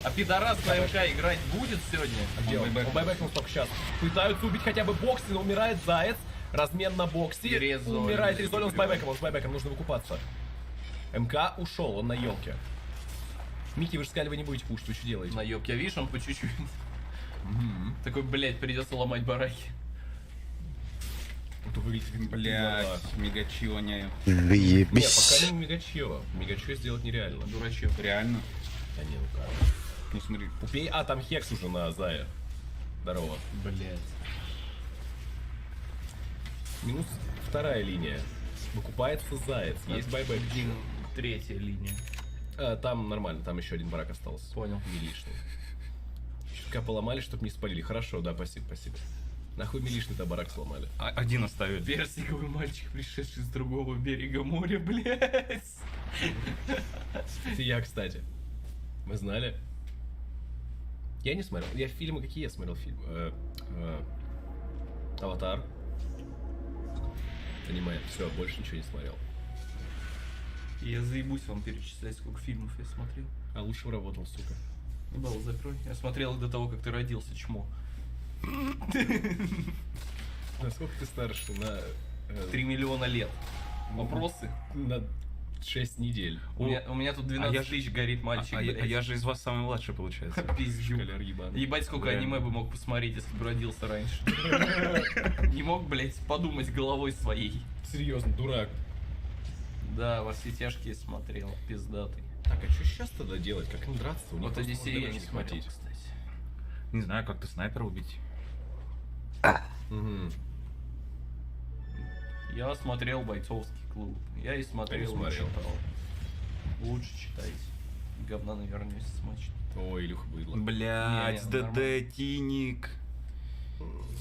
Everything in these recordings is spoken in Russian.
А пидорас на МК играть будет сегодня? А где он? Он байбекнул только сейчас. Пытаются убить хотя бы Бокси, но умирает Заяц. Размен на Бокси. Резоль. Умирает Резоль, он с байбеком, нужно выкупаться. МК ушел, он на елке. Микки, вы же сказали, вы не будете пушить, вы что делаете? На ёбке, видишь, он по чуть-чуть. Такой, блядь, придется ломать бараки. Это выглядит, Блять, мегачи воняют. Нет, Заебись. пока не Мегачева. Мегачева сделать нереально. Дурачок. Реально? Да не, ну как. Ну смотри. Купей, а там Хекс уже на Зая. Здорово. Блядь. Минус вторая линия. Выкупается Заяц, есть байбек. Третья линия. Там нормально, там еще один барак остался. Понял. Милишный. Чутка поломали, чтобы не спалили. Хорошо, да, спасибо. Нахуй милишный-то барак сломали. Один оставили. Персиковый мальчик, пришедший с другого берега моря, блядь. Это я, кстати. Вы знали? Я не смотрел. Я фильмы какие я смотрел фильмы? Аватар. Аниме. Все, больше ничего не смотрел. Я заебусь вам перечислять, сколько фильмов я смотрел. А лучше работал, сука. Ебало, закрой. Я смотрел их до того, как ты родился, чмо. Насколько ты старше? На 3 миллиона лет. Вопросы? на 6 недель. У меня тут 12 тысяч горит мальчик, А блядь. я же из вас самый младший, получается. Пиздюк. Школяр ебаный. Ебать, сколько Реально. аниме бы мог посмотреть, если бы родился раньше. Не мог, блядь, подумать головой своей. Серьезно, дурак. Да, во все тяжкие смотрел, пиздатый. Так, а что сейчас тогда делать? Как им драться? У них Вот просто Одиссею я не дрожек смотрел, хватить. кстати. Не знаю, как-то снайпера убить. Мгм. Я смотрел бойцовский клуб. Я и смотрел, Я не смотрел. и читал. Лучше читайте. Говна навернётесь смачно. Ой, Илюха быдло. Блять, Не, ДД, нормально. Тиник.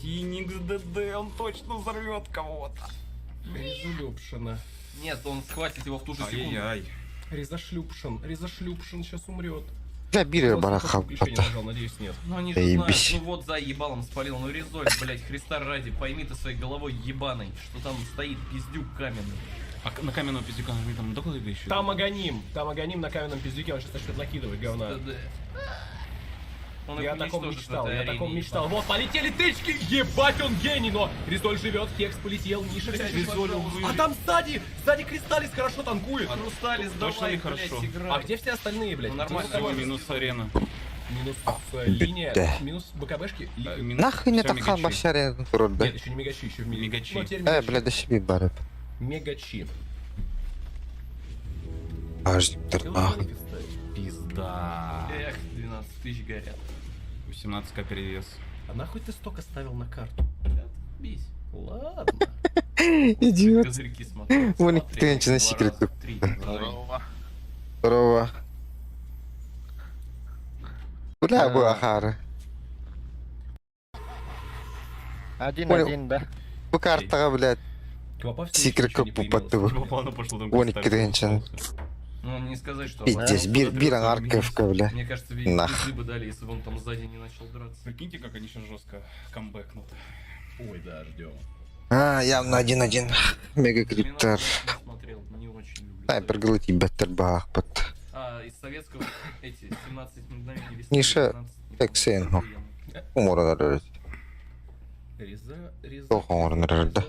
Тиник с ДД, он точно взорвет кого-то. Резолюпшина. Нет, он схватит его в ту же секунду. Ай-яй. Резошлюпшин сейчас умрет. Забери бараха. Включение нажал, надеюсь, нет. Ну они же знают, Заебись. ну вот за ебалом спалил, ну резоль, блять, Христа ради, пойми ты своей головой ебаной, что там стоит пиздюк каменный. А на каменного пиздюка мы там долго еще? Там Аганим на каменном пиздюке, он сейчас начнет накидывать говна. ДД. Он Я их о таком уничтожит мечтал, в этой я о арене, таком мечтал. ебаной. Вот, полетели тычки! Ебать, он гений, но Резоль живет, Хекс полетел, Ниша Блядь, всё Резоль пошёл. выжил. А там сзади Кристаллис хорошо танкует. Хрусталис, Точно давай, ли блядь, хорошо? играй. А где все остальные, блядь? Ну, нормально. Всё, минус арена. Минус линия, Да. минус БКБшки. Минус Нахуй не всё так мегачи. башаря турда. Нет, еще не мегачи, еще в мире. Мегачи. Ну, теперь Бля, да себе барып. Мегачи. Аж Пизда. Эх, 12 тысяч горят. 18к перевес. А нахуй ты столько ставил на карту? Бись. Ладно. Идиот. Козырьки смотрел. Вон и смотрел ты на два секрету. раза, 3. Здорово. Куда бы Ахара? Один, да. По карта, блядь. Квапа все Секрет еще ничего не как поимел. пупатыву. Ну, плавно пошло там. Вон и представить. Кренчен. Ну, не сказать, что... Пиздец, биран аркевка, бля. Мне кажется, Нах. пизды бы дали, если бы он там сзади не начал драться. Прикиньте, как они сейчас жестко камбэкнут. Ой, да, ждем. А, явно 1-1. Мега криптор. Не смотрел, не очень люблю. Снайпер глыти беттер бахпат. А, из советского эти 17 мгновений весны. Ниша, 19, не так помню, сейн, охуенно. Умора надо. Реза. Ох, он, наверное, да.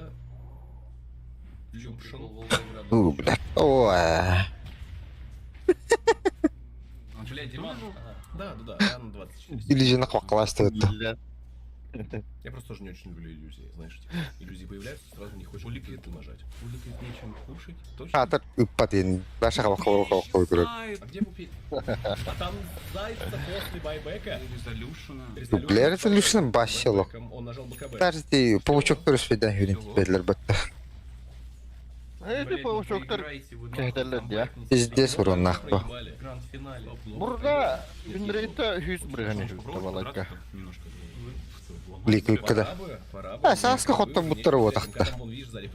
Любшин. Бля. Ой. Бля, Диман. Да, рано 24. Иллюзия нахваклась это. Я просто тоже не очень люблю иллюзии, знаешь, типа, иллюзии появляются, сразу не хочешь кликать нажать. Уликать нечем кушать. Точно? А, так патин. Баша хавахло игрок. А где купить? А там зайца после байбека. Резолюшена. Бля, резолюшн басило. Байбеком Он нажал БКБ. Даже ты паучок тоже сведан юрин бедлер бетта. Блядь, Это ну паучок-то. поиграйте вы, Как это нахуй, лет, я? комбатните. Пиздец, урон нахуй. Проебали. В гранд-финале. Burada günlerinde hüz bırgani hüz tavalaka. Немножко. Ликуй когда. Пора бы. А, саска хотто буттар вот так-то. Там, вон, видишь, сзади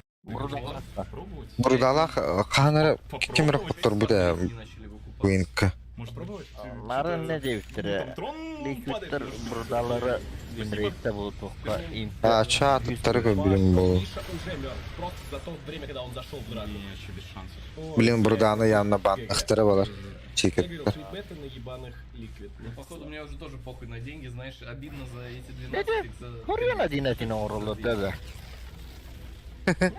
Попробовать? Бурдалах ханара кимер хуттар буде Не начали выкупаться. буинка. Может Попробовать? Onların ne devtire? Трон Liküttür buradaları Бинрейте бұл тоққа А, чатыттары көп білім болу. Миша уже мертв. Просто за то время, когда он зашел в драку. Не, еще без шансов. Ой, Блин, Бруданы явно бандықтары болар. Я говорил, Секретті. фрибеты на ебаных ликвид. Ну, походу, мне уже тоже похуй на деньги, знаешь, обидно за эти 12 тысяч за... Көрген әдин орылы дәді.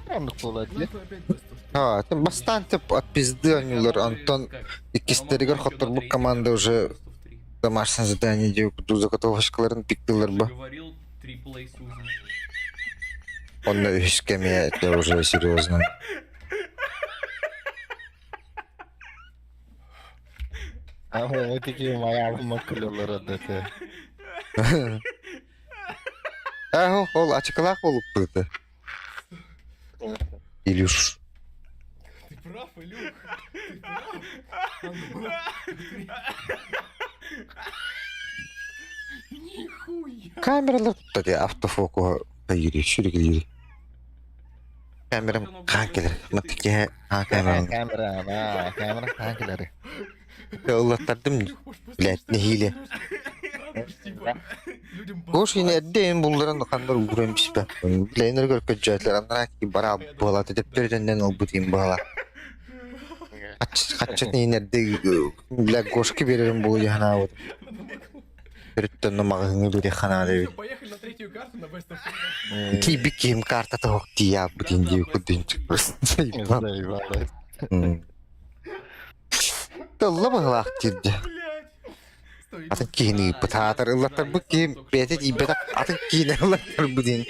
Ондық болады. Нахуй опять Best of А, тем бастанте от пизды анюлар, Антон. И кистеригер хоттар бұл команда уже домашнее задание делают, заготовочкаларын пиктылар ба. Говорил, триплей Сузан. Он на вишками, это уже серьезно. Ағы өтеке маябыма күлілер әдеті. Ол ачықлақ болып бұлды. Илюш. Ты прав, Илюх. Ты прав. Нихуя. Камералар тұттады автофоку қайыры, шүрігілері. Камерам қанкелер, матеке камераны. Камера қанкелері. Олаттардым, блядь, нехиле. Людям Гош yine eddeyin bunların kanlar uğramış be. Bilenler gör kötücüler anlar ki bara bola dedip derenden ol bu diyeyim bola. Kaççı yine de bile goş ki veririm bu yana o. Biritten numağını bir xana Всё, de. поехали на третью карту на Best of Three. Ki bir kim karta da yok diye bu diyeyim diye kudun çıkıyorsun. Dalla bağlaq dedi. Стой, Atın kini pıtatar ıllatar bu kim bete iyi bete atın kini ıllatar bu diyeyim.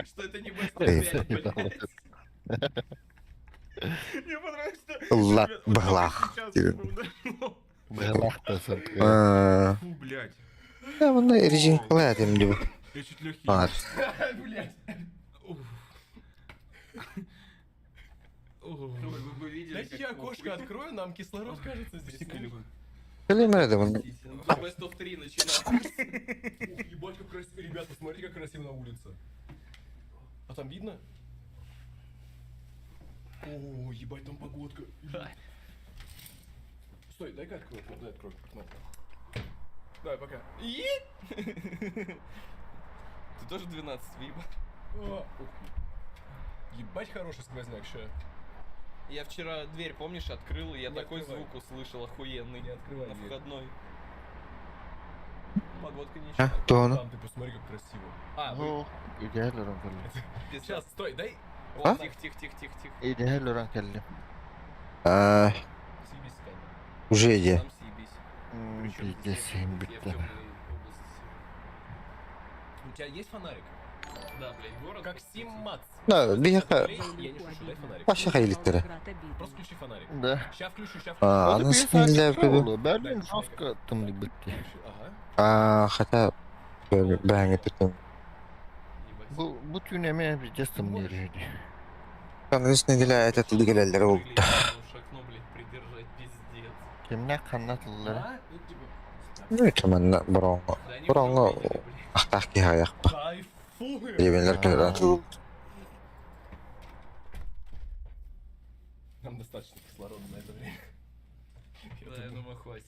Что это не Best of Three, блядь. Мне понравилось, что... Illa Ребят, вот bağlaq сейчас dedi. вспоминаю. Бұғылақтасın. Фу, блядь. Ya bunda ericin kolay edeyim diyor. Я чуть легкий. Var. блядь. Вы видели, Дайте как я его окошко хуй- открою, нам кислород кажется здесь. Söyleyeyim öyle de bunu. Best of Three начинается. Ебать, как красиво. Ребята, смотрите, как красиво на улице. А там видно? О, ебать, там погодка. Стой, дай-ка открою, дай открою. Смотри. Давай, пока. Ты тоже 12 выебал? О, ух. Ебать, хороший сквозняк, ща. Я вчера дверь, помнишь, открыл, и я Не такой открывай. звук услышал охуенный. Не открывай На дверь. входной. Погодка Ha, ничего. doğru. Там, ты посмотри, как красиво. А, вы... Бұл идеал ұран кәлі. Сейчас, стой, дай. А? Тихо, тихо, тихо, тихо, тихо. Идеал ұран кәлі. Съебись с камеры. Уже иди. Там съебись. Причём Пиздец, здесь им я в бітті. тёмной области. У тебя есть фонарик? Да, блядь, город. Как Симмац. Да, bir yaka Я не шучу, дай фонарик. başka hayırlıkları. Просто включи фонарик. Да. Ща включу, ща включу. Aa, anasını diler gibi. Бәрін жорстко тымли бітті. Ага. Hatta böyle ben getirdim. Ебать. Бұл түйнеме біз жастым нереді. Kanın üstüne dile et atıldı gelenler oldu. Выглядит, что окно, блядь, придержать, пиздец. Кемне қанатылылары. А? Ну, типа, Ne çamanla burongo. Да они Burongo уже увидели, блядь. ahtak ki hayak ba. Кайфуем. Yemenler kadar atıldı. Нам достаточно кислорода на это время. Да, я думаю, хватит.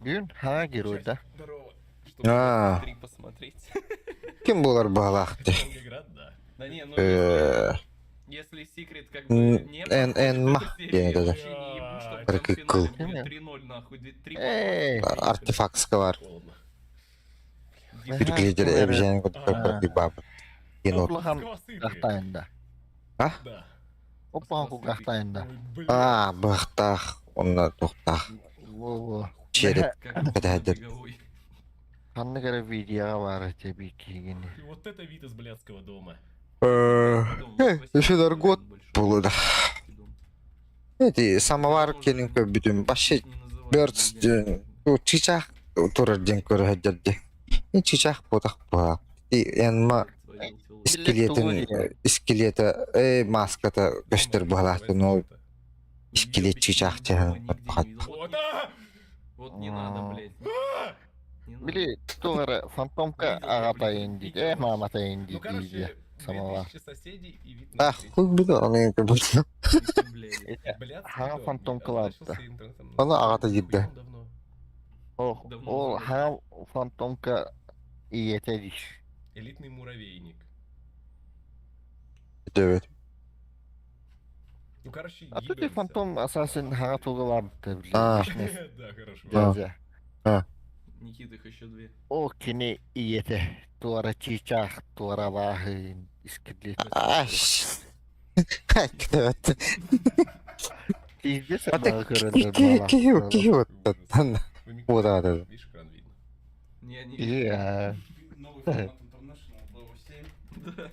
Бүйін хана геройда. Здорово. Чтобы А. Best of Three посмотреть. Kim bular bağlaktı? Волгоград, да. Да не, ну Eee... если секрет как М, бы не эн- эн мах, я это да. вообще не ебу, чтобы там в Прикол. финале будет 3-0 нахуй, 3 Ей! Artifakska var. Холодно. Türk lideri Evjen Kutuklar bir bab. Yenot. Оплахам Квасы ты. қақтайында. Да. Оппанку қақтайында. Ой, блин. Aa, bıhtaq. Onunla toxtaq. Во-во. Çerip. Как Кададыр. беговой. Қанны кәрі видеоға бары тебе кегені. И вот это вид из блядского дома. Еще год булуда. Эти самовар келин көбүтүм. Башы бёрдс чичак турар ден көрөдөрдү. И чичак бодак ба. И энма скелеты маската көстөр балаты, но скелет чичак чаган. Вот, Вот не надо, блядь. Не надо. Били туғары фантомка ағатайын дейді, маматайын Ну, дейді. короче, самовар. 2000 соседей и вид на Ах, хуй биді, аны көбүтүм. Эти, блядь. Блядский Ха, дом. фантомкалар Я да. начался интернетом. Аны ағата жидді. Давно. Ол хана фантомка И это лишь. Элитный муравейник. Evet. Ну, короче, А тут и ебемся. фантом ассасин хагатулгабты, А. блин. Да, хорошо. Дядя. Никита, их еще две. О, кини и это. Туара чичах, туара вахы. Искидлит. Аш. Evet. Пиздец, А ты она короче, киу. Вы микрофон- Вот, да. Видишь, экран видно. Не, не. Я. Новый формат International BO7. Да.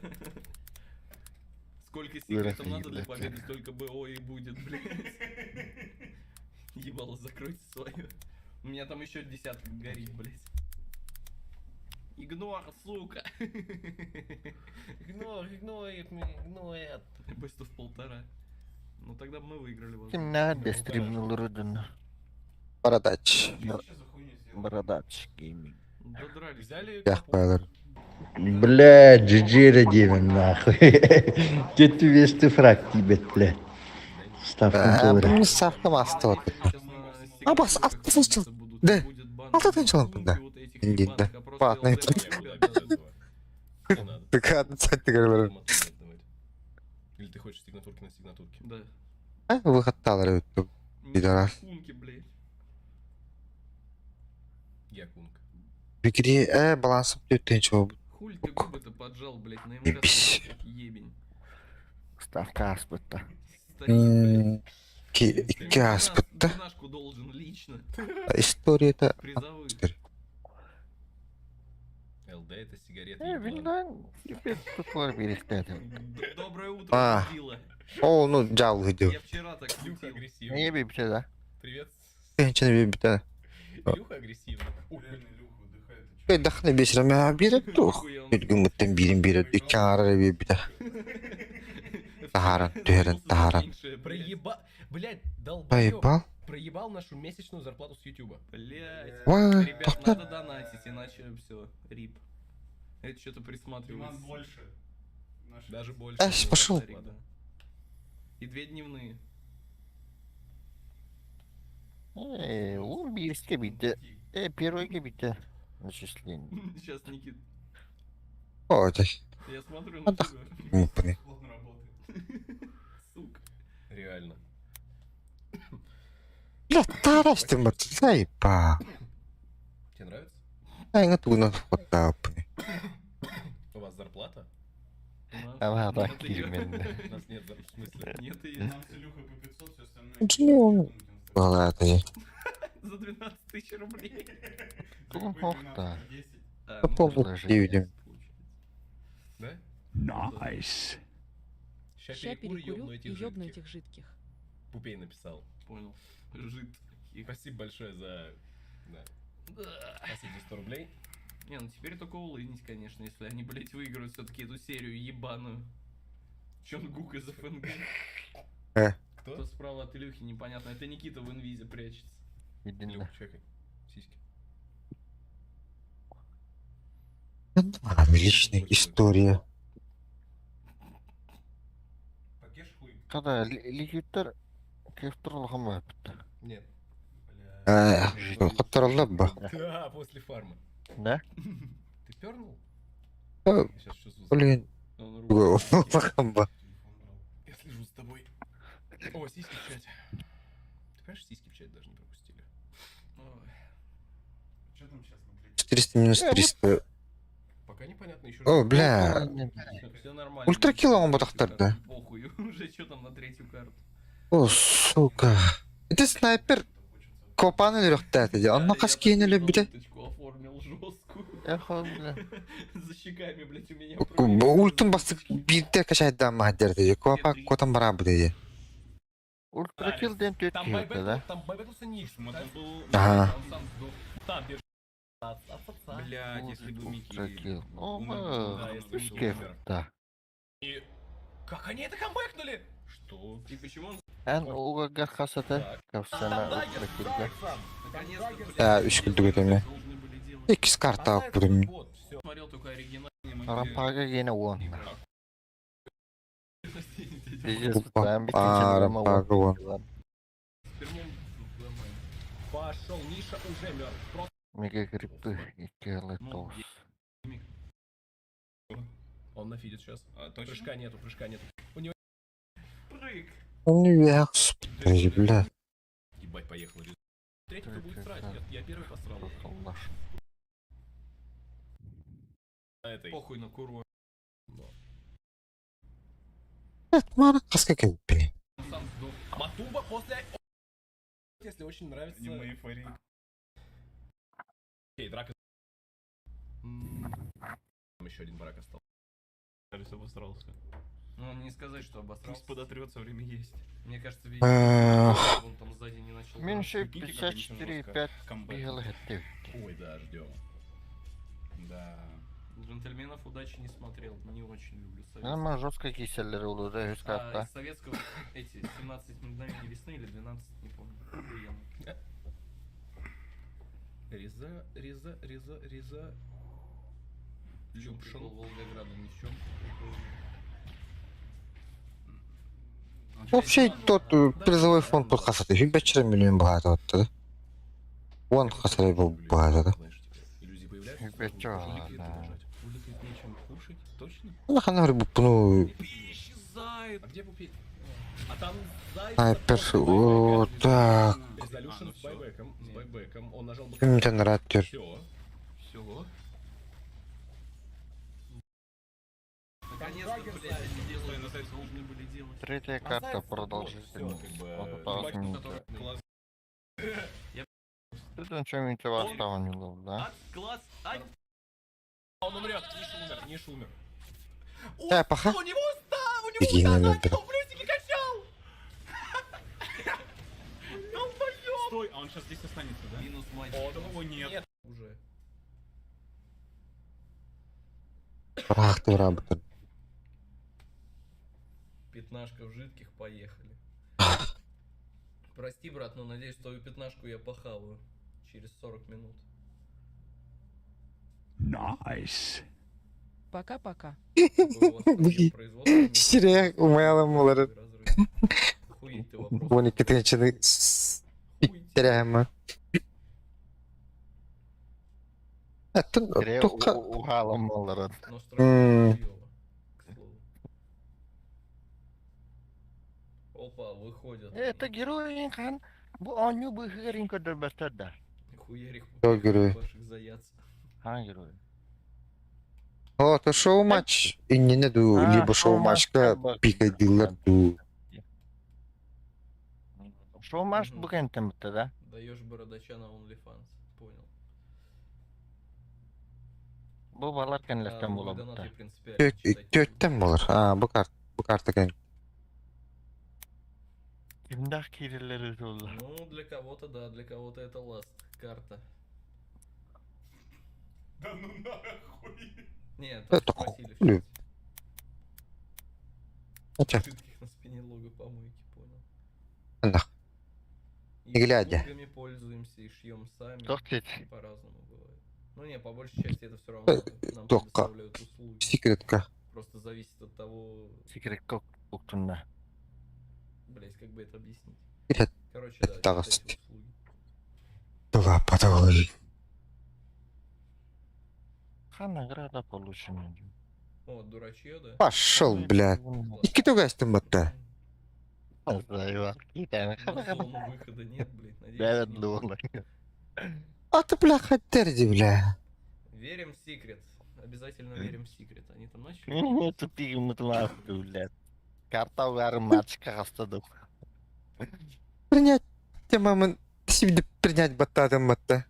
Сколько Дура секретов надо для блядь. победы, столько БО и будет, блядь. Ебало, закройте свое. У меня там еще десятка горит, блядь. Игнор, сука. Игнорирует. Быстро в 1,5. Ну тогда бы мы выиграли вас. Тем надо стримнул родину. Бородач. Что за хуйню сделал? Бородач гейминг. Додрались. Взяли Я капусту. хвалер. Блядь, GG Радивин, нахуй. Где ты весь ты фраг тебе, блядь? Ставка дура. Ну, ставка маста вот. А, бас, а ты слышал? Да. А ты слышал, да. Иди, да. Ладно, это- Не надо. Так, одна цель, ты говоришь. Мотор отдавать. Или ты хочешь сигнатурки на сигнатурке? Да. А, выход талер. Пидорас. Кунки, блядь. Я кунг. В игре балансом ты чего? Хуй ты губы-то поджал, блядь, на Ебись. МГ ебень. Ставка аспыта. Стоит, блядь. İki aspıtta Гимнашку должен лично. история-то Призовых. ЛД это сигарета. Виндан. Теперь тут var birlikte. Доброе утро, А. Гудзилла. О, ну джал видео. Я вчера так Илюха шутил. агрессивный. Не bir şey daha. Привет. Женщина любит, да. Илюха агрессивный. Ой, Реально Илюха выдыхает. и чё? Ой, дахны бесрем ya bir de tuh. Bir gümütten bir de iki ara bir de. Taharan, tüherin, taharan. проеба... Блядь, долбоёб. Поебал? Проебал нашу месячную зарплату с Ютуба. Блять. Ой, Ребят, пахнет. надо донатить, иначе все, рип. Это что-то присматривается. Диман больше. Наши- Даже больше. Эй, пошел. Старик, да. И 2 дневные. O birlikte bitti. Первый bitti. Начисление. Сейчас, Никит, Ой, я смотрю на Да. тебя. мупный. Плотно работает. Сука. Реально. Бля, тарась ты, мать, заеба. Тебе нравится? Ай, готовы вот тапни. У вас зарплата? У нас- Ага, нет так её. именно. У нас нет зарплаты. В смысле? Нет ее. Нам с Илюхой по 500, все остальное. Ну, Ладно, За 12 тысяч рублей. Ох, да. А, по ну, поводу даже видим. Да? Nice. Ща Ща перекурю, перекурю ёбну и этих ёбну жидких. этих жидких. Пупей написал. Понял. Жид. Спасибо большое за... Да. Спасибо 100 рублей. Не, ну теперь только улыбнись, конечно, если они, блять, выиграют все-таки эту серию ебаную. Чонгук из ФНГ. Кто Кто? справа от Илюхи, непонятно. Это Никита в инвизе прячется. Видно. Илюх, чекай. Сиськи. Личная история. Покеш хуй. Когда лигиттер кефтрлгам bitti. Нет. Бля. Hatırla bak. Да, после фарма. Да? Ты пернул? Да. Сейчас что за... Блин, Он руку- бахам ба. Телефон брал. Я слежу за тобой. О, сиськи в чате. Ты понимаешь, сиськи в чате даже не пропустили. Ой. Что там сейчас смотреть? 400 минус 300. Пока непонятно еще. О, бля. Все нормально. Ультракилл он батахтарды. Похуй, уже что там на третью карту. О, сука. Это снайпер. Копаны лёгтаты. Он на каски не любит. Уточку оформил жесткую. Эхо, бля. За щеками, блять, у меня. Ультун басып бирде качай да мадерди. Копа котан барабды. Ультракил ден Там тетки байбек, да? там байбек ник. Ага. Там бежит. Блять, если бы Микки. Ультракил. О, Да, если бы кеф, умер. да. И... Как они это камбэкнули? Что? И почему он En uğaga hasatı Так. kafsana ультракилde. наконец-то, блядь, Ya 3 güldük ötemi. должны были делать? 2 карта aldım. Вот, все. Смотрел только оригинальный. Rampaga yine won. Спермом Diyeceğiz Kupa. ben bitince Aa, ama Rampaga won. won. Пошел, Ниша уже мертв. Просто Mega grippi iki yılı Ну, dos. Он нафидит сейчас. А, точно? Прыжка нету. У него... Прыг. Ну, господи, бля. Ебать, поехал. Третий кто будет срать? Я первый посрал. Аллаш. А этой. Похуй на курву. Мара, как блин. Сам сдох. Матуба после... Если очень нравится... Не мои фари. Окей, драка. Там еще один барак остался. Кажется, обосрался. Ну, не сказать, что Пусть обосрался. подотрется, время есть. Мне кажется, Эх. он там сзади не начал. Меньше Прикиньте, как они 54,5 камбэк. бігали гетти. Ой, да, ждем. Да. Джентльменов удачи не смотрел, не очень люблю советского. Нема жорстко киселleri olur А Hüskat'ta. из советского эти 17 мгновений весны или 12, не помню. Охуенно. Реза. В чем прикол Волгограда, ни в чем. Вообще, тот призовий фонд подкасти, вечора мільйон багато, от, да? Вон хасарей був багато, да? Иллюзии появляются. Ебать, чё, да. Улетает нечем кушать? Точно? Ну, хана грибу, ну, Исчезает. А где пупи? А там снайпер, о, так, Резолюшн ну с всё. байбеком. С байбеком. Он нажал бы... генератор. Все. Всего. Наконец-то, блядь, они делают, на сайт должны были делать. Третья карта продолжительность. Вот это Ебать, минута. класс. Тут ничего ничего осталось не было, да? Ад, класс, ай! Он умрет. Ниш умер. Паха? У него ста! У Беги него на ста! лебедя. Он плюсики качал! Стой, а он сейчас здесь останется, да? Минус мать. О, О, нет. Уже. Ах ты, работа. Пятнашка в жидких, поехали. Прости, брат, но надеюсь, твою пятнашку я похаваю через 40 минут. Nice. Пока-пока. Какой у вас объем производства? Сирия умела, молодец. Разрыв. Охуеть ты вопрос. Вони китайчини теряємо. А Скорее то угала малород. Но строится хуёво, к слову. Опа, выходят. Это герой хан. Bu anyu bu herin kadar bestada. Хуярик Кто герой? ваших заяц. Ha герой. О, то шоу матч. І не ду, либо шоу матчка пикай дилер ду. Шоу маш Мгм. bukan temte да? Даешь бородача на OnlyFans. Понял. Bu balar kan lastan Вы bola донаты bitta. принципиально читать не Tötten olur. Ha, bu kartı kan. Kimdah kirileri oldu. будете. Ну, для кого-то да, для кого-то это ласт карта. Да ну нахуй. Нет, Это так спросили в хули. чате. Хотя, Жидких на спине лого помойки, понял. нах. И Не глядя. услугами пользуемся и шьем сами. Кто хочет? По-разному бывает. Ну не, по большей части это все равно нам только. предоставляют услуги. Секретка. Просто зависит от того, Secret kok uktunda. блять, как бы это объяснить. Это Короче, да, так. считайте услуги. Два подавай. Хан награда получена. О, дурачье, да? Пошел, бля. Классно. İki tugasın batta. Знаю. Kita На зону выхода нет, блять, надеюсь. Давид не Луна. будет. А ты, бля, хоттерди, бля. Верим в секрет. Обязательно верим в секрет. Они там начали? Не тупи математику, блядь. Карта угарım матчка hastаdım. Принять мамы. Себе принять баттадым батта.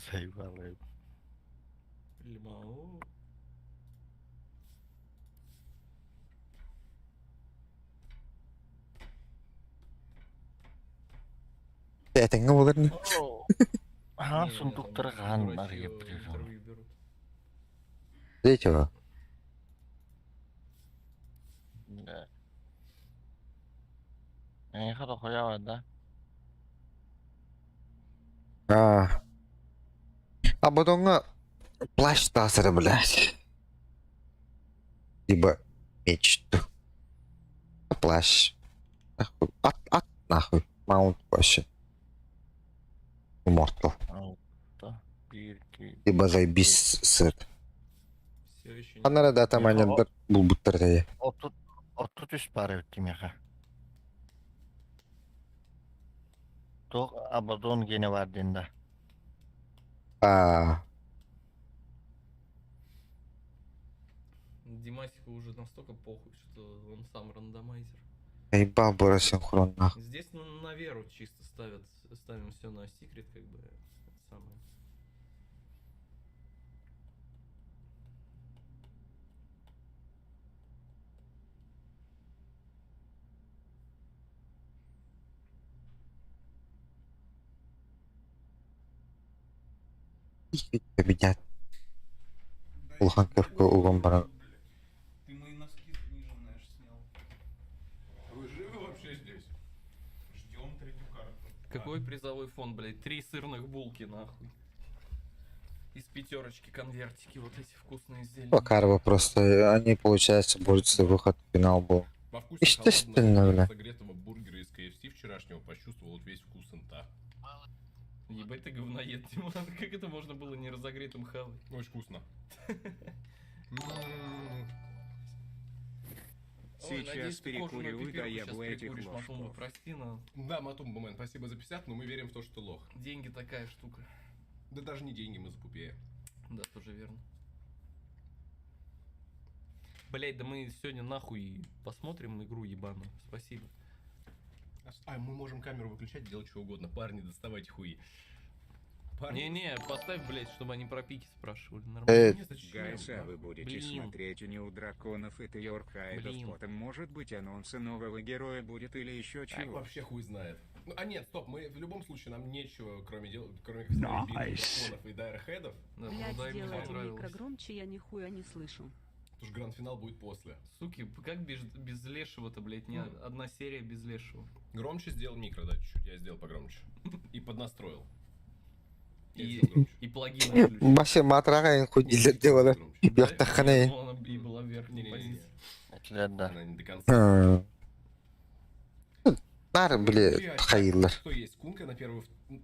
Заебало. Лимао. Это не olur mu? Ha Не, sundukları там kanlar дурачье yapıyor. интервью берут. Видите его? Да. Хата хуява, да? А потом плащ тасыры, блядь. Либо меч. Плащ. Нахуй. От нахуй. Маунт вообще. Immortal. Да. Либо заебись сыр. Все еще не. Анара да там они был буттар. Отут үш бар өттім яқа. Тоқ Абадон гене бар денда. А, Димасику уже настолько похуй, что он сам рандомайзер. ебал Бора синхрон нахуй. Здесь на веру чисто ставим все на секрет, как бы это самое. Победят. Улхан кевка угон бара. Ты мои носки заниженные аж снял. Вы живы вообще здесь? Ждем третью карту. Какой призовой фонд, блядь? 3 сырных булки, нахуй. Из 5 конвертики, вот эти вкусные изделия. Вакарова просто, они, получается, борются за выход в финал был. Во вкусе Естественно, холодного бля. согретого бургера из KFC вчерашнего почувствовал вот весь вкус инта. Ебать ты говноед, Диман. Как это можно было не разогретым хавать? Очень вкусно. Ой, надеюсь, ты кожаную пипирку щас прикуришь, Матумба, прости, но Да, Матумба, мэн, спасибо за 50, но мы верим в то, что ты лох. деньги такая штука. Да даже не деньги, мы за пупея. Да, тоже верно. Блять, да мы сегодня нахуй посмотрим игру ебаную. Спасибо. А мы можем камеру выключать, делать что угодно. Парни, доставайте хуи. Парни, Не-не, поставь, блять, чтобы они про пики спрашивали. Э, Нормально. не зачем? Гайса, вы будете Блин. смотреть не у драконов и Йоркхайдов, Блин. потом может быть анонсы нового героя будет или еще А, чего. вообще хуй знает. Ну, а нет, стоп, мы в любом случае нам нечего, кроме как смотреть битвы Nice. драконов и дайрхедов. Да, Блять, ну дай мне сделайте микро понравилось. громче, я нихуя не слышу. Потому что гранд-финал будет после. Суки, как без лешего-то, блять, не одна серия без лешего. Громче сделал микро, да, чуть-чуть. Я сделал погромче. И поднастроил. Я И, сделал громче. и плагин выключил. Басе матраға хуй Не, делали. громче. Да, Яқтақаны. ну, она и была в верхней Не-не-не. позиции. Да. Она не до конца. Нар, бле, Ну, хайылдар. Что есть?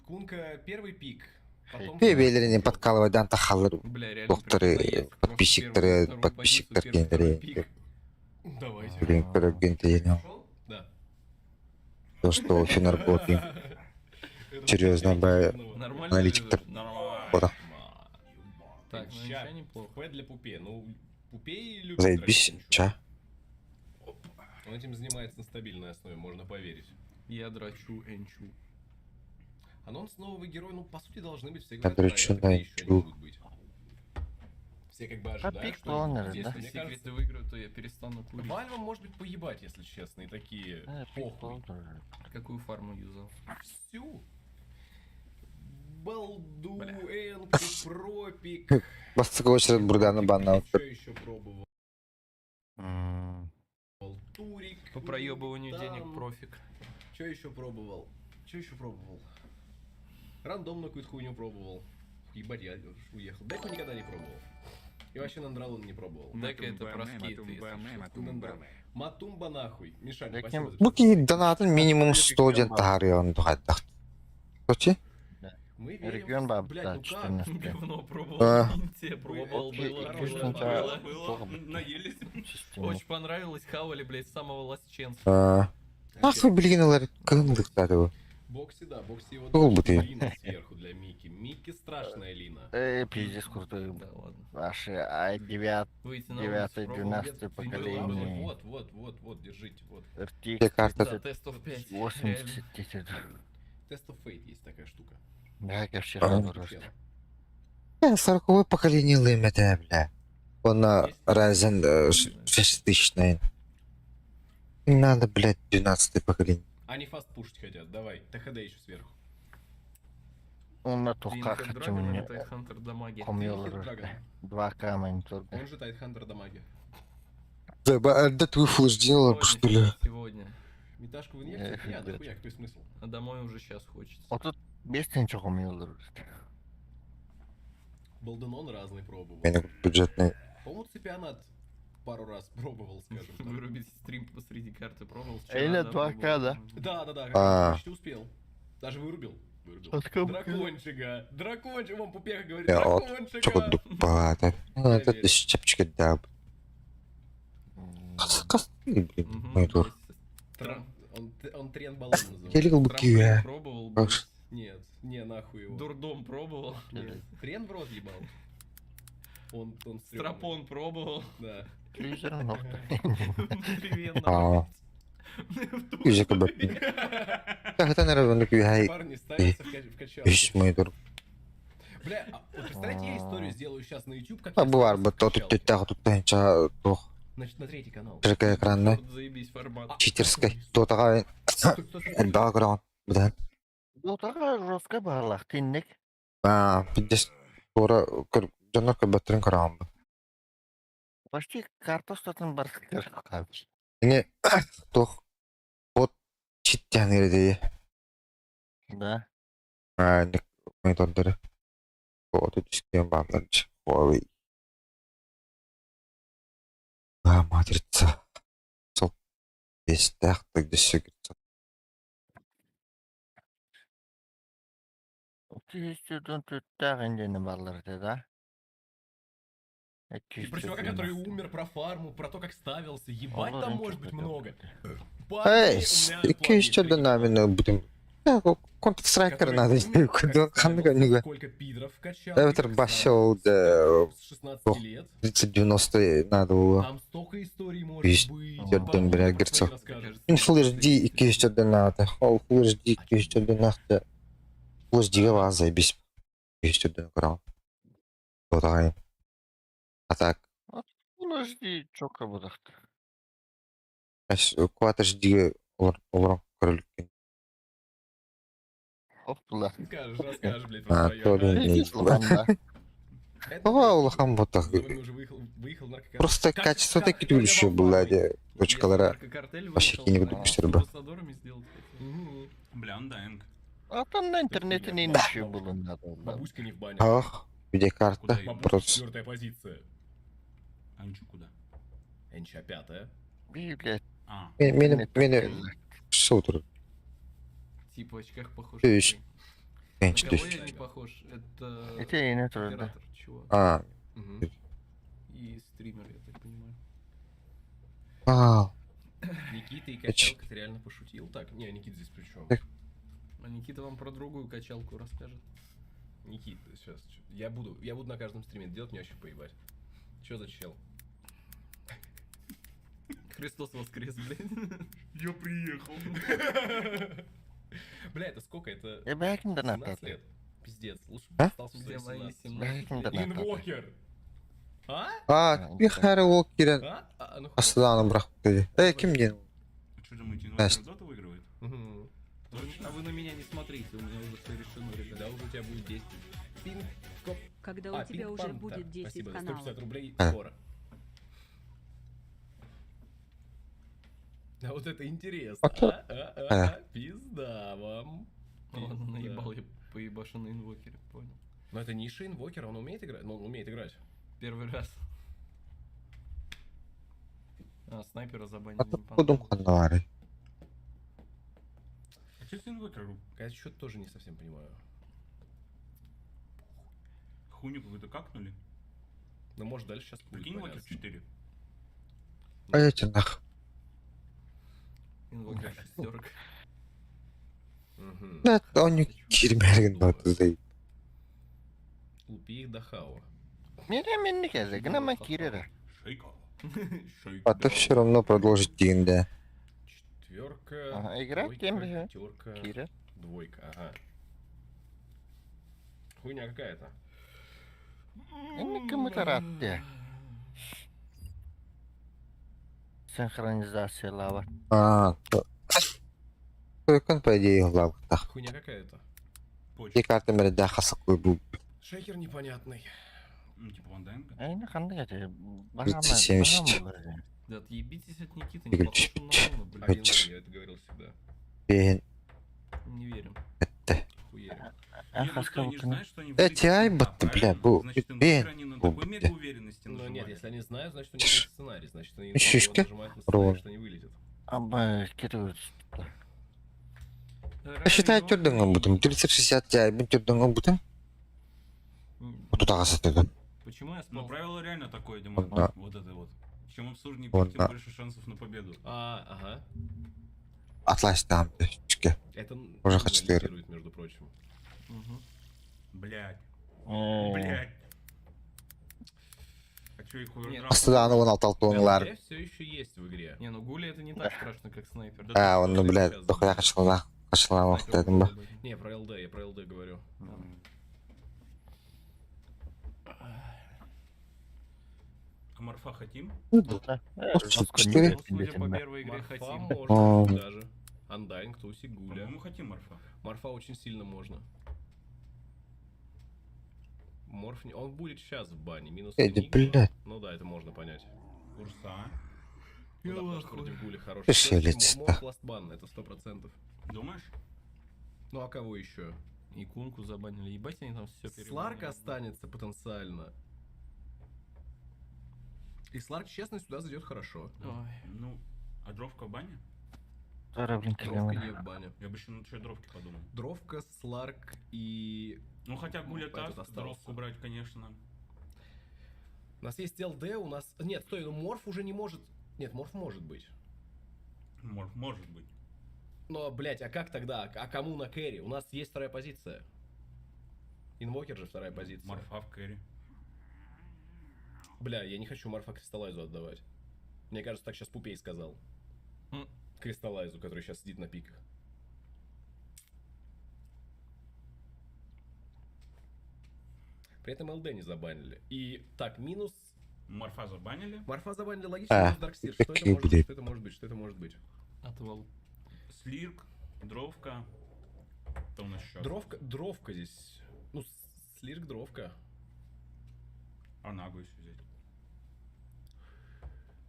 Кунка первый пик. Потом... Бебелеріне подкалывайдан тахалыр. Бля, реально. Докторы, прям заезд. подписчиктары, Первую, вторую подписчиктар позицию, первый, кендері. второй пик. Давайте. Блин, көргенде енем. Пошел? Да. То, что финар был фильм. Серьезно, бля. Нормально Аналитик-то. живешь? Нормально. Вода. Так, ну Ща, ничего неплохо. П для Пупе. Ну, Пупей любит Заебись, дрочить. ча. Он этим занимается на стабильной основе, можно поверить. Я драчу, энчу. Анонс нового героя, ну, по сути, должны быть все Я говорят, дрочу, а какие еще да, они могут быть. Все как бы ожидают, пик что планеры, здесь, да? мне Если кажется, секреты выиграют, то я перестану курить. Вальвам может быть поебать, если честно, и такие похуй. Какую фарму юзал? Всю. Балду, Бля. Энку, Пропик. Бастығы очеред бурданы банна. Что еще пробовал? М, Турик. По проебыванию там. денег профик. Что еще пробовал? Что еще пробовал? Рандомную какую-то хуйню пробовал. Ебать, я уехал. Деку никогда не пробовал. И вообще Нандралон не пробовал. Дека это про Матумба, скейты, если матумба, что. матумба. Матумба нахуй. Мишаня, Декем- спасибо за Буки донатын минимум 100 ден тағарыған дұғайдақ. Соти? Мы верим, Регион баб, блядь, да, ну как? 14. Говно пробовал. А. Те пробовал, Окей, было, хорошо. было, Плохо. наелись. Система. Очень понравилось, хавали, блядь, с самого ластченца. Нахуй, блин, олар кыңдық тады. Бокси, да, Бокси его Был бы даже ты. Лина сверху для Мики. Мики страшная Лина. Пиздец крутой. Да ладно. Ваши, а девятый, Выйти на Девятый, улицу, двенадцатый пробовать. поколение. Вот, держите, вот. RTX Где карта? Да, тестов 5. 80 тысяч. Тест of Fate есть такая штука. Да, как вообще А. дороже. 40-й поколение лымете, бля. Он на Ryzen 6000, не надо, блядь, 12-й поколение. Они фаст пушить хотят, давай. ТХД еще сверху. Он на то, как Тинкер хочу Драгон мне или Тайтхантер Дамаги? комил Тинкер рождать. Драгон. 2К монитор. Он же Тайтхантер Дамаги. Да твой флеш сделал, что ли? Сегодня. Меташку в Эх, инъекцию? Нет, блядь. нахуя, какой смысл? А домой уже сейчас хочется. Вот тут без ничего комил рождать. Балденон разный пробовал. Мене бюджетний. По-моему, Цепионат пару раз пробовал, скажем так. Вырубить стрим посреди карты пробовал. Или 2К, да? Да, А. почти успел. Даже вырубил. Дракончика. Дракончик. Вон Пупеха говорит, Я вот дракончика. чукуду палата. Ну, это ты щепчика даб. Косты, блин, Мгм, монитор. есть. Тран- Он трен баллон называется. Я легал бы Трамплин киве. пробовал, Как блядь. ж- Нет, не, нахуй его. Дурдом пробовал. Нет, трен в рот ебал. Он стрёмный. Страпон пробовал. Да. Телевизор ног. Внутривенно, А, блядь. В тушу, Кузя кабы. блядь. Так, это, наверное, киве. Парни ставятся в качалку. Вещь монитор. Бля, а вот представляете, я историю сделаю сейчас на YouTube, как А я бывает, ставился бы в то тут качалке. тетя, тут тенча, то Значит, на третий канал. широкая экранная, Вот заебись формат. читерской, то такая, бэкграунд, да. Ну, такая жесткая была, тинник. Пидес, тора, жанр кабатрин карамбы. Почти картостатын бар. Не, то, вот, читтян ерде, Да. не, монитордары. Вот, это система бамдардж, Huawei. Матрица. Сол, есть так, тогда все говорится. Түйістеуден түттәк ендені барлар да? И про чувака, который умер, про фарму, про то, как ставился. Ебать, там может быть много. Эй, какие еще динамины будем? Контр-страйкер надо, куда ханга. Сколько пидоров вкачал. Эвтер башел, да, С 16 лет. 30-90 надо было. Там столько историй может Есть быть. один, бля, герцог. Расскажешь. Full HD и кисть одината. Full HD, кисть одината. Full HD вас заебись. Кисть одината. Вот такая. А так, Подожди, чока будах. куда-то жди урок крыльки. Опла. Расскажешь, блядь, А, про то ли не. О, улахам вот так. Выехал наркокартель. Просто Как- качество как- такие еще было, где точка колора. Наркокартель Вообще выехал, какие-нибудь да, бустеры с бы. амбассадорами сделать хотел. Мгм. Бля, Undying. А там на интернете не ничего было надо. Бабуська не в бане. Ах, видеокарта. Куда ее? Бабуська Просто. 4-я позиция. А ничего куда? Энча 5-я. Библия. А, Меня сутр. Типа в очках похож. Ты на ещё- ты. Энч, На то кого есть. я не похож? Это Это и не трудно. оператор, чувак. А, И стример, я так понимаю. вау. Никита и качалка, ты реально пошутил? Так, не, Никита здесь при чем? Так. А Никита вам про другую качалку расскажет. Никита, сейчас. Я буду на каждом стриме это делать, мне вообще поебать. Чё за чел? Христос воскрес, блин. Я приехал. Бля, это сколько? Это Я бэкин да 17 надо. лет. Пиздец, лучше бы А? остался в Где свои мои 17. 17 Бэкин да лет? надо. Инвокер! А? Бихара Уокерен. Ну Асладан брах. Ким ден? что думаете, Настя. Инвокер доту выигрывает? Мгм. А вы на меня не смотрите, у меня уже все решено, ребят. Когда уже у тебя будет 10. Пинг, коп. Когда А, у тебя уже пинг-понг, будет да, 10 спасибо, за каналов. 150 рублей А. скоро. А вот это интересно. Окей. Пизда вам. Ладно, Пизда. наебал я поебашу на инвокере, понял. Но это ниша инвокера, он умеет играть? Ну, он умеет играть. Первый раз. А, снайпера забанили. А не то подум понравилось. ханавары. А что с Инвокером? Я что-то тоже не совсем понимаю. Хуйню какую-то какнули? Но может дальше сейчас будет Прикинь, Инвокер понятно. 4. А эти нах. Инвокер шестерка. Мгм. Да, он не кирмерген да ты. Лупи их до хау. Мене менне кезек, гнама кирера. Шейка. Шейка. А то все равно продолжить динда. Четверка. Ага, играть кем же? Пятерка. Кира. Двойка, ага. Хуйня какая-то. Энне кому-то рад, да. Синхронизация лава. Только по идее глав. Так, Хуйня какая-то. и карта мерда хасакой был. Шейкер непонятный. Ну, типа Undying. Эйне ханды гате. 270. Да отъебитесь от Никиты, Игорь, не похож он на Луну, блин. Один, я это говорил всегда. Бен. Не верим. Хуерим. Нет, ну что, они же знают, что они Эти вылетят айбот, туда, бля, правильно? был- Значит, блин, Инвокер они на был, такой бля. мега уверенности Ну нет, нажимали. если они знают, значит у них есть сценарий. Значит, они Шишки. нажимают на Ровно. сценарий, что они вылетят. Аба, кидают. Считай, түрдің ұмбытым. 30-60 жайбын түрдің ұмбытым. Тут ағасы. Почему я Ну, спал? правило реально такое, Димон. Да. Вот это вот. Чем абсурднее Вот, пик, тем да. больше шансов на победу. Ага. Атластан. Чүчке. Это Уже анализирует, между прочим. Мгм. Блять. Э, Блять. А чё их овердрафт? Астыданы 16 оңылар. все еще есть в игре. Не, ну гули это не так страшно, как снайпер. Оны, блядь, дохуя қашылына оқтадым ба. Не, про ЛД, я про ЛД говорю. А Марфа хотим? да. Жестко не Четыре. Ну, судя по тебе. первой игре, Марфа хотим. можно даже. Андайн, Тусик, Гуля. По-моему, хотим Марфа. Марфа очень сильно можно. Морф, он будет сейчас в бане, минус Эди, Ник. блядь. Ну да, это можно понять. Урса. Ну да, потому что против Гули хороший. Ты Всё-таки шелится-то. Морф ластбан, это 100%. Думаешь? Ну а кого еще? И Кунку забанили. Ебать, они там все Сларк останется потенциально. И Сларк, честно, сюда зайдет хорошо. Ой. Ну, а дровка в бане? Тора, блин, Дровка километр. не в бане. Я бы еще на что дровки подумал. Дровка, Сларк и... Ну, хотя Гуля этот так, остался. дровку брать, конечно. У нас есть ЛД, у нас... Нет, стой, ну Морф уже не может... Нет, Морф может быть. Может быть. Но, блять, а как тогда? А кому на кэрри? У нас есть вторая позиция. Инвокер же вторая позиция. Марфа в кэрри. Бля, я не хочу Марфа Кристаллайзу отдавать. Мне кажется, так сейчас Пупей сказал. М. Кристаллайзу, который сейчас сидит на пиках. При этом ЛД не забанили. И так, минус... Марфа забанили. Марфа забанили логично, минус Дарксир. Что это какие, может быть? блядь? Что это может быть? Что это может быть? Отвал. Слирк, дровка. Кто у нас еще? Дровка здесь. Ну, слирк дровка. А Нагу если взять.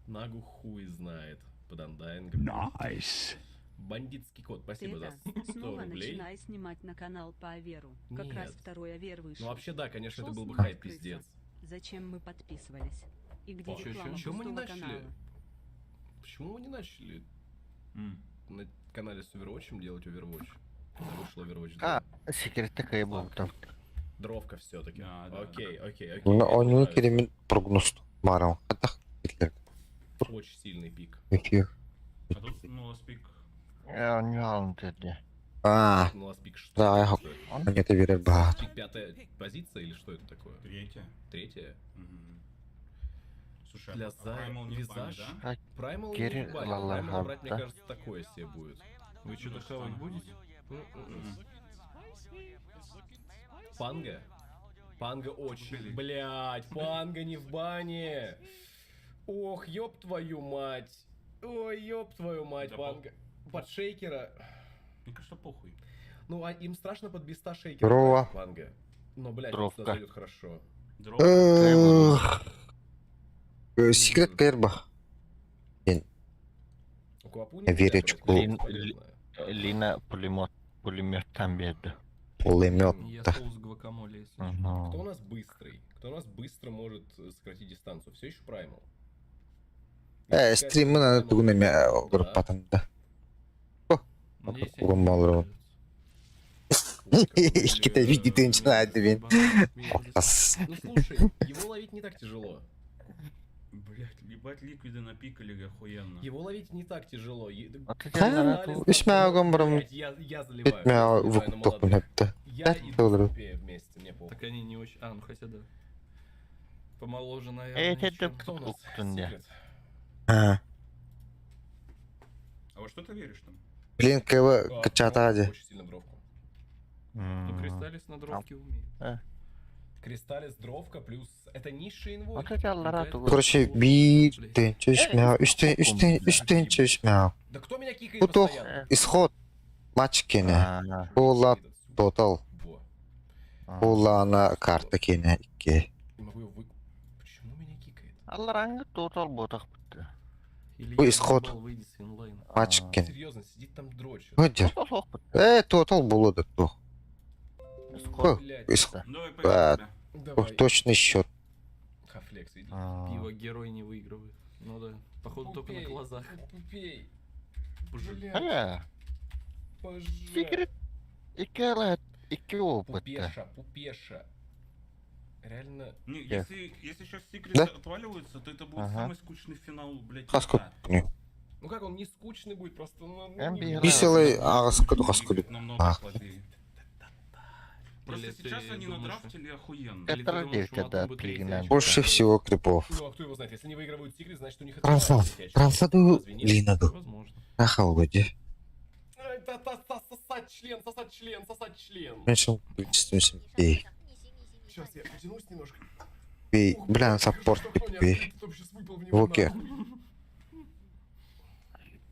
Нагу хуй знает. Под андайнгом. Nice. Бандитский код, Ты спасибо за это, 100 снова рублей. начинай снимать на канал по Аверу. Как Нет. раз второй Авер вышел. Ну вообще да, конечно, это Шел был бы снимать хайп крыса. пиздец. Зачем мы подписывались? И где Чё, реклама чё мы не пустого начали? канала? Почему мы не начали М. на канале с Overwatch делать Overwatch? Когда вышел Overwatch 2. А, секрет такая был там. Дровка все-таки. Да, да, Окей. Ну, мне оны нравится. керемет прогноз барам. Хатах Гитлер. Очень сильный пик. Эфир. А тут, ну, ласпик. Я не алын деді. А, Ну, у нас пик что? да, я Что это? мне это верят ба. Пик пятая позиция или что это такое? Третья. Третья? Мгм. Слушай, Для а Primal не в бане, визаж? да? Праймал Керри не в бане. ла-ла-ла, Праймал брать, мне да? кажется, такое себе будет. Вы что-то хавать будете? М-м-м. Панга? Панга очень... Убили. Блять, Панга не в бане! Ох, ёб твою мать! Ой, ёб твою мать, Да Панга. Под шейкера. Мне кажется, похуй. Ну, а им страшно под биста шейкера. Здорово. брать, Панга. Но, блядь, он Дровка. сюда зайдет хорошо. Дровка. Секрет Кэрба. У Квапуни Я верю, нельзя чё, брать, Лин- полезная. Лина пулеметтен берді. Пулемет. Я соус гвакамоле, если что. Кто у Мгм. нас быстрый? Кто у нас быстро может сократить дистанцию? Все еще Праймал. Стримы на тугунами группатанда. Надеюсь, Урон они не малый. понравятся. Какие-то видео начинают, блин. Ас. Ну слушай, его ловить не так тяжело. Блять, ебать ликвиды напикали охуенно. Его ловить не так тяжело. Вот эти Ха, анализы- Үсмәгім бұрын Блядь, я заливаю. бітмә я заливаю на выкуптық молодых. мініпті. Я Да, иду добрый. с Пупеем вместе, мне похуй. Так они не очень... А, ну хотя да. Помоложе, наверное. Эти ещё. да- Кто у нас? Уктунде. Секрет. А, А во что ты веришь там? блин, кәві А, качатады. дровку, очень сильно дровку. Ну, М. Кристаллис на дровке умеет. Кристаллис, дровка, плюс... Это низший инвой. Вот эти аллара это- тугу. Короче, биттен чөшмәу, үстен чөшмәу. Да кто меня кикает Утух, постоянно? исход, матч кене. А, Ола Кикает отсюда. тотал. Во. а. Оланы карта кене 2. Не могу его Почему меня кикает? Аллараңы тотал ботақ бітті. Или Ой, я исход. заебал, выйди с инлайна. Матч А. кене. Серьезно, сидит там дрочит. Өдер. Тотал соқ бітті. Тотал болады то. Исход. Блядь. Исход. Ну, давай Да. поехали. Давай. Точный счет. Хафлекс, иди. А. Пиво герой не выигрывает. Ну да. Походу только на Пупей, глазах. Пупей. Боже. Блядь. Аля. Боже. Секрет. Ике лет, ике опыта. Пупеша. Реально. Не, Я- если сейчас секреты Да? отваливаются, то это будет Ага. самый скучный финал, блядь, Хаску. ВК. Ну как он не скучный будет, просто Амбиент. Веселый, а раскуду, раскуду. Намного А. слабее. Просто Или сейчас ты они думаешь, надрафтили охуенно. Или ты Это думаешь, родитель, Матом да, будет пригнан. третий? Больше всего крипов. Ну а кто его знает, если они выигрывают секрет, значит у них Трансфа. Трансфаду Линаду. Возможно. Ахалгоди. Сосать член. Меньшим количеством симпей. Сейчас я потянусь немножко. Пей. Бля, на саппорт пей. Луки.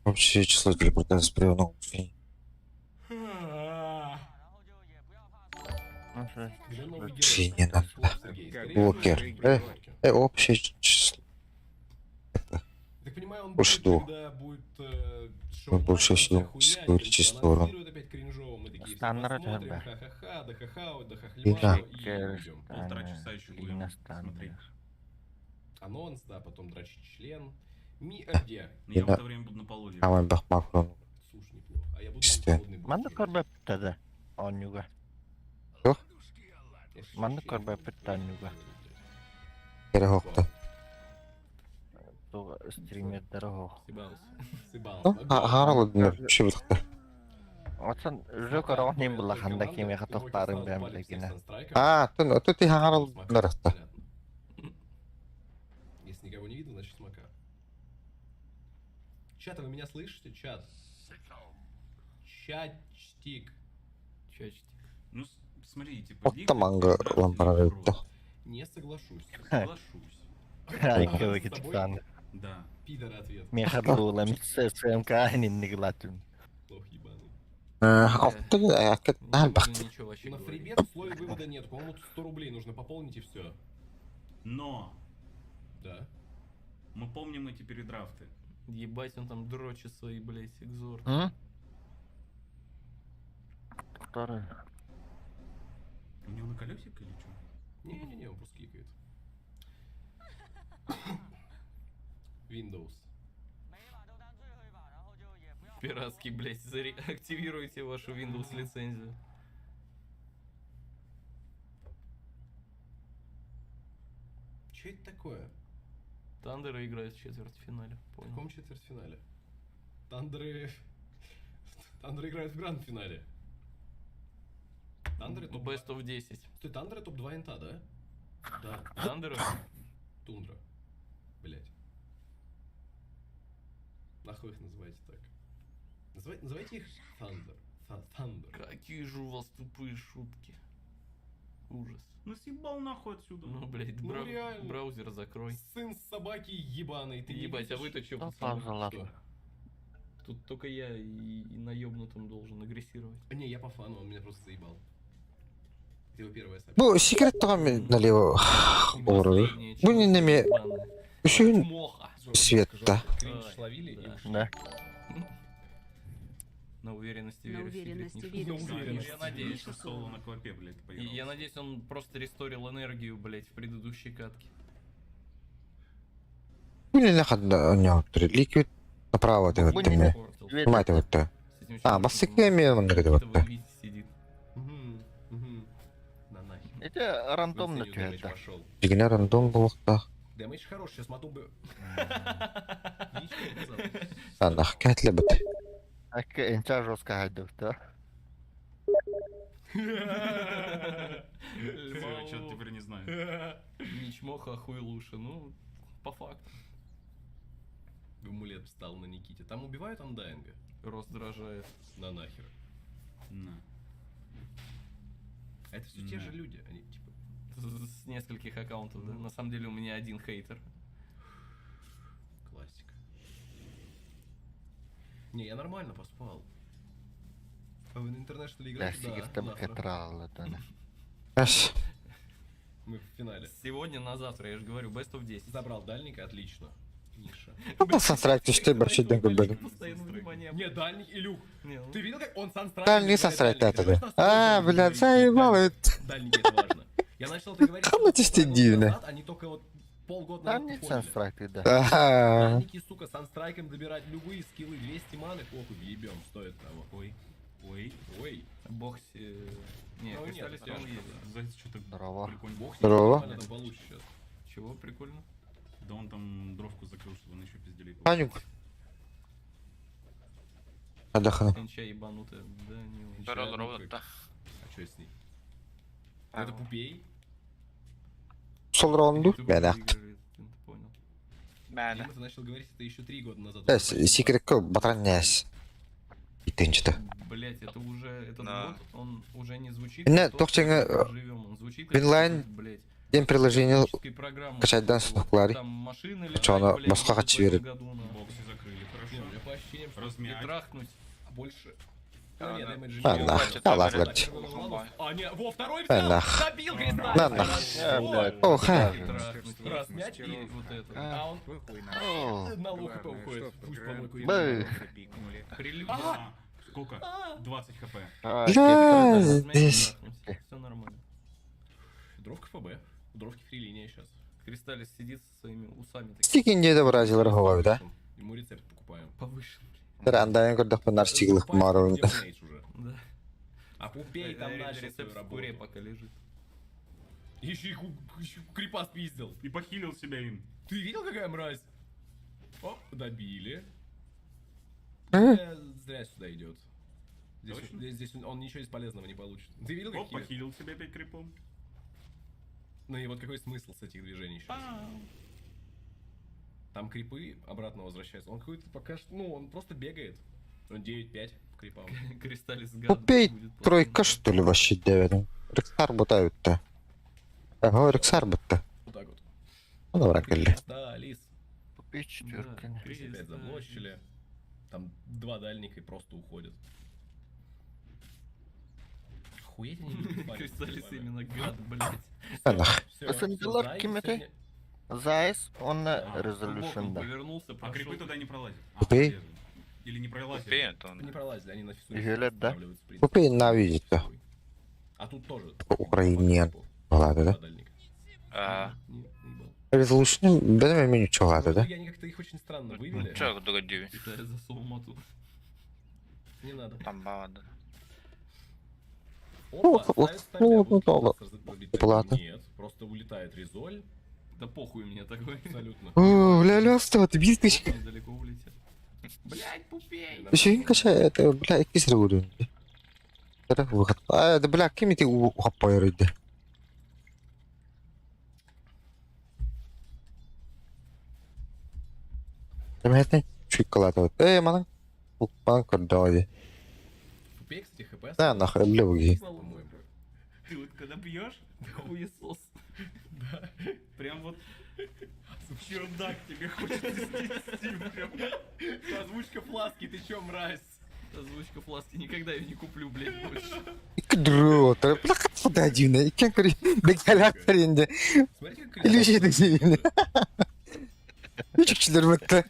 Общее число телепортации с приводом. Вообще не надо. Луки. Общее число. Так понимаю, он Больше будет, двух. когда будет Ну, больше всего количество урона. опять кринжово, мы такие все Стандарт, посмотрим, да. ха-ха-ха, да ха-ха, да Да. ха-хлеба, и уйдем. Полтора часа еще будем смотреть. Анонс, да, потом дрочить член. Где? Я в Да. это время буду на полу лежать. Самый бахмакрон. Слушай, неплохо. А я буду Чисто. голодный. Мanda korba pitada. On juga. Mana korba pitan juga. Перегохта. Tuh streamer terus. Сыбался. Гарал, вообще вот как-то. Отсан жок орох ним булаханда ким я хатохтарым бэм легина. Тут и Гарал нарasta. Если никого не видно, значит смока. Чат, а вы меня слышите? Чат. Чатик. Чачтик. Ну, смотри, типа, Вот Дик, там манго драфт лампарады. или игру? Не соглашусь. Соглашусь. Ай, С кевик тобой тсан. Да. Пидор ответ. Ми хадула ми СМК нин ниглатун. Лох ебаный. Алты, Не Альберт. буду ничего вообще На говорить. фрибет условий вывода нет. По-моему, тут 100 рублей нужно пополнить и все. Но Да. мы помним эти передрафты. Ебать, он там дрочит свои, блядь, экзорты. Который? У него на колесико или что? Не-не-не, он просто кликает. Windows. Пиратский, блядь, активируйте вашу Windows лицензию. Че это такое? Тандеры играют в четвертьфинале. В Понял. каком четвертьфинале? Тандеры... Тандеры играют в гранд-финале. Тандеры топ-2. Best of 10. Стой, Тандеры топ-2 инта, да? Да. Тандеры? Тундра. Блять. Нахуй их называете так? Называйте их Thunder. Thunder. Какие же у вас тупые шутки. Ужас. Ну съебал нахуй отсюда. Ну, блядь, Ну, реально. браузер закрой. Сын собаки ебаный, ты не Ебать, а видишь? вы-то чё, Да, пацаны? пожалуйста. Тут только я и на ёбнутом должен агрессировать. Не, я по фану, он меня просто заебал. Это его первое сообщение. Ну, секрет там налево. Ору. Последнее, Вы не чё, нами. ебаные. Еще Моха. свет, да. Кринж Ай, словили и да. ушли. Да. На уверенности На верю в секрет уверенности не верю в шутки. На секрет. уверенности. Я надеюсь, Что соло на клопе, блядь, И поиграл. я надеюсь, он просто ресторил энергию, блять, в предыдущей катке. Были нахад у него ликвид направо ты вот Были. ты мать вот ты. А, бассеками он говорит вот ты. Сидит. На нахер. Это рандомно Винсенью дэмэдж чё-то. пошел. Фигня рандом был да. Дэмэдж хороший, сейчас мату бы... А нахер лебет. Так инча жестко хайдук, да? Что-то теперь не знаю. Не чмоха, а хуй лучше. Ну, по факту. Амулет встал на Никите. Там убивают Андайнга? Рост дрожает. На нахер. На. А это все те Да. же люди. Они типа... С нескольких аккаунтов, да. На самом деле у меня один хейтер. Классика. Не, я нормально поспал. А вы на интернешнале Да, играете? секрет Да, там завтра. катрал, это. Ась. Мы в финале. Сегодня на завтра, я же говорю, best of 10. Забрал дальника, отлично. Ниша. Ну, по санстрайке что борщи деньги были. Постоянно внимание. Не, дальник, Илюх. Не, ну, Ты видел, как он санстрайк? Дальний санстрайк это да. А, блядь, заебал это. Дальники, это важно. Я начал это говорить, Кому это полтора года дивно? назад, они только вот полгода Там назад нет поняли. санстрайки, да. Ага. Дальники, сука, санстрайком добирать любые скиллы, 200 маны, похуй, ебем, стоит того. Ой. Ой, Ой. Бокси... Не, Ну, Кристаллис нет, он да. есть. Зайц что-то Здорово. прикольно. Бог с ним, Здорово. нормально там получше сейчас. Чего прикольно? Да он там дровку закрыл, чтобы он еще пизделей Панюк. Отдохну. Энча ебанутая. Да, не очень. Здорово, А что с ней? Это Пупей? Сол раунду Ютуб мен выигрывает, ақты. ты понял. Дима, ты начал говорить это еще 3 года назад. Секретке батыран нәс. Итенчті. Блять, это уже этот год, он уже не звучит. Не, как то, тоқтеңі, что мы живем, он звучит как Винлайн какой-то, блядь, Ден приложение космической программы. качайдан сынықлары. Там машины Чё, она летают, блядь, басқа в қатшы прошлом береді. году, нахуй. Боксы закрыли, Не, у хорошо. меня по ощущениям, что И Размять. трахнуть. больше... Ну, нет, Damage А, Engineer. нах, Да, Allah да, говорит. да. А, не, во, второй А, взял! нах. Забил Кристалл! На, нах. О, ха. Раз мяч и вот это. А он О, на лук хп уходит. Пусть помойку Бэ. Прелюдия. А, сколько? 20 хп. а, Ля, кетка. здесь. Все нормально. Дровка ФБ. Дровки фрилиния сейчас. Кристаллис сидит со своими усами такими Стикинде де бразилар головы, да? Ему рецепт покупаем. повышенными. Бір андайын көрдік бұнар стиглық маруын. Уже. Да. А Пупей там начал Рецепт свою в куре работу. пока лежит. Еще и крипа спиздил. И похилил себя им. Ты видел, какая мразь? Оп, добили. М? Зря сюда идет. Здесь, Точно? здесь он ничего из полезного не получит. Ты видел, Оп, какие? похилил себя опять крипом. Ну и вот какой смысл с этих движений сейчас? Там крипы обратно возвращаются. Он какой-то пока что... Ну, он просто бегает. Он 9-5 по крипам. Кристаллис гад Попей будет тройка, что ли, вообще девятым? Рексар бұтают-то. Ага, Рексар бұтты. Вот так вот. Ну, добра, келі. Да, Лис. Купи четверки. Да. Крис опять заблочили. Там 2 дальника и просто уходят. Охуеть они не спали Кристаллис с вами. именно гад, блять. А, нах. Всё, Сын всё, Белар Зайк кем это? сегодня- Зайс, он на Боком резолюшн, да. повернулся, А прошел. крипы туда не пролазят. А, Купей? пролезут. Или не пролазят. Не пролазили, они на физуре Виолет, да? останавливаются, в принципе. Попей на видите. А тут тоже. Украинен. Ладно, да? Два дальника. Не, наебал. Резолюшн, бәдеме меню чоғады, да? Ну, они как-то их очень странно вывели. Китай засунул мату. Не надо. Там бавада. Опа, вот, ставит вот, стабиль. вот, вот. Забить. Плата. Нет, просто улетает резоль. Да похуй мне такой. Абсолютно. О, ля-ля, сто, ты бисточка. Недалеко улетел. Блять, пупей! Еще не качай, это, бля, кисер вырын. Это выход. А, да, бля, кем ты ухапай рыды? Заметно, чуть калатывает. Малан. Упан кордови. Купей, кстати, хп. Да, нахуй, блюги. По-моему. Ты вот когда пьешь, Хуесос. Да. прям вот чердак тебе хочется снести. Прям. Озвучка фласки, ты чё, мразь? Озвучка фласки, никогда ее не куплю, блять, больше. Кдрот, бля, куда дивно. И кем кори, бекалятор инде. Смотри, как Или еще это дивно. Küçükçüler bıktı.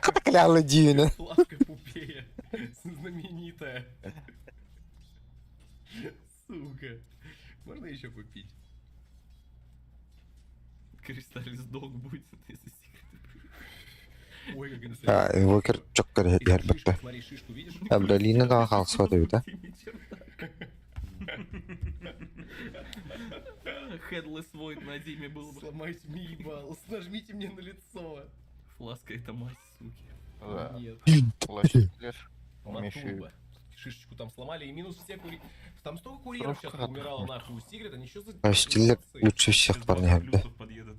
Kakляла дивно. Фласка Пупея. Знаменитая. Сука. Можно еще купить? Кристаллис дог будет, если секреты. Ой, как это Ha, Invoker çok garip И yer шишку, bıktı. смотри, шишку видишь? Ha, Berlin'e daha kalsı o da. Headless Void на Диме был бы. Сломайте мне ебал, нажмите мне на лицо. Фласка это мать, суки. Да. Нет. Плащ-клеш. Матуба. Шишечку там сломали и минус все Там столько курьеров сейчас Коробка умирало нахуй у Сигрет, они что за... Стiller лучше всех Сейчас парней. 20 плюсов подъедут.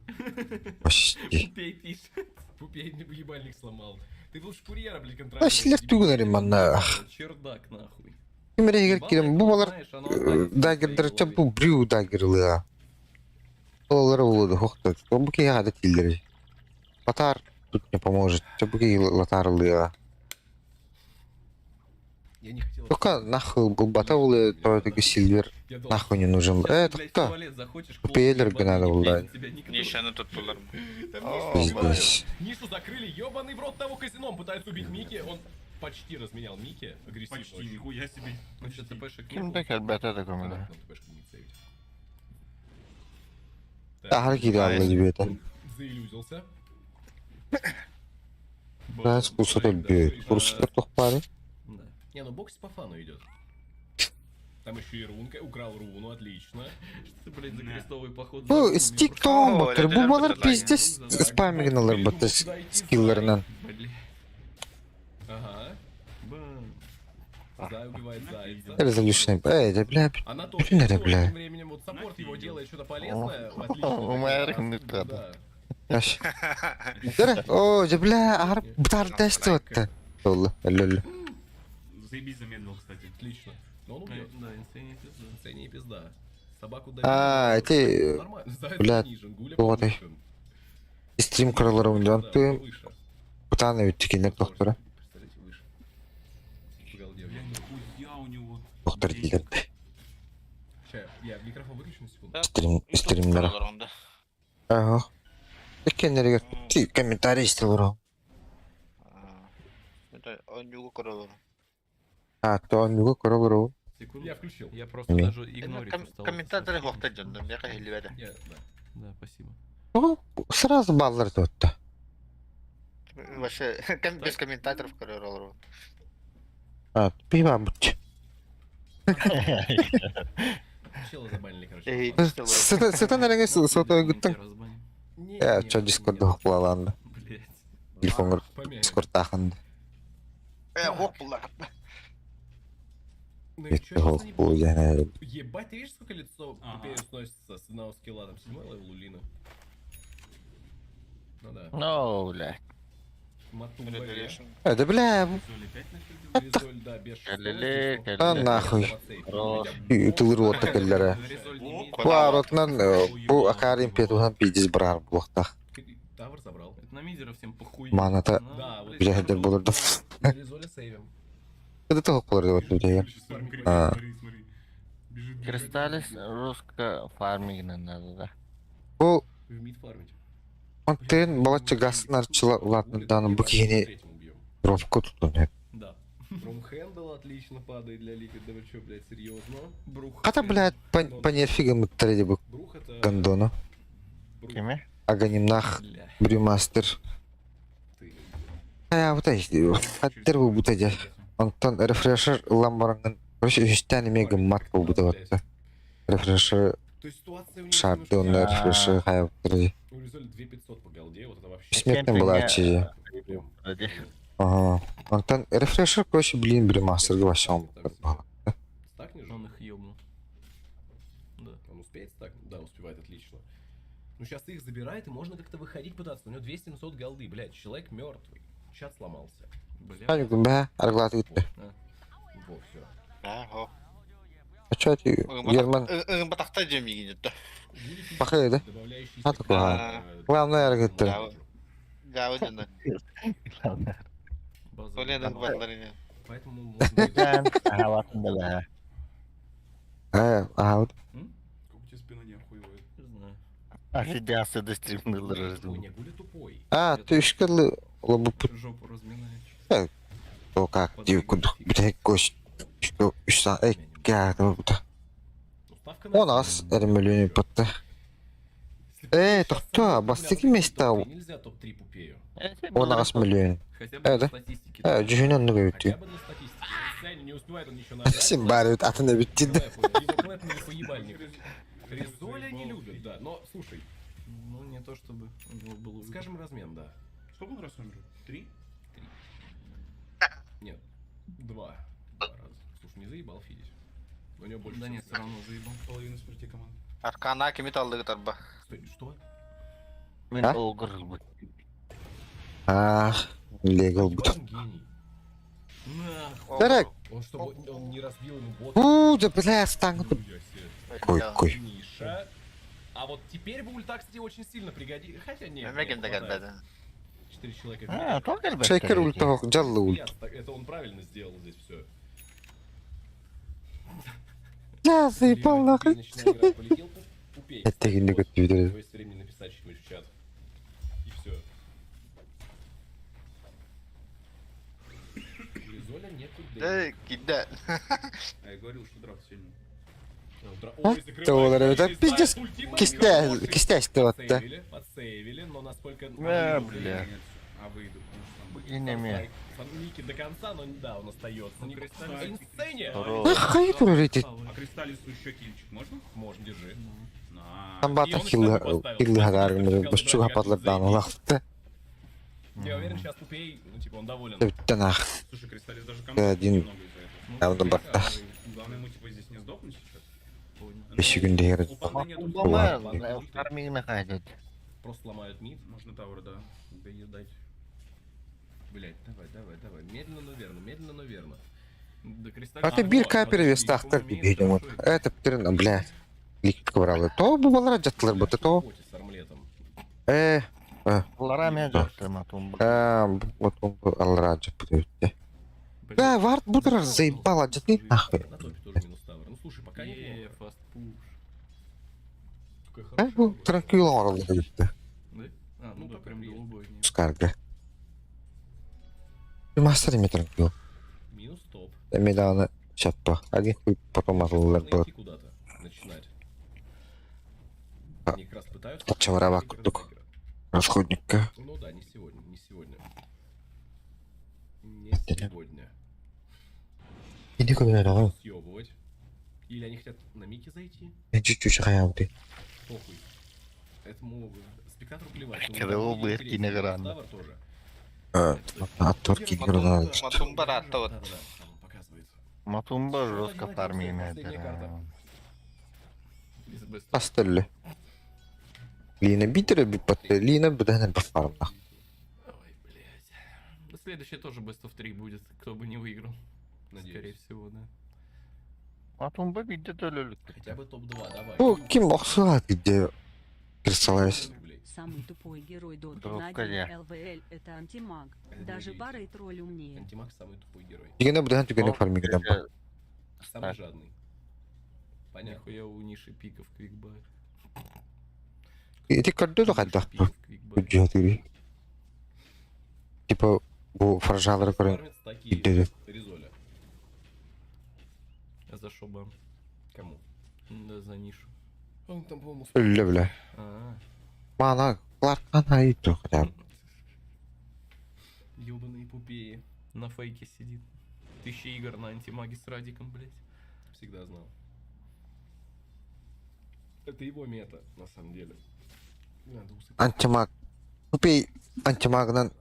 Почти. Пупей пишет. Пупей ебальник сломал. Ты лучше курьера, блядь, Ha, Stiller tügünlerim ben de. Чердак нахуй. Kimere girelim. Bu balar Знаешь, оно останется dagger'dır. в твоей Bu brew dagger'lığa. Olaları oldu. Hokta. Bu ki ya da tilleri. Latar тут не поможет. Bu ki latarlığa. Я не хотел... Только нахуй был батаулы, то это Сильвер Я должен- нахуй не нужен. Сейчас, Это блядь, в кто? туалет захочешь, Пейлер клоун надо ебаный, было не тебя никто. Ніщо не тут було. Там О, нишу закрыли. Пиздец. Нишу закрыли, ебаный в рот того казино. Он пытается убить Микки, он почти разменял Микки. Агрессивно Почти, очень. нихуя себе. Ну что, ТПшек не Kim было? tek elbette de komedi. Надо ТПшку не сейвить. Daha geri aldı gibi yeter. Заилюзился. Да, спуск это бьет. Курс картох парень. Да. Не, ну бокс по фану идет. Там еще и рунка, украл руну, отлично. Что, блядь, за крестовый поход? Bu TikTok'un bakır. Bu balar bizde spamignalar batı skill'lerinden. Блядь. Ага. Бам. Зай убивает зайца. Resolution. Да, бля. Она тоже Блин, тем бля. временем вот саппорт его делает что-то полезное. Отлично. Умер, такая, не да. надо. Yaş. Dere. Oo, bля, harp дар тести отты. Oldu. Lol. Заебись замедлил, кстати. Отлично. Но он убьет. Да, инсейн пизда. Цени пизда. Собаку А, эти... Нормально. Заяц бля, понижен, Гуля вот и. повышен. Stream kurallarımdan Да, tüm выше. bir tane ütükünler doktora. Представляете, выше. В голде Бля, нихуя у него. Doktor денег. değiller. Ща, я микрофон выключу на секунду. Streamlere. Aha. Kendileri gör. Komentarı istiyor o. Ha, то он его kuralları. Секунду. Я включил. Я просто Не. даже игнорить устал. Комментаторы хоқтаджан, я кахилибеде. Я, да. Да, спасибо. Ну, сразу баллар tuttu. Вообще, без комментаторов, короче. Ha, bir бабуч. Чела забанили, короче. Эй, Sıta nereye sotoya gittin? Разбаним. Не, Ya, не, ço не, Discord'da не. hoplalandı. Блядь. Telefon Помянем. Discord takındı. хоқ булар. Ну и Yetti чё, сейчас они hop bu yani. Ебать, ты видишь, сколько лицо Ага. тупее сносится с одного скилла? Там 7 левел Лулина. Ну да. Ну, бля. Матумба. Hadi bля, bu Золи 5 начали? Резоль, да, без Калиле, шестого. Ha, калиле. nahуй. Хорош. Yutulur o takıllere. Резоль не имеет. Bu arotdan bu akar impetuhan bidiz bırar bu vakta. Тавр забрал. Это на мизера всем похуй. Manata Да, вот bir hader bulurdu. Резоля сейвим. Kıdı da hoplardı o diye. Смотри, А. смотри. Бежит. Кристаллис русско фарминг надо, да? Bu В мид фармить. Antın balatçı gaslar çılatlardan bu yeni Третьим убьем. rovku tutun hep. Да. Промхендл отлично падает для Ликвид. Да вы чё, блядь, серьезно? Брух. Hatta блядь, по нефига мы трейди bu Брух это... гандону. Брух. Кеме? Аганимнах, Бля. Брюмастер. Ты. Ya bu da işte, hatter bu da. Ondan refresher lambarangın. Короче, 3 tane mega mat bu da hatta. Refresher То есть ситуация у них şartlı немножко- onlar refresher hayatları. У Резоля 2500 по голде, вот это вообще... Смертным была очередь. Вроде. Ага. Ondan refresher короче, блин, Брюмастер вообще он. Стакнешь же? Он их ёбнул. Да. Он успеет стакнуть? Да, успевает, отлично. Ну сейчас их забирает, и можно как-то выходить пытаться. У него 2700 голды, блядь, человек мертвый. Чат сломался. Бля. Hani gün be, argılatı gitti. Во, все. Да, о. Açıyor ki, German Батахта жемиги жетті. bakıyordu. Добавляющийся... Ha, такой, ha. Главное hareketleri. Жауы жені. База. Соленің батларыны. Поэтому можно... Sen havasında be. He, aha. Как у тебя спина не охуевает? Не знаю. Афидиасы до стримнылары. Ой, не, Гуля тупой. Ha, tüşkürlü olu bu Жопу разминаешь. o как, девку, bir tek koş. Şu 3 tane ek geldi bu da. Ну, ставка O nas, erimölüğünü pıttı. Doktor, bastaki места. Нельзя топ-3 пупею. O nas milyon. Хотя бы Evet. для статистики. He, cühünen ne Хотя büyütüyor. бы для статистики. Саня не успевает он ничего нажать. Şimdi bari atını bitti. Давай, понял. Либо клэп, либо поебальник. Резоля не любят, да. Но, слушай, Ну, не то чтобы у него был... скажем размен, да. Сколько он раз умер? 3? Нет, 2 раза. Слушай, не заебал фидить. У него больше Да всего нет, все смертей. равно заебал. Половина смерти команды. Аркана кемет алды тарба. Стой, что? Мен Ha? олгыр бұл. Ah, legal bu da. Он гений. Нахуй. Derek. Он что, он не разбил ему бот? Uuu, da bile stank. Koy, koy. Ниша. А вот теперь бы ульта, кстати, очень сильно пригодится. Хотя нет. Меген нет, де хватает. gelmedi. 4 человека. Ha, çok elbette. Şeker ulti, callı ulti. Это он правильно сделал здесь все. Ya zaybal nahı. Полетел, пупей. Это не готовили. То есть времени написать что-нибудь в чат. И все. Резоля нету. De gide. А я говорил, что драфт сильный. Doğru, evet. Пиздец. Кистясь, ты вот, да. Подсейвили, но насколько... Бля. А выйду, потому что там Иными. Ники до конца, но да, он остается. Ну, Не Кристаллис- Инсене! Здорово. Нахуй пролетит. А Кристаллису еще кильчик можно? Можно, держи. На. Там И бата он еще такой поставил. хилли Спасибо, хагарым что без чуга сказал, подлебдану нахуй. Я уверен, сейчас тупей, ну типа он доволен. Ты нах. Слушай, Кристаллис даже Ты комфортно один. немного из-за этого. Я на борта. Главное ему типа здесь не сдохнуть сейчас. Еще гундеет. У панды нету Бомбамен, фарминг находит. Просто ломают мид. Можно тауэр, да. Доедать. Блять, давай. Медленно, но верно, медленно, но верно. Да, Кристаллис- А ты вот, бирка подожди, перевестах, он как умеет тебе вот. хорошо играть. Это птерна, блядь. Лик ковралы. То было ради тлербы, то. Боти с армлетом. Ларами одежда матумба. Вот он был Алраджа, подожди. Блин, Да, вард будер заебал, а ты нахуй. На топе тоже минус тавер. Ну слушай, пока не фаст пуш. Ай, был транквилор, говорит. Да? А, ну Ну, да, пока прям есть. голубой. не. Скарга. Мастерами транквил. Минус топ. Медана. Сейчас по. Один хуй потом Нужно отлербы. идти куда-то. Начинать. А. Они как раз пытаются... А чё, воровак Игры только? разыграть. Расходника. Ну да, не сегодня, не сегодня. Не Это не- сегодня. Иди куда давай. Съебывать. Или они хотят на Мики зайти? Я чуть-чуть хаял ты. Похуй. Этому спектатору плевать. Когда его бы интересен. киногран. Тавр тоже. А турки не надо. Матумба тот. Да, там он показывает. Матумба жестко фарминг. Последняя карта. Без беста. Пастелли. Лина битера Лина бдана бафармна. Ой, блядь. Да следующее тоже Best of 3 будет, кто бы не выиграл. Скорее Надеюсь. всего, да. Матумба видит люлю. Хотя бы топ-2, давай. Ну, кем махсуат, где представляешь? Рублей. Самый тупой герой Доты Друг на коня. 1 ЛВЛ это антимаг. Это Даже не Бара и тролль умнее. Антимаг самый тупой герой. Тигана бдан тигана фарминг дамба. Самый Так. жадный. Понятно. Нихуя у Ниши пиков квикбай. Эти карды хадах бюджеты. Типа бу фаржалар корен. Фармит стаки Иди. Резоля. А за шо бам? Кому? Да, за Нишу. Он там, по-моему, Левля. А, Мана, Кларк, она и то хотя бы. ёбаные пупеи. на фейке сидит. 1000 игр на антимаге с Радиком, блять. Всегда знал. Это его мета, на самом деле. Надо усыпать. Антимаг. Купи антимагнан.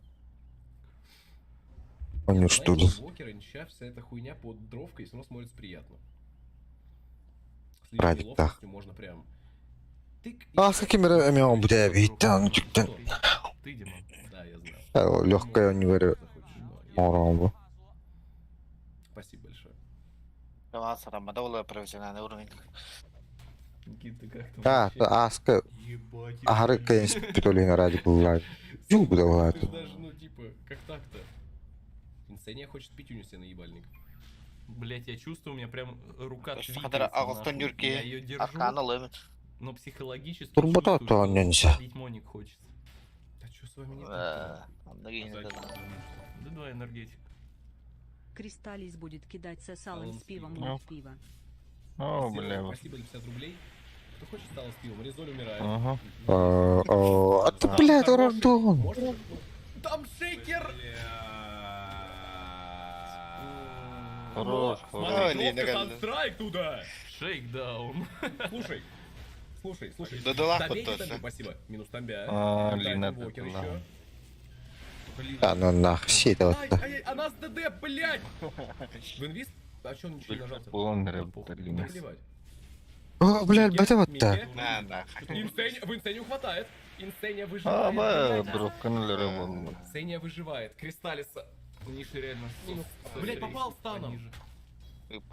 Он что ли? Вокера, ничья, вся эта хуйня под дровкой, все равно смотрится приятно. С Радик, лишней да. ловкостью можно прям... Тык, А с какими рами будет видеть? Там Ты, Дима. Да, я знал. легкая у него Захочешь, да. оромба. Спасибо большое. Профессиональный уровень. Никита, как там А, вообще? аска. Ебать. Агары кайнс питолина ради была. Юг была. Ты ж даже, ну, типа, как так-то? Инсения хочет пить себе на ебальник. Блять, я чувствую, у меня прям рука Что твикается, хотя нахуй. Алтон Юрки, Я ее держу, Аркана лымит. но психологически Турбота чувствую, то что нельзя. побить Моник хочется. Да что с вами не так? Да два энергетик. Кристаллис будет кидать сосалом Он с пивом Ну. в пиво. О, бля. Спасибо за 50 рублей. Кто хочет стало с пивом? Резоль умирает. Ага. А ты, блядь, уродон. Можно? Там шейкер! Хорош, Смотри, хорош. кнопка Санстрайк туда! Шейкдаун. Слушай. Да лаху Добейте тоже. Тамбя, спасибо. Минус Тамбя. А, Тайтан Лина, Вокер да. еще. Только Лина. Да, ну нах, все это Ай, вот. ай, а нас ДД, блядь! В инвиз? А чё он ничего не нажал-то? Бондаря, Да блин. плевать. О, блядь, бата вот так. В Инсене хватает. Инсения А, выживает. ба, блядь. брокконлер его. Инсения выживает. Кристаллиса. Ниши реально... Блядь, попал станом.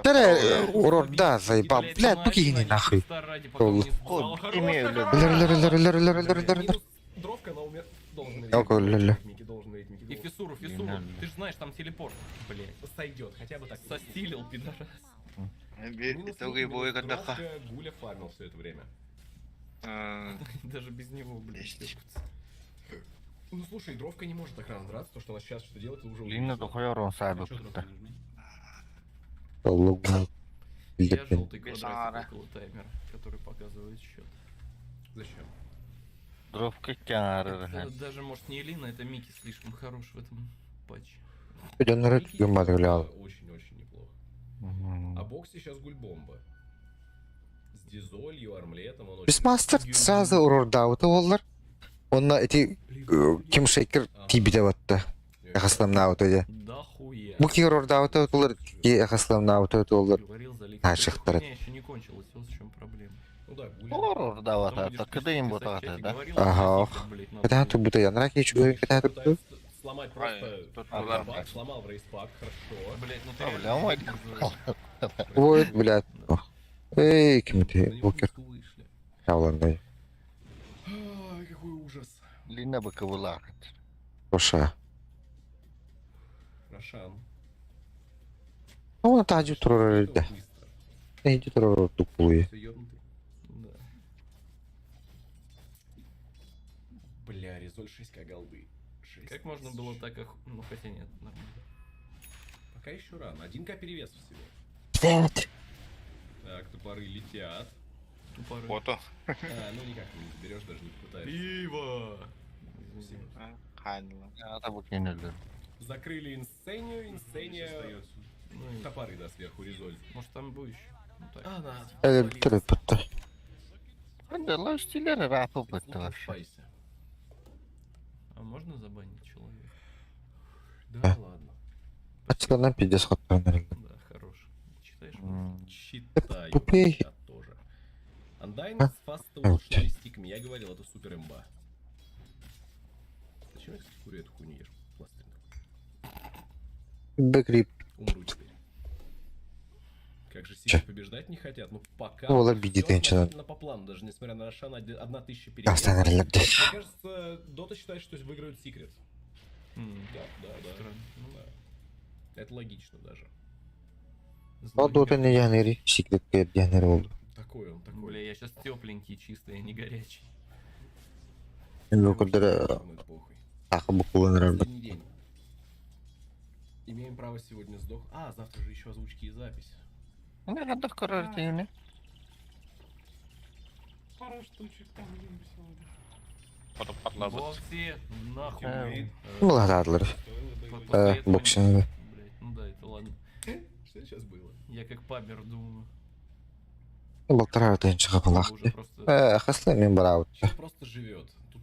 Да, урод, да, заебал. Блядь, покинь нахуй. Имею в виду. Минус дровка, но умер. Должен умереть. Алкоголь, ля-ля. Микки должен умереть, Микки И должен. фиссуру, Нормально. ты же знаешь, там телепорт, блять. Сойдет, хотя бы так. Состилил, пидорас. Минус дровка, Гуля фармил все это время. Даже без него, блять. Ну слушай, дровка не может так рано драться, то что она сейчас что делает, это уже Лина тухай урон сайбы Что путта. нужно? Я желтый квадратик около таймера, который показывает счет. Зачем? Дровка тяр. Даже может не Лина, это Микки слишком хорош в этом. патч. Пойдем на рынок Ники гумат глял. очень-очень неплохо. Мгм. А Бокси сейчас гульбомба. С дизолью, армлетом, он очень... Бисмастер сразу урордауты олар. Онна эти Ким Шейкер тибиде ватта. Яхаслам наутоде. Да хуя. Бу ки урордауты олар, ки яхаслам наутоде олар. Говорил, залить. А, Эта шахтар. хуйня еще не кончилась, вот в чем проблема. Ну да, гуль. Орор, да, вот Потом это, будешь когда им писать в вот чате, это, да? говорил, Ага. что блядь, надо Когда было. ты будто я на раке чую, когда ты буду. Пытается сломать просто... тут Акробат, сломал в рейспак, хорошо. Блядь, ну ты Проблема. реально называешь. Ой, блядь. Эй, кем На ты, него Букер. пуску вышли. Явланный. Ай, какой ужас. Лина бы ковылахать. Роша. Рошан. Ну, он таджу троры, да. Быстро. Иди троры тупые. Всё ёбнутый. Да. Бля, резоль 6к голды. Как можно было так ну хотя нет, нормально. Пока еще рано. 1к перевес всего. Блядь. Так, топоры летят. Тупоры. Фото. Ну никак не заберешь, даже не попытаешься. Пиво! Извини. Это бы кинули. Закрыли инсцению, инсцения... Ну, и, Топоры, да, сверху резоль. может там будешь? Ну так. Это трепета. Да, лаш стилер рапа бы Ну, вообще. спайся. А можно забанить человека? Да, ладно. А что на 50 наверное. Да, хорош. Читаешь? Читаю. Тупей. Я тоже. Undying А? с фаста улучшенными стиками. Я говорил, это супер имба. Зачем я, кстати, курю эту хуйню ешь? Пластырь. Бэкрип. Умру теперь. Как же Чё? сильно побеждать не хотят, ну пока... Ну, обидит, всё конечно. относительно по плану, даже несмотря на Рошана 1000 перемен. Остановили. Мне кажется, Дота считает, что выиграют Секрет. Да. Странно. Ну, Да. Это логично даже. О, дота не янери. Секрет кэп янери oldu. Такой он, такой. Бля, я сейчас тепленький, чистый, а не горячий. Ну, когда Ну, это похуй. так бы kullanırım. Последний день. Имеем право сегодня сдох. А, завтра же еще озвучки и запись. Ну, надо в карантине. Пару штучек там сегодня. Фото подлазать. Вовсе, нахуй. Благодарlar. Боксинг. Блять, ну да, это ладно. Что сейчас было? Я как пабер думаю. Болтара өтен шығып Уже лақты. просто... Хаслы мен брау. Сейчас просто живет. Тут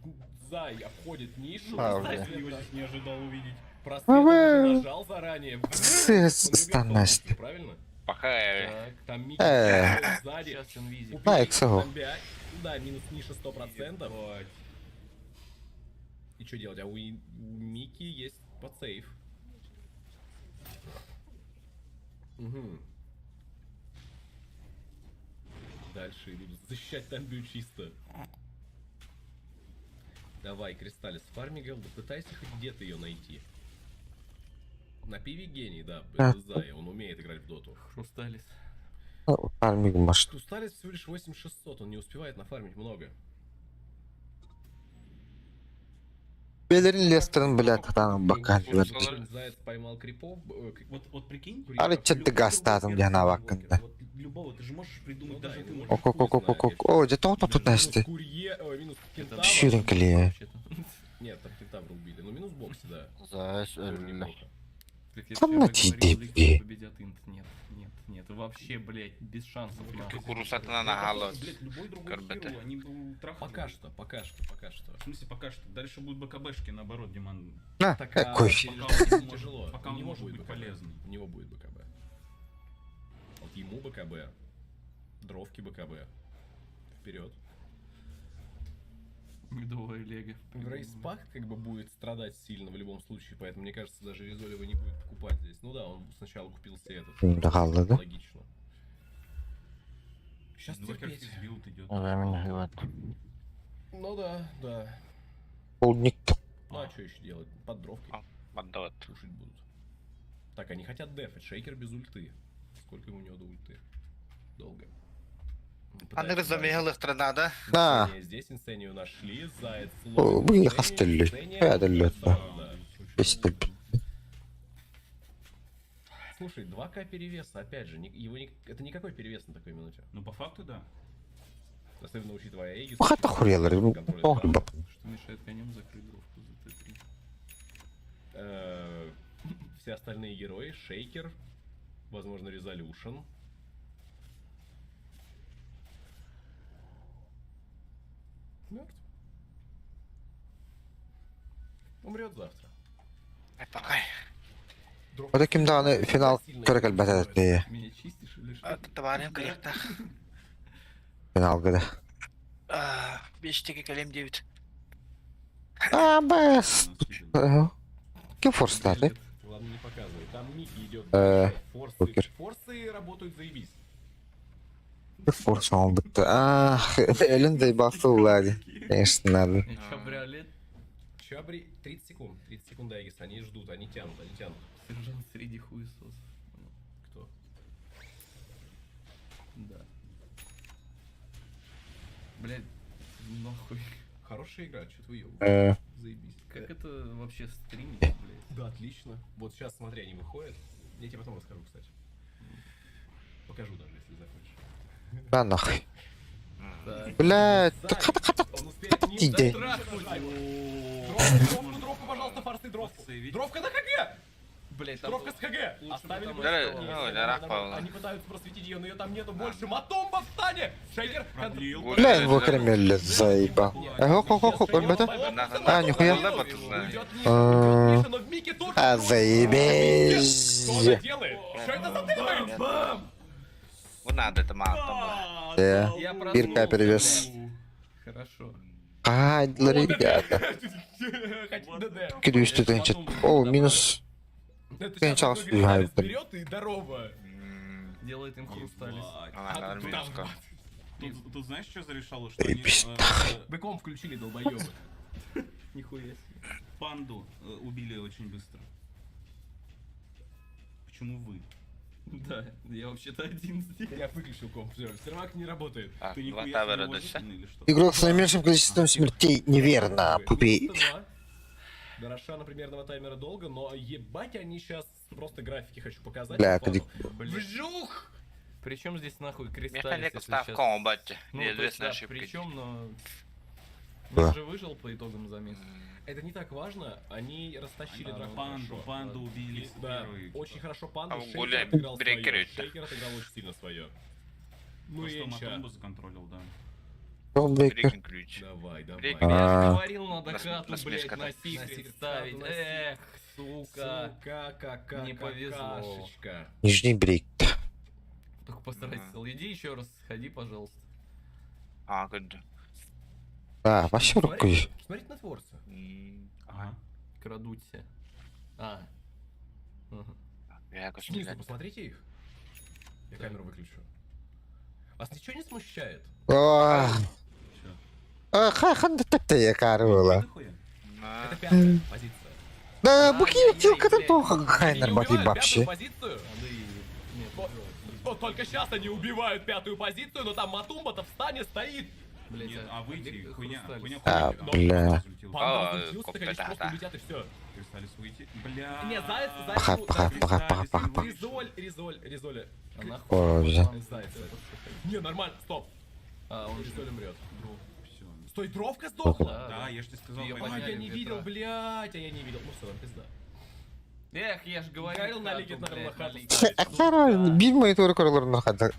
Зай обходит нишу. А, Зай уже. его здесь Не ожидал увидеть. Просвет он уже нажал заранее. Станность. Правильно? Пока Так, Там Микки сзади. сейчас инвизик. Убили А, XO. зомбя. Да, минус ниша 100%. И что делать? А у Мики есть подсейв. Угу. Дальше идут защищать тамбию чисто. Давай, Кристаллис, фарми голду, пытайся хоть где-то ее найти. На пиве гений, да, это Зая, он умеет играть в доту. Хрусталис. Фармиг маш. Кристаллис всего лишь 8600, он не успевает нафармить много. Белерин Лестерин, блядь, там бакан. Заяц поймал крипов. Вот прикинь. Али чатты гастатым дяна вакканда. Вот любого ты же можешь придумать, Ну да, даже ты ну, можешь. Ок. О, где то тут насти. Курье, минус кентавр. Щуренькали. Вообще-то. Нет, там кентавра убили, но минус бокс, да. Зась, Тоже неплохо. Как я Там вчера на говорил, TDP. Ликвид победят инт. Нет. Вообще, блядь, без шансов. нахуй. Курусатана нагало. Блять, любой другой Карбета. хиро, они бы трахали. Пока что. В смысле, пока что. Дальше будут БКБшки, наоборот, Диман. На, Так, какой. тяжело. Пока У он него может будет быть БКБ. полезным. У него будет БКБ. Вот ему БКБ. Дровки БКБ. Вперед. Медовая лего. Рейспак как бы будет страдать сильно в любом случае, поэтому мне кажется, даже Резолева не будет покупать здесь. Ну да, он сначала купил себе этот. Да, да? Логично. Сейчас терпеть. Инвокерский билд идет. Временно гивать. Ну да. Полдник. Ну а что еще делать? Под дровкой Отдавать. кушать будут. Так, они хотят дефать. Шейкер без ульты. Сколько у него до ульты? Долго. А не разумел надо. Да. Здесь инсцению нашли. Заяц О, вы их остыли. Я долет, да. Пестель. Слушай, 2К перевеса, опять же, это никакой перевес на такой минуте. Ну, по факту, да. Особенно учитывая Эгис. Хата хурелар. О, рыба. Что мешает конем закрыть дровку за Т3? Все остальные герои, Шейкер, возможно, Резолюшн. Мертв. Умрет завтра. Покой. O da kimde hani final körek elbette diye. Меня чистишь или что? Товарим корректно. Final gıdı. 5 kalem 9. Aa bes. Kim force stati? Ладно, не показывай. Там Микки идет. Форсы. покер. Форсы работают заебись. Force on bitti. Ah elinde bastı ulaydı. Конечно, надо. Кабриолет, Чабри 30 секунд. 30 секунд Эгис. Они ждут, они тянут, они тянут. сержант среди хуесосов. Кто? Да. Блядь, нахуй. Хорошая игра, что ты ее? Э. Заебись. Как это вообще стримить, блядь? Да, отлично. Вот сейчас, смотри, они выходят. Я тебе потом расскажу, кстати. Покажу даже, если захочешь. Ben nahıy. Так. Блядь, Сзади. так Он успеет не иди. затрахнуть его. Дровку, пожалуйста, форсы, дровку. Дровка на ХГ! Блядь, там Дровка с ХГ! лучше Оставили бы там просто- оставалось. Не, Ну, нормально, да, рак нормально. полно. Они пытаются просветить ее, но ее там нету больше. Матомба встане! Шейкер! Продлил. Блядь, выкремели заеба. Хоп, ölmedi. А, нихуя. Уйдет ниже, но в Мике тоже А, дровка. заебись. Что она делает? Что это за дымы? Бам! Вот надо это мало. Ya. Я Bir проснулся, перевес. блядь. Хорошо. Haydi rебята. Хоть ДД. Gidiyor тынчит. О, минус. Это Я сейчас час такой играю. грязь берет и здорово. Делает им хрусталис. Она нормально. Тут знаешь, что зарешало? Что они Заебись. Быком включили, долбоёбы. Нихуя себе. панду убили очень быстро. Почему вы? Да, я вообще-то один здесь. Я выключил комп, все, сервак не работает. А, Ты два нихуя тавера не дальше. или что? Игрок с наименьшим количеством смертей неверно. Пупи. 92. До Рошана примерного таймера долго, но ебать они сейчас просто графики хочу показать. Бля, по фану. Блин. Вжух! Причем здесь нахуй кристаллис, Механик если устав сейчас... комбат. Ну, то есть, Неизвестная да, ошибка. причем, но... Да. Он же выжил по итогам за месяц. Это не так важно, они растащили А, драку панду, хорошо. панду убили И- Да, первый. очень хорошо панду, А Шейкер гуляй, отыграл свое. брекерит. Шейкер отыграл очень сильно свое. Ну Просто и ничего. Матомбу законтролил, да. Брейкинг ключ. Давай, давай. Брейк. Я же А. говорил, надо Нас- хату, блядь, насмешка, на да. секрет На ставить. секрет, Эх, сука. Сука, кака, Не повезло. какашечка. Нижний брейк. Только постарайся. Иди еще раз, сходи, пожалуйста. А, good. А, вообще рукой. Смотрите на творца. Ага. Крадутся. А. Ага. Я якось не Снизу знаю. посмотрите их. Я камеру выключу. Вас ничего не смущает? О, Чё? хаханда тете карула. Нихуя. На. Это пятая позиция. Да, А, букетилка-то блядь. плохо, какая Они не нормальная убивают вообще. пятую позицию? А, да и... Нет, Вот, вот только сейчас они убивают пятую позицию, но там Матумба-то в стане стоит. блядь, Нет, а выйти, хуйня, хрусталь. хуйня, А, хуйня. бля. Панда А, разлетелся, коп, так они да, просто да. улетят и все. Кристаллис выйти. Бля. Не, заяц, Пахай, заяц. пахай, пахай, пахай, пахай. Резоль. А нахуй? Ой, бля. Заяц. Не, нормально, стоп. А, он же... Резоль умрет. Всё. Стой, дровка сдохла? Да, я ж тебе сказал, Её Ой, поймали. подняли. я не ветра. видел, блядь, а я не видел. Ну все, там пизда. Эх, я ж говорил, Говорил, хату, налегет, надо блядь, на хату налегет. ставить. Aksaray bir monitör korularına kadar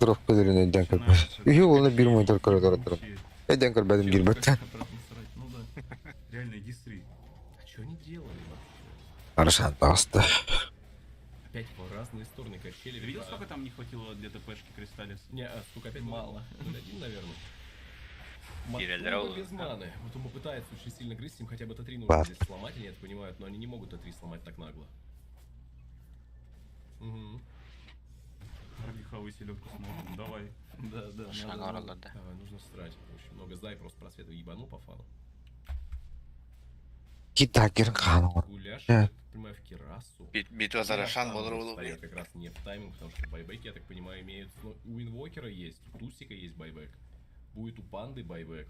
durup belirlenen denker. Yolunu bir monitör koruları durup. Denker benim bir bıttı. Ну да. Реально, иди сри. А что они делали вообще? Arşan bastı. Опять в разные стороны качели. Ты видел, сколько там не хватило для ТПшки Кристаллис? Не, сколько опять Мало. 0,1, наверное. Передрал. Матумба без маны. Матумба пытается очень сильно грызть, им хотя бы Т3 нужно Баст. здесь сломать, они это понимают, но они не могут Т3 сломать так нагло. Угу. Арбиховый селедку смотрим, давай. Да, да, Шагорла, надо. да. Давай, нужно срать. Очень много зай, просто просвету ебану по фану. Gidagir kanor. Гуляш, Да. я так понимаю, в Кирасу. Битва за Рошан Рошан был стоят как раз не в тайминг, потому что байбеки, я так понимаю, имеют... Ну, у Инвокера есть, у Тусика есть байбек. Будет у Панды байбек.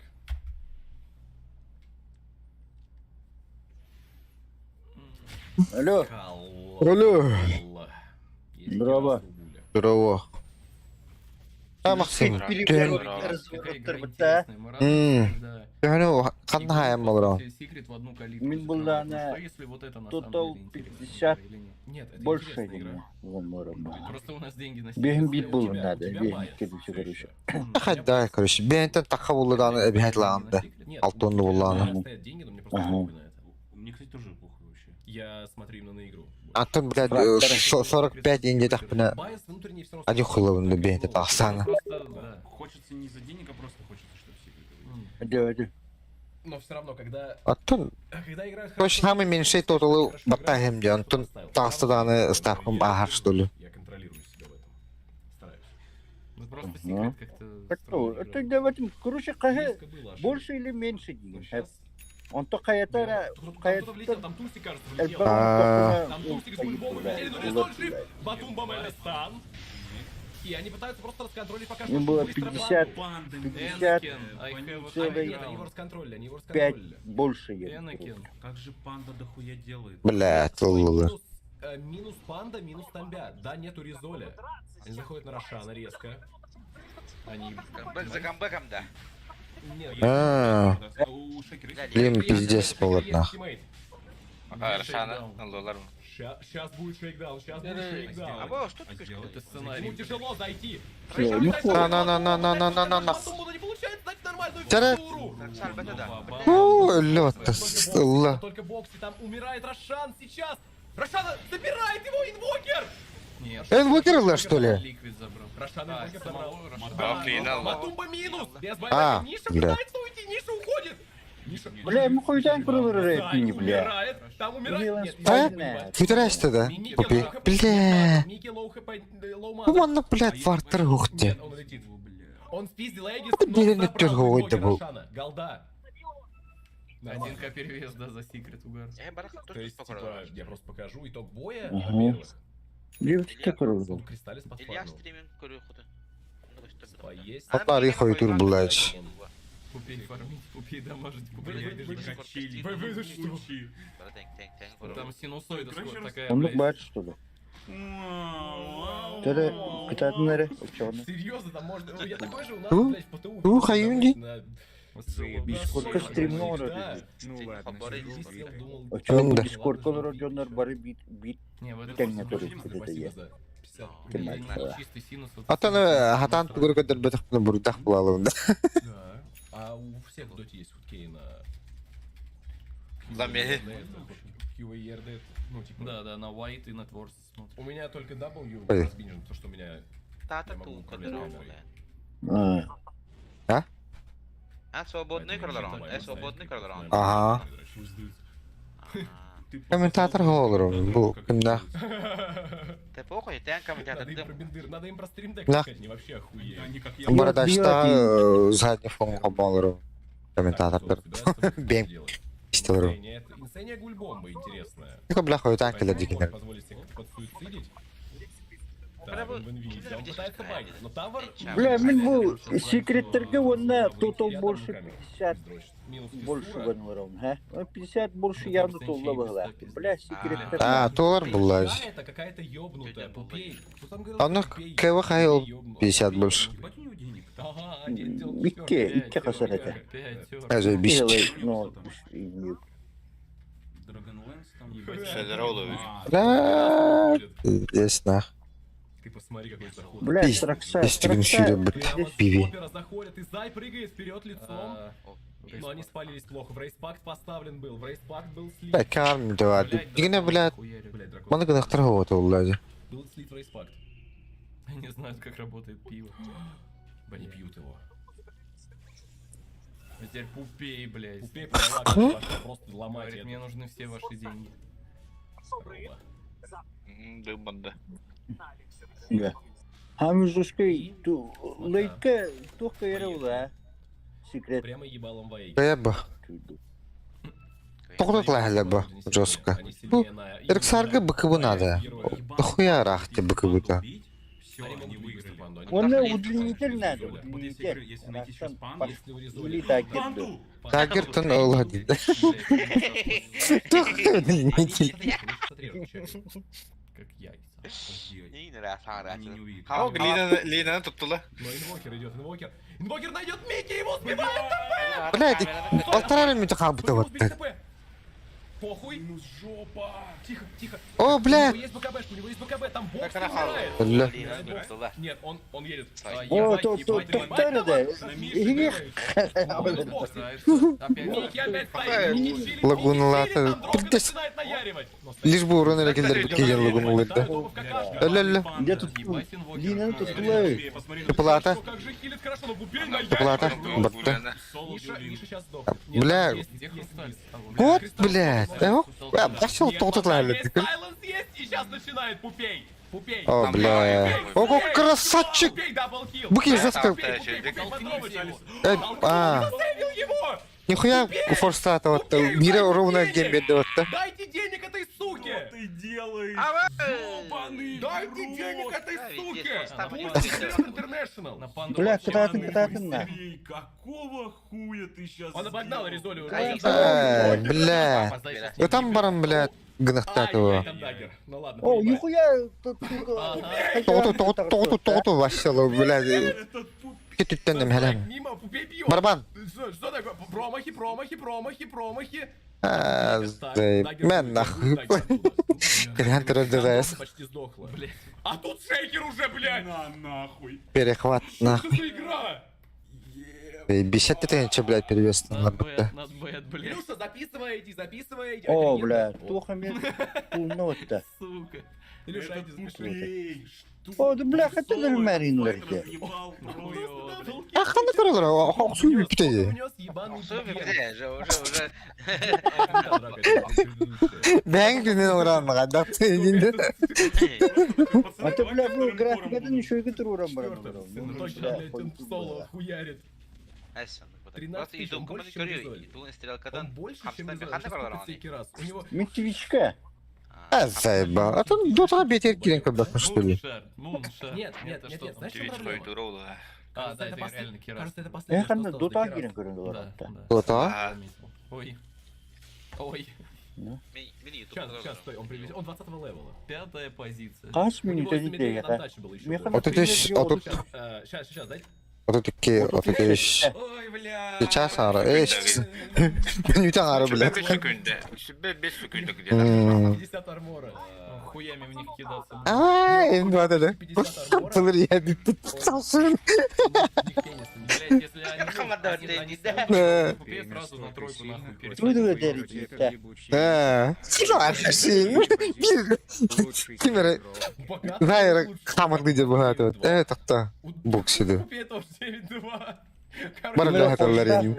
Алло, Калла. Алло. Есть Здорово. Кирасу, Гуля. Здорово. А, Максим, Какая төн, Какая игра Развороттар интересная, мы М. рады, да. төнү кандахаям болору. Секрет в одну калитру. Мин сыграл. была Ну, на что если вот это на самом Total деле интересная 50 игра или нет? Нет, это больше интересная ему. игра. Просто у нас деньги на Бегем Secret бит стоят. был У тебя- надо, у тебя бегем байс короче, всё короче. ещё. Хайдай, короче. Бентен такка булладан эбихетлаанды. Нет, Алтонну у меня буллааны. стоят деньги, но мне просто Ага. похуй на это. Мне, кстати, тоже похуй вообще. Я смотрю именно на игру. Антон, блядь, Фрактор. 45 инде тахпына. Байс внутренний все равно... Один хуйлавынды бентен тахсаны. Просто, да. Хочется не за денег, а просто хочется, чтобы секреты были. Давайте. Но все равно, когда Антон, играют короче, самый меньший тоталы баттахем де. Антон тахстаданы ставкам агар, что ли. Я контролирую себя в этом. Стараюсь. Ну просто Ага. секрет как-то Так странно что, играет. это давайте, короче, каже, Близко было, ошибка. больше или меньше Ну, денег? щас. Он то каятара, Кто-то влетел, там Тусик, кажется, влетел. А. Там Тусик с по-любому влетели, но Резоль жив. Батум Бамеля стан. И они пытаются просто расконтролить пока что. Им было быстро 50, банду. 50, Энакин, I have a целый- high Нет, они его ground. расконтролили, они его 5 расконтролили. больше есть. Энакин. Как же панда дохуя делает? Блядь, лулулы. Минус, минус панда, минус тамбя. Да, нету резоля. Они заходят на Рошана резко. Они... Камбэк за камбэком, да. Нет, А, У Шекера есть? Лим пиздец полотна. Рошана, лолар. Сейчас будет шейкдаун, сейчас будет А шейкдаун. во, что ты А говоришь? сделать? Это сценарий. Ему тяжело зайти. На-на-на-на-на-на-на-на. Потом не получается дать нормальную Тяра. фигуру. Сар, это да. О, лёта, стыла. Только бокси, там умирает Рошан сейчас. Рошана забирает его инвокер. Нет. Инвокер, что ли? Ликвид забрал. Рошан А, инвокер самого забрал. Рошана. Да, Охренел. Матумба минус. Без А, байбека. Ниша бля. пытается уйти, Ниша уходит. Ниша... Бля, ему хуй там проверяет, Зай не бля. умирает. Там умирает. Нет, А? не Квитарась-то, да? Мики Купи. лоу хп, Бля. Мики лоу хп, лоу мана. Ну, он, блядь, вартер ухте. Нет, он летит. Он спиздил Эгис, Ну, но блин, забрал это тёрговый инвокер был. Рошана. Голда. 1К перевес, да, за секрет угар. Бараха То тоже есть, типа, покорил. я просто покажу итог боя, Ага. во-первых. Девочки, как Он розу. Кристаллис Илья подфармил. стриминг курю хуты. Поесть. Отпари хуйтур, блядь. Купей фармить, купей дамажить, Вы- купей вы- бежать. Качели. Вы что? Там синусоида скоро такая, Он блядь. бачит, что ли? Тёле, китатнere, чёрный. Серьезно, там можно... Ну, я такой же у нас, Ну, блядь, в ПТУ. ну, Хаюнди. На- Сколько стримного Да. ради? Ну ладно. Сидел, думал, А чё, Ну, да. сколько рождённый бары бит Не, в Тень этом который случае это Спасибо есть. за 50. Кемаль, да. чистый синус. вот Атын хатан тугур көдөр бетах пына бурдах булалында. Да. А у всех в доте есть хуткей на... Ламе. QARD, ну, типа... Да, да, на White и на Творс смотрим. У меня только W Ой. разбинжен, то, что у меня... Тата Я могу ту управлять кодером. камерой. А свободный Поэтому кодером. я Свободный кодером. Ага. Комментатор голору. Бу, кимда. Ты похуй, ты комментатор. Надо им про бендыр, надо им про стрим-дек Да. сказать, они вообще охуеют. Они как я. Бородачта задний фон голору. Комментатор. Бем. Историю. Инсения гульбомба интересная. Тихо, бляха, так Поэтому для он может дикинер. позволить себе подсуицидить. Да, Прямо- в инвизе. Он пытается байт, но тавр... Бля, мен был секретарга онна тотал Я больше там камеру 50 бездрочит. Минус больше физкура. ванваром, га? 50 больше явно толла была. Бля, секретарь. А, толар Да, буллаж. это какая-то ёбнутая, пупей. Кто там говорил, А ну, пупей? кэва хайл Пупей ёбнутая. 50 больше. Ебать у него денег. Ага, один делал Икке, четвёртый. икке хасарете. Я заебись. Делай, ну, Dragonlance там. Ебать. Да, здесь нах. Ты посмотри, какой заход. бля, Пиздец, Тракса, Стивен Фьюри, Прямо блядь, с пиви. опера заходят, и Зай прыгает вперед лицом. Но они спалились плохо. В рейспакт поставлен был. В рейспакт был слит. Бля, калм, давай. Дигне, блядь, Блядь, дракон. мана гынах торговать, блядь. Был слит в рейспакт. Они знают, как работает пиво. Они пьют его. А теперь пупей, блядь. Пупей просто ломать Говорит, мне нужны все ваши деньги. Дыбанда. бля. Хамзушкой, ту, лейка, тухка яраула. Секрет. Прямо ебалом воей. Бэба. Тоқтықла әлі жестко. Ну, Ирксарга быкыбы надо. Хуя рахте быкыбы-то. Все, они выиграли. Он Там есть удлинитель такое. надо, Вот удлинитель. если найти сейчас Там панду. Если у Резоли- Или так, Панду! Тагертон олгады. Смотри, включай. как яйца. Niin nää saa Они не увидят. О, Лина туттула. Но инвокер идет, инвокер. Инвокер найдет Микки, его успевает! Блядь, 1,5 минуты хабыта вот Без так. ТП. Похуй. Ну жопа. Тихо, тихо. О, У блядь. него есть БКБшка, у него есть БКБ, там бокс Как умирает. Бля. Нет, он едет. О, тут топтали, Микки опять стоит. Микки чилит, Лагуна Микки лата. чилит, там дрон Пиздец. начинает наяривать. Лишь бы урон или киллер бикиен лагуна лыта. Ля-ля. Где тут Лина тут плей? Плата. Как же хилит хорошо, но бубель Плата. наяривает. Бата. Миша сейчас сдохнет. Нет, Бля. есть низ. Вот, блядь. Пошел тут лали. Есть Сайленс есть, и сейчас начинает Пупей. Пупей. О, бля. Ого, красавчик. Пупей, даблкил. Буки, Пупей, жестко. Пупей, попробуйте его. А, Засейвил его. нихуя у форстата вот мира ровно геймбеда вот. Дайте денег этой суке. Ты делаешь? Ёбаный Дайте денег этой суке. Ставь Пусть Интернешнл. На панду Бля, вообще куда ты, надо. куда ты на? Сергей, какого хуя ты сейчас Он обогнал Резолю. Бля. Вот там барам, блядь, гнахтатого. Ну ладно. О, поебать. нихуя тут Тоту вообще, блядь. Этот путь Кетүттен хелем. Мимо, Пупей бьет. Барабан. Что такое? Промахи. Мен нахуй. Кирхан терроризайс. Почти сдохла. А тут шейкер уже, блядь. на нахуй. Перехват Что нахуй. за игра? Бесед ты че, блядь, перевес. Not bad, блядь. Илюша, записывай. О, Это бля, нет. туха мне пулнота. Сука. Илюша, Этот иди запиши. тупей. О, да бля, хотя даже Маринлерке. Разъебал просто. А хана королер, хуй птей. Унес ебаный Что вы букет. где? Уже. Бэнг не урамага, да ты не. А ты, бля, был график, это ничего и контруром Ну точно, блядь, он в соло хуярит. Айсон. 13 Просто тысяч, он иду больше, чем коммуникарю. Резоль. Иду стрел Он кадан. больше, чем Хамстами Резоль. ханта Сейчас калараны. всякий раз. У него... Митевичка. А, заебал. А тут дота бетер кирен когда что ли? Муншард. Нет, Это что знаешь, там? что проблема? А, да, Кажется, это это реально Кирас. Кажется, это последнее, Я хана что дота осталось до гирен Кираса. көрін Да, олар. да. Дота? Ой. Ой. Сейчас, стой, он привезет. Он 20-го левела. 5-я позиция. Қас У минут него әдетте замедление я. на даче было еще. Мен больше. хана Вот это ж- а тут- Сейчас, дай. Вот это такие, вот такие вещи. Ой, бля. Сейчас ара, не ара, блядь. 50 армора. Хуями в них кидаться. Ай, ну это да. 50 армора. Смотри, я тут салсун. Блять, если они... Команда они ты не станут, Да. купей сразу на тройку нахуй Вы думаете, перекидывают. дерите, Да. Кимера, знаєш, хамер йде багато. Це хто? Бог сюди. Купи тоже 9-2. Бара Бля, багато ларенів.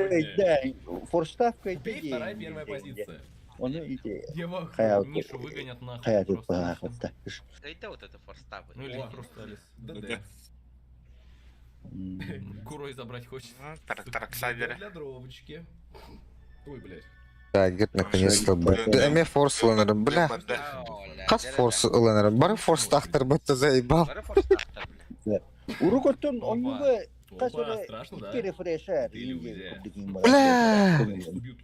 форставка это Купи, вторая, идея. первая позиция. Он идея. Дева. Хая Нишу выгонят нахуй. Хая тут просто. пахота. Это вот это форстапы. Ну или О. просто Алис. ДД. Курой забрать хочет. Для дровочки. Ой, блядь. Так, гет наконец-то б. Эме форс ланер, бля. Кас форс ланер. Бары форс тахтер бітті заїбал. Урок оттон, он Опа. бы Опа, касыра страшно, да? икки рефрешер. Иллюзия. Бля. Убьют.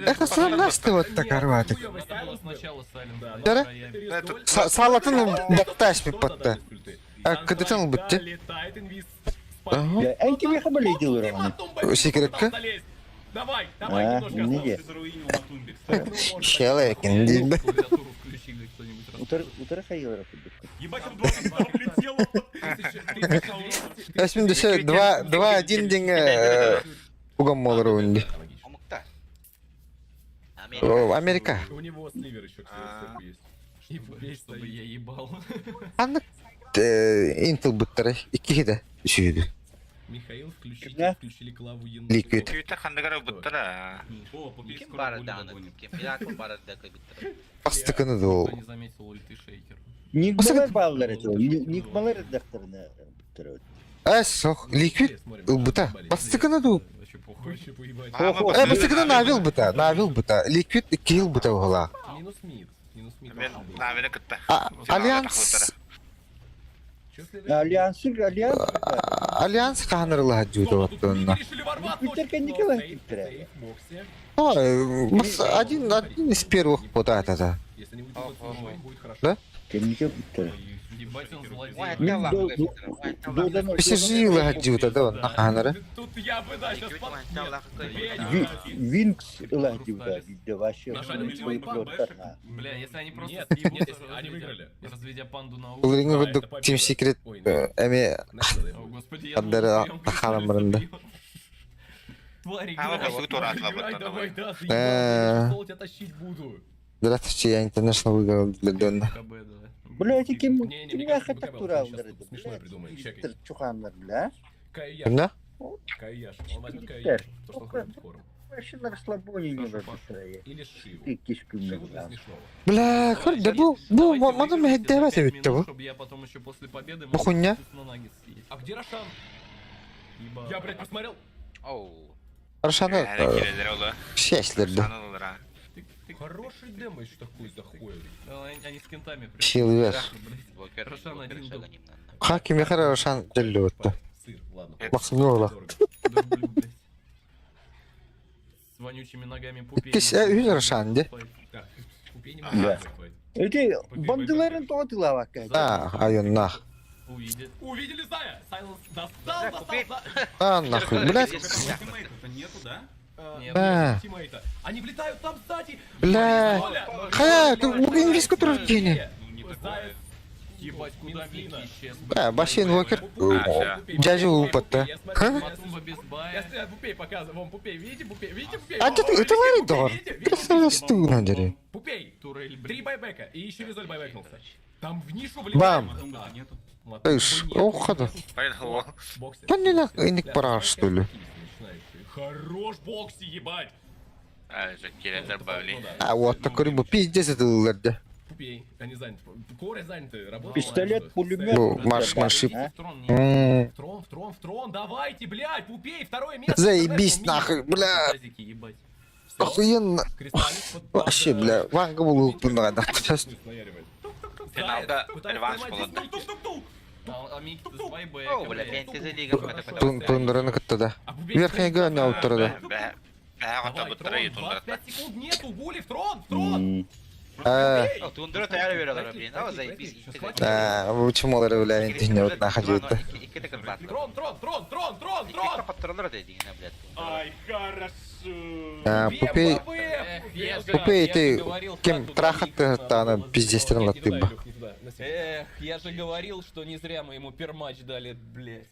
Это срамнасты вот так арватик. Это было сначала Салем. Да? Резоль. Салатын батташ ми патта. А кыды тыл бітті? Летает инвиз. Ага. Энки меха болей делаю. Секретка? Давай, А, немножко не осталось. де. Ты заруинил Матумби, кстати. Щелейкин, дебе. Клавиатуру включили кто-нибудь. Утра хаила. Ебать, он 22 влетел. 82-1 деңе угам молыр өнді. Омукта. Америка. У него сливер еще, кстати, есть. Ебать, чтобы я ебал. Анық Intel бұттары 2-ді сүйеді. Михаил, Да. включили клаву ен. Liquid. О, попей Ким скоро бары более даны, догонит. ким якын бары дакы биттер. Астықыны да ол. Никто не заметил ульты шейкер. Ник малар баллар это. Ник малар докторына. Соқ, Liquid бұта. Астықыны да ол. Вообще похуй. Вообще поебать. Астықыны навил бұта. Liquid 2 ел бұта оғыла. Минус мид. Альянс Чё следует? Альянс қанырыла жүді оттығына. Решили ворваться. Питерка Николай Питера. В боксе. Один из первых бұта это. Если не будет, будет хорошо. Да? Кемге биттер. Ебать он злодей. Ой, Мен это лах, до- Виктор, до- ой, это додан лах. Пиши жилы хаджиута да он наханары. Тут я бы, да, сейчас Виктор, ой, это лах, Винкс ылаhdиута бидде вообще. Нажали на свои него, плёртарна. Бля, если они просто Нет, съебутся, нет, если они выиграли. разведя панду на Бұл улице. реңі Да, бұдық это победа. Team Secret Ой, әме О, господи, я Қаддары думал, прием тахарам пришельцев бұрынды. бьет. Тварь, А, играй. вот тур Играй, отлабать давай, надо. да, заебал, я Э. сейчас тебя тащить буду. Здравствуйте, я International выиграл для Донна. КБ, да. Блять, ким Не, мне кимге кажется, хатак БКБ туралдыр сейчас иди. смешное придумает, чекай. Биттер чухандар, бля. Каяш. Кімді? Каяш. Он возьмет Виктор, Каяш. То, что ну-ка. ходит хором. Вообще на расслабоне не Саша, написали. Или Шиву. Ты кишку мне Шиву для дал. смешного. Бля, көрді, бұл мадам әддәбәті бітті бұл. Чтобы я потом еще после победы Ну, хуйня. вкусно наггетс съесть. А где Рошан? Ебать. Я, блядь, посмотрел. Оу. Аршаны шеслерді. Хороший дэмэдж такой заходит. Да, они с кентами прям. Сил вес. Блокер, Рошан блокер, один шагоним, был. наверное. Хаким яхар Аршан дәлі өтті. Сыр, ладно. Мақсым не ола. Дурблю, блядь. С вонючими ногами пупей. Кис, үйін Аршан, де? Так, купи не Да. могу. Эти бандыларын тоғытыла вакай. А, айоннах. Увидит. Увидели Зая? Сайленс достал, Да, достал, купи. А, нахуй, блядь. Тиммейтов-то нету, да? Нет. А, Тиммейта. Они влетают там, кстати. бля. Хая, ты инглийский рождения. Заяц. Ебать, куда Микки исчез? А, бассейн Уокер. всё. Дядя Упа-то. Ха? Матумба без Я бая. стоят, Пупей показываю. Вон, Пупей, видите, Пупей, видите, Пупей? А Вон, это видите, Ларидор. Пупей, видите? Красава стуна, дери. Пупей, Турель, 3 блядь. байбека. И еще Визоль байбекнулся. Там в нишу Бам. влетает. Матумба-то нету. Эйш, ухода. Да не нахуй, не пора, что ли. Хорош бокси, ебать. добавили. А вот такой рыба пиздец это ларда. Пупей, они заняты. Коры заняты, работают. Пистолет, пулемет. Ну, марш-марши. А? В трон не В трон, давайте, блядь, Пупей, второе место. Заебись International нахуй, бля. тазики, ебать. Всё. Охуенно. Кристаллик под- Вообще, под, бля, э, Ванга был надо. Сейчас. наяривает. Финалка, Пытается реванш поймать была. здесь. Тук-тук-тук-тук. А Микки-то с байбеком, Оу, бля, блядь. пенти за лигом, Тундыраны кытты А Пупей Верхняя стоит, граня а, отырды. Бля, Давай, готов трон, бутыры 25 секунд нету, Гули, в трон. А, Тундра таяр вералар, блин. О, заебись. почему олар бля интине вот находит-то? Трон. Патронлар дейдиңине, блядь. Ай, хорошо. А, Пупей, Пупей, Я ты же говорил, кем как трахать-то, туда она было пиздец Не туда, тыба. Илюх, не туда, на себя. Эх, я же говорил, что не зря мы ему пермач дали, блядь.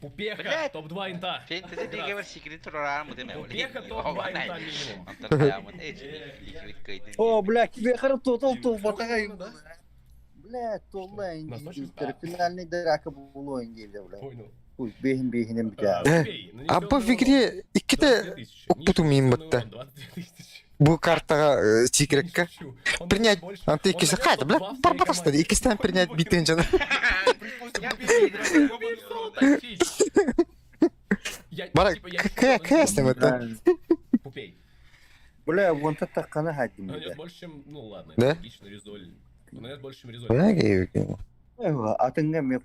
Пупеха, Блядь. топ-2 инта. Пенти за лигом секрет турарам, мы Пупеха топ-2 инта минимум. О, бля, тебе хорошо тотал батагай. Бля, толла Нас инди. очень Финальный драка было инди, бля. Понял. Уй, бехин бля. Пупей, ну, А по ничего, игре ну, икките 22 тысячи. укпутумин Ниже бытта. 22 тысячи. Бу карта секретка. Не шучу. Он Принять, больше- а ты он киса дает хайда, бля, топ-2 в своей барбатас команде. икистан принять битын жана. Бара, какая с ним это? Пупей. Бля, вон то такана хадим, Он нанес бля. больше, чем, ну ладно, Да? это логично, Резоль. Он нанес больше, чем Резоль. Бля, гей, Атыңга меп.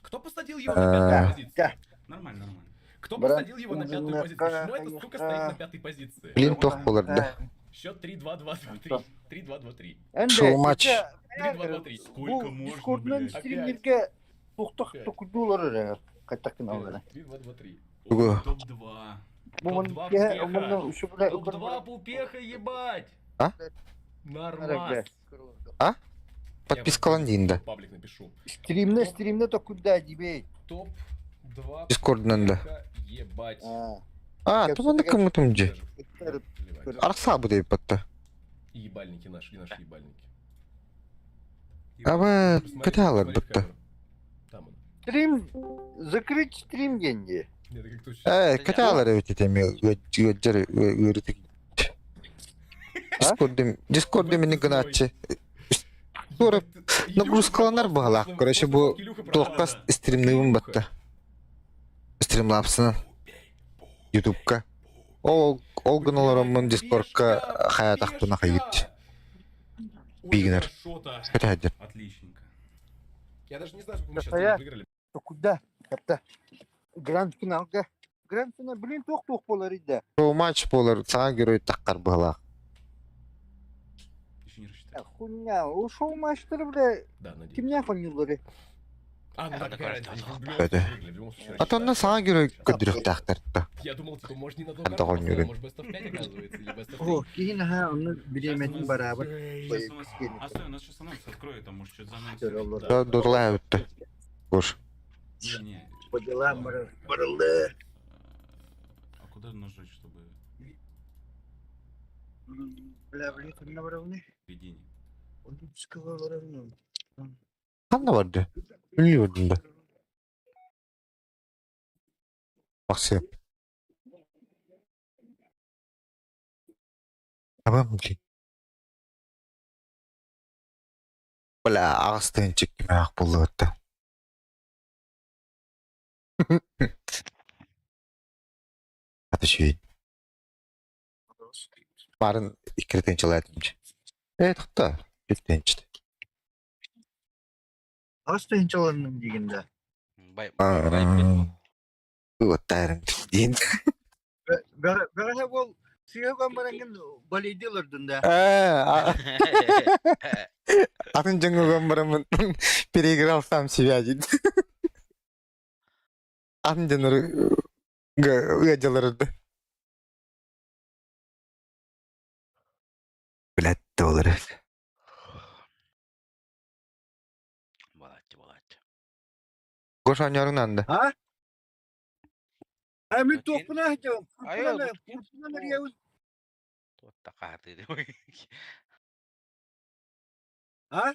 Кто посадил его А. на пятой позиции? Да. Нормально, нормально. Кто Брат, посадил его на пятую на позицию? Почему эта конечно. сука стоит на пятой позиции? Блин, тох болар, да. Счет 3-2-2-3. 3-2-2-3. Шоу матч. 3-2-2-3. Сколько можно, Дискорднан блядь? стримерге тоқтақ токудулар кайтакын алгана. 3-2-2-3. Угу. Топ-2. Бумын Топ-2 ке, Пупеха. умын ушу бля Топ-2 Пупеха, ебать! А? Нормас. Подписка ландинда. Паблик напишу. Стримне то куда дибей. Топ-2 Дискорднан да. Пупеха, ебать. А, то вон кому там где. Даже плевать. Арса буде патта. И ебальники наши, и наши ебальники. А вы Посмотри, каталар посмотри в бутта. камеру. Там он. Стрим закрыть стрим деньги. Нет, это как точно. Каталар ведь этими гыджары гыртык. Дискордем не гыначы. Sonra нагрузкаланар багалак. Короче, бу толкас стримныбын батта. Стримлапсынан. Ютубка. Ол гыналарымын Дискордка хаят актуна хайыт. Бигнер. Катадер. Отличненько. Я даже не знаю, сколько мы сейчас Я- выиграли. То куда? Капта. Гранд финалга. Гранд финал, блин, тох болар иде. Шоу матч болар, сага герой таккар багалак. Еще не рассчитал. işte. Хуйня, ушел мастер, бля. Да, надеюсь. Kimya konuları. А, ну да, какая разница, они в любом Это- случае выиграли, в любом случае А то на рассчитали. саңа görə көдүрүктәктәртті. Я думал, типа, может, не на ту Там карту того не поставил, говорит. может, best of 5 оказывается, или best of О, 3. кейін ha onu Сейчас bilemedim у нас- beraber. Сейчас у нас... Астой, у нас сейчас анонс откроет, там может что-то за Şöyle анонс. olur. Дурла өтті. Куш. Не, По делам барылды. а куда нажать, чтобы Бля, блин, на уровне. видение? Олимпийского уровня. Қанда барды? Ünlü ödünde. Максим. Tamam mı ki? Бля, ағыстан чеккеме ақ болды өтті. Hadi şey. Барын икірден жылы әдімчі. Тұқта. Үттен чіді. Hasta hinçalarının liginde. Өттәрін дейін. Böyle bol Siyagan barangın balediyorlardı da. Атын жаңа өмірімін перегір алсам связь. Атын жаныр ұяжалырды. Біләтті олар. Koş oynarından da. Ha? Hem Bakayım. topuna hacım. Ay, Fırtına nereye? Ha?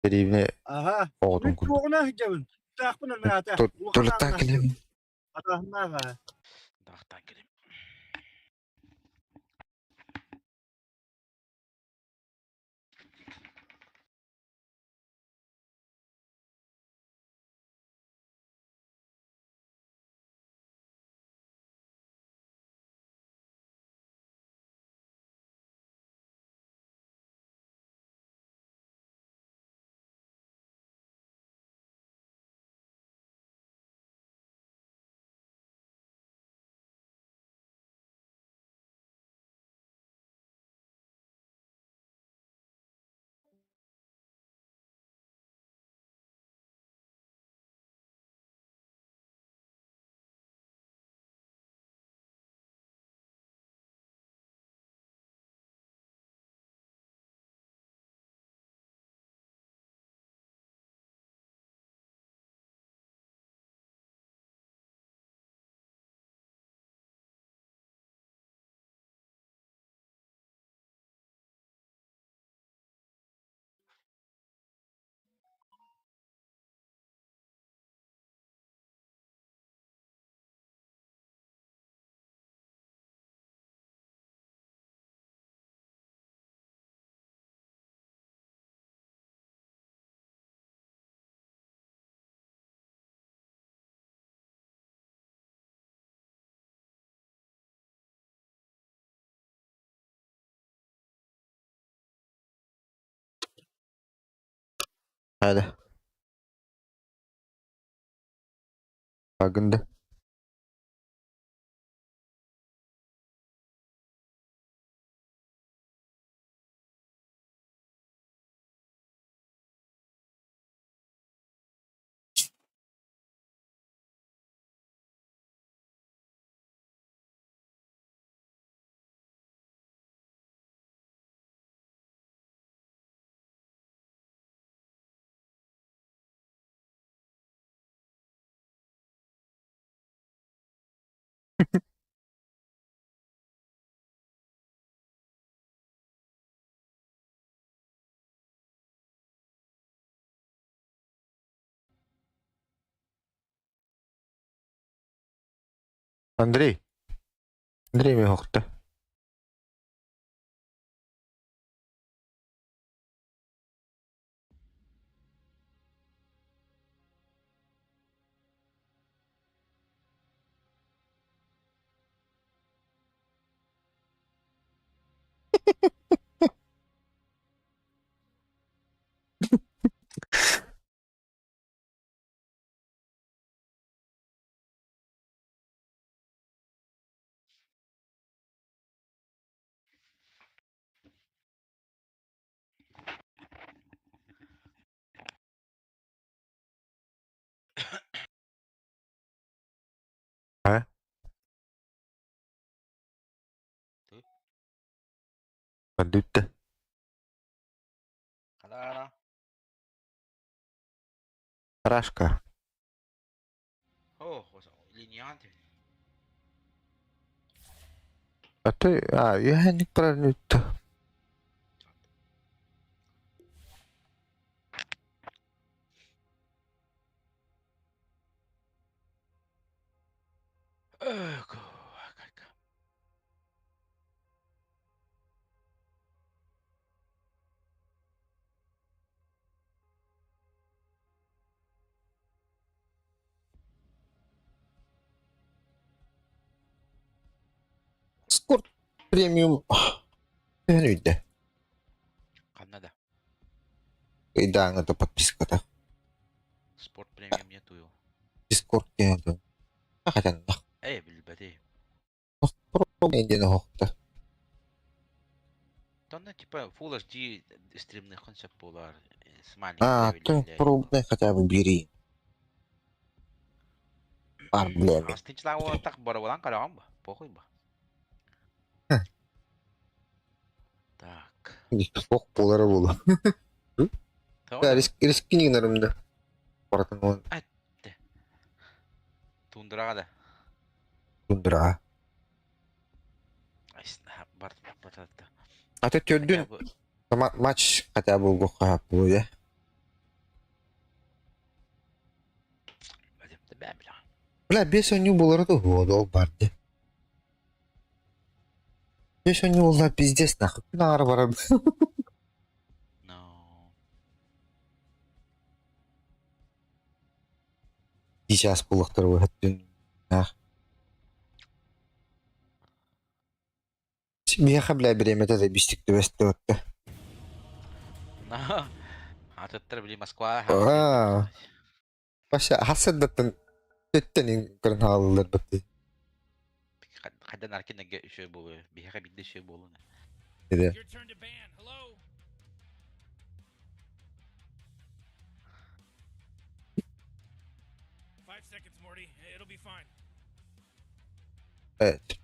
Derivine Aha. oğdum kul. Topuna hacım. Takpına ne ata? Dörtten kilim. Atahına ha. Dağıttan gireyim. Hadi. Farkında. Андрей. Андрей mi yoktu? Подуть-то. Hala. Рашка. Oh, lineante. А ты... А, я не проникну. Ecco. Скорт премиум. Видите? Канада. И да, надо подписка-то. Спорт премиум нету его. Дискорд нету. А хотя нахуй. Билбади. Попробуй иди на хохта. Там, ну, типа, Full HD стримных концепт полар. С маленьким А, ты пробуй хотя бы бери. Проблемы. Астынчылар так барабалан караган ба? Похуй ба? Хм. Так. Ох, полара болу. Да, рискини нарымда. Бартын он Тундраға да. тундра. Бартатты. А ты тёрдүн матч хотя бы гохап буде. Бля, бес он не был рту года барды. Бес он не был пиздец нахуй. Нар бараб. No. Сейчас пулахтар выхаттын. Беха, бля, беремете да бистикти бесте өттү. No. Атыттыр били Москва. Баша, хасаддаттын төттенин кырын халылар бітті. Қайдан аркенеге үші болу. Беха бидде үші болу. Деді. Your turn to ban. Hello. 5 seconds, Morty. It'll be fine. Evet.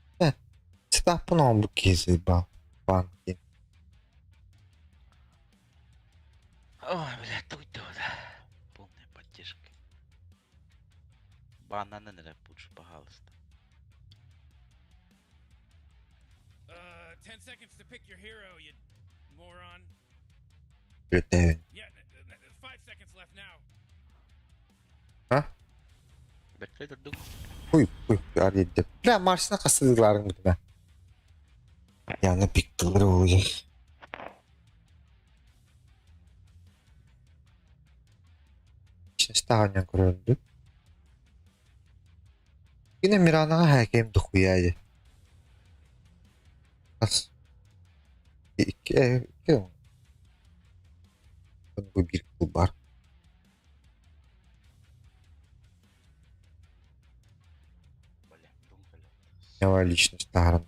Стапын он кезі банки. Ой, блядь, тут да. Полная поддержка. Бананы надо лучше, пожалуйста. 10 seconds to pick your hero, you moron. Өтәуін. Yeah, 5 seconds left now. Bekle durduk. Uy, araydı. Bля, Mars'ına kasıldıkların bütüne. Yani piktileri olacak. İşte hanyang görüldü. Yine Miran'a hakem dokuyaydı. As. İki. Bu bir kul var. Новая личность Таран.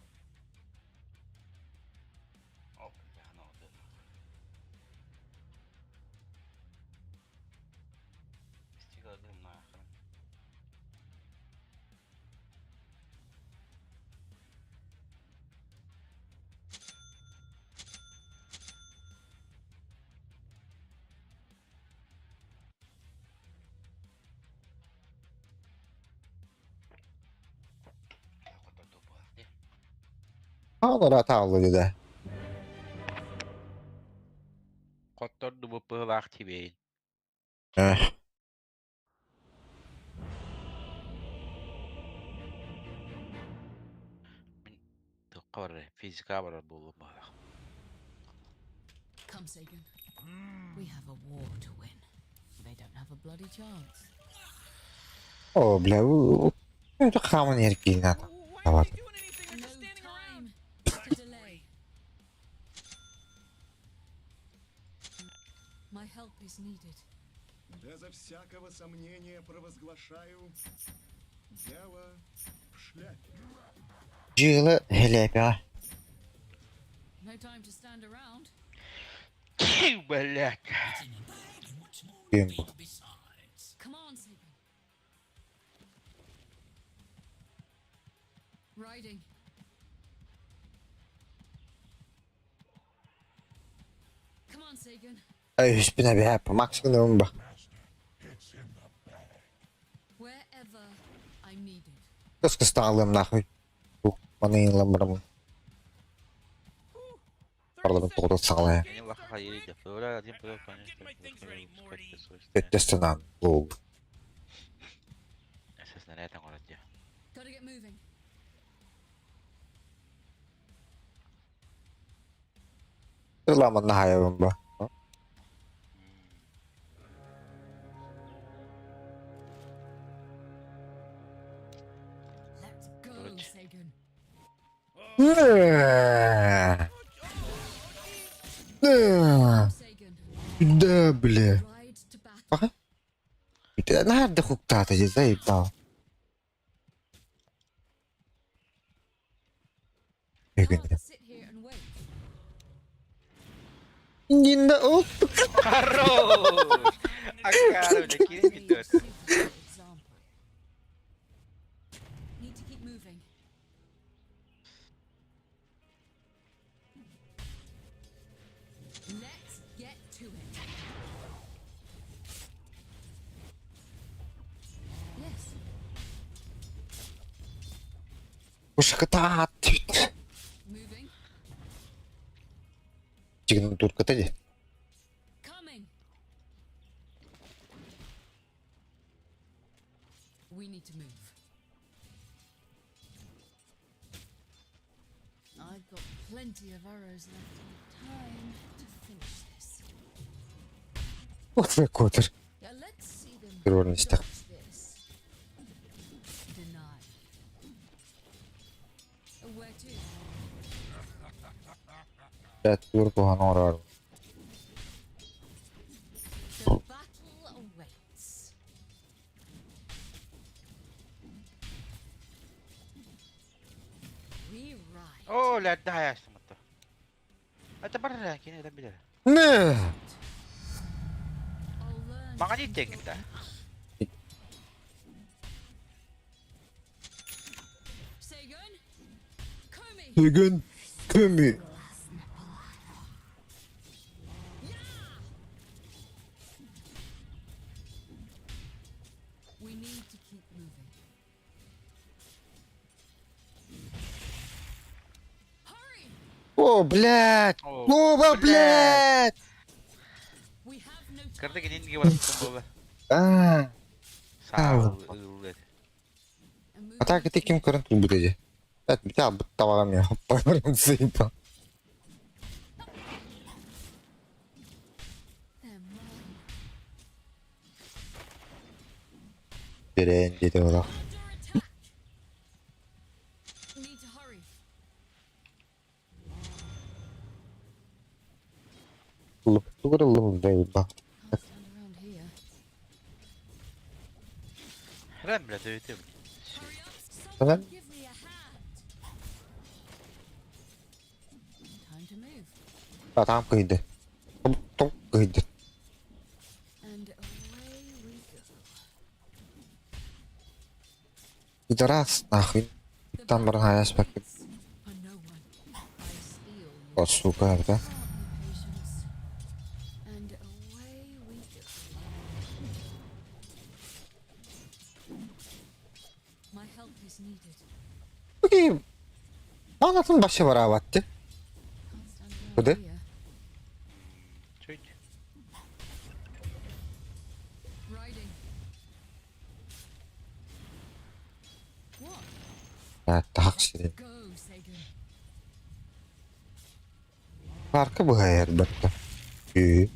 Onlara tavlı dedi. Kotor dubu pıhlak tibeyin. Korre, fizika var bulu bana. Come, Sagan. We have a war to win. They don't have a bloody chance. О, бля, это хамон еркий надо. Why are you doing anything? They're just standing around. To delay. My help is needed. Безо всякого сомнения провозглашаю дело в шляпе. Жилы хлебя. No time to stand around. Блять. Come on, Sagan. Riding. Sagan. Эй, спина бяп, максимум ба. Wherever I'm needed. Terus kestalem nahoi. Mana yang lembaran. Parlamen turut salah. Я не лоха едет. Ура, один плей, конечно. Testosteron. Low. Ese снаряд там город где. Gotta get moving. Selamat nahaya ba. Let's go, Sagan. Sagan. Да, бля. Ride to battle. Ага. Это надо хук-то здесь заебал. Can't sit here and wait. Не на оп. Хорош! Акара, бля, кинь мне тот. Example. Need to keep moving. Let's get to it. Yes. Ушката. Moving. Чиган турка тadi. Coming. We need to move. I've got plenty of arrows left in time to finish this. Вот твой котер. Yeah, let's see them Иронность так. dodge this. Deny. Where to? Я турку гонорар. The battle awaits. We ride. О, ля, да, я что то. Это барра, кинь это бля. Не. I'll learn. Макани тегда. Sagan, Komi. Чиган. Ками. We need to keep moving. Hurry! О, блядь. О, блядь. We have no time. Карты кинь не говорит, что было. А. Сау, And move А так ты кем каранту будете? Это бля, товарами. Парень заебал. them mine. Беренди дела. Under attack. Need to hurry. Луптурл заебал. Can't stand around here. Рэм, бля, ты ты. Hurry up! Ага. Someone give me a hand. Time to move. А там кайды. Топ кайды. And away we go. Пидорас, нахуй. The Там battle баргая спак. waits for no one. I steal О, your сука, да? patience. And away we go. My help is needed. Окей. Манатын башы бараватты. Can't stand around Куда? here. Чуть. Riding. What? Это хаксиден. Go, Sagan. Парка бгает, бетта. И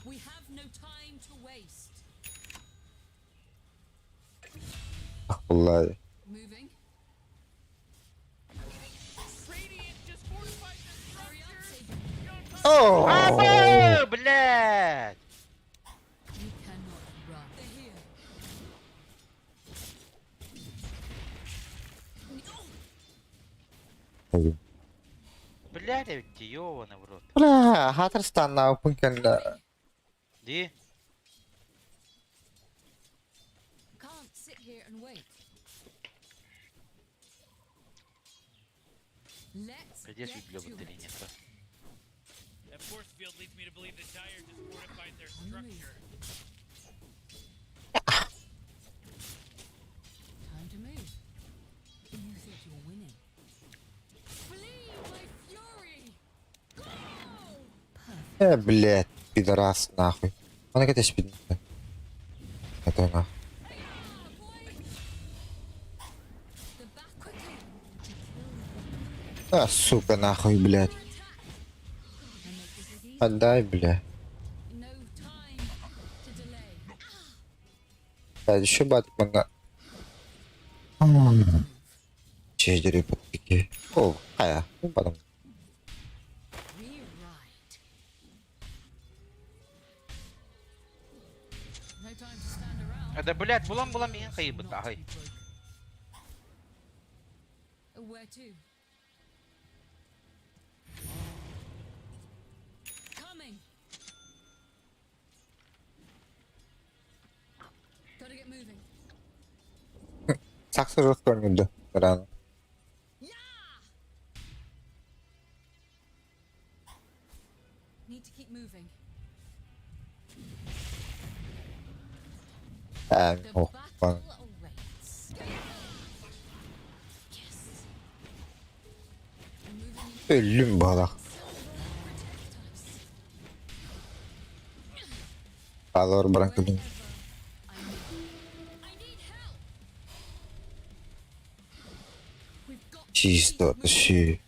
We have no time to waste. ахуллай. Moving. Radiant just fortified the Hurry up, structure. Sagan. О! Або, блядь! You cannot run. They're here. Блядь, я ведь ёбаный в рот. Бля, хатырстан на пункенда. Ди? Can't sit here and wait. Let's Придешь get ведь to любит или it. нет? That force field leads me to believe the Dire just fortified their structure. Time to move. You think you're winning. Flee, my fury! Go! Блядь, пидорас, нахуй. Он какая-то спит. Это нахуй. The back quickly. А, сука, нахуй, блядь. Отдай, бля. No time to delay. Да, еще Батмана. Чедери подпики. О, ая, ну потом. Rewrite. No time to stand around. Да, блядь, булам я хаиба тахай. Where to? Coming. Gotta get moving. Саксы же вспомнил, да, рано. Need to keep moving. The Ох, battle awaits. Yes. I'm moving into ölüm bala. protect us. Alır bırakın. I need help. We've got to Чисто, keep moving. тащи.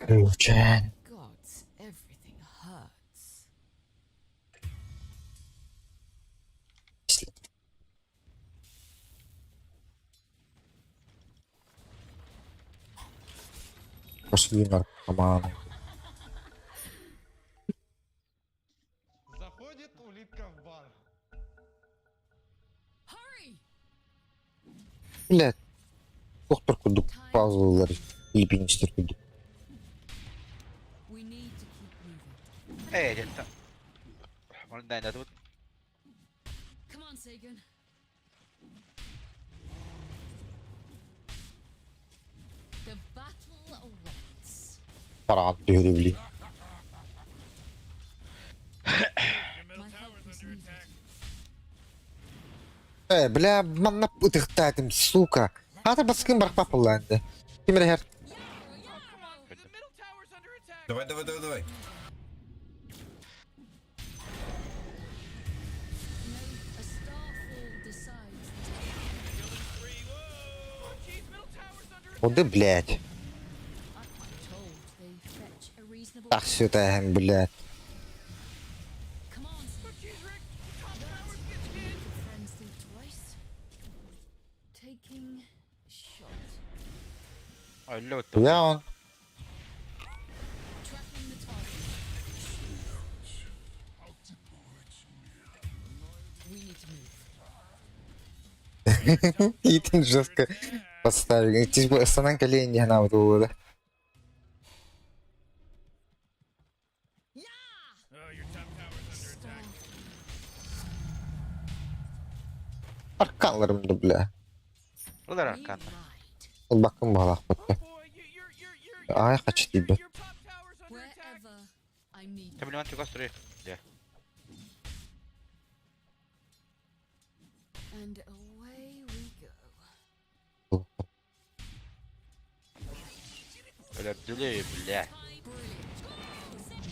Ключен. Gods, everything hurts. Пошли наркоманы. Заходит улитка в бар. Hurry! Блядь. Доктор кудук пазлылар. Епинистер кудук. We need to keep moving. Это... Он дай тут. Come on, Sagan. The battle awaits. Парад деревли. My help is needed. Бля, манна путыхтатым, сука. Ата баскын барах папыланды. Кимер хер. The middle tower's under attack. Давай. A starfall decides. Whoa! Jeez, middle tower's under attack. Оды, блядь. I'm told they fetch a reasonable. Так все это, блядь. Come on, Jeez, Rick, top tower gets hit. friends think twice. Taking a shot. Алло, Я он. Tracking the target. We need to move. Итан жестко подставил. Здесь бы станан колени она вот было. Oh, your top tower's under attack. Арканларым да, бля. Ular arkanda. Rewrite. Ол бакын балақ бітті. Boy, you're Ай, қачы дейді. your top tower's under attack. Wherever I need. Ты блин, чего строишь? Где? And away we go. Бля, дилей, бля. Brilliant.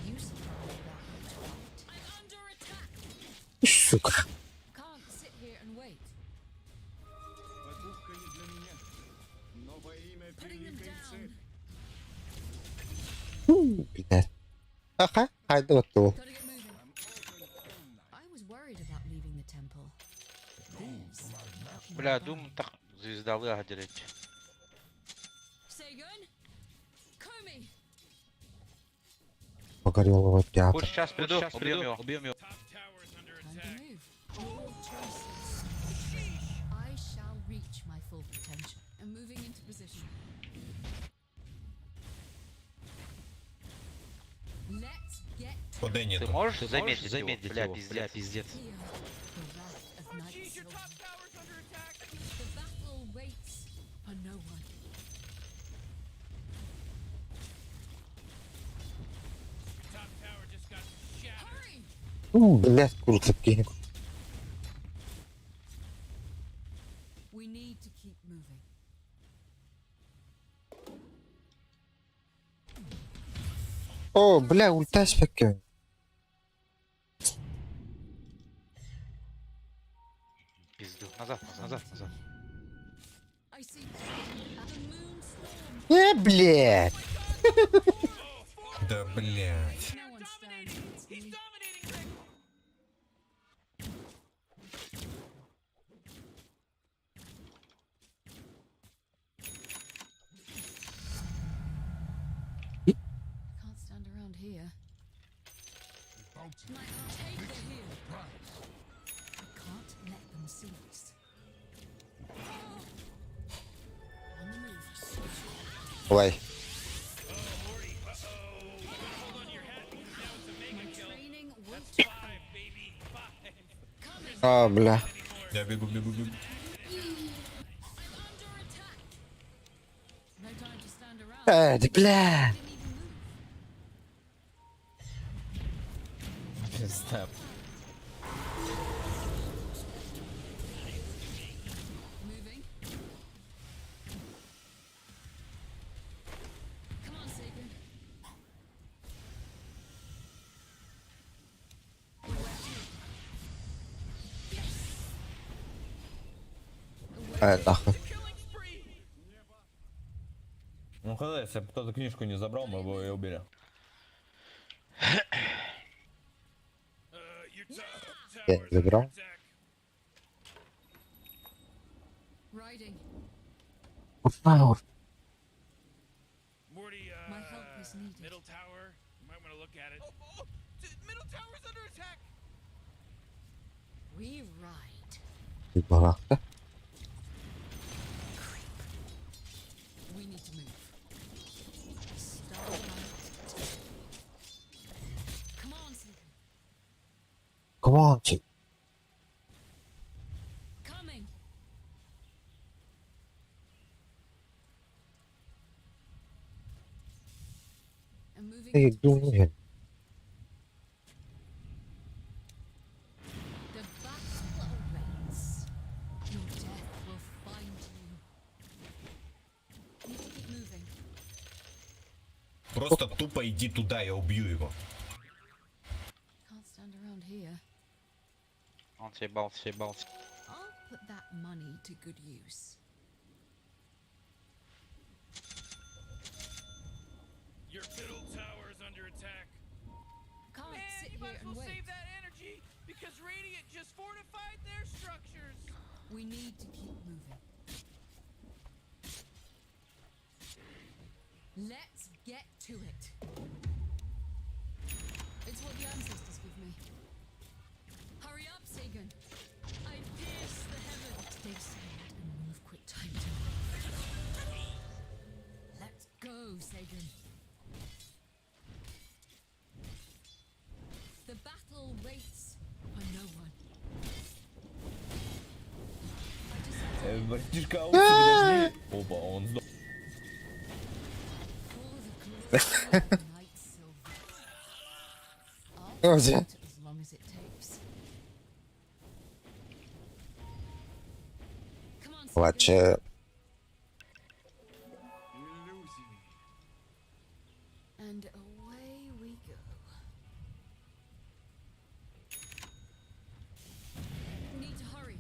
You survived that. I'm under attack. Сука. Can't sit here and wait. Покупка не для меня, но во имя Putting them великой down. цели. Блядь. Аха, хайда вот то. Gotta get moving. I was worried about leaving the temple. These are Бля, думаю, так звездовые одерете. Sagan, Komi. Погорел его пят. Пусть сейчас приду, убьем его. Top tower's under Time to attack. move. All choices. I shall reach my full potential. I'm moving into position. Let's get Ты можешь заметить его? Бля, пиздец. here. The wrath of Night Jeez, your Silver. top tower's under attack. The battle waits for no one. Блядь, круто кинь. We need to keep moving. О, бля, ульта спекён. Пизду. Назад, назад, назад. I see the moon storm. Блядь. Да, блядь. No one stands against me. Can't stand around here. Like, take the hill. I can't let them see us. On the move. Ой. My training won't А, бля. Я бегу, бегу, бегу. no time to stand around. Да, бля. Пизда. Moving. Come on, Sagan. Нахуй. Ну хз, если бы кто-то книжку не забрал, мы бы ее убили. Я не забрал. Riding. Morty, My help is needed. middle tower. You might want to look at it. Middle tower's under attack. We ride. Ты барахта. We need to move. Starlight. Come on, Sagan. Кванчик. Coming. And moving Ты into position. думаешь. The battle awaits. Your death will find you. Need to keep moving. Просто тупо иди туда, я убью его. Can't stand around here. Bounce, bounce, bounce. I'll put that money to good use. Your middle tower's under attack. Can't Man, sit you might here as and well wait. save that energy because Radiant just fortified their structures. We need to keep moving. Let's get to it. It's what the ancestors give me. Hurry up, Sagan. I pierce the heavens. Stay silent and move quick time to move. Let's go, Sagan. The battle waits for no one. I just Братишка, подожди. Опа, он сдох. for the glory of Night Silver. I'll Где? fight as long as it takes. Come on, Sagan. Лаче. And away we go. Need to hurry.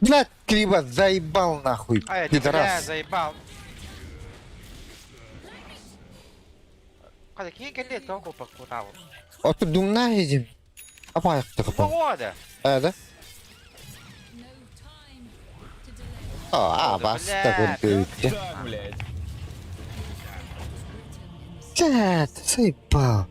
Блядь, криво заебал нахуй. А, это, бля, Пидорас. заебал. Olha, quem é que ele é tão culpa com o tal? О, тут думна едем. Apa ayakta kapan? Погода! Да? No time to delay. А, баста гургуйте. Так, блядь. Да, ты заебал.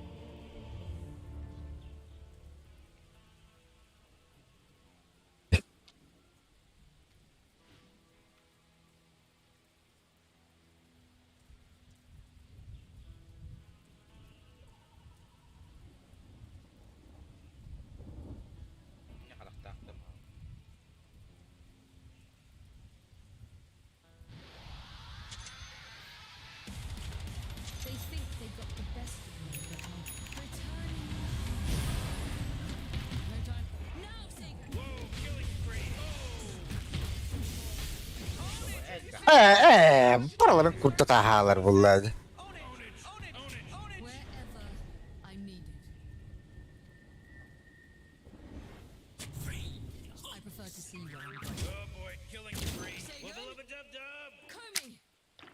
They think they got the best of me, but Buraların kurtta tahalar bunlar. Wherever I'm needed. I prefer to see where I'm going. Oh boy, killing spree. Wubba lubba dub dub. Komi!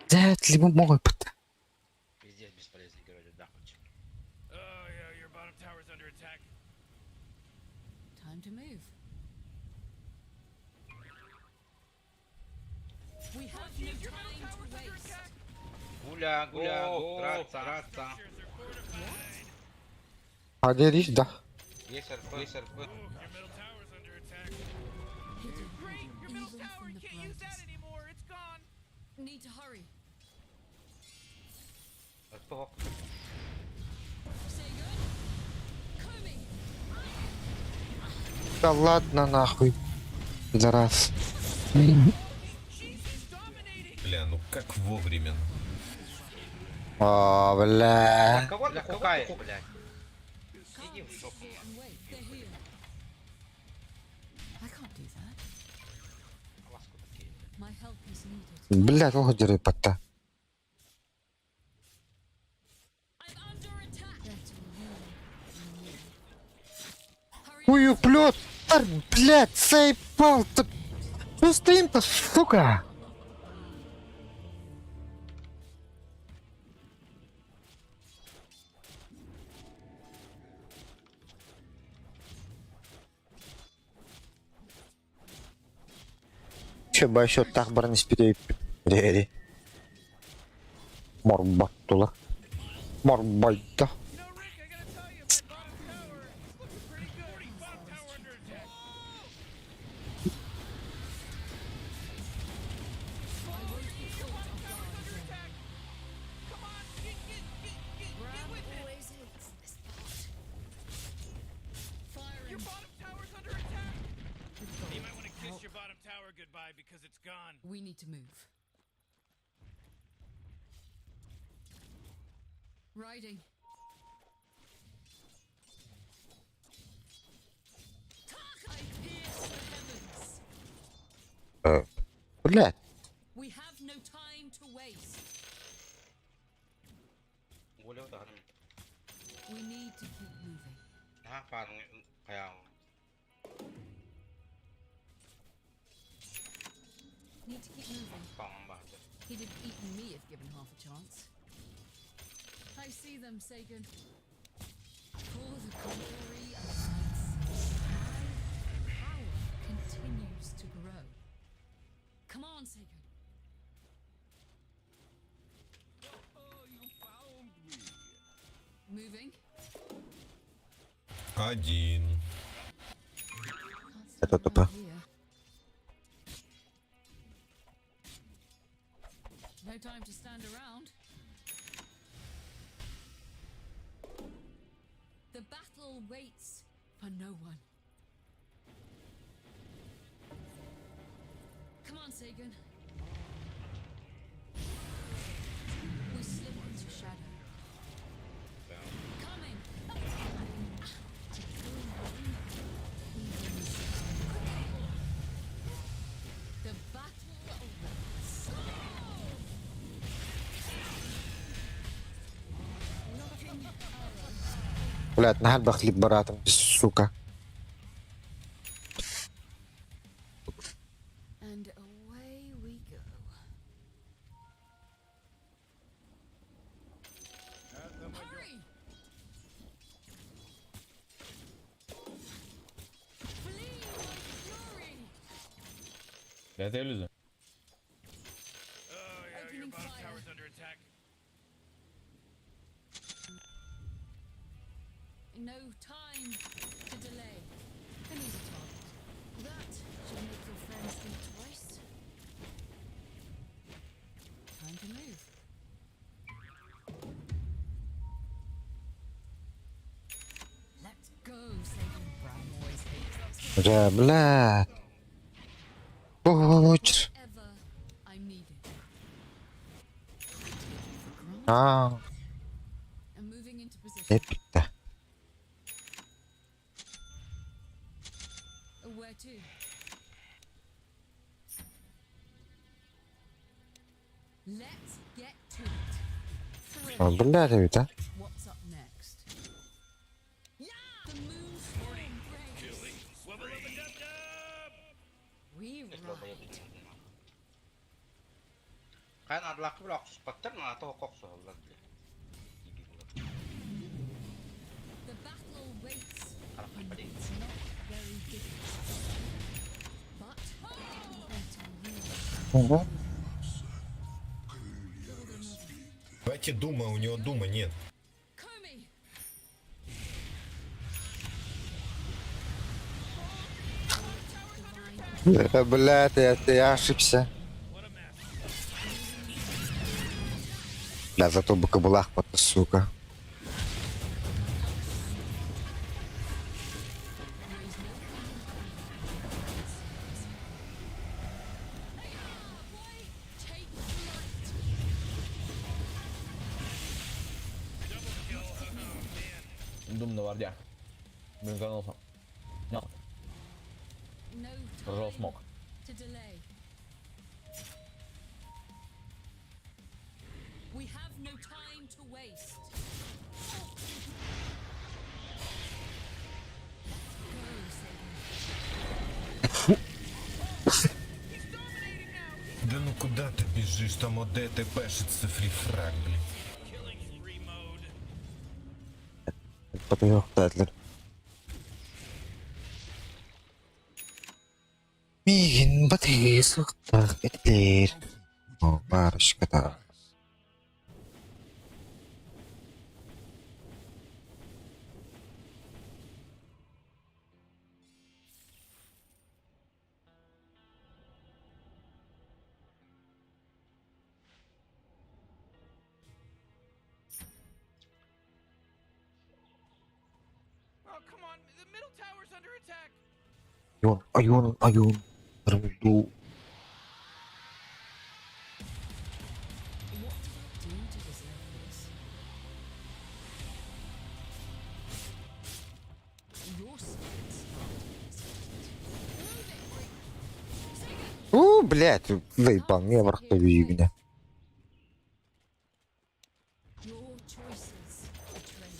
Взять либо могут. Пиздец бесполезный герой, да нахуй. Oh yeah, your bottom tower's under attack. Time to move. We have no time to waste. Гуля, гуля, драться, драться. Hadi Riş da. Есть РП, есть РП. Your middle tower's under attack. Hidden Great, your middle even tower, from you the can't use that brightest. anymore. It's gone. Need to hurry. РП хок. Seigun! Komi! Да ладно нахуй. Зараз. Бля, ну как вовремя. О, бля. Кого ты хукаешь, блядь? Иди в жопу. And wait, they're here. I can't do that. Ласку такие. My help is needed. Бля, кого дери пата. I'm under attack. That's really. Hurry Хую плет. Блядь, заебал-то. Что стоим-то, сука? Че, большой тахбар не спидей. Рери. Морбаттула. Морбайта. You know, Rick, I gotta tell you, my bottom tower is looking pretty good. Bottom tower under attack. Your bottom tower's under attack. Come on, get with it. always hates this part. Firing. Your bottom tower's under attack. You might want to kiss your bottom tower goodbye because it's gone. We need to move. Riding. I pierce the heavens. Блядь. We have no time to waste. Гуля ударами. We need to keep moving. Ага, парни, kaya Need to keep moving. pangambahal. He'd have eaten me if given half a chance. I see them, Sagan. For the glory of Night's my power continues to grow. Come on, Sagan. Moving. Один. Can't Это stand тупо. around here. No time to stand around. The battle waits for no one. Come on, Sagan. We slip into shadow. Coming. The battle awaits. Looking arrow. Блядь, нахер бахлип баратом, сука. And away we go. Hurry! Flee like fury! Это иллюзия. Oh yeah, your Opening bottom fire. tower's under attack. No time to delay. An easy target. That should make your friends think twice. Time to move. Let's go, Sagan. Bram always hates us. Бля, блядь. Пуч. Ever I'm needed. I take you for granted. А, I'm moving into position. эпик-то. Where to? Let's get to it. О, блядь, ведь, а? What's up next? The moonstorm breaks. Rewrite. Kan adalah blok Spectre atau kok soalnya. The battle waits. Kalau pribadi. It's not very difficult. But better rule. Угу. Давайте дума, у него дума нет. Komi! Блядь, я ошибся. Бля, зато бы кабулах под сука. Take flight. Дум на вардях. Блинканулся. No. No Прожал time смог. to delay. We have no time to waste. Да ну куда ты бежишь? Там ОДТ пешится фрифраг, блин. Потом Татлер. Мигин, батарея, сухтах, петлер. О, парочка-то. Oh, come on. The middle tower's under attack. Айон. Рвду. What did I do to deserve this? Your side У, блядь, заебал, мне в рахтове меня. Your choices betray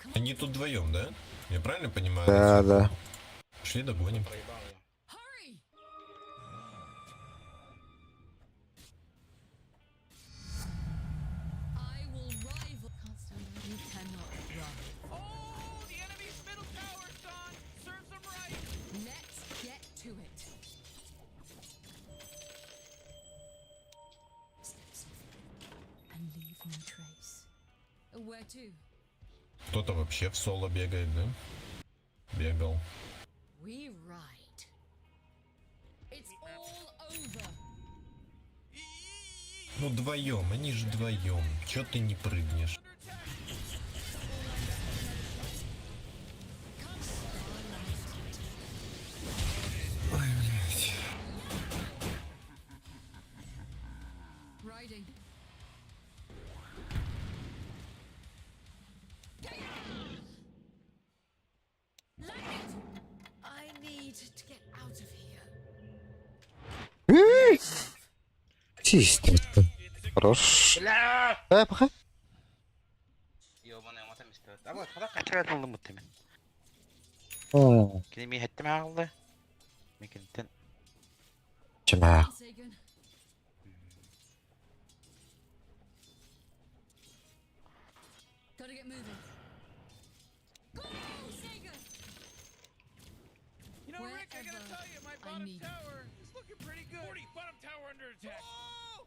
you. Они тут вдвоем, да? Я правильно понимаю? Да, да. Пошли догоним. Hurry! I will rival. Can't stand it. You cannot run. Oh, the enemy's middle tower's gone. Serves them right. Let's get to it. Step softly and leave no trace. Where to? Кто-то вообще в соло бегает, да? Бегал. We ride. It's all over. Ну вдвоем, они же вдвоем. Чё ты не прыгнешь? Ой, блядь. Riding. I need to get out of here. Чисто. Хорош. Bля! Пахай. Ёбаный мата мистер. А вот, хада качает oldu muhtemelen. О, Kelime ettim ağlı. Mekinten. чема. Sagan. Gotta get moving. Go, Sagan! You know, Rick, I gotta Wherever tell you, my I bottom need it. tower is looking pretty good. 40, bottom tower under attack. Oh!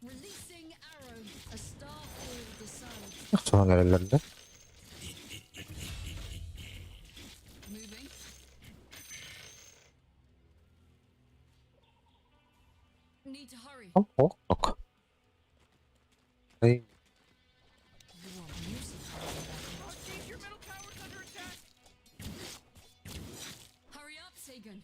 Releasing arrow. A star fall decides. Кто nerelerde? Moving. Need to hurry. Ok. Ey, You are music. Oh, geez, your middle tower's under attack. Hurry up, Sagan.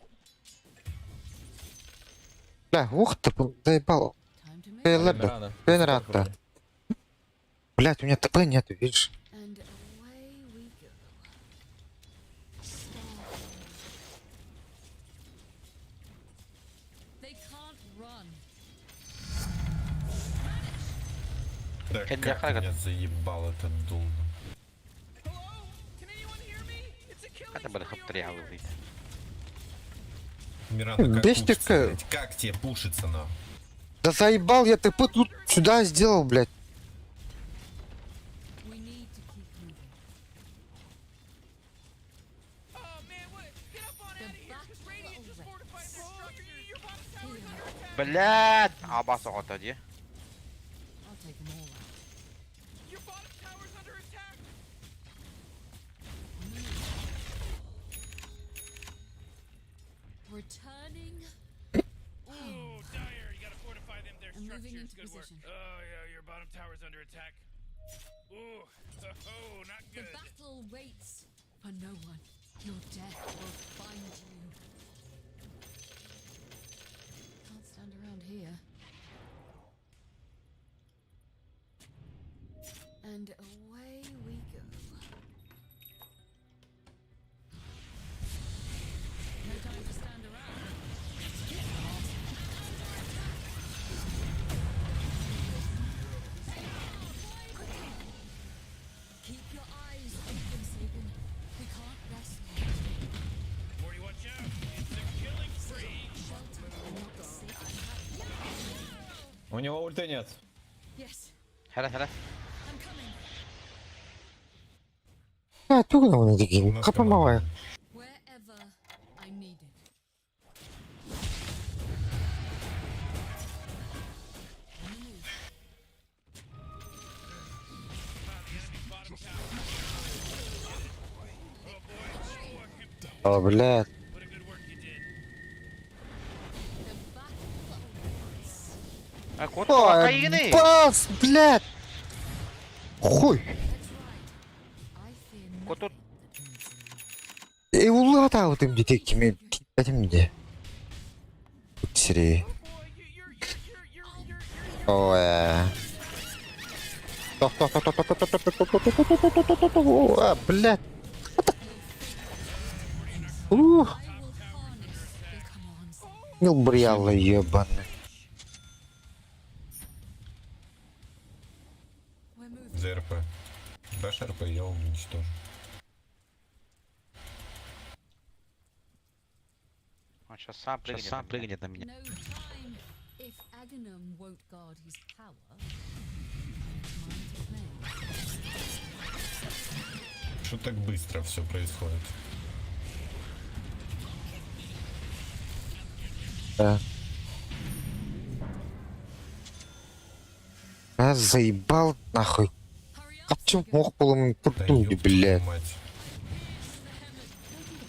бля, ух ты, заебал. Time to move. Nerelerde? Nerelerde? Блять, у меня ТП нету, видишь? And away we go. Starfall. They can't run. Да Кен как Дяхага. меня заебал этот дул. Хотя бы хаптрял выйти. Миранда, как Бесит пушится, такая. блядь? Как тебе пушится, на? Да заебал я ТП тут сюда сделал, блядь. We need to keep moving. Блядь! Абас оғыта де. I'll take them all out. Returning. Ooh, dire. You gotta fortify them. Their I'm moving structures. into Good work. position. Oh, yeah, your bottom tower's under attack. Ooh, oh, not The good. battle waits for no one. Your death will find you. Can't stand around here. And away we go. No time to stand around. Keep your eyes open, Sagan. We can't rest long. Morty, watch out. It's a killing spree. Shelter and not safe. У него ульты нет. Yes, Хәлә, хәлә. I'm coming. А, тугно вони У такі, нас хапамаває. Wherever I'm needed. О, блядь. What a good work you did. The battle waits. А, кот Ой, кайгыны. пас, блядь. Хуй. That's right. I fear Кот тут. Улата вот им детей кими, этим где. Серии. Ой. А, блядь. Ух. I will harness the commands. Милбрияло ебаный. We're moving. За РП. Дашь РП, я уничтожу. Он сейчас сам прыгнет на меня. No time. If Aghanim won't guard his power, might it may. Что так быстро все происходит? Да. А, заебал нахуй. А в чем мог поломать Да путуги, ёб твою блядь. мать.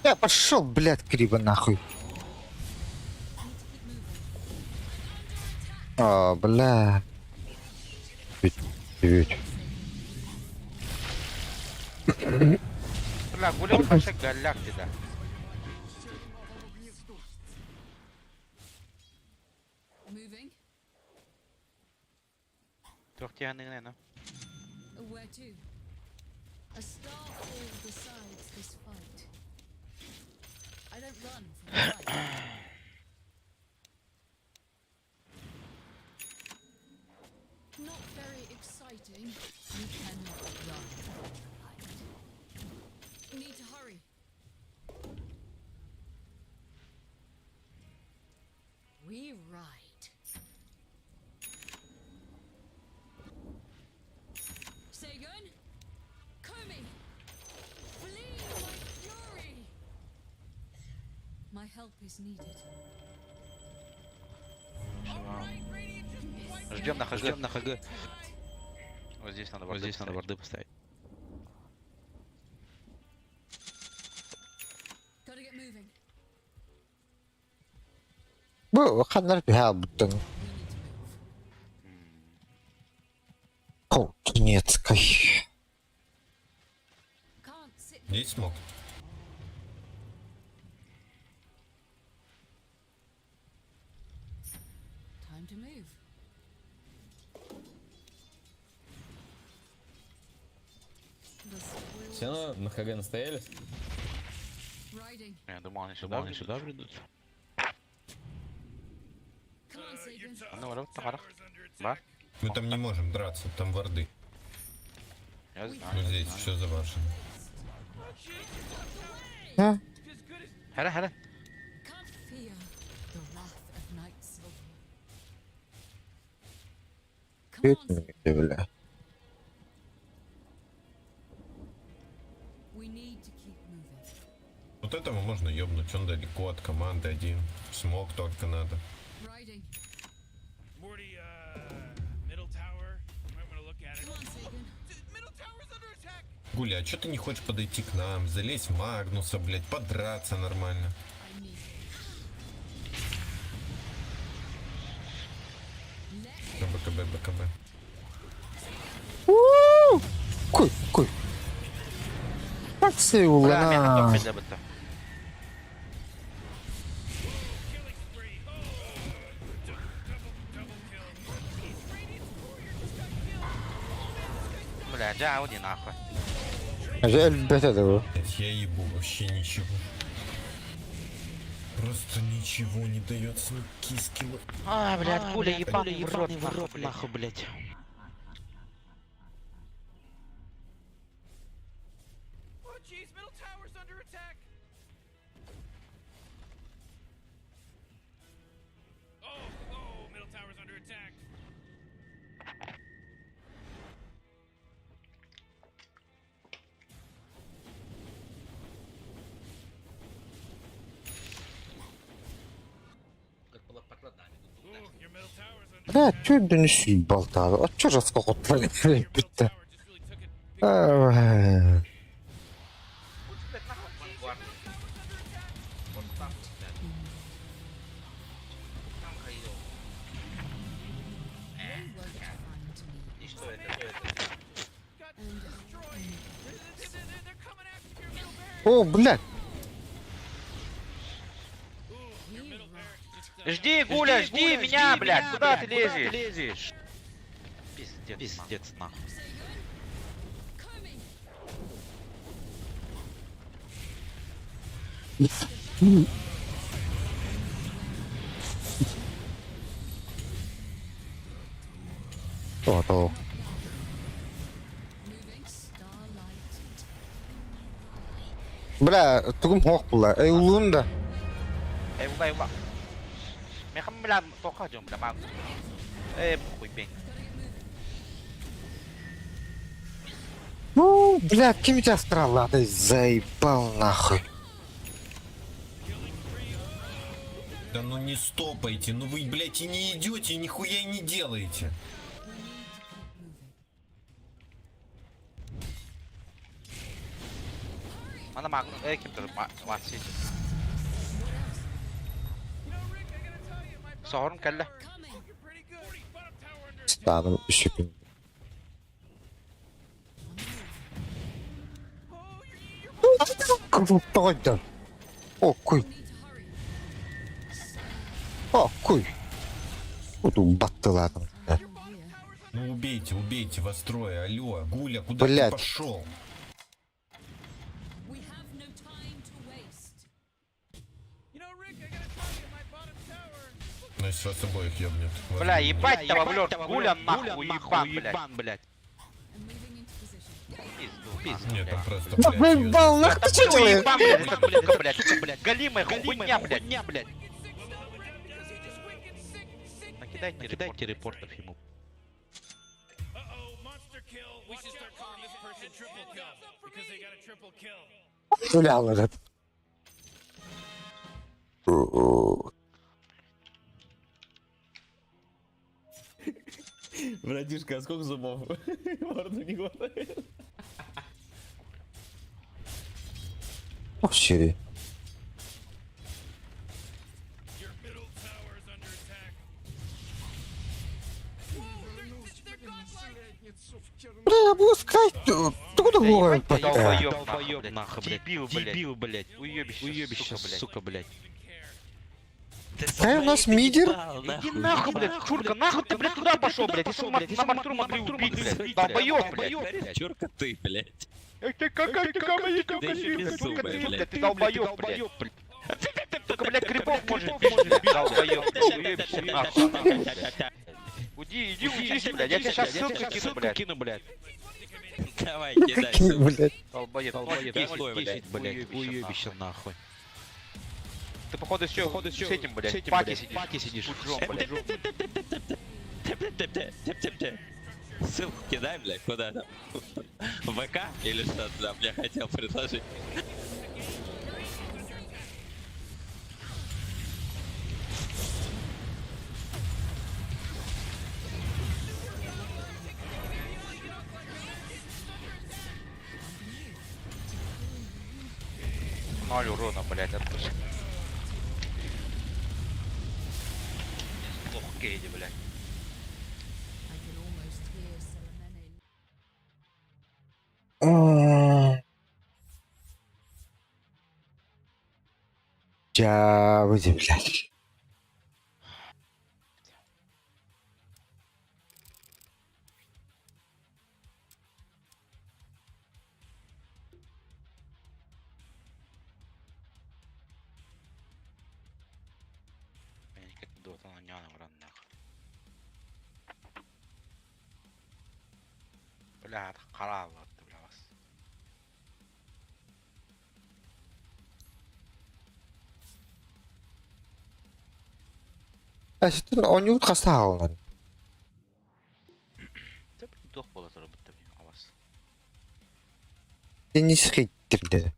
Я пошел, блядь, криво нахуй. А, бля. Ведь. Бля, гулял большой голяк тебя. Moving. Трехтяганы, наверное. Where to? A starfall decides this fight. I don't run from the fight. Not very exciting. You cannot run from the light. Need to hurry. We ride. Sagan? Komi! Flee my fury! My help is needed. Ждем на ХГ. Вот здесь надо борды поставить. Gotta get moving. Бо, ханар бябтон. We need to move. О, нет, кай. Can't sit. Есть смог? Time to move. The squirrels Все на ХГ настоялись? riding. Я думал, они сюда придут. Come on, Sagan. Ну, вот так. Ба. Мы там не можем драться, там варды. Я знаю. Ну здесь все завашено. А? Хара. Can't fear the wrath of Night Silver. Come Чё on, это мне, бля? we need to keep moving. Вот этого можно ёбнуть, он далеко от команды один. Смог только надо. Riding. Morty, middle tower. You might want to look at it. Come on, Sagan. Middle tower's under attack. Гуля, а чё ты не хочешь подойти к нам, залезть в Магнуса, блядь, подраться нормально? I need БКБ. Куй. Как все Бля, меня на улана? топе для БТ. Бля, да, Ауди нахуй. Жаль, блядь, этого. Блядь, я ебу вообще ничего. Просто ничего не дается киски. А, блядь, пуля ебаный в рот нахуй, блядь. Oh, jeez, middle tower's under attack. Oh, middle tower's under attack. Your middle tower's under Бля, чё я донесу болтал? А чё же сколько твоих Middle бить-то? tower just really took it. Ай. Got destroyed. They're coming after your middle barracks. О, блядь. Your middle barracks just Жди, Гуля, жди меня, блядь, куда ты лезешь? Пиздец, нахуй. coming. То. Moving starlight. Бля, трум хох була. Эй, улунда. Эйва. Меня хам, бля, только идем, бля, маг. Похуй, бень. Ну, бля, кем тебя страла? Ты заебал нахуй. Да ну не стопайте, ну вы, блядь, и не идете, и нихуя и не делаете. Mana mag, kimdir, Marsi. Sorun kelle. Стану секунду. Крутой да. О, куй. О, куй. Вот у баттла там. Ну убейте вас трое, алло, Гуля, куда Блядь. ты пошел? We have no time to waste. You know, Rick, I gotta tell you, my bottom tower. Ну если вас обоих ебнет. Бля, ебать того, блядь, Гуля нахуй, ебан, блядь. I'm moving into position. Пизду, Нет, там просто, Да блядь, заебал нахуй, ты что делаешь? Ебан, блядь, это, сука, блядь. Галимая хуйня, блядь. Накидайте репортов ему. Uh-oh, monster kill. We should start calling this person triple kill because they got a triple kill. Гулял этот. Братишка, а сколько зубов? Морду не хватает. О, Сири. Your middle tower is under attack. Whoa, they're godlike. Бля, пускай. Откуда говорит? Долбоёб, нахуй, блядь. Дебил, блядь. Уёбище, сука, блядь. Какая у нас мидер? Иди нахуй, блядь, чурка, нахуй ты, блядь, туда пошел, блядь. Если на Мартуру могли убить, блядь. Долбоёб, блядь. Чурка ты, блядь. Ты долбоёб, блядь. Только, блядь, грибов можешь бить, блядь, долбоёб. Иди учись, блядь. Я тебе сейчас ссылку кину, блядь. Давай, кидай. Блядь. Долбоеб, блядь, уебище нахуй. Ты походу еще с этим, блядь, паки сидишь. Ссылку кидай, блядь, куда там? В ВК или что ты там мне хотел предложить? Ноль урона, блядь, отпуск. Плохо Кейди, блядь. I can almost hear Salamene. Джаводи, блядь. Мемлекеттік дотаны няның ұран нахуй. Блядь, қаралы атты, бля бас. Әсеттен ойнуыт қаста қалынан. Ты, блядь, тоқ бола тұры бітті, бля, авас. Денис хейттірді.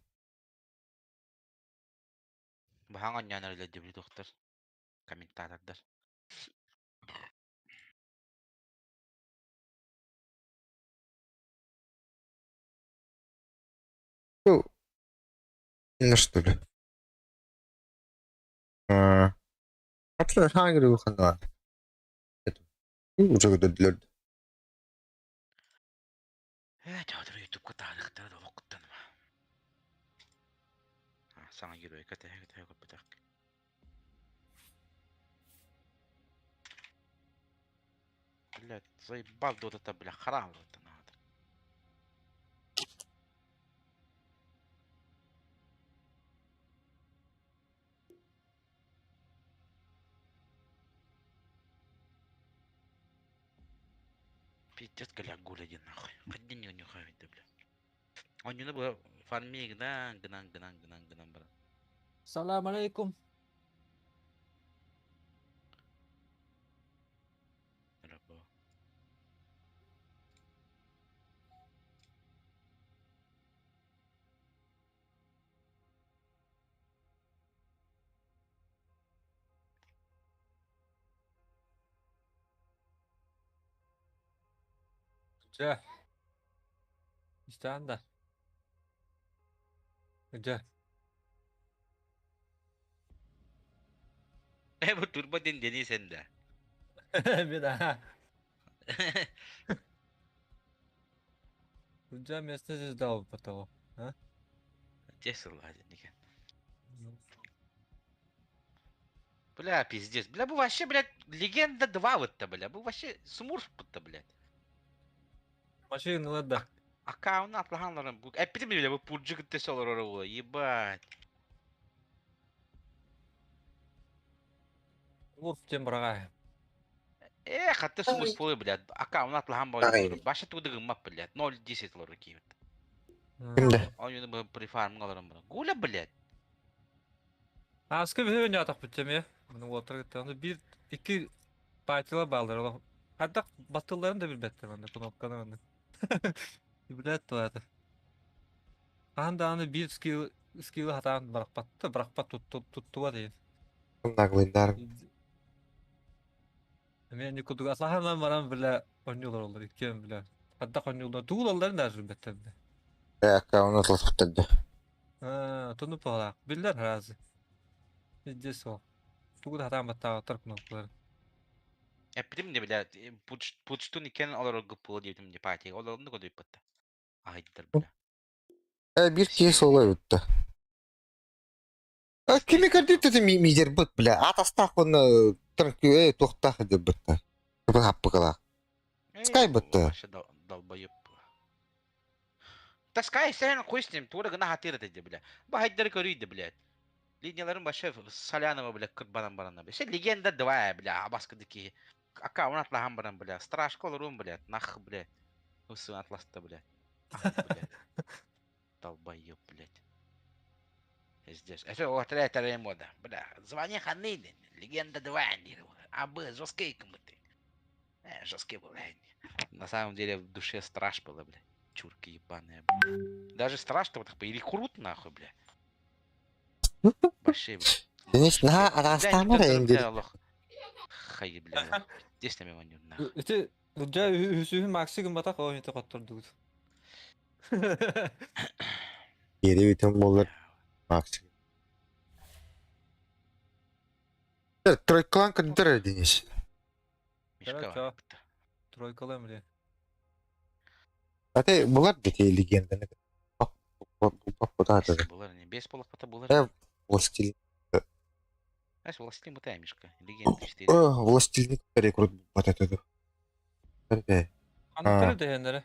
Бағанған няның өлі дебілі тоқтар. Комментатордар. Ну, ну что ли. Вообще, хангри ухана. Уже когда Театр ютубқа тағылықтары да оқыттан ма? Саңа герой кәтәйгі көп бітақ. Блядь, заебал дота-то, бля, харам вот надо. Пиздец, коля гуля иди нахуй. Один не нюхает, да, бля. Он не было фарми, гнан, брат. Салам алейкум. Рабо. Gdzie? İstanda. Gdzie? Bu turbo deni sende. Bir daha. Gdzie место здесь дал по того, а? Тесла один, никак. Бля, пиздец. Бля, был вообще, блядь, легенда 2 вот-то, бля. Был вообще смурф-то, блядь. Машина ладно. Аккаунт атлаханларым. Эпидем, бля, bu пурджи гыттес олар орого. Ебать. Вурф тем брага. Хатты смурф полы, блядь. Аккаунт атлахан бай. Баша тудыгым мап, блядь. 0-10 олар киевет. Он юны бы прифарм оларым, блядь. Гуля, блядь. Аскы bir önce atak bütçem ya. Bunu otur onu bir iki parçala bağlar. Hatta batıllarını da bilbettim ben de knopkadan ben de. Bilet vardı. Anda hani bir skill hatan bırakpat tuttu var ya. Naglıylar. Men nikudu asahan varan bile oynuyorlar olur ikiyen bile. Hatta oynuyorlar. Tuğlalların da bilbettim de. Onu atlatıp Ha, tunu pahala. Biller razı. Здесь о. Тут хатам бата торкнул. Эпидем, блядь. Пучтун икен олар гыппыл дейтим де пати. Оларны коду иппатта. Айттар, бля. Bir kez olay bitti. Kimi kadar dedi midir bit bile. Atasta konu tırkı tohta hadi bitti. Bu happı kala. Sky bitti. Вообще долбоеб. Да Sky sen хуй с ним. Тура гына хатыр dedi, бля. Bu хайдар körüydü, блядь. Линияларын башы Солянова, бля, кырт баран-барана, бля. Sen legenda 2, бля, Абаскадaki. Ака, он атлахам баран, блядь. Страшка олорун, блядь. Нах, блядь. Усы атласта, блядь. Блядь. Долбоёб, блядь. Здесь. Это вот это мода. Бля, звони Ханыдин. Легенда 2. Абы, жесткий кому-то. Жесткий был. На самом деле в душе страш было, бля. Чурки ебаные, бля. Даже страшно, вот так по. Или крут, нахуй, бля. Вообще, бля. Денис, на, арастамыр енді. Хай, бля. Здесь на меня нахуй. Эти жа үсүн максигын батак о эте коттурдук. Geri bütün bollar. Maksimum. Тройкалан кыдыр Денис. Мишка. Тройкалы эмре. Аты булар дете легенданы. Попадады. Булар не без полых пота булар. Властелин. Знаешь, властелин бутай, Мишка. Легенда 4. Властелин рекорд бататады. Берде. Антыр дегендери.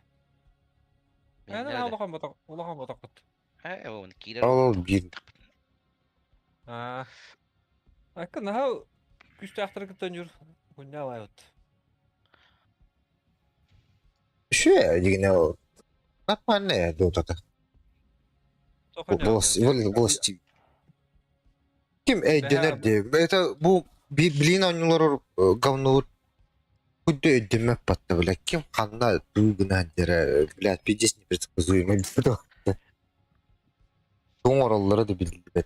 Ben Ana nerede? Улахан батак кот. Onu kiler. Ал bir. Акы нахау күстө актыргыттан жүр. Күнде алайбыт. Şu дегене o. Нормально дотата. Властелин. Kim eğlenir diye. Bu bilin oyunlar говно куда ödeme patta bile. Kim kanna duyguna dere. Блядь, пиздец непредсказуемо. Son oraları da bildi.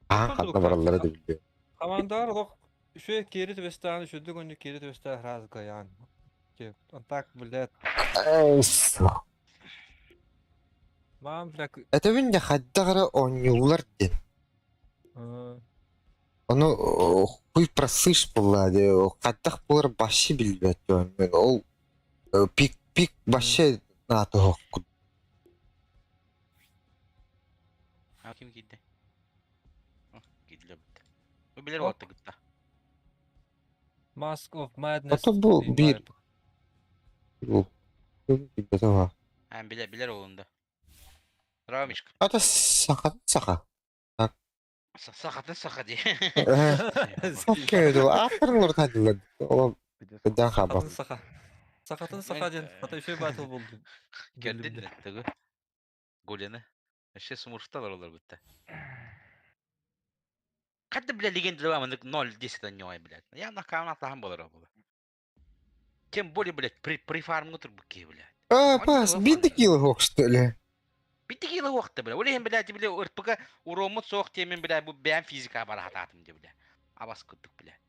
Kanna oraları da bildi. Командар лох şu кери төбестан шүдүк өнү кери төбестан разга ян. Так, блядь. Мам, блядь. Это вин de haddara oynuyorlar de. Onu хуй просышь булады. Каттак булар башы билбет. Мен ол пик башы натыгы. Kim gitti? Gidiyor. Bu bilir oldu gitti. Mask of Madness. Ata bu bir. Bu. Bir de var. Hem bilir olunda. Bravo Mişka. Ata sakat. Sakat diye. Sakıyordu. Aferin hadiler. O bir haber. Sakatın diyen. Hatta şey batıl buldu. Gördün mü? Tabii. Golünü. Şey sumurtalar olur bitti. Kadı bile ligin devam edip 0-10'dan yoy bile. Ya nakavun atlahım olur o. Тем более, блядь, при фарм утр буки, блядь. Пас, биндик yılı hoş что ли? Bitti yılı vakti bile. Öyle hem bile ırpıka uromut soğuk temin bile bu ben fizika var hatatım diye bile. Abas kuttuk bile.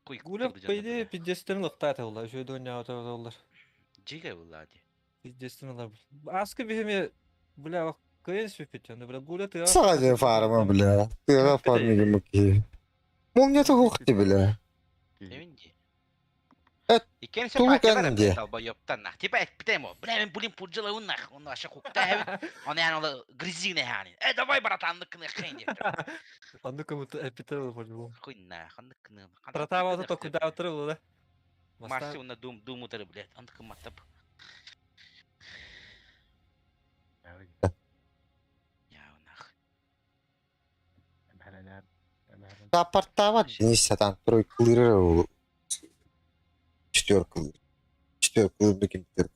Gulep beyde piddeslerin ıktayat ollar. Şöyle dünya ollar. Ciga ollar diye. Piddeslerin ollar. Askı bihimi bile bak kıyın süpet yandı bile. Gulep ya. Sadece farma bile. Tira farmı gibi ki. Mumyatı hoştu bile. Eminci. Evet, tuluk endi. Dalbayoptan nah. Tipa ekpiteyim o. Bile bulin purcala unnah. Onu aşağı kukta hevit. Onu yani ola grizine yani. Davay baratanlık kını kıyın diye. Anlık mutlu epiter olur bu. Kıyın anlık kını. Tratava da tokuda oturur olur. Marşı onda dum utarı bile. Anlık kını matap. Ya nah. Рапортова Денис там тройкалары четверкаларды кемтер.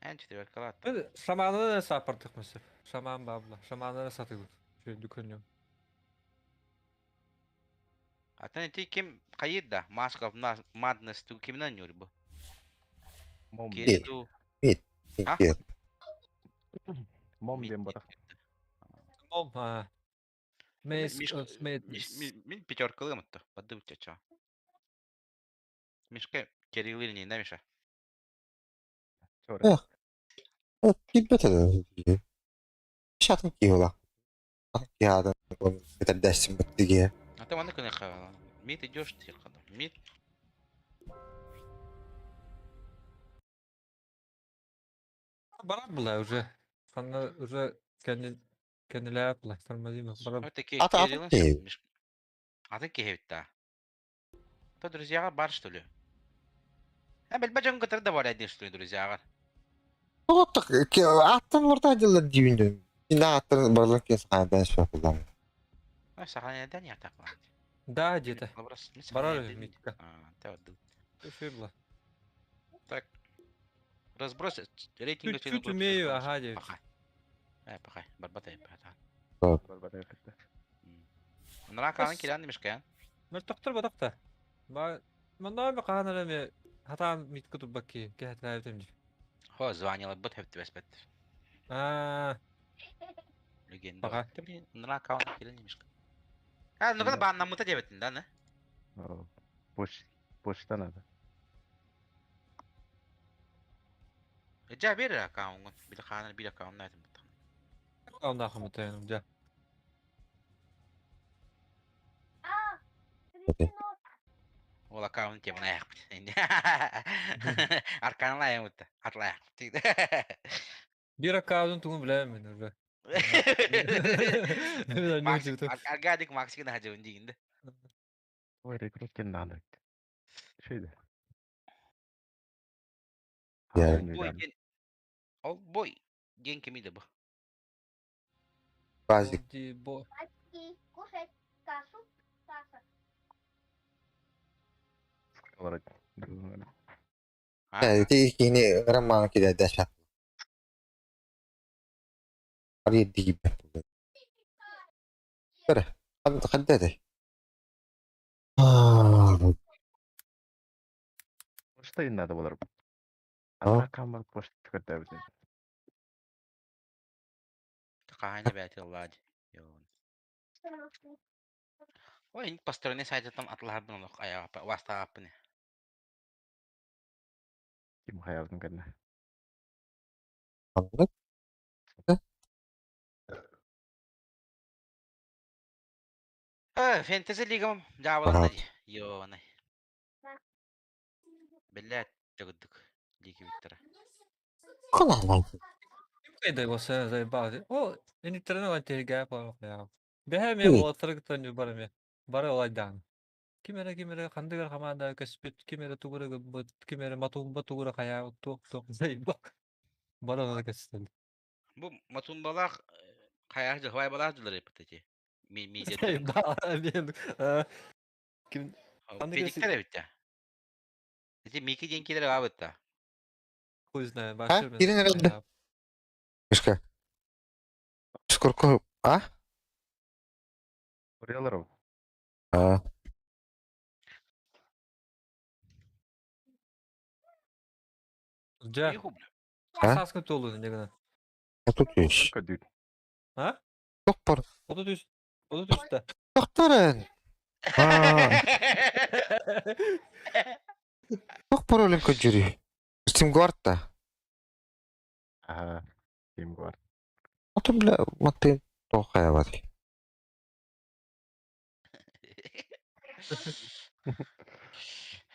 En четверкалат. Şamanı da sapardık mesela. Şaman babla. Şamanı da satıyoruz. Şöyle dükkanı. Atan eti kim kayıt da Mask of Madness tu kimden oynuyor bu? Ha? Mom ben bana. Mom ha. Min пятеркалы мытты. Подды чача. Мишка Кириллы не Миша. Gitmete de. Şatın ki ola. Ya da это десим битиге. А ты ванны конечно. Мид идешь ты когда. Мид. Bana bula уже. Sana уже kendileri yaptılar. Sanmadım mı? Bana Это Кириллы. А ты кевит-то. То друзья бар что ли? А бельбаджан который давали один что ли друзья. Вот так аттан орта дилер дивинден. Ина аттан барлык кес кайдан шапылам. А саханядан я так. Да, где-то. Вопрос. Барар Митка. Да, да. Эфирла. Так. Разброс рейтинга Чуть-чуть умею, ага, девять. Пахай. Пахай. Барбатай, пахай. Нара калан килан демешкен. Мен тоқтар бадақта. Мана қағанар әме хатан митка туббаки кехет ләйтем ди. Хо, звонила бот хепти беспет. Легенда. Паха. Нара калан килан демешкен. Ну когда бан намута дебетин, да, не? Почта надо. Жа бер аккаунт. Bir kanal bir akкаунт айтым. Ondan xamıtayım ja. Ол аккаунт тем наяқ. Арканлай мыта. Атлай. Bir akkaudun tuğun bileyim ben öyle. Аргадик Максикин хажа өндигинде. Ой, рекруткен надо. Şeyde. Yani Бой. День кемиде bu. Базик. Bo. Olarak. Yani ini ramang kita dahsyat. Hari di. Ber. Kan deh. Почта надо было. А? Камер почта çıkartabilir. Kahane bәti Аллади. Ой, по стороне сайта там атлабын олық аяғы вастағапы не. Kim hayatım kendine. Anlık. Фэнтези лигам жабылында ёнай. Білет төгдік лиги биттірі. Kanal. Kayda olsa zaybadi. O en internet var tehlikeli falan ya. Behem ya bu atırık tanıyor barım ya. Bara olaydan. Kimere kandıgar hamada kaspet kimere tugura gıbbet kimere matumba tugura kaya tok zayba. Bara ona kastel. Bu matumbalaq kayakçı havay balaqcıları yapıtı. Midye. Zayba abi. Kim Pedikler bitti. Dedi Miki Jenkiler abi bitti. O yüzden Ha? başlıyorum. Birin herhalde. Başka. Skorku. Ha? Oraya alırım. Ha. Ja. Ha? Saskı tolu ne kadar. Тут есть. Ha? Doktor. O da düz. O da düzde. Doktorun. Ha. Doktor öyle kocuri. Steam Guard da. Aha. Steam Guard. Atım bile matin tokaya var.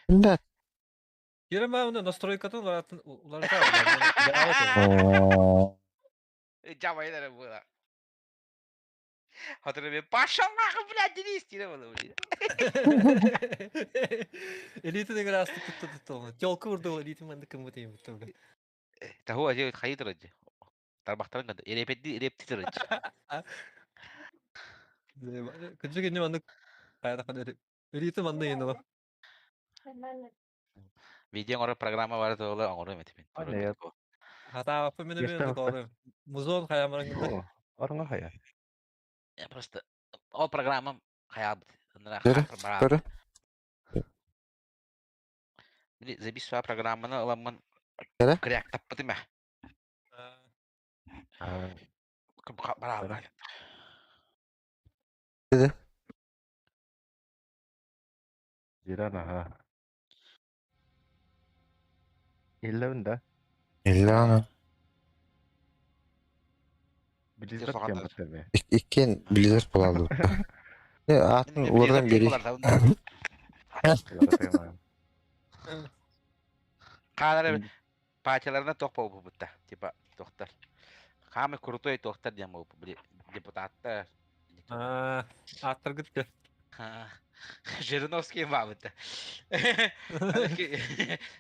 Нет. Yerime onu настройкатын ular Жабайдар было. Hatırlı bir paşallah блядь Денис тире было блядь. Элиты игра астык tuttu. Тёлка урду элиты менде кым тем буту. Та хо аже хайдыр аже. Тарбахтарын кады. Эрепетти эрептитер аже. Кыжык эне мандык кайда кады. Элиты манда ені. Видео ора программа var da ola ора метепен. Hata apa menü doğru. Muzon kayamlarında. Oranga hayal. Ya просто o программа hayal. Böyle. Bir zabis suа программаны аламын. Böyle. Кряк таппады ма? Bravo. Dedi. Jiran aha. İllevinde. İlla. Blizzard kempat tabii. İkken Blizzard bulalım. Ne atın oradan beri. Kadar parçalarına top oldu bu da. Tipa doktor. Kami kurutoy doktor diye mi bu депутаттар. Attır gitti. Жириновский var bu da.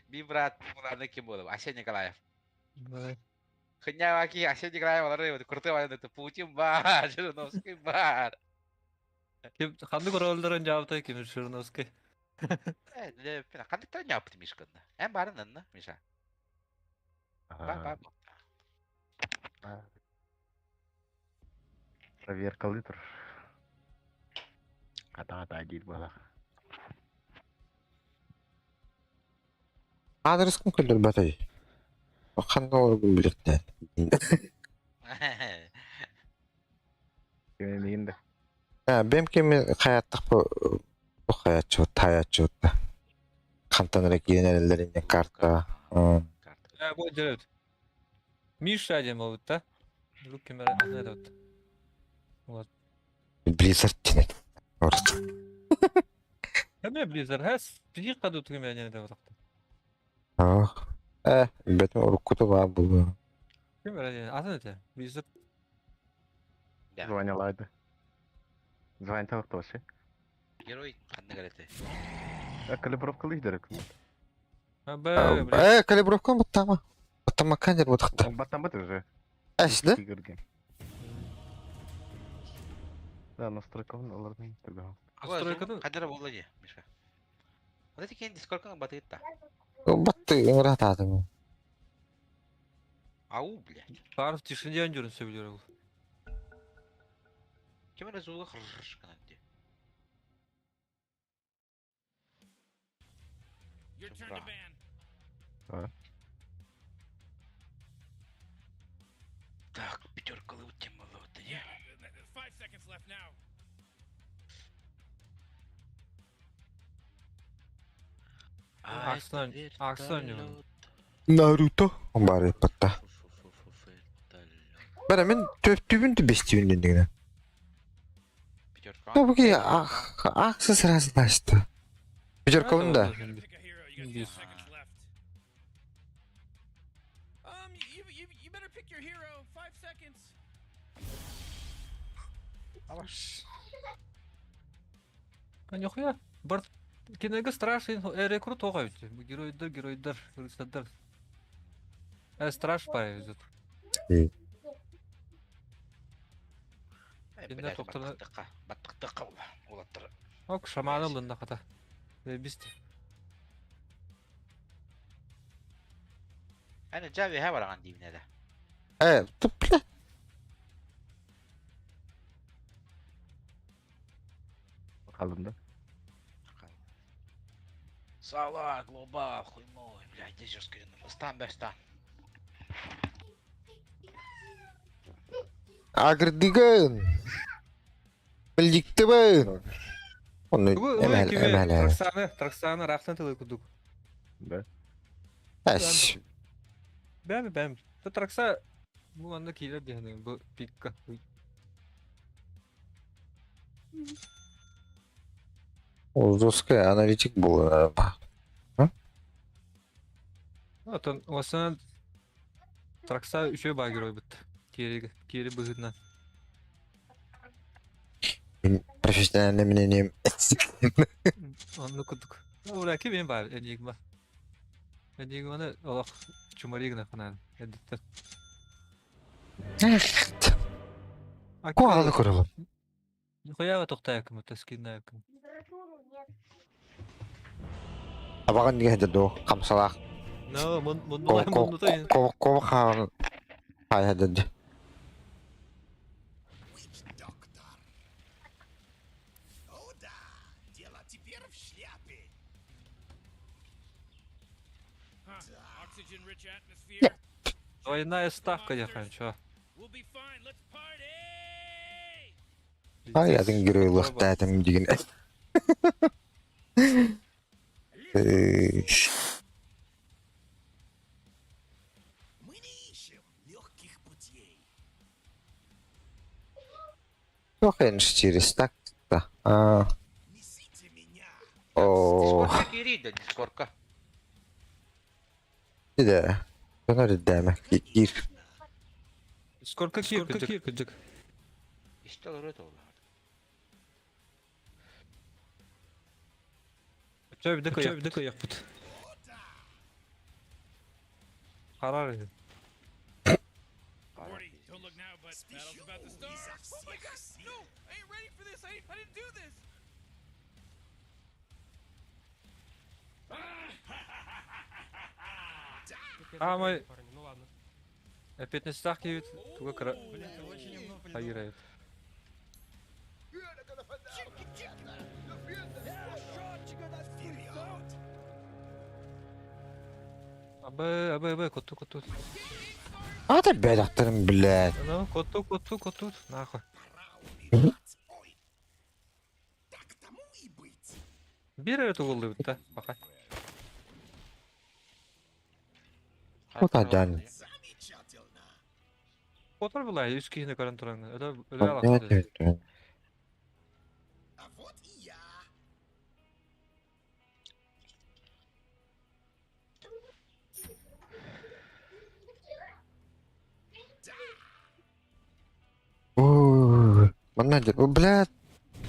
Bir brat bunlarda kim oldu? Asya Nikolayev. Kınya var ki Asya Nikolayev var. Kurutoy var. Putin var. Жириновский var. Kim kandı korolların cevapta kim Şırnovski. Le fena кандыктан жаапты Мишканы. Эм барын ынны, Миша. Ба. Проверкалы тұр. Ата дейді бала. Адрес кім көйлер батай? Қанға оргын білетті. Кемелегенді. Бем кеме қаяттық бұл қаятчы бұд, таятчы бұд. Қантанырек енелерінен карта. Ya bu direkt. Миша дем oldu da. Luke mer ne dedi. Вот. Blizzard тенек. Орыс. Hem Blizzard has bir kadar tutmuyor yani de vakti. Бәтім ұрық күті бар бұл. Kim mer yani adı ne de? Blizzard. Звонялайды. Звонит тауық тошы. Герой кандай келети? Калибровкалы издерек. Калибровка бұттама. Бұттама кәндер бұтықты. Баттан бат уже. Әшілі? Да, настройкалын олардың түргі. Кадыра болду же, Миша. Вот эти кейін дискоркаң батыйт та. Батты ыңырат адың. Ау, блядь. Барып тишінде өндерін сөйлер ол. Кем разуга хршкана де. Your turn to ban. Так, пятеркалы өтем болды вот, не? 5 seconds left now. Аксан. Наруто. Бар епатта. Бәрі мен төптүбінді бестюінден дегені. Пятерка. Бұге ақсы сразу башты. Пятерка бұнда. You better pick your hero. 5 seconds. Нихуя. Бар кинеге страшный рекрут оғай. Геройдар, рыцардар. Страш пара идет. Блядь, баттықта олаттыр. Ок, шаманы лында қата. Бисті. Әне жави ха бараған деймін әді. Тұппілі. Қалында. Сала, глобал, хуй мой, блядь, здесь жесткий. Стан, бәстан. Агырдыгын. Білдікті бін. Оны әмәлі. Траксаны рақсан тылы күдік. Да. Әш. Бәм. Ты тракса бұл анда кейлер дегенің бұл пикка. Ол жесткий аналитик бұл. Атын осынан тракса үші бар герой бітті. Кері бұғытынан. Мен профессиональный мнением. Onu kuduk. Belki benim var Enigma. Enigma'nı Allah çumarıgına falan editler. Koala kuralım. Koyava tokta yakın, taskinna yakın. Abakan diye hadi do kamsalak. No, mun da yin. Kova kan. Hay hadi. Oxygen-rich atmosphere. Двойная ставка, я хочу. We'll be fine. Let's party. Ay adın gürüylük dağıtım digin. Yok henüz через так da. Дискорка Кирида, дискорка. Bir de. Ben öyle demek. Gir. Сколько киркадик? İşte olur öyle olur. Bir dakika yapıt. Karar edin. Morty, don't look now, but battle's about to start. Oh my god! No, I ain't ready for this. I didn't do мы... Опять на стах кивит, туга кра... Хайрает. Абы, коту. Ата бәдәктәрем, блядь. Ну, коту, нахуй. Бир эту голды, да, пока. Вот адан. Котор была, üst kişini karın turan. Öyle Evet. Ой, манадер, блядь,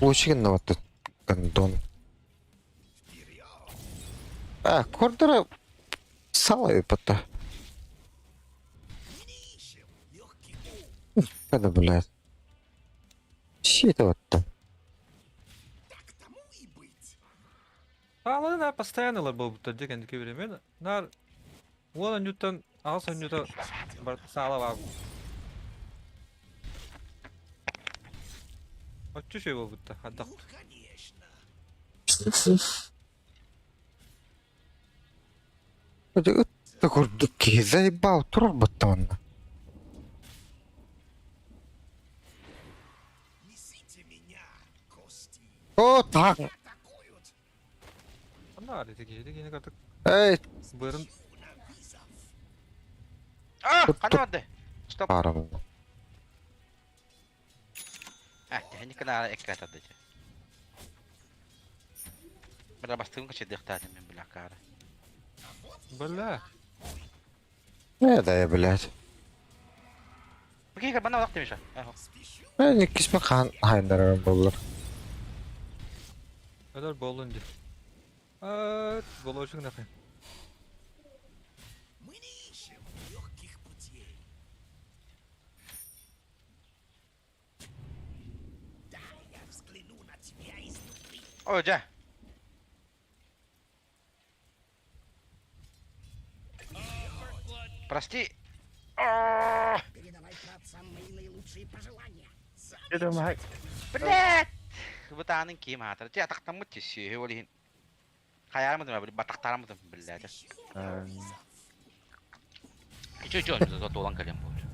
очень вот этот гандон. Кордера сала пота. Когда, блядь. Щит вот там. Ağladı постоянно лабыл бұтта деген кебіремен. Нар... Ола ньютон, ағылса ньютон бар сала бар. Отчу şey бұл бұтта, аддақ. Ты курдуки, заебал, турар батон. О, так. Нар, дегені картық. Эй, Бұрын... Қана барды? Стоп. паром. Тәні кіна әкке атады. Бір бастығын қачы дықтады мен біля қары. Бля. Да, я, блядь. Бігейка бана орақ демеші. Не кисме хан хайндарым болар. Öler bolun diye. Bolu uçuk ne yapayım? Hoca. Прости. Блядь! Бутаның киім атыр. Те атақтан мұтте сүйе олейін. Қаярымыдым, батақтарымыдым, блядь. Чё, зато долан калем будет.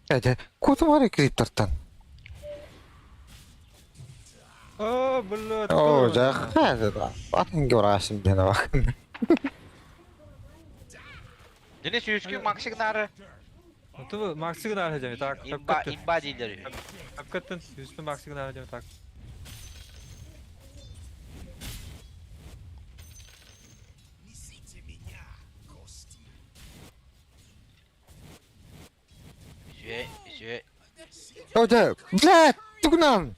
Это куда var криптортан? Блядь. О, да, хаза. Атын görasım gene bak. Dene sүйескü maksigнары. Ты максигін архажам, так. Имба дейлері. Hakikaten üstü maksigін arhajam, так. Сүйе. О, да, блядь, тугнан.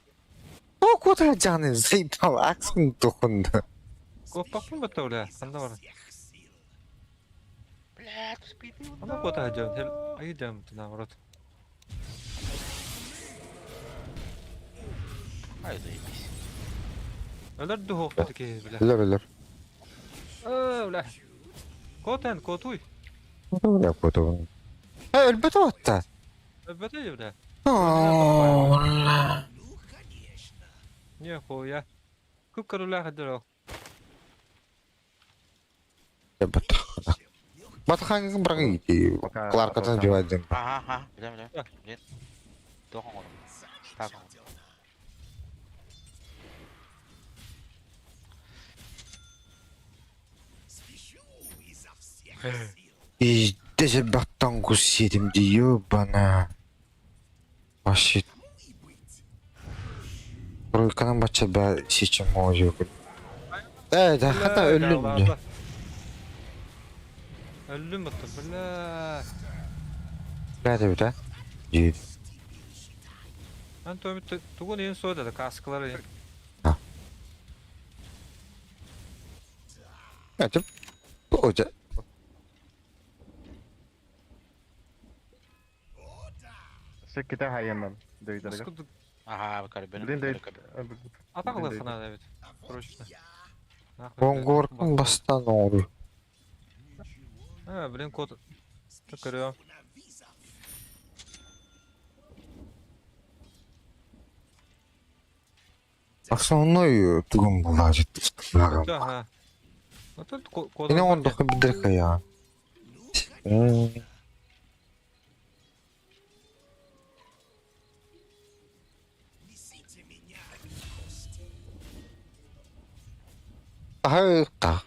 О, куда canı заебал, aksın dokundu. Koppak mı batta öyle? Sanda var. Блядь, спиди. Ama kota hajam, hel ayacağım tına murat. Ай, заебись. Öler de hoqtu ki bile. Ölür. Öyle. Koten, kotuy. Öyle kodu. Ölbet o hatta. Öbete ya bile. Allah. Не хуя. Күп карула хадар о. Батханга бұрға ете. Кларкадан жуадым. Ага, білем. Тоқын олым. Так олым. Пиздец, баттан кус едім де ебана. Вообще. Ройканың бача бә сечім оғы жөкіл. Да, хата өлім де. Öldüm battı, bля. Бәді да? Жейді. Ben tuğun en soğuda da kaskıları en. Әтіп. Ода. Sekete hayyandan. Dövdürge. Ага, бакар, benim. Блин, да. Атақлы қана, evet. Прочно. Оңгоркун бастан оңру. Блин, код. Тыкырıyor. Основной тугун булажы. Ага. Вот тут код. Yine ondaki bir ya. Aha,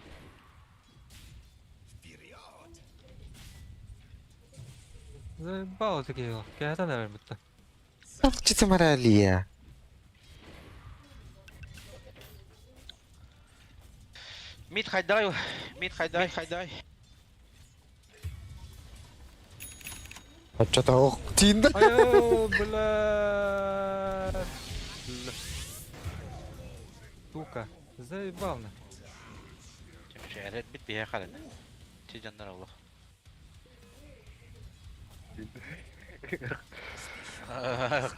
Заебало такие. Какая-то, наверное, это. Что моралия? Мид хайдай, хайдай. А что-то ох, тинда. Ай, блядь. Сука. Заебално. Şehret bit bir yakalın. Çiğcanlar Allah.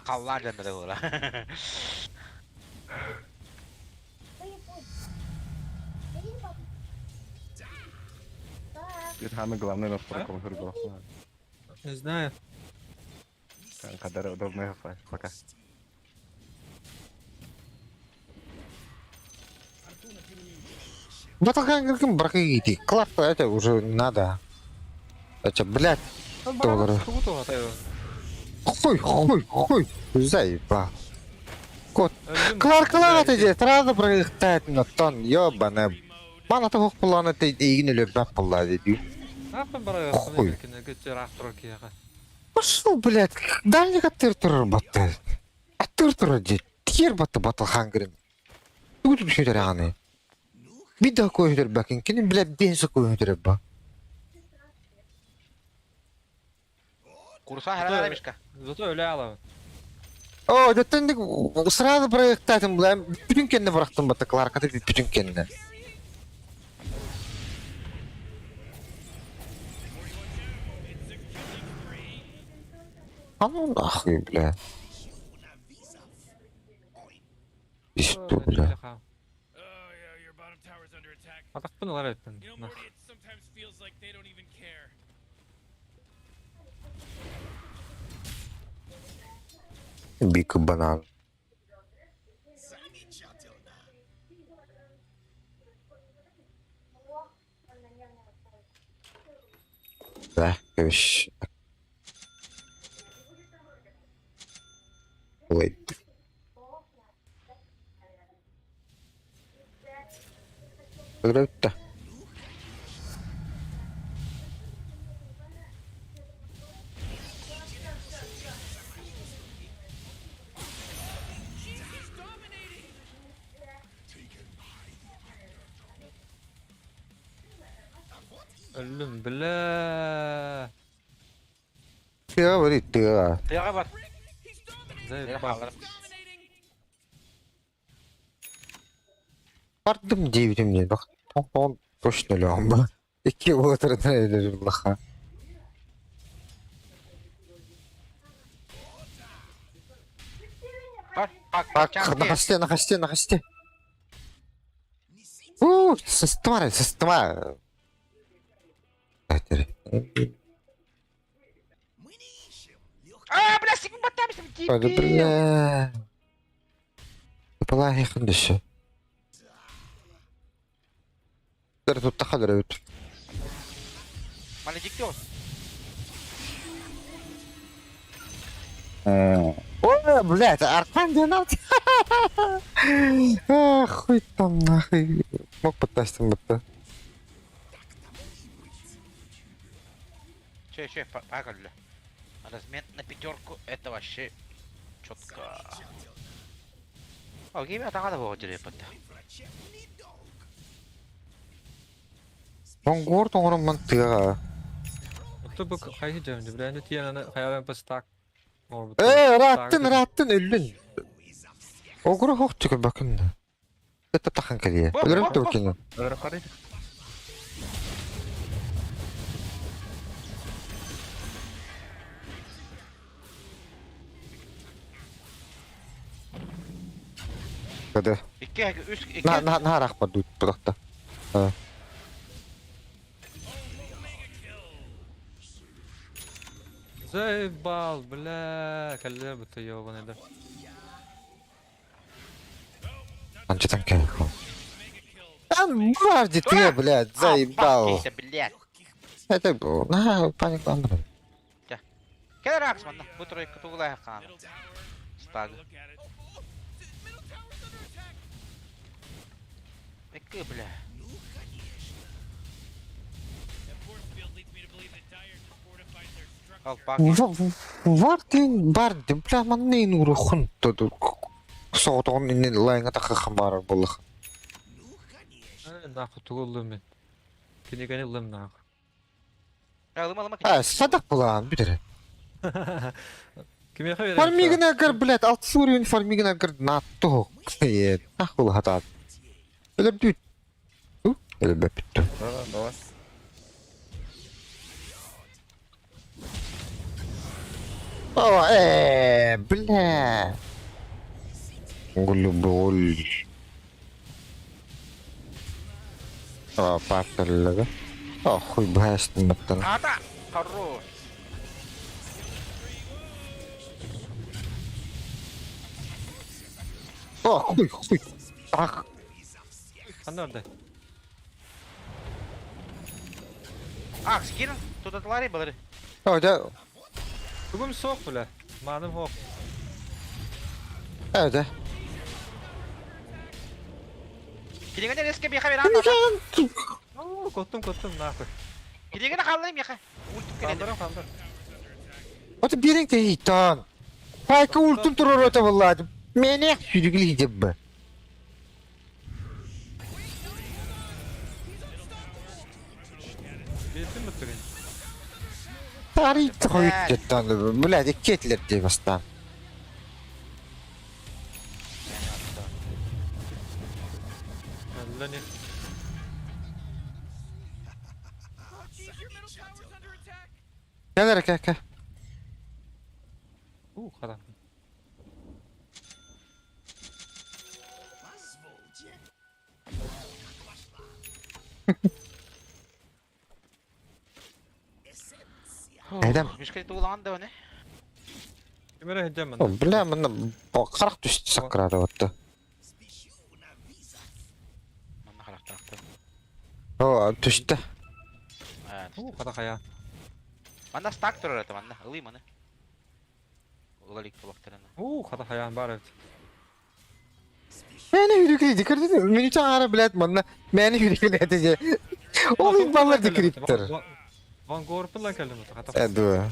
Kallar canları ola. Самый главный настройка голоса. Не знаю. Когда удобная фраза. Пока. Баталган бракы идти. Класс, это уже надо. Это, блядь, доллары. Хуй, заеба. Кот. Клар, это здесь сразу проехать на тон, ёбаный. Мана того плана ты и не любишь полазить. Хуй. Пошел, блядь, дальника тыр-тыр батает. А тыр-тыр дед. Тер баталхангрин. Тут еще раны. Бида koyuyor bakın. Kimin bile benzi koyuyor bak. Kursa herhalde neymiş ka? Zато öyle alalım. O, zaten sırada bıraktım bulan. Bütün kendine bıraktım bataklar. Katı bütün kendine. Aman ahı bile. İşte bile. Atak bunu var ettin. Big банан. Да, вещь. Wait. Когда-то. Ölüm bile. Ya var itu ya. Tega var. Заебало. Vardım diyebilirim diye bak. On точно лёмба. İki oturdan ederim laha. Bak, на хосте. Система. А, бля, сигма батамся, Ой, бля. Палай хандышы. Тут тахадырыт. Маледиктёс. Ой, блядь, аркан динат. Хуй там нахуй. Мог попасть там будто. Че, погнали. Размен на пятерку, это вообще четко. О, гейме атака было репота. Он горд, он романтика. Кто бы хайди демди, бля, не тия на хаялен пастак. Раттын өлүн. Огур хоқтук бакын. Это тахан калия. Өлөрөп төкөнү. Kada. 3 Нарах подуть просто. Заебал, бля, коллега бы-то ёбаный, да. Анча там кайфу. Там барди ты, блядь, заебал. блядь. Это был, паник ламбран. Келер Акс манна. Bu turayı kutuğula yakan. Stag. Bekle bля. Колпак. Барды, бля, маннын уру хунтоду. Соотон инен лайнга тақа хамбар болық. Нахуй тугуллым мен. Кенегени лым нахуй. Алыма. Садақ болған, бідірі. Кеме хавер. Фармигін әгір, блядь, 6 уровень фармигін әгір натты хоқ. Нахуй хатады. Өлір дүйт. Өлір бәпітті. Давай. О, бля. Гулю-гуль. Паперлігі. Хуй бәстін мәттін. Ата. Хорош. Хуй. Ах. Хан orada. Акс, кин. Тут атлари балары. Öde. Bugün soğuk bile. Manım hoş. Öde. Kilingene riske bir haber Oo, kottum nahı. Kilingene kaldırayım yaka. Ultum geldi. Kaldır. Öde birin de hitan. Hayka ultum durur öte vallahi. Mene sürgülü hicabı. Bilsin mi tırın? Tarih koyut jöttan. Bladi ketler diye bastan. Lan ne? Gel gel. Kadar. Aydan. Müşkil tuğulan da ne? Kimere hedeceğim ben. Bля, bana karak düştü sakrada otta. Bana karakter attı. O düştü. Evet. Kadar kaya. Bana stack durur atı bana. Alayım onu. Ulalik kulaklarına. Kadar kaya var evet. Mene hürükli dikirdi. Meni çağıra bilet manna. Mene hürükli edece. Oğlum ballar dikiriptir. Van Gorp'un lan kelime. Kadar. Edu.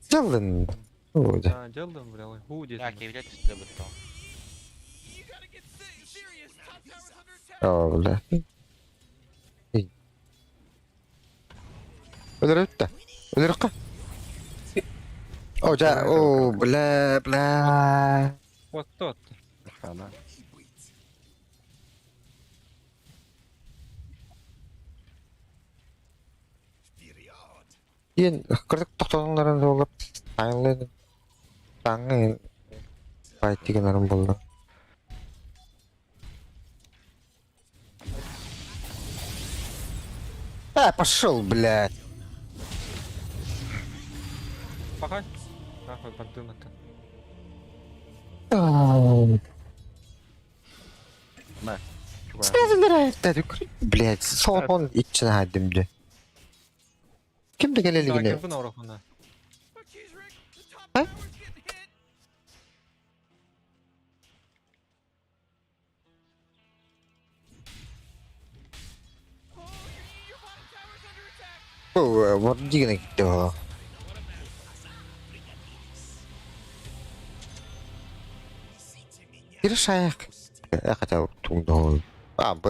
Caldın. Oda. Ha, geldim buraya. Hu diye. Ya kevlet üstüne bıttı. Öyle. Ölür ötte. Ölür ka. Oca, bla. What? Fena. Yen kırdık tohtonların olup aynı tangın baytigenlerin buldu. Пошел, блядь. Bakay. Nahуй baktım hatta. Ne? Сказали, блядь, солон içine hadimdi. Kim de geleli yine? Takip bunu orafına. Ha? Вот дигна gitti. Bir şayak. Ya kata tungdo. Abi.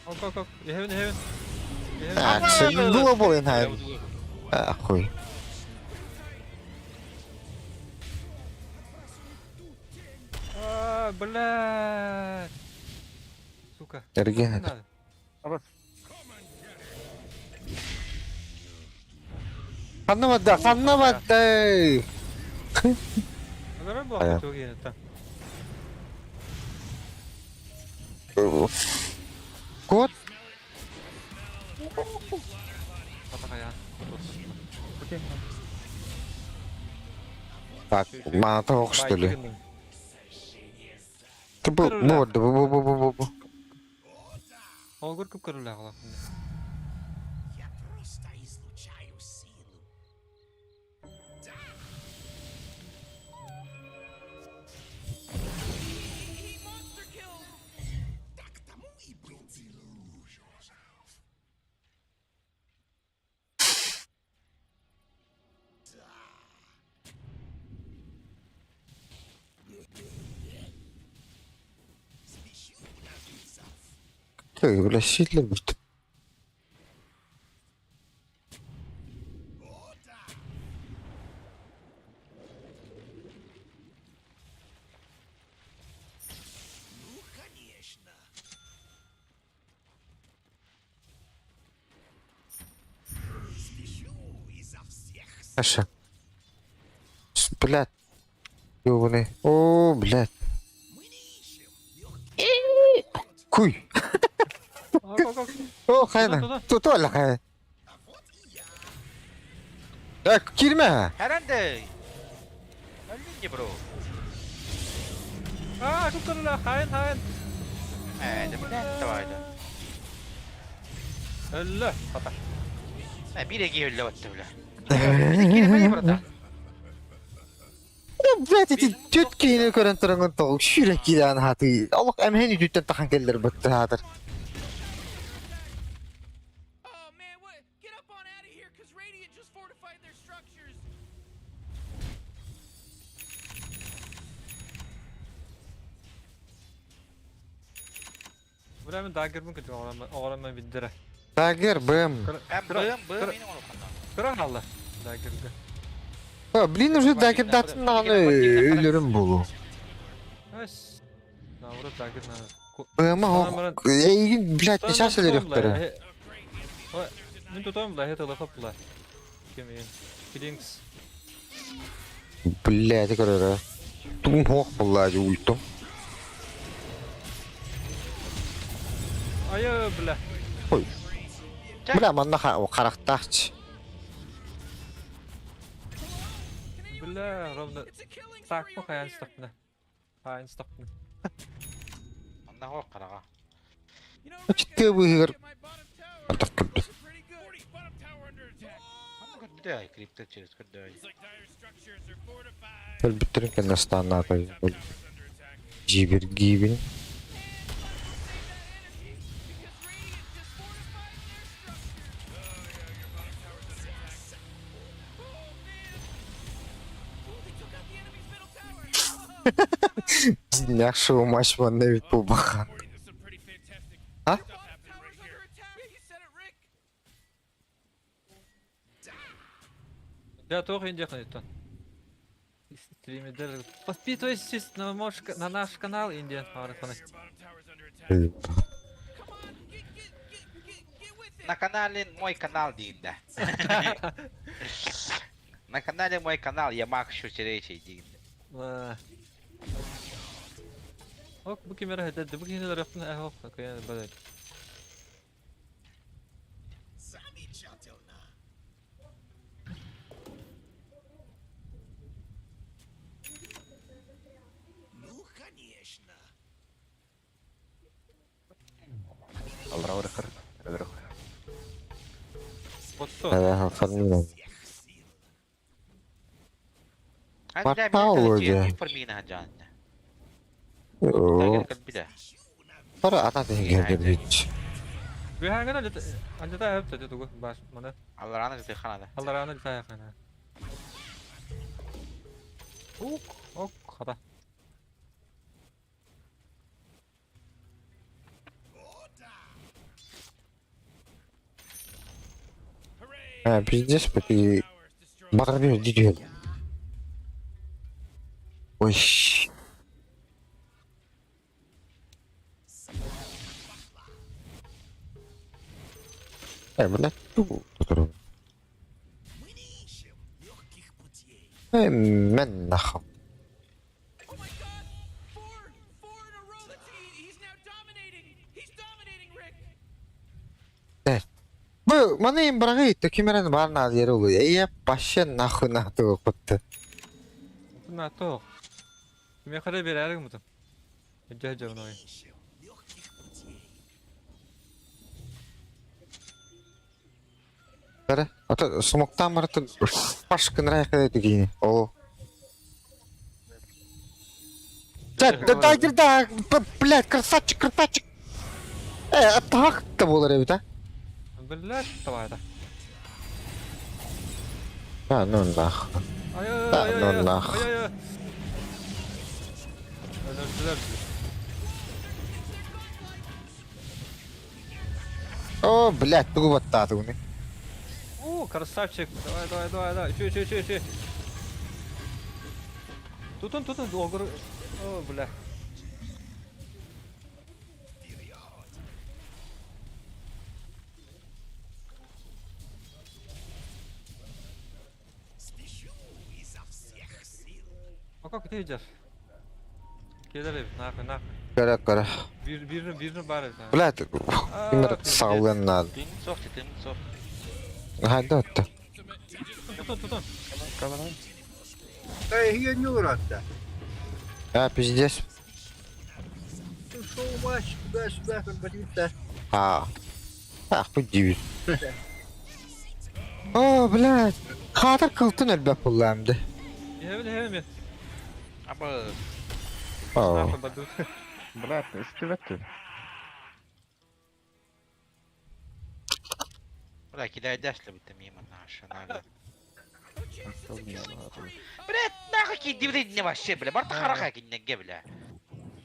Ok. Heaven. Sen global in Хуй. Блядь. Сука. Эрген. Anlamadı. Görür bu Aya. çok iyi. Tamam. Кот. Atak ayağı. Так, мана тоқ что ли? Ты был, бу. Ол көркіп көрілі ағылақ. Ты, бля, сильно будет. Аша. Блядь. Ёбаный. О, блядь. Куй. О, хайна. Тут оля хай. Так, кирме. Herhalde. Öldün ki bro. Aa çok körülü. Hain. De bu ne tavaydı? Öllü. Atak. Bir egi öyle battı bile. Kelime burada. Блядь, эти тетки не көрөн турган тоо шүрек кидан хаты. Аллах эмхени дүттен тахан келдер битти хатыр. Oh man, what? Get up on out of here, cause Radiant just fortified their structures. Buramın dagger mı kötü oğlanma bindire. Dagger бэм. Bığım yine onu kanal. Kıran Allah. Dagger'de. Блин, уже дагер датынан өлөрүм болу. Ась. Навры dagger на. Бэма ок. Эй, блядь, не сейчас эле ректор. Мен тутам да это лафапла. Кемин. Кидингс. Блядь, көрөрө. Тум хок буллажы ультум. Aya bля. Ой. Бля, манна карактакчы. Bля, ровно. Так, ну hayan stopna. Hayan stopna. Ondan kork karağa. Читке выгыр. Атаккырды. Кырдай, крипто через кырдай. Элбиттерин кенестан атай. Жибер гибин. Yaxşı maç var ne bit bu bakan. Ha? Я тоже индехну это. Стримидер. Подписывайтесь на наш канал Индия. На канале мой канал Динда. На канале мой канал я Макшу Теречий Динда. Ок, bu kimere hedefti. Bu kimere yaptın. Ok, yani böyle. الله ورخر ادرخ هذا خلينا Попал уже. Формина Джанна. Para atas tinggal bridge. Bir hangi anda da hep dedi bu baş mana. Allah razı olsun kanada. Allah razı olsun kana. Ok, hata. Пиздец, ты барабер дидел. Ой. Блядь, тут. Мен нахуй. Bu mana en bırakı gitti. Kimerin var nal yeri oluyor. Başa nahına tığı kuttu. Bunlar toq. Kime kadar berərik mutum? Gel onu oyun. Bere, ata smoktan barıtı başkın rayakı dedi giyini. O. Да, блядь, красавчик. Так то було, ребята. Блядь, давай да. А, ну нах. Да, ну нах. О, блядь, тугу вот так тугу. О, красавчик. Давай. Ищи. Тут он, огр. О, бля. А как ты идешь? Кидай, нахуй. Кара. Birine bari. Блядь, kimler sağlayan надо. Ты не софти, ты не софти. Hadi otta. Tutun. Эй, я не урод-то. А, пиздец. Шоу матч туда-сюда, как ботинка. А, хуй дивит. О, блядь. Хатır kıltın elbep kullandı. Hemen. Абы. О. Нахуй баду. Брат, успевайте. Бля, кидай дашь ли бы ты мимо наши, надо. Блядь, нахуй киди, блядь, не вообще, бля. Барта хараха кинеге, бля.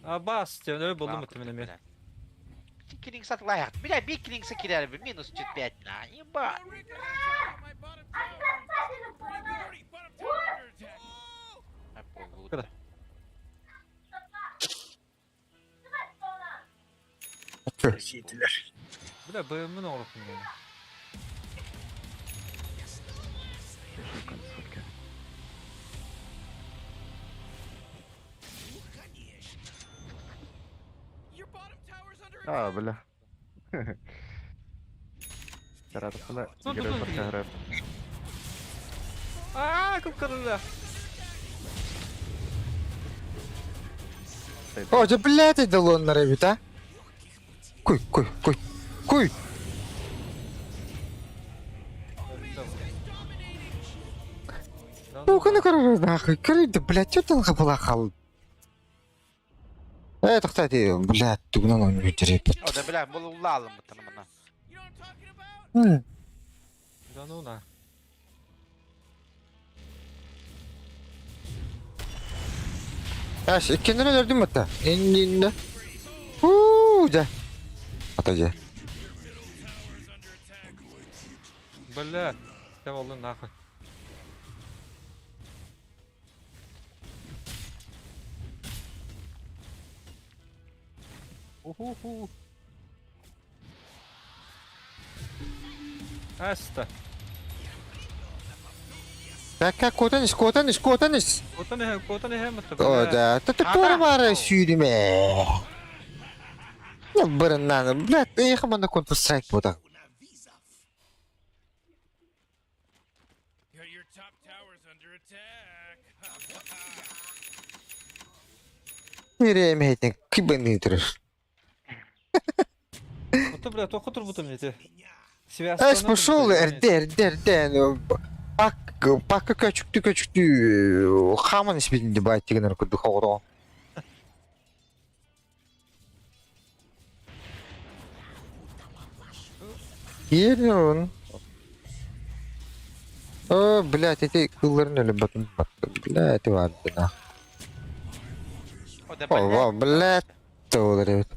Абас, тебе öyle buldum muhtemelen. Killing сат лайх. Бля, биг killing кидали бы. Минус чуть 5 на. Ебать. Bля, BM'in orasın yani. А, бля. Рад была. Играть пока играет. Aaa, kıpkırmızı. О, да блядь, это лон ребята. Куй. Ну-ка, нахуй. Крыто, блядь, что ты нахуй. Это, кстати, блядь, тугнано не терпит. О, да, бля, был улалом это на мана. Да ну на. Ya kendine öldürdüm hatta. Endinde. Da. Atacı. Бля, sen oldun nahуй. Уху. Аста. Как котанış. Kota ne hem attı. O da. Tutu var sürüme. Ne barından. Блядь, я команда Counter Strike bu da. Nereye mi hedin? Kıbını durur. Kota bля, то хотор бутом эти. Ась пошел, эрдер. Бак köçüktü. Хаман isminde baytığını kudu xoğru. Yerин. О, блядь, эти кылларын өлі батын баттı. Блядь, vardı na. О, да, О, блядь. Doğru evet.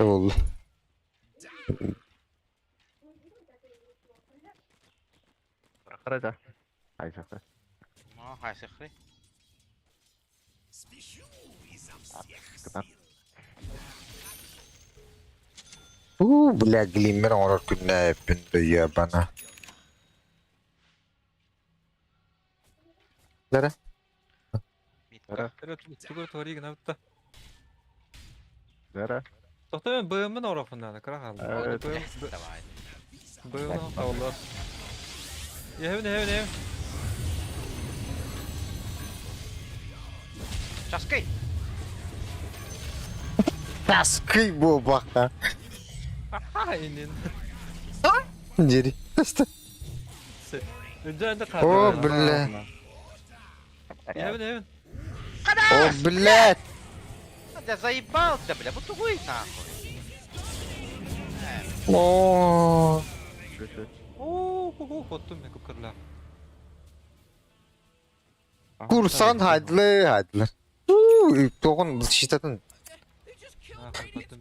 Doğru. Храда. Ай, шахта. Ну, хай сехри. Блядь, глиммер орор күнне өппінді ебана. Дара? Тугар товарыг навта. Зара. Тоқта мен BM-ін орақын надо, қырақ алды. Давай. Koyun tavallar. Heaven. Часкай! Таскый bu bakta. Aynen. Jeri. Önce kaldı. О, бля. Heaven. О, блядь. Я заебал тебя, бля, бутуй нахуй. О. Korktum ben kukarla. Kursan haydiler. Toğun şitatın. Korktum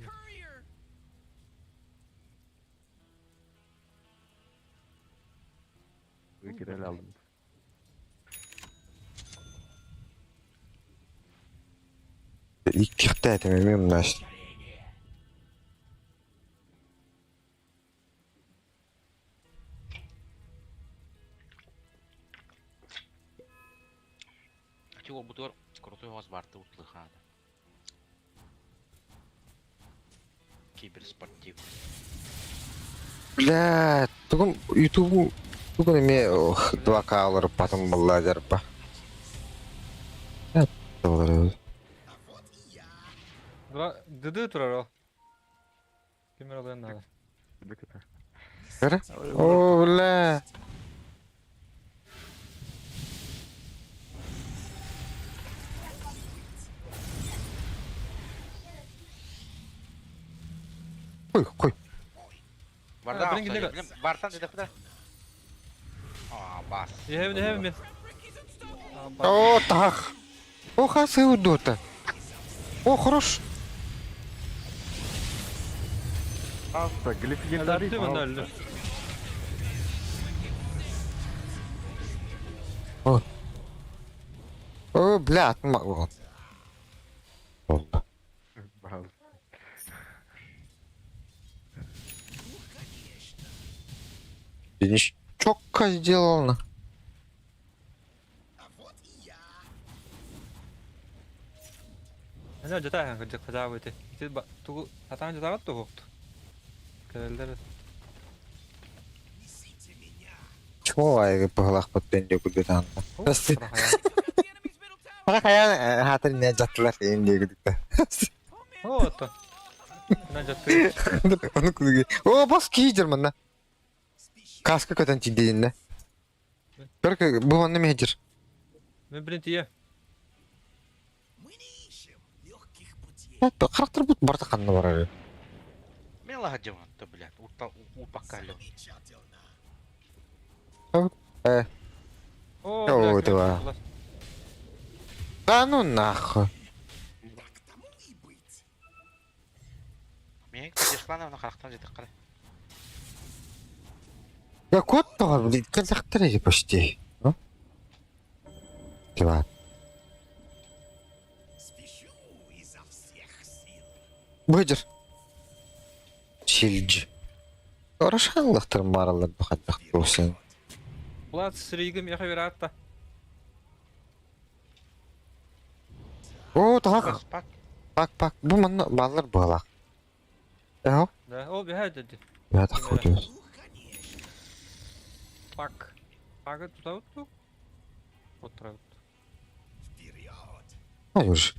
ben. Girer aldım. İlk çıktı etemem ben. Чего бутур? Крутой возбарты утлыхады. Киберспортив. Блядь, бүгін YouTube бүгін еме 2К алыр потом была жарпа. Dıdı turar o. Kimler oluyor ne? Kere? О, бля. Koy. Vardan bring it, söyle, nigga. bilim. Vardan dedi kadar. Aa bas. Heaven bir. О, так. О, хасы удота. О, хорош. Altta glifi göndereyim. Öldü mü öldü? О, бля, atma. Oldu. Финиш. Чётко сделано. Ne önce daha hangi kaza bitti. İşte bak tu hatan önce daha tuhuktu. Kırıldı. Чего я погладь под тенью куда-то? Кая хатır ne jattılar indi gidip. O to. Ne jattı? Onu kudu. O bas ki German'da. Kaskı kötü çizdiğinde. Belki bu anne mehcir. Ben birinci ya. Hatta karakter bu barda kanlı var abi. Мило гаджеван-то, блядь, упакалил. О, этого. Да ну нахуй. Мен дешклана на характан жетек кара. Я кот тоже, блин, концентрировали почти. Типа. Быдыр. Сильдж. Хорошанлыктыр маралар бахатак болсын. Влад сригим яха вератта. О, так. Пак. Bu mana ballar balak. Ya. Да, о, бегай dedi. Ya tak koyuyoruz. Pak. Pakı tutavuttu. Oturavuttu. Hayır.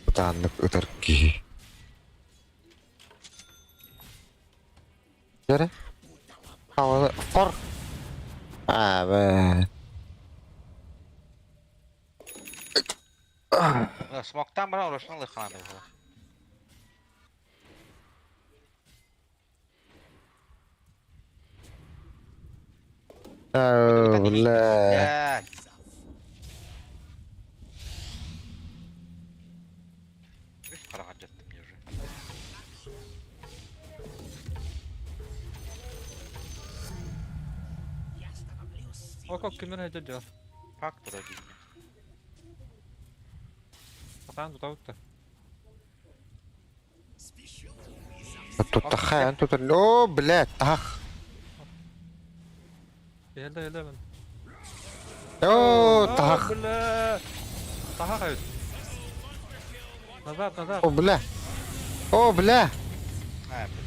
Utanlık ıtır ki. Yere. Havalı. Far. Evet. Смоктан бара урашын лыханады. Бля. Üç kara harcattım ya уже. O kimler hadi diyor. Фактор один. Patan tutavuttu. Тут тахай, тут. О, блядь, тах. Geldi ben. О, тах. Bla. Ага, назад, назад. О, бля. О, бля.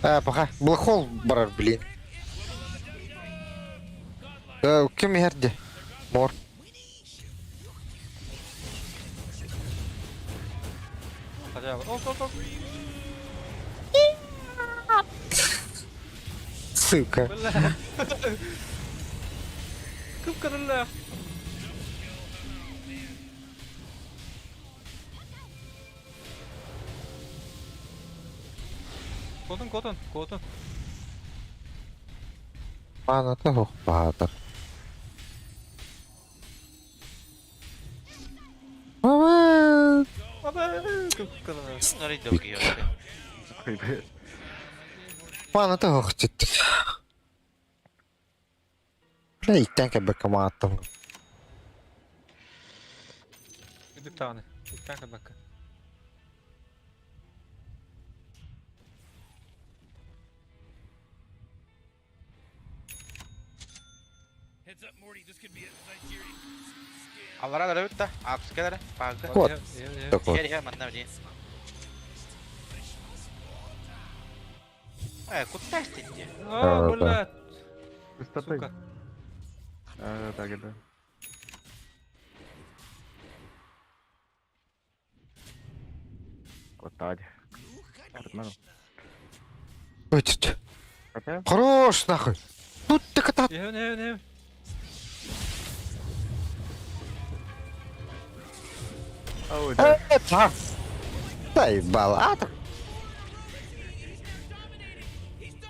А, Пока. Блэхол барар, блин. Кем ерде? Мор. Хотя бы. Оп. Сука. Бля. Кып-кырылы. Котун. Манаты хоқпадыр. Ава. Кып-кырылы. Смотри, долго я вообще. Манаты хоқтет. Бля, иттен кәбәккә мааттым. Bir tane. Bir tane bak. Аллара да левит да. Акс кедер. Пагы. Вот. Так вот. Я манна вди. Куда стенди? А, блядь. Приступай. Сука. Так, да. Вот так. Нормально. Өтіт. Хотя? Хорош, нахуй. Тут ты катат. Не. Ой, да. Заебал, а так?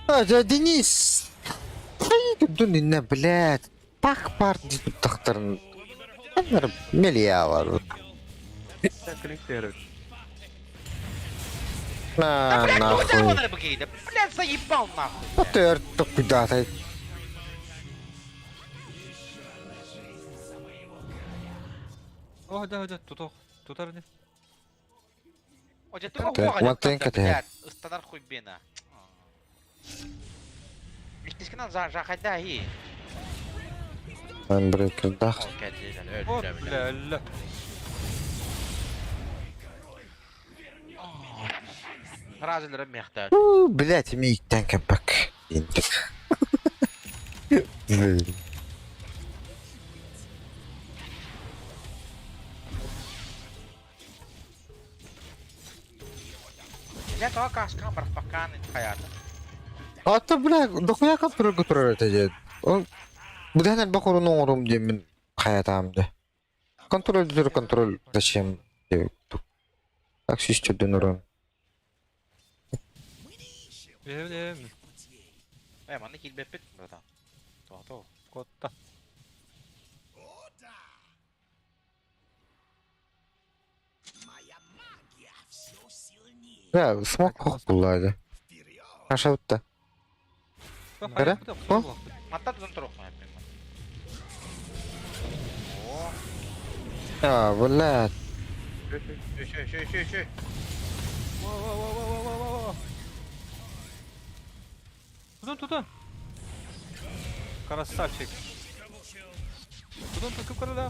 Да, Денис. Дунина, блядь. Пах пар тут тахтарын. Миллиалар. Так, корректируешь. На, Куда нахуй. он рыбгейда? Блядь, заебал нахуй. Вот ты куда-то. О, да, тут арни. О, тебе Так, только вот тенка ты. блядь, стандарт хуйбена. Ишкискинен жахайда и. Ben bırakırdım. Вот, бля. Разылырым мехтар. Блять, мейттен кәпәк. Ендік. Я только кашкам барфаканы хаята. Ата, бля, дохуя контроль götürür etecek. O, bu da ne bakırın oğlum demin hayatımda. Kontrol. Зачем? Так шишче дönürüm. Не. Маны кил беппет, братан. То. Котта. Ya, смог kullandı. Aşağı bitti. Бәрі? О? Маттан тудын турук мына пен. Ya, блядь. Шö. Тудун. Красавчик. Тудун кып-кырылы.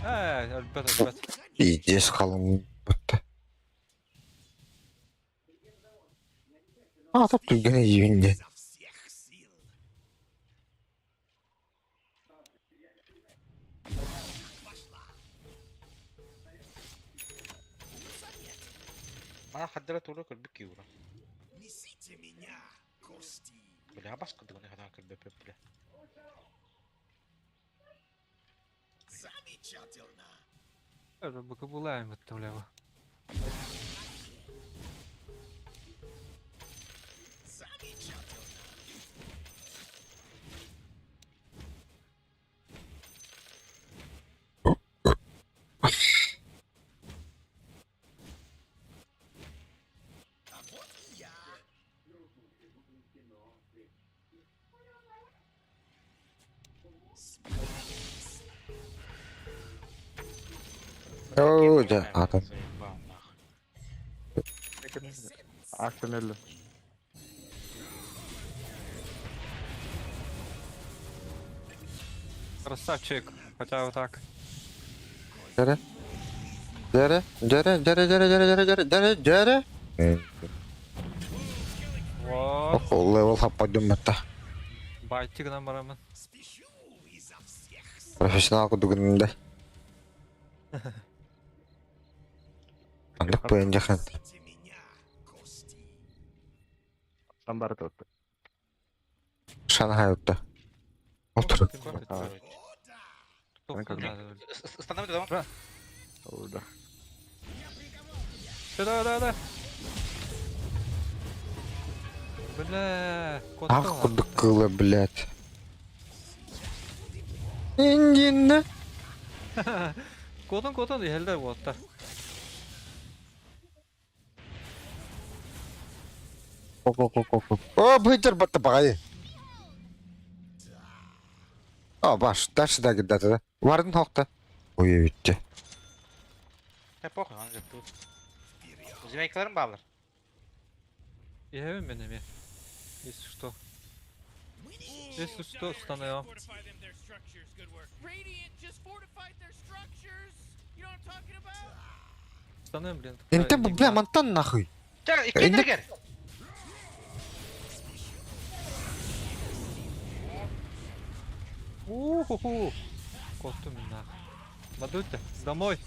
Өлбөт. Пиздец қалың бітті. Атап түргені үйінде. Мана хаддера туру кырбык киура. Бля, баска дыгыны хадан кырбеппет, бля. Бакы булайм бітті, бля. О, да, атом. Актонелло. Красавчик. Хотя вот так. Göre. Jere, jere, jere, jere, jere, jere, jere, jere, jere. Wow. Oh, level happadım hatta. Bayçı gına baramın. Profesyonel kudugununda. Anlık boyunca kan. Самбар тут. Шанхай отта. Otur. Останови дома. Да. Да. Бля, кот Ах, кудыкылы, блядь. Индинна. Котun helder bu hatta. О, бытер батты бағай. О, баш, дальше да гидаты да. Вардың тоқты. Ой, өйтті. Ya pokой, он же тут. Зимейкаларым bağlar. Евен benim ya. Если что. Если что, стану. Radiant just fortified their structures. You know what I'm talking about? Стану, блин. Энте бұл, бля, мантан нахуй. Чакай, икки триггер. Уху. Korktum ben ha. Madute, домой.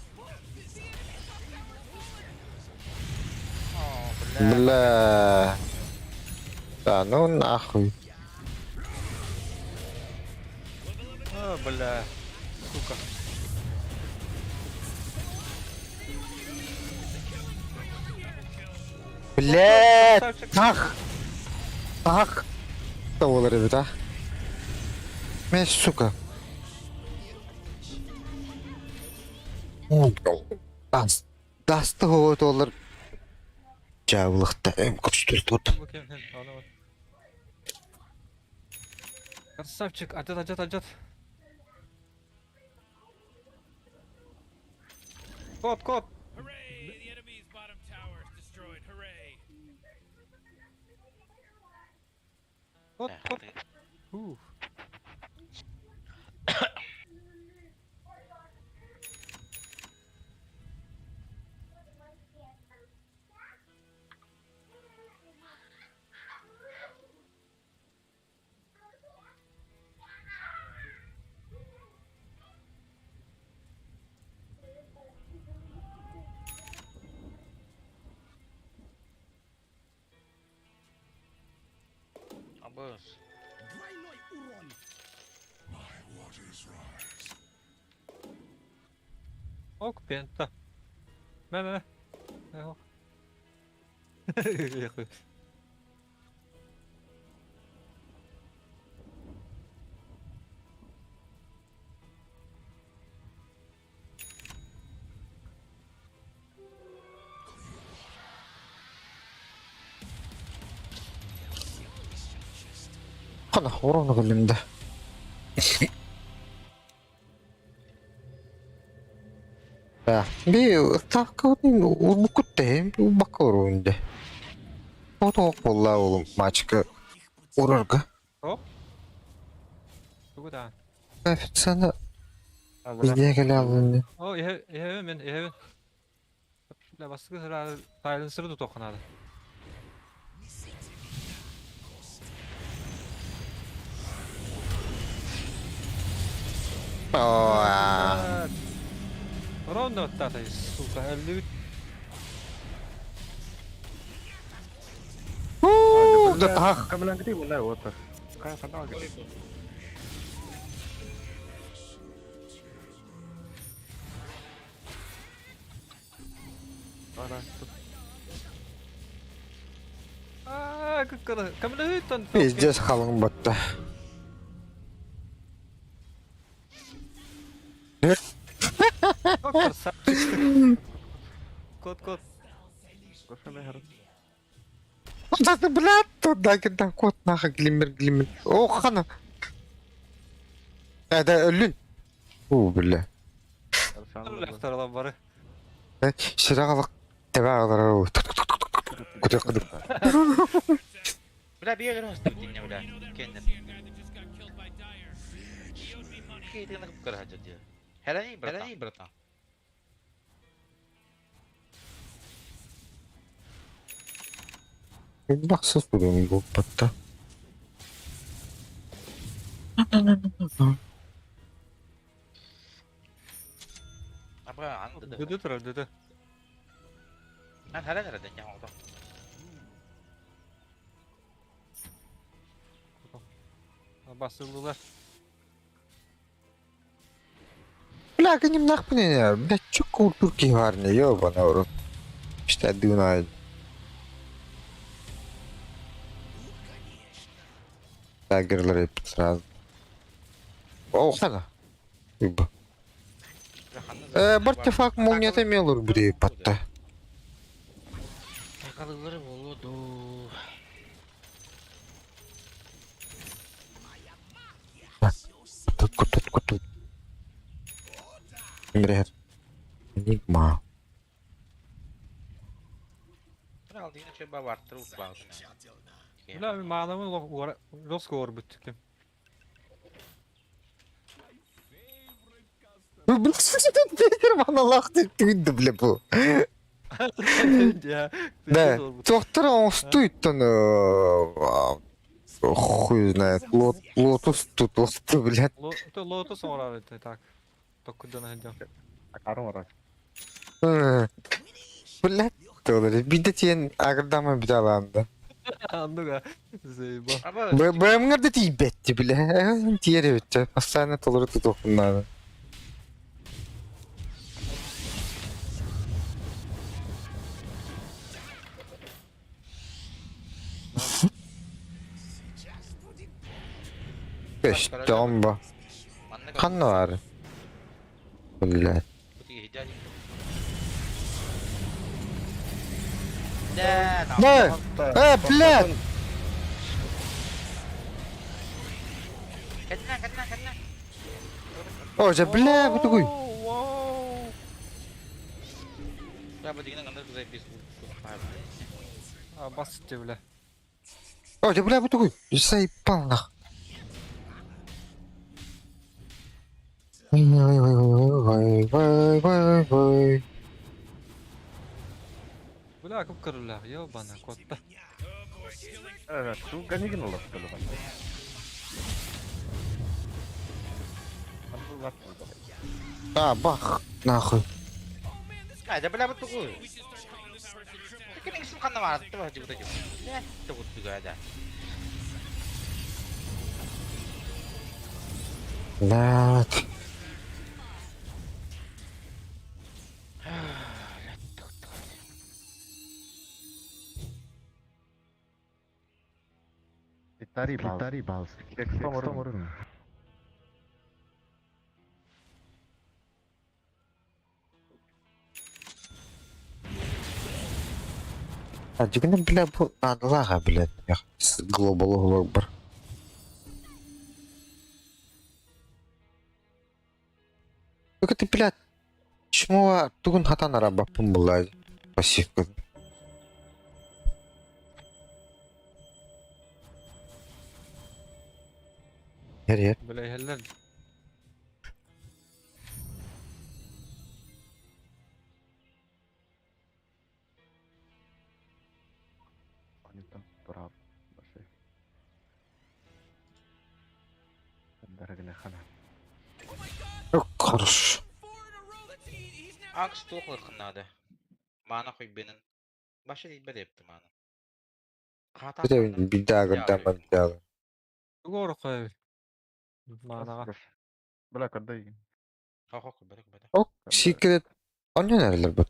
Бля. Да, ну нахуй. А, бля. Сука. Блядь! Ах! Ах! Что было, ребята? Мен, сука. Дасты ғой олар. Жабылықта әм күрістер тұр. Красавчик, отжат. Кот. Кот. Ух. Абыз. Ok, penta. Mä. Joo. Қана, орауны көлімді. Би ставкаудын убукутте бакорунде. Ото колла олум мачка урарга. О? Куда? Официально видео келе алынды. О, мен. Бля, басқы sıra silencer'ı da tokunadı. Ооо. Ровно вот так, сука, лют. Ах. Камера где была вот так. Какая фонарь? Камера там. Пиздец, халың батты. Кот. Да ты, блядь, туда кида кот нахуй глиммер. О, хана. Да, өлүн. О, бля. Лахтарла бары. Шырағалық тебағалар. Күдік. Бля, бегай раз тут не бля. Кеннер. Какие ты нахуй караджа делаешь? Херани, братан. Бақсыз бүгін болып батты. Apa anda dah? Dede tur dede. Kan ada yang ngomong. Basıldılar. Бля, гоним нахуй, не, блядь, чё культурки гарные, ёбаный в рот. Что я думаю? Тагерлер епт сразу. О, хана. Ибо. Бартефак молния мелур бри патта. Kalırları oldu. Кутут. Мрер. Enigma. Kral yine coba warter ulang. Bля, manamı los горбит. Ветер монолог ты бля, бу. Да, доктор, он стоит он, хуй знает, лотус тут, блядь. Лотос орар это так. Только куда найдем. Акарым орать. Блядь, тоже, видите, я агрдама бдаланда. Андуга. Зейба. БМР'de тибетти, бля, интересно, постоянно толыры тут окунады. Томба. Ханнар. Блядь. Да! Блядь! Kena. О, же, бля, вот такой. Ya begini kan terus saya bis. Басты, бля. О, же, бля, вот такой. Заебал нах. Ой. Бля, көп кырыла, ёбана, котта. Evet, şu ganigin olur böyle bak. А, бах, нахуй. Ada berapa tuh? Ini suka nama tuh juga. Ya, tuh juga ada. Да. Тарибал. Кексом орын. А дигна, бля, адлага, блядь. Global Warbar. Только ты, блядь, чему тугун хатан араба пумбулай пассивка. Yer. Bля, heller. Они там прав. Дорогая хана. Хорош. Aks toch надо. Mana koy benim. Başka değil böyle yaptım mana. Hata. Bir daha gırdaman bir daha. Doğru koy. Managa. Bırak orada. Hok. Ok, secret. Onu nereler bu?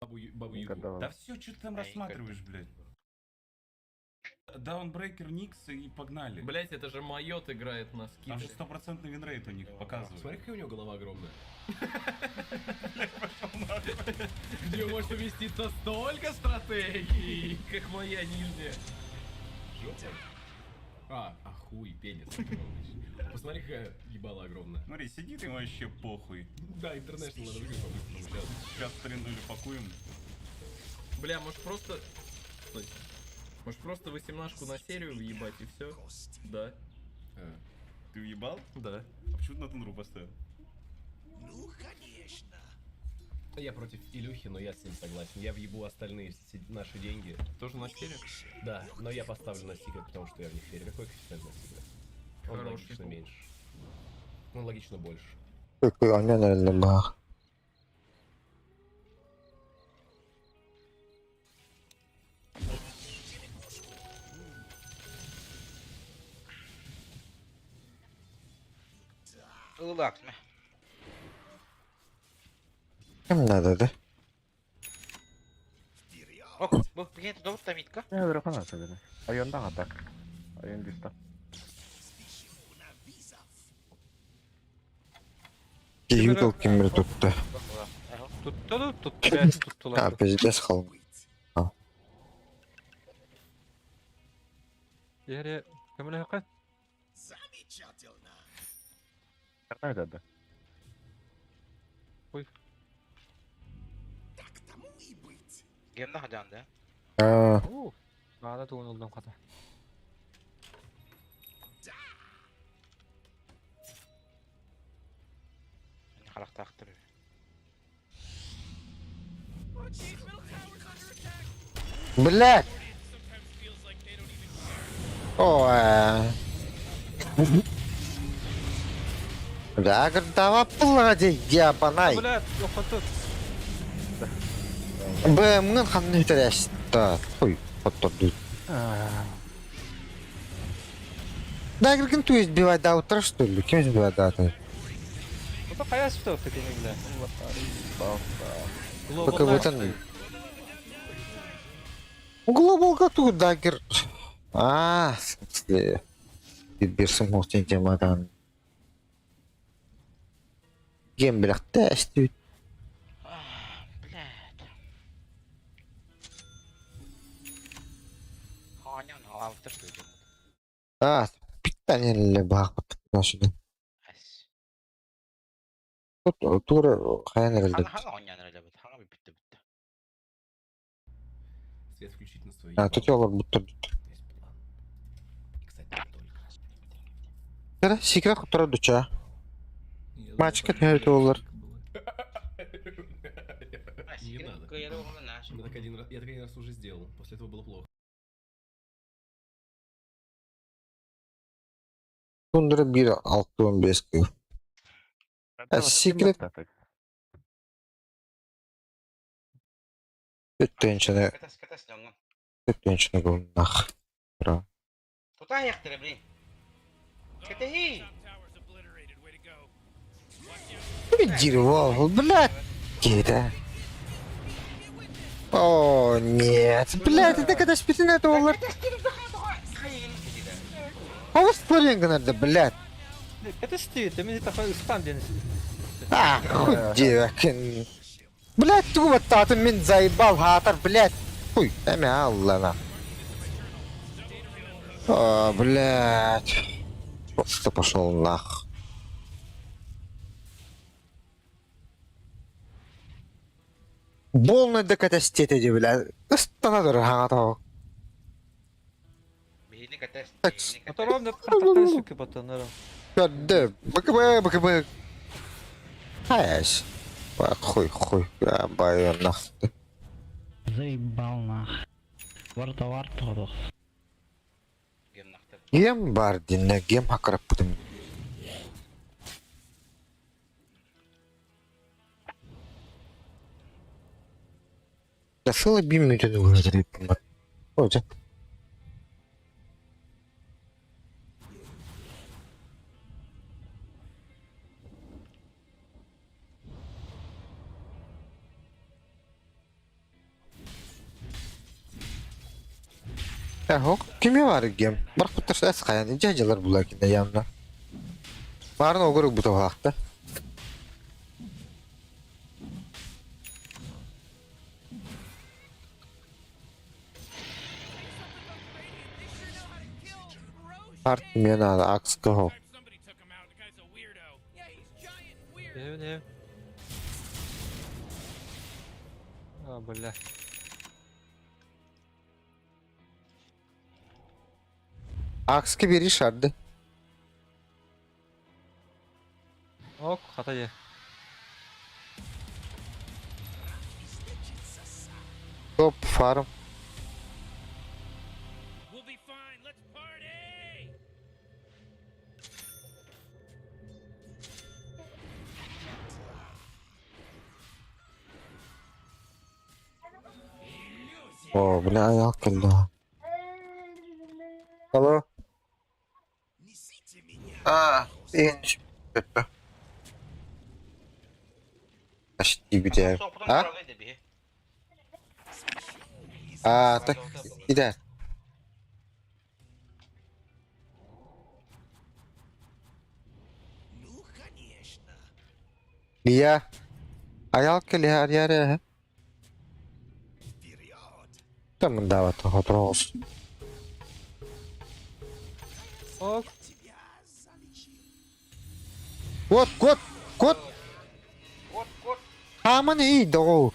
Бабу Югу. Да все, что ты там рассматриваешь, блядь? Даунбрейкер, Никс и погнали. Блять, это же Майот играет на скидке. Там же стопроцентный винрейт у них показывает. Смотри, какая у него голова огромная. Где может уместиться столько стратегий, как моя нижняя. Жопа. Хуй, пенис огромный. Посмотри, какая ебала огромная. Смотри, сидит им вообще похуй. Да, интернешнл надо выиграть по-быстрому. Сейчас тренду или пакуем. Бля, может просто... Стойте. Может просто 18-ку на серию въебать и все? Да. Ты уебал? Да. А почему ты на тунру поставил? Ну, конечно. Я против Илюхи, но я с ним согласен. Я въебу остальные наши деньги. Тоже на стиле? Да, но я поставлю на Secret, потому что я в них верю. Какой коэффициент на Secret? Он Хороший. логично меньше. Он логично больше. Какой он, наверное, баг. Улак. Кем надо, да? Ок, bu begini doğru da mitka. Ne öyle falan söyledi. Ayondan atak. Ayın düştü. Киюдал кемір tuttu. Tuttu da tuttu. Belki tuttular. Ha, пиздец қалың. Yere kömüle yakın. Ne dedi? Uy. Gemde hacandı. Aa, Daha da doğun olduğum kadar. Beni halak taktırıyor. блядь! О, Дагр, давай плади, ябанай. Блядь, yok otur. Бэмгэн хамны хэтэрэшта. Ой, отторду. Дагр гэн туй избивать до утра, что ли? Кем избивать до утра? Bu da kaya sütü olsa gene bile. Пока вот он... Глобал готов, Дагер. А, в смысле... Бирсим хостин темадан. Гем блях тестит. Блядь. Ханян altı duydum. А, питание ли бах, потому Тут тура хайнер Hangi элдет. hangi oynayan öyle bir? Hangi bir bitti bitti. Свет включить на свою. А, тут ёлар будто... Кара, секрет, который дуча. Мальчик от него доллар. Не надо. Я так один раз уже сделал. После этого было плохо. Тундра бир 6-15 кыл. А секрет... Төттенчіне... Катас не он. Төттенчіне кыл нах. Бра. Тут аяқтыры блин. Кетехи. Дерьмо, блядь. Кида. О, нет. Блядь, это когда спитина доллар. А вот спарринга надо, блядь. Это стоит, мы такой спам день. А, хуй девакин. Блядь, ты вот так мен заебал, хатер, блядь. Хуй, имя Аллана. О, блядь. Просто пошел нах. Полный докатастете, блядь. Останадыр, хатау. Beyni kates. Motorum da kataktan söküp atanlarım. Gördüm. Bakı. Hayır. Bak хуй. Я баю нах. Заебал нах. Варта дос. Гем бар dinle, gem hakarap budum. Nasıl bir müdür uğradı bunlar? Hocam. Kime var gem? Bak bu taşlar sıkayan cacalar bularken de yanına. Varın o grubu bu tavakta. Art mena aks kaho. Ne? Ah, блядь. Aks ki biri şardı. Ok, hata ye. Farm. We'll be fine. Let's party. О, бля, я когда. Алло. Инч. Пеппа. Почти где. А? Так, иди. Лия. Аялка ли арьяре? Там давай того трос. Ок. Кот. Аман и до.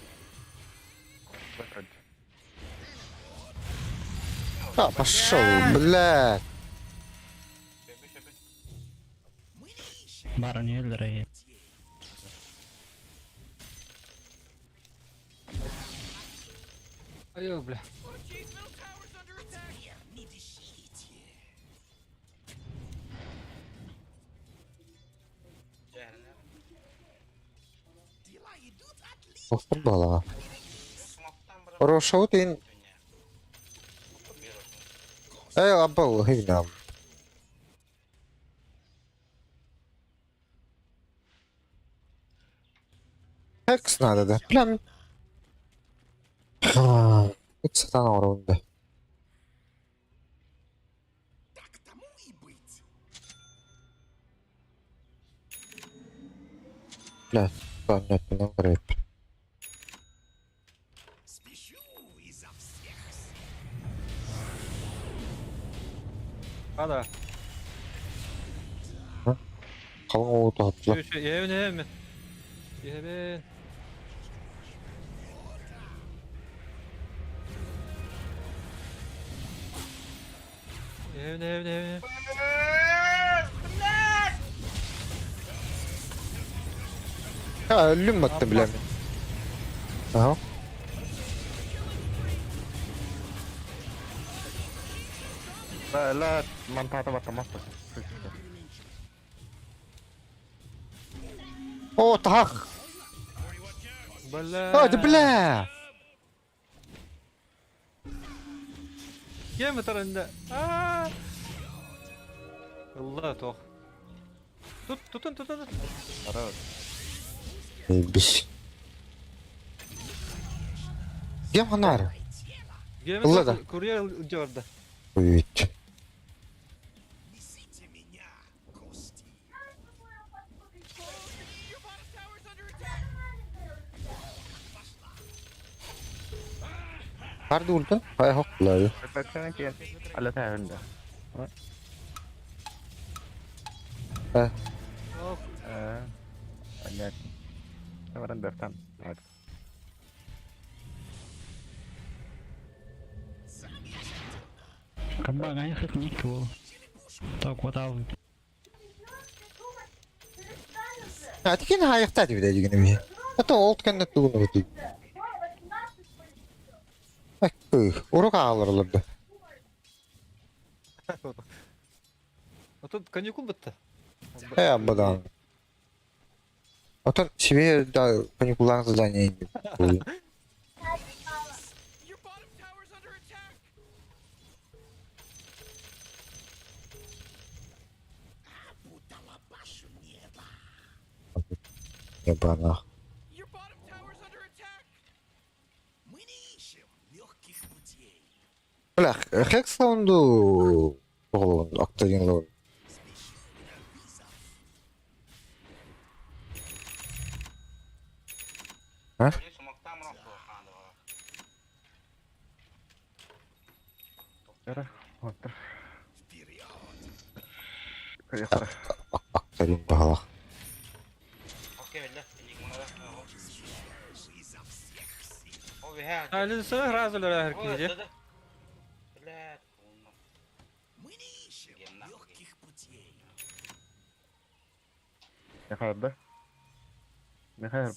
Пошел, блядь. Барни öldüreyim. Ай, бля. Футбола. Рошаутин. Абал, гигнам. Хекс надо, да? Прям. Хекс это на уровне. Бля, понятно, на грейп. Ада. Қалың оғыты атла. Евне. Евен. Евне. Ölüm attı bile. Aha. لا منطقة تبع مصر. О, так. Бля. Бля. Gel mi tarafında? Allah toh. Tutun. Биш. Gel hanarı. Gel mi Allah da. kurye orada. Uyut. Nerede öldün? Hay haklı. كان على تاهل ده. Lihat. Kemarin daftar. Kembangannya segitu. Tak gua tahu. Hadi gene ayakta bir de gene. Hatta old kanat tuğunu bitti. Bak, oruk ağlarlardı. Тут коньяку бітті. Абадан. Отон себе да каникуллар задание инди. Ебана. Бля, Хексаунду Octarian Lord. А? Octarian Bala. Ali sana razı olur herkese. Михаил, да? Михаил,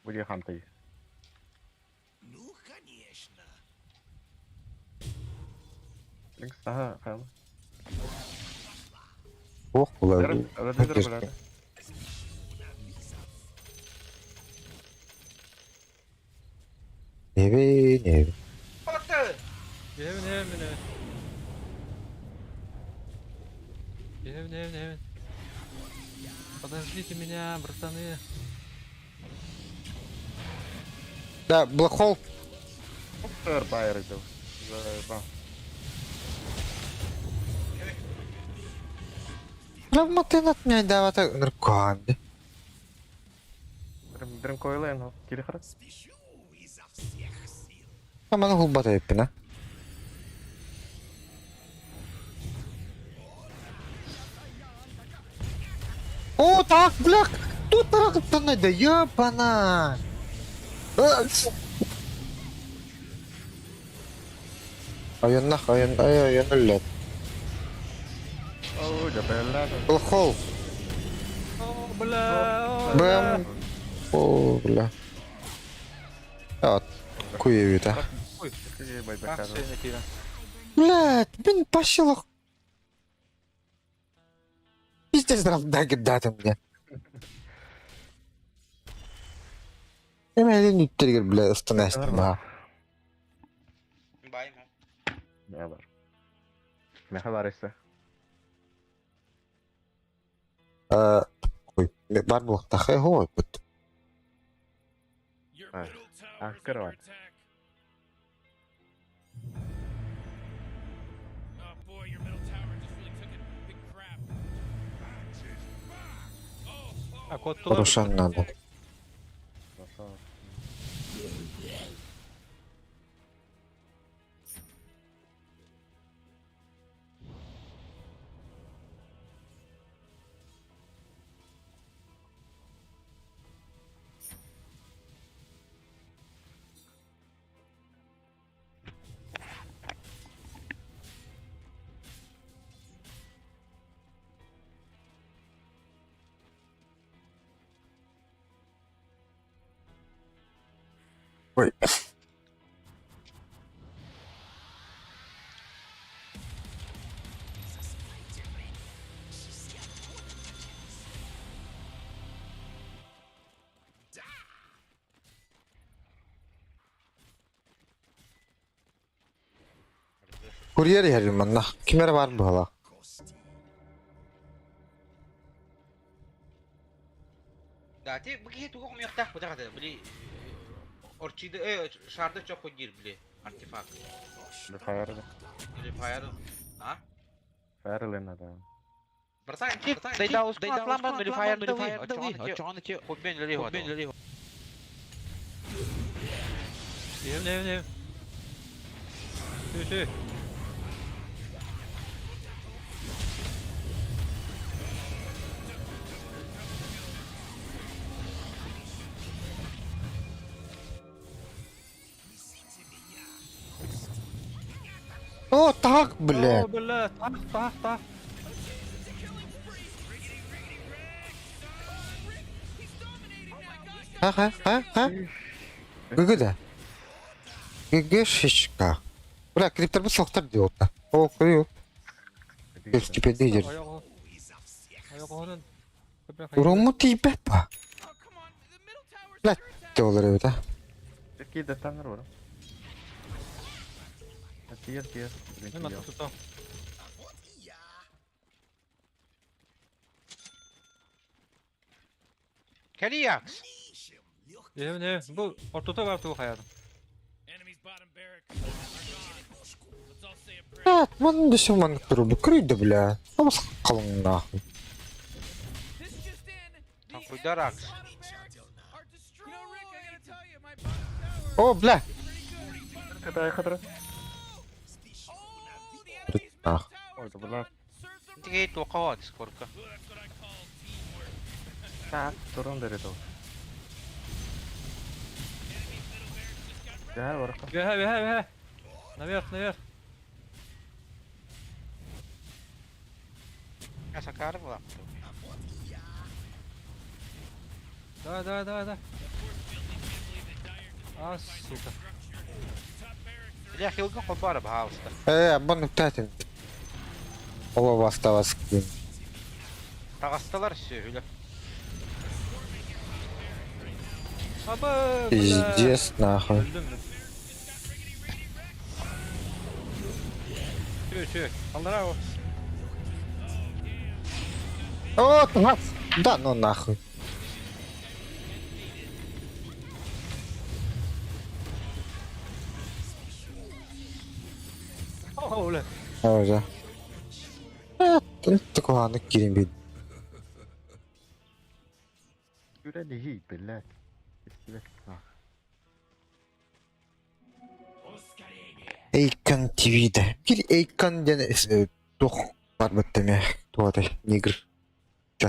Будет хантай. Линкс, ага, хам. Ох, ула. Радвидер, блядь. Не. Поттер! Невин. Подождите меня, братаны. Да, блокхол. Байер идет. Заебал. Прямо ти на мене давати нерканди. Дримкойлен, ну, килихара. А мене гулбата епіна. О, так, бляк! Тут так не да ёбана! Ayun ulit. Oh, Japela. Блокхол. О, бля. Бэм. О, бля. От, хуевито. Ой, байбека. ах, сильно кида. Блядь, блин, пошел. Пиздец, равдаги даты мне. Я не триггер, блядь, остановись, ма. Бай, мо. Ne var? Ne kadar ise? Ой, бар был тахай гой, вот. Открывай. А кот туда. Порушан надо. Ой. Курьер я манна. Кимер бар была. Да, ты begitu kok miyakta, udah kata beli orchide şarda çok koyir beli artefak. Fire. Beli fire. Ha? Fire lena da. Bertanya, they down beli fire da. Çon ki hobben leli. Nevin. Şu. О, так, блядь. О, бля, так. Ха? ГГ-да. ГГшечка. Бля, криптор бы соқтар диотта. О, крип. Теперь дидер. Ayağının. Урому ты бепа. Блядь, ты олар это. Какие достанер var? Тир. Hemen tutam. Kaliaks. Nevin. Bu ortada var tuğ hayatım. Блядь, вон до сих пор трубы. Крый да, бля. А вас қалың нахуй. Kuydarak. О, бля. Хадра. Ах. Ой, это была. Ты тоқават скорка. Так, турun dari tuh. Ya, barakah. Вега. Наверх. Я сакар была. Да. А, сука. Бля, хилга хобара бхауста. Абон тәтін. Оба баставас кейін. Тағасталар сөйлеп. Аба, Пиздец, нахуй. Öldüm. Çök. Kaldır o. О, нас! Да ну нахуй. Оля. Öyle. Такого анық керем бейді. Yüredi hi bile. Bismillah. Эйкон ТВ'ді. Bir Эйкон дені тоқ бар біттіме. Туады, негр.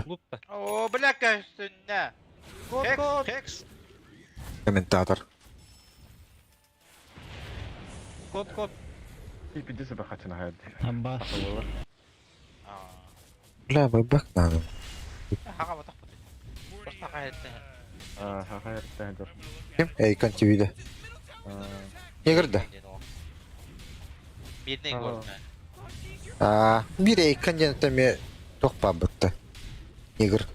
Лупта. О, бляка, üstünde. Kod. Хекс. Комментатор. Kod. Hiçbir de kaçına hayal. Аббас. Бля, байбак надо. Хаға батақ бұты. Просто қайетті. Hayal ettiğindir. Kim? Эйкон ТВ'ді. Негрді. Бедный город. Bir Эйкон дені тәме тоқ бар бітті. Негр.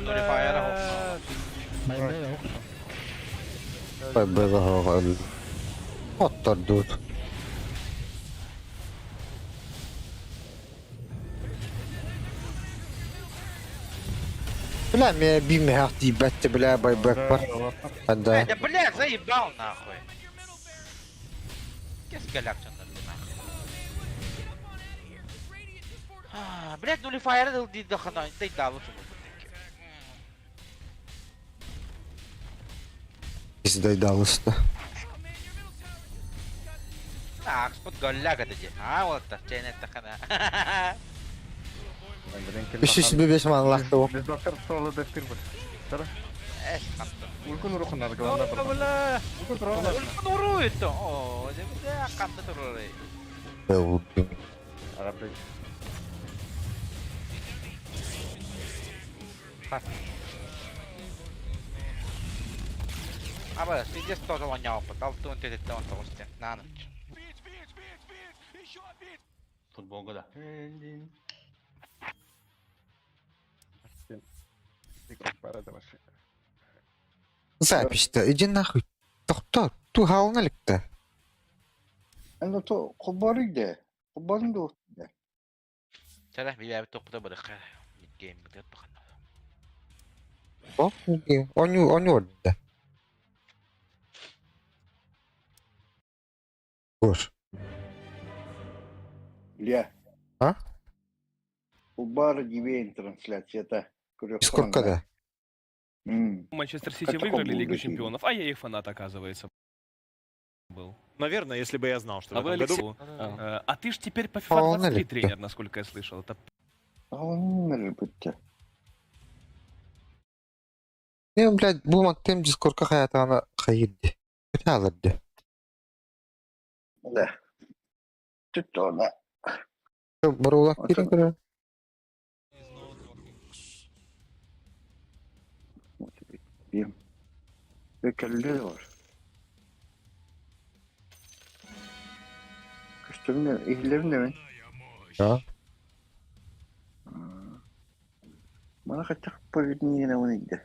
Нолифайера хоқ. Байбай yok. Байбайға хоғал. Оттар дұд. Бля, мен беймеғақ дейбәтті, бля, байбак бар. Анда. Да, блядь, заебал нахуй. Кес галактон нахуй. Блядь, нолифайера дыл дейді қана, дай далы тұр. Пиздай далысты. Акспот галляга dedi. Вот так, cennette қана. Үш бебес манлақты о. Biz bakar solu deftir bu. Sıra. Қанты. Uygun ruhunlar gıvanda bir. Бля. Үлкен ұру етті. О, демде қанты тұрыр. Arabi. Абы, здесь тоже вонял, потом ты это он толстый. На ночь. Futbolga da. Запись-то, иди нахуй. Тоқта, ту халналікті. Anda to kubarıydı. Kubarın da oldu. Çarah bir abi topu da bırak. Mid game bir bakın. О, onu orada. Boş. Илья. А? Кубар дивейн трансляция-то. Сколько да? Манчестер Сити выиграли Лигу Чемпионов, а я их фанат, оказывается, был. Наверное, если бы я знал, что А в вы, этом Алексей? году... А ты ж теперь по FIFA 23 тренер, насколько я слышал. Это... Может быть. Ne блядь, bu maddem Discord'a hayatına kayırdı. Kötü alırdı. Да. Тут она. Barulak gelin kırı. Бим. Bekirli var. Kıştırın ihlerin de mi? Ya. Bana kaçak поведение на униде.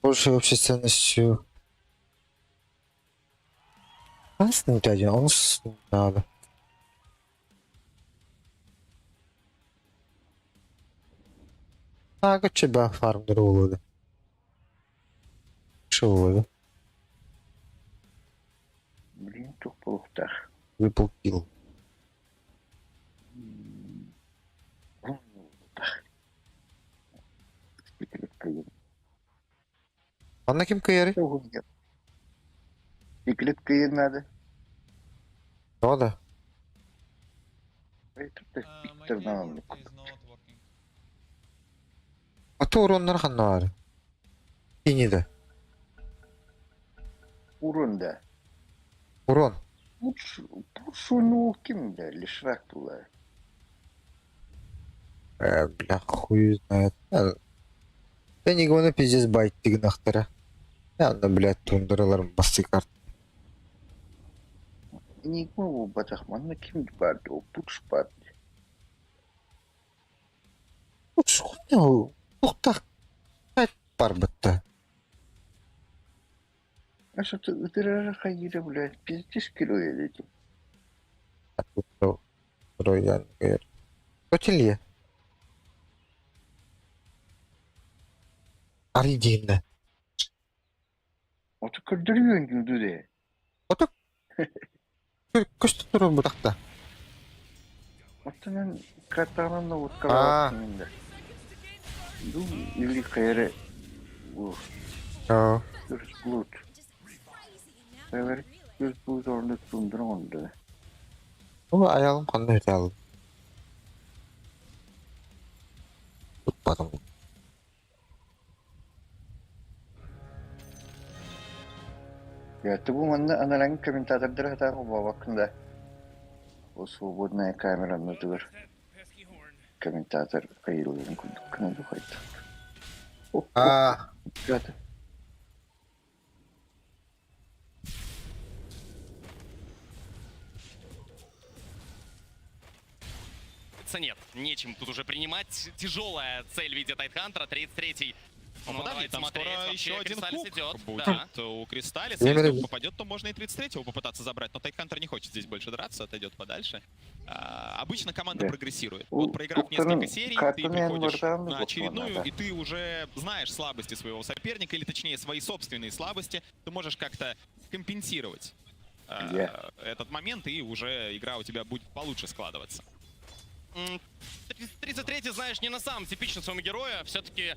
Больше вообще ценностью. Nasıl dядя? Он надо. Aga тебя фармдер oldu. Что oldu? Блин, çok плохо. Triple kill. Bana kim kıyarı? Иглет кайын надо. Ne oldu? Это спиктер надо. Atı oranları kanına var. Yine de. Урон да. Урон. Лучше ну кем да, лишь рак была. Бля, хуй знает. Да не говорю, пиздец байттигин ахтара. Янда, блядь, тундыралар басты карт. Не могу батахманна ким барды, опуч барды. Уж хуйня, тухтак. Бар бітті. А что ты удырара хайира, блядь, 50 кило едете. Роян гэр. Көтеле. Аридейінді. Оты көрдірген жүді де. Оты көшті тұру бұдақта. Оты мен картағанында А. отқалағатының да. Ду или хайры. О. Күріс бұлыт. Сәвер күріс бұлыт орында тұндырын онды. Бұл аялым қандай өте алды. Тұтпадым. Я бұл манда аналарың комментатордары хатағы бабақында. Ол свободная камера нұтығыр. Комментатор қайылығын күндік күні дұқайды. Гады. Нет, нечем тут уже принимать. Тяжелая цель в виде Тайтхантера, 33-й. Ну, подожди, там скоро еще один хук будет Да. у Кристаллиса. Если он попадет, то можно и 33-го попытаться забрать. Но Тайтхантер не хочет здесь больше драться, отойдет подальше. Обычно команда прогрессирует. Вот проиграв несколько серий, ты приходишь на очередную, и ты уже знаешь слабости своего соперника, или точнее свои собственные слабости. Ты можешь как-то компенсировать этот момент, и уже игра у тебя будет получше складываться. 33-й, знаешь, не на самом типичном своем герое. Все-таки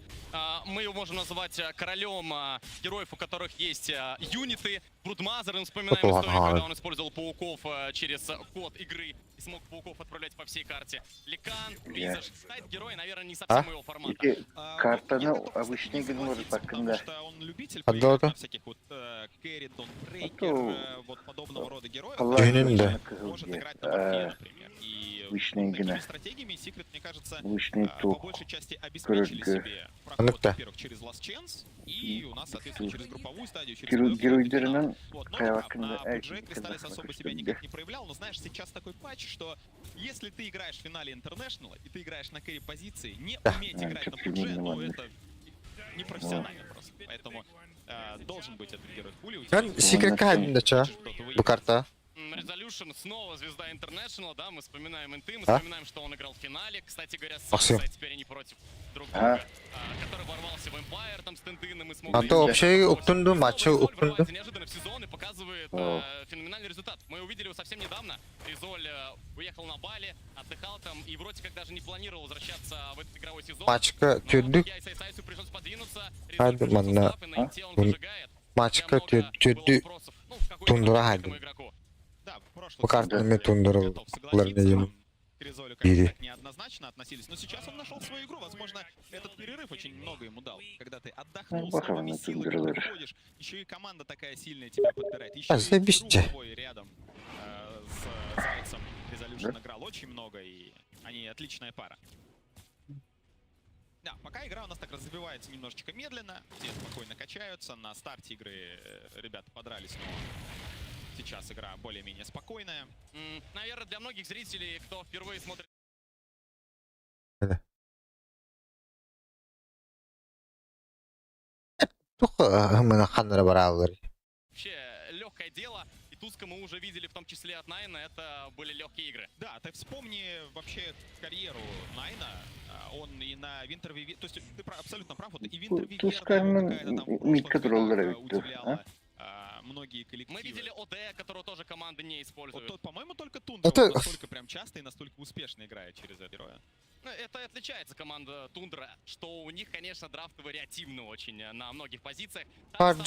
мы его можем называть королем героев, у которых есть юниты. Брудмазер, мы вспоминаем историю, когда он использовал пауков через код игры и смог пауков отправлять по всей карте. Ликан, Близзард, герой, наверное, не совсем его формат. Картаны обычный генер паркында. Он любитель поиграть на всяких вот Керридон, Брейкер, вот подобного рода героев. Может играть на Морфе, например. И такими стратегиями Secret, мне кажется, по большей части обеспечили себе проход, во-первых, через Last Chance, и у нас, соответственно, через групповую стадию, через вот, но на PUBG Кристаллис особо себя никак не проявлял, но знаешь, сейчас такой патч, что если ты играешь в финале International, и ты играешь на керри позиции, не уметь играть на PUBG, ну это непрофессионально просто. Поэтому должен быть этот герой в пуле. Секрет кайдында ча? Бұл карта? Resolution снова звезда International, да, мы вспоминаем инты, мы вспоминаем, что он играл в финале. Кстати говоря, теперь они против друг друга, который ворвался в Empire, там с Тентыном и смог... А то вообще уктунду, матча уктунду. Неожиданно в сезон и показывает феноменальный результат. Мы увидели его совсем недавно. Ризоль уехал на Бали, отдыхал там и вроде как даже не планировал возвращаться в этот игровой сезон. Матчка тюрдük. Пришлось подвинуться. Hadi bana. Матчка türdü. Тундура hadi. Bu kartını тундураларына ем. Неоднозначно относились, но сейчас он нашел свою игру. Возможно, этот перерыв очень много ему дал. Когда ты отдохнул, с новыми силами приходишь, еще и команда такая сильная тебя подбирает. Еще и друг твой рядом с Зайцем Resolution играл очень много, и они отличная пара. Да, пока игра у нас так развивается немножечко медленно, все спокойно качаются. На старте игры ребята подрались, но сейчас игра более-менее спокойная. Наверное, для многих зрителей, кто впервые смотрит... Вообще легкое дело. И Туска мы уже видели, в том числе от Найна, это были легкие игры. Да, ты вспомни вообще карьеру Найна. Он и на Винтервиве... То есть ты абсолютно прав, вот и Винтервиве удивляла многие коллективы. Мы видели ОД, которого тоже команда не использует. Вот, по-моему, только Тундра настолько прям часто и настолько успешно играет через этого героя. Это и отличается команда Тундра, что у них, конечно, драфт вариативный очень на многих позициях. Там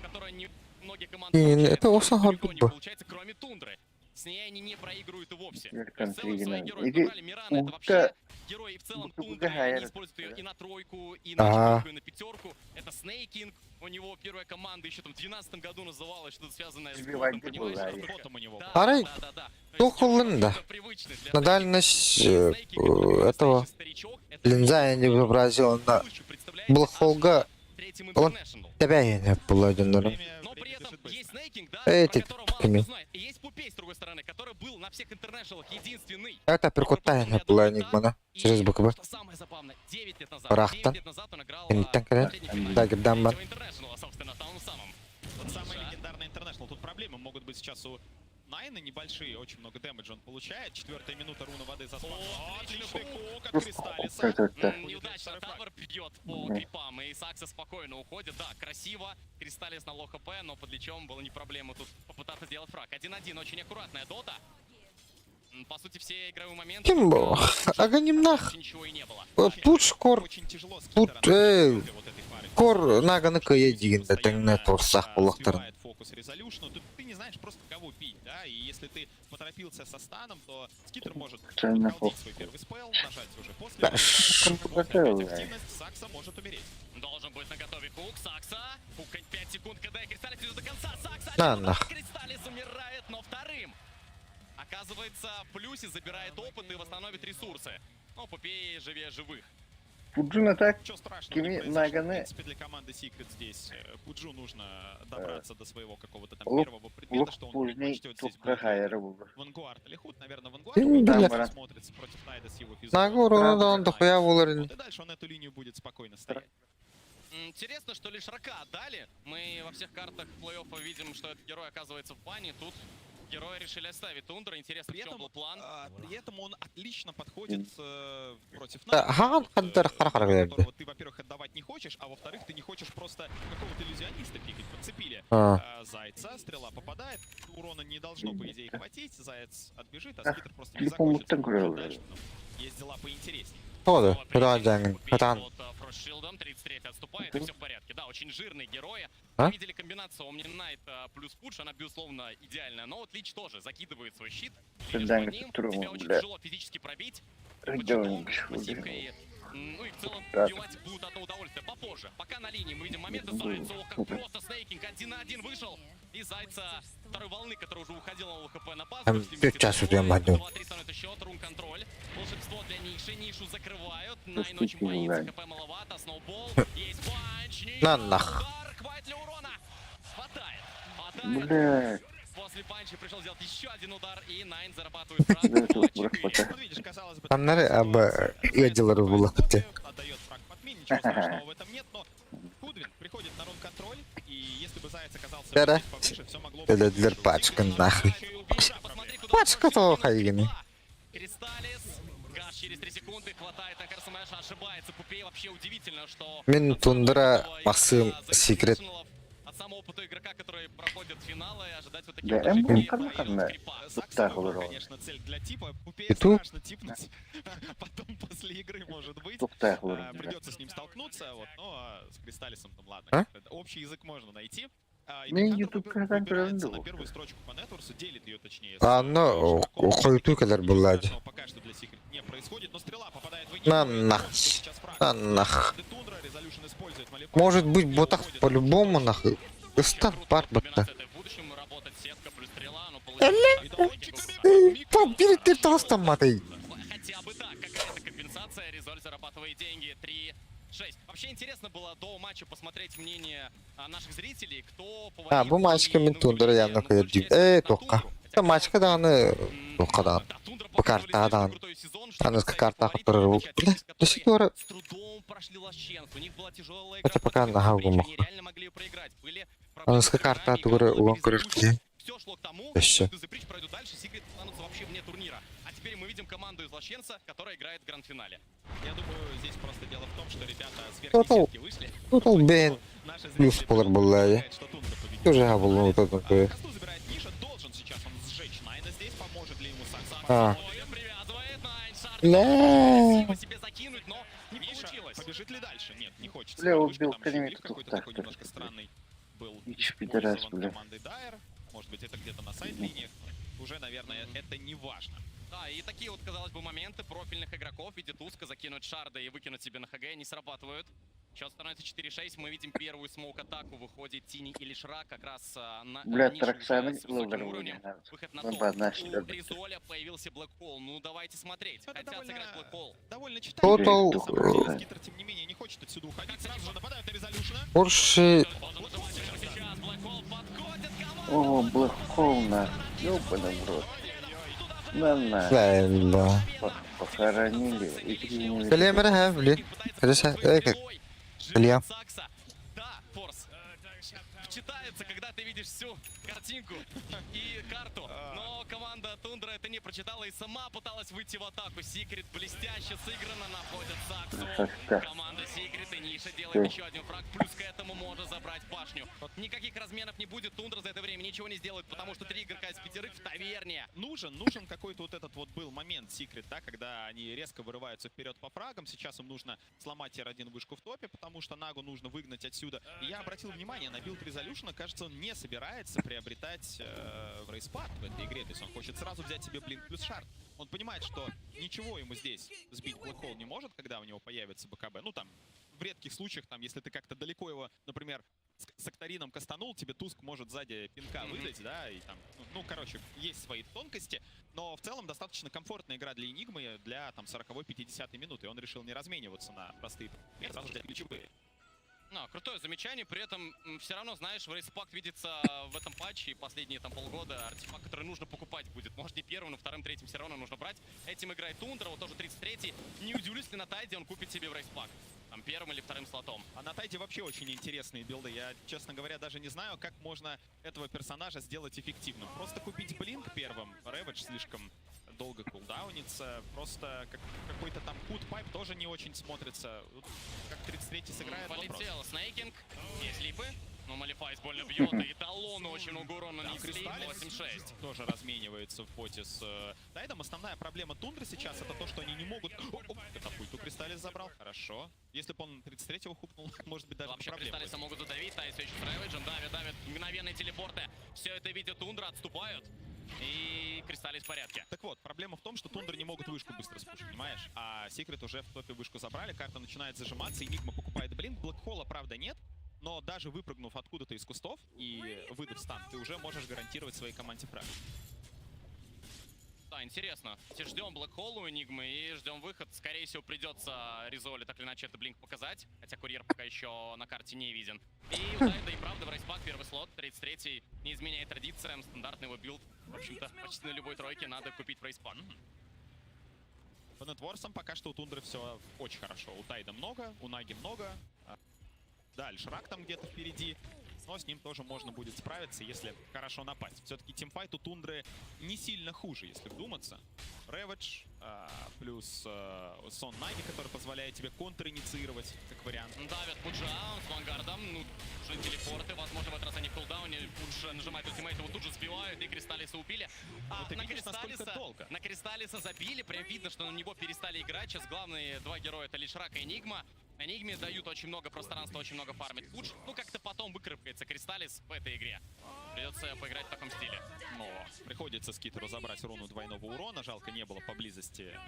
которая не многие команды не получается, кроме Тундры. С ней они не проигрывают и вовсе. В целом свои герои выбрали. Мирана это вообще герой, и в целом Тундры, они используют ее и на тройку, и на четверку, и на пятерку. Это Снейкинг. У него первая команда еще там в 2012 году называлась что-то связанное с ботом, понимаешь? Ботом у него. Да. Тухлын да. На дальность этого линза я не вообразил на Блхолга. Он тебя я не поладен. Эти это перкутайна была Энигмана через БКБ. Рахтан. Дагердамбан. Самый легендарный Интернешнл. Тут проблемы могут быть сейчас у Найна небольшие, очень много дэмэджа он получает. 4-я минута, руна воды за спаном. Отличный хук от Кристаллиса. Неудачно Тавр бьет по крипам, и Сакса спокойно уходит. Да, красиво. Кристаллис на лоу хп, но под лечом было не проблема тут попытаться сделать фраг. 1-1, очень аккуратная дота. По сути, все игровые моменты... Кимбо, аганимнах. Пуш кор... Кор наганы кая дигинде теңне торсах болақтарын. Фокус резолюшну. Тут ты не знаешь просто кого бить, да? И если ты поторопился со станом, то Скитер может проколдить свой первый спел, нажать уже после активность, Сакса может умереть. Должен быть наготове Хук, Сакса. Хук 5 секунд, КД, Кристаллис идет до конца. Сакса, Кристаллис умирает, но вторым. Оказывается, в плюсе забирает опыт и восстановит ресурсы. Ну, Пупей живее живых. Пуджуна так, кими наганы. В принципе, для команды Secret здесь Пуджу нужно добраться до своего какого-то там первого предмета, что он предпочтет здесь Вангуард или Худ, наверное, Вангуард смотрится против Найда с его физикой. И дальше он эту линию будет спокойно стоять. Интересно, что лишь Рака отдали. Мы во всех картах плей-оффа видим, что этот герой оказывается в бане. Тут герои решили оставить Тундра. Интересно, в чем был план. При этом он отлично подходит против нас. Которого ты, во-первых, отдавать не хочешь, а во-вторых, ты не хочешь просто какого-то иллюзиониста пикать. Подцепили Зайца, стрела попадает, урона не должно, по идее, хватить. Заяц отбежит, а Скитер просто не закончит. Дальше есть дела поинтереснее. Тоже, раджанин, патан. Фрошшилдом, 33-й отступает, и все в порядке. Да, очень жирные герои. Мы видели комбинацию Omni Knight плюс Пудж, она, безусловно, идеальная. Но вот Лич тоже закидывает свой щит. Тебя очень тяжело физически пробить. Пассивкой. Ну и в целом убивать будут одно удовольствие. Попозже. Пока на линии мы видим моменты Зайца. Как просто Снейкинг 1 на 1 вышел. И Зайца второй волны, который уже уходил на ЛХП на пазу. Сейчас у тебя мадю. 2-3 становится счет, рун контроль. Волшебство для Ниши. Нишу закрывают. Найн очень боится. ХП маловато. Сноубол. Есть панч. На нах. Хватит для урона. Хватает. Блядь. После панча пришел сделать еще один удар, и Найн зарабатывает фраг. Аннары аба ядилары было хотя. Отдает фраг под мин, ничего страшного в этом нет, но Худвин приходит на рун контроль, и если бы Заяц оказался повыше, все могло бы... Это для пачка нахуй. Пачка-то хайгами. Кристаллис. Гаш через 3 секунды хватает на Карсамэша, ошибается. Пупей вообще удивительно, что... Мин Тундра, Максим, Секрет. От самого опыта игрока, который проходит финалы, ожидать вот таких Да, конечно, цель для типа. Пупей страшно типнуть. Потом после игры, может быть, придется с ним столкнуться, вот, но с Кристаллисом там ладно. Общий язык можно найти. На первую строчку по Нетворсу, делит ее точнее. Ну, хуйту кадар была. Пока что для Secret не происходит, но стрела попадает в на нах. На нах. Может быть, ботах по-любому нахуй. Стан парбата. Побери ты толстом, матай. Хотя бы так, какая-то компенсация, Резоль зарабатывает деньги, 3-6. Вообще интересно было до матча посмотреть мнение наших зрителей, кто... Бумажками Тундра явно ходит. Только. Это матч, когда они... Ну, когда... По картадан. Она с карта, которая... Блядь, до сих пор... Это пока на гаву мог. Она с карта, которая у крышки. Все шло к тому, что Зеприч пройдут дальше, Секрет останутся вообще вне турнира. А теперь мы видим команду из Лощенца, которая играет в гранд-финале. Я думаю, здесь просто дело в том, что ребята с верхней сетки вышли. Total Бен. Плюс полар была я. Тоже гаву, ну, вот это такое. Касту забирает Ниша, должен сейчас он сжечь Найна здесь, поможет ли ему Сакса. Привязывает Найн, Шард. Красиво себе закинуть, но не получилось. Побежит ли дальше? Нет, не хочется. Бля, убил Климик какой-то такой немножко странный был. Использован командой Дайер. Может быть, это где-то на сайд-линиях. Уже, наверное, это не важно. Да, и такие вот, казалось бы, моменты профильных игроков в виде Туска закинуть Шарда и выкинуть себе на ХГ не срабатывают. Счет становится 4-6. Мы видим первую смоук-атаку. Выходит Тини или Шрак как раз на Блядь, нишу Траксана с высоким Лондон уровнем. выиграет. Выход на Ну, топ. однозначно, У да. Ризоля появился Black Hole. Ну, давайте смотреть. Хотят сыграть Black Hole. Довольно Total, читаемо. Скитер, тем не менее, не хочет отсюда уходить. Сразу же нападают на Резолюшна. Порши О, Блэкхол, на. Ёбаный в рот. На. Ла. Похоронили. И Калемера хавли. Кадеса. Калия. Да, Форс. Вчитается, когда ты видишь всю картинку и карту. Но команда Тундра это не прочитала и сама пыталась выйти в атаку. Секрет блестяще сыграно, находит Саксу. Команда Секрет и Ниша делает еще один фраг. Плюс к этому можно забрать башню. Никаких разменов не будет. Тундра за это время ничего не сделает, потому что 3 игрока из 5 в таверне. Нужен какой-то вот этот вот был момент Секрет, да, когда они резко вырываются вперед по фрагам. Сейчас им нужно сломать тир-1 вышку в топе, потому что Нагу нужно выгнать отсюда. И я обратил внимание на билд Резолюшна. Кажется, он не собирается приобретать рейспад в этой игре. То есть он хочет сразу взять себе Блинк плюс Шард. Он понимает, что ничего ему здесь сбить Блэкхол не может, когда у него появится БКБ. Ну там, в редких случаях, там, если ты как-то далеко его, например, с Акторином кастанул, тебе Туск может сзади пинка выдать, да, и там, ну, короче, есть свои тонкости, но в целом достаточно комфортная игра для Энигмы для, там, 40-50 минуты, и он решил не размениваться на простые, сразу же ключевые. Крутое замечание, при этом все равно, знаешь, в Рейспакт видится в этом патче последние там полгода артефакт, который нужно покупать будет. Может не первым, но вторым, третьим все равно нужно брать. Этим играет Тундра, вот тоже 33-й. Не удивлюсь, если на Тайде он купит себе в Рейспакт. Там первым или вторым слотом. А на Тайде вообще очень интересные билды. Я, честно говоря, даже не знаю, как можно этого персонажа сделать эффективным. Просто купить Блинк первым, Рэвидж слишком долго кулдаунится, просто какой-то там худпайп тоже не очень смотрится. Как 33-й сыграет, полетел Снейкинг, есть липы, но Малифайс больно бьет, и талоны очень много урона нанесли, 8-6. Тоже разменивается в боте с Тайдом. Основная проблема Тундры сейчас это то, что они не могут... Катапульту Кристаллис забрал, хорошо. Если бы он 33-го хукнул, может быть даже вообще проблема. Кристаллиса могут задавить, Тайд все еще с Рэвиджем, давит, мгновенные телепорты. Все это видят Тундра, отступают. И Кристаллис в порядке. Так вот, проблема в том, что Тундры не могут вышку быстро спушить, понимаешь? А Секрет уже в топе вышку забрали, карта начинает зажиматься, Энигма покупает Блинк, Блэкхола, правда, нет. Но даже выпрыгнув откуда-то из кустов и выдав стан, ты уже можешь гарантировать своей команде фраг. Да, интересно. Ждем Black Hole у Энигмы и ждем выход. Скорее всего, придется Ризоле так или иначе это Блинк показать. Хотя курьер пока еще на карте не виден. И у Тайда и правда в Рейспак первый слот, 33-й, не изменяет традициям, стандартный его билд. В общем-то, почти на любой тройке надо купить Рейспак. По нетворсам пока что у Тундры все очень хорошо. У Тайда много, у Наги много. Дальше Шрак там где-то впереди. Но с ним тоже можно будет справиться, если хорошо напасть. Все-таки тимфайт у Тундры не сильно хуже, если вдуматься. Рэвидж плюс Сон Наги, который позволяет тебе контр-инициировать, как вариант. Давят Пуджа с Вангардом, ну, уже телепорты, возможно, в этот раз они в кулдауне. Пудж нажимает ультимейт, его тут же сбивают, и Кристаллиса убили. Ты видишь, насколько долго. На Кристаллиса забили, прям видно, что на него перестали играть. Сейчас главные два героя — это лишь Рак и Энигма. Энигме дают очень много пространства, очень много фармит. Пудж, ну, как-то потом выкарабкается Кристаллис в этой игре. Придется поиграть в таком стиле. Но приходится Скитеру забрать руну двойного урона. Жалко, не было поблизости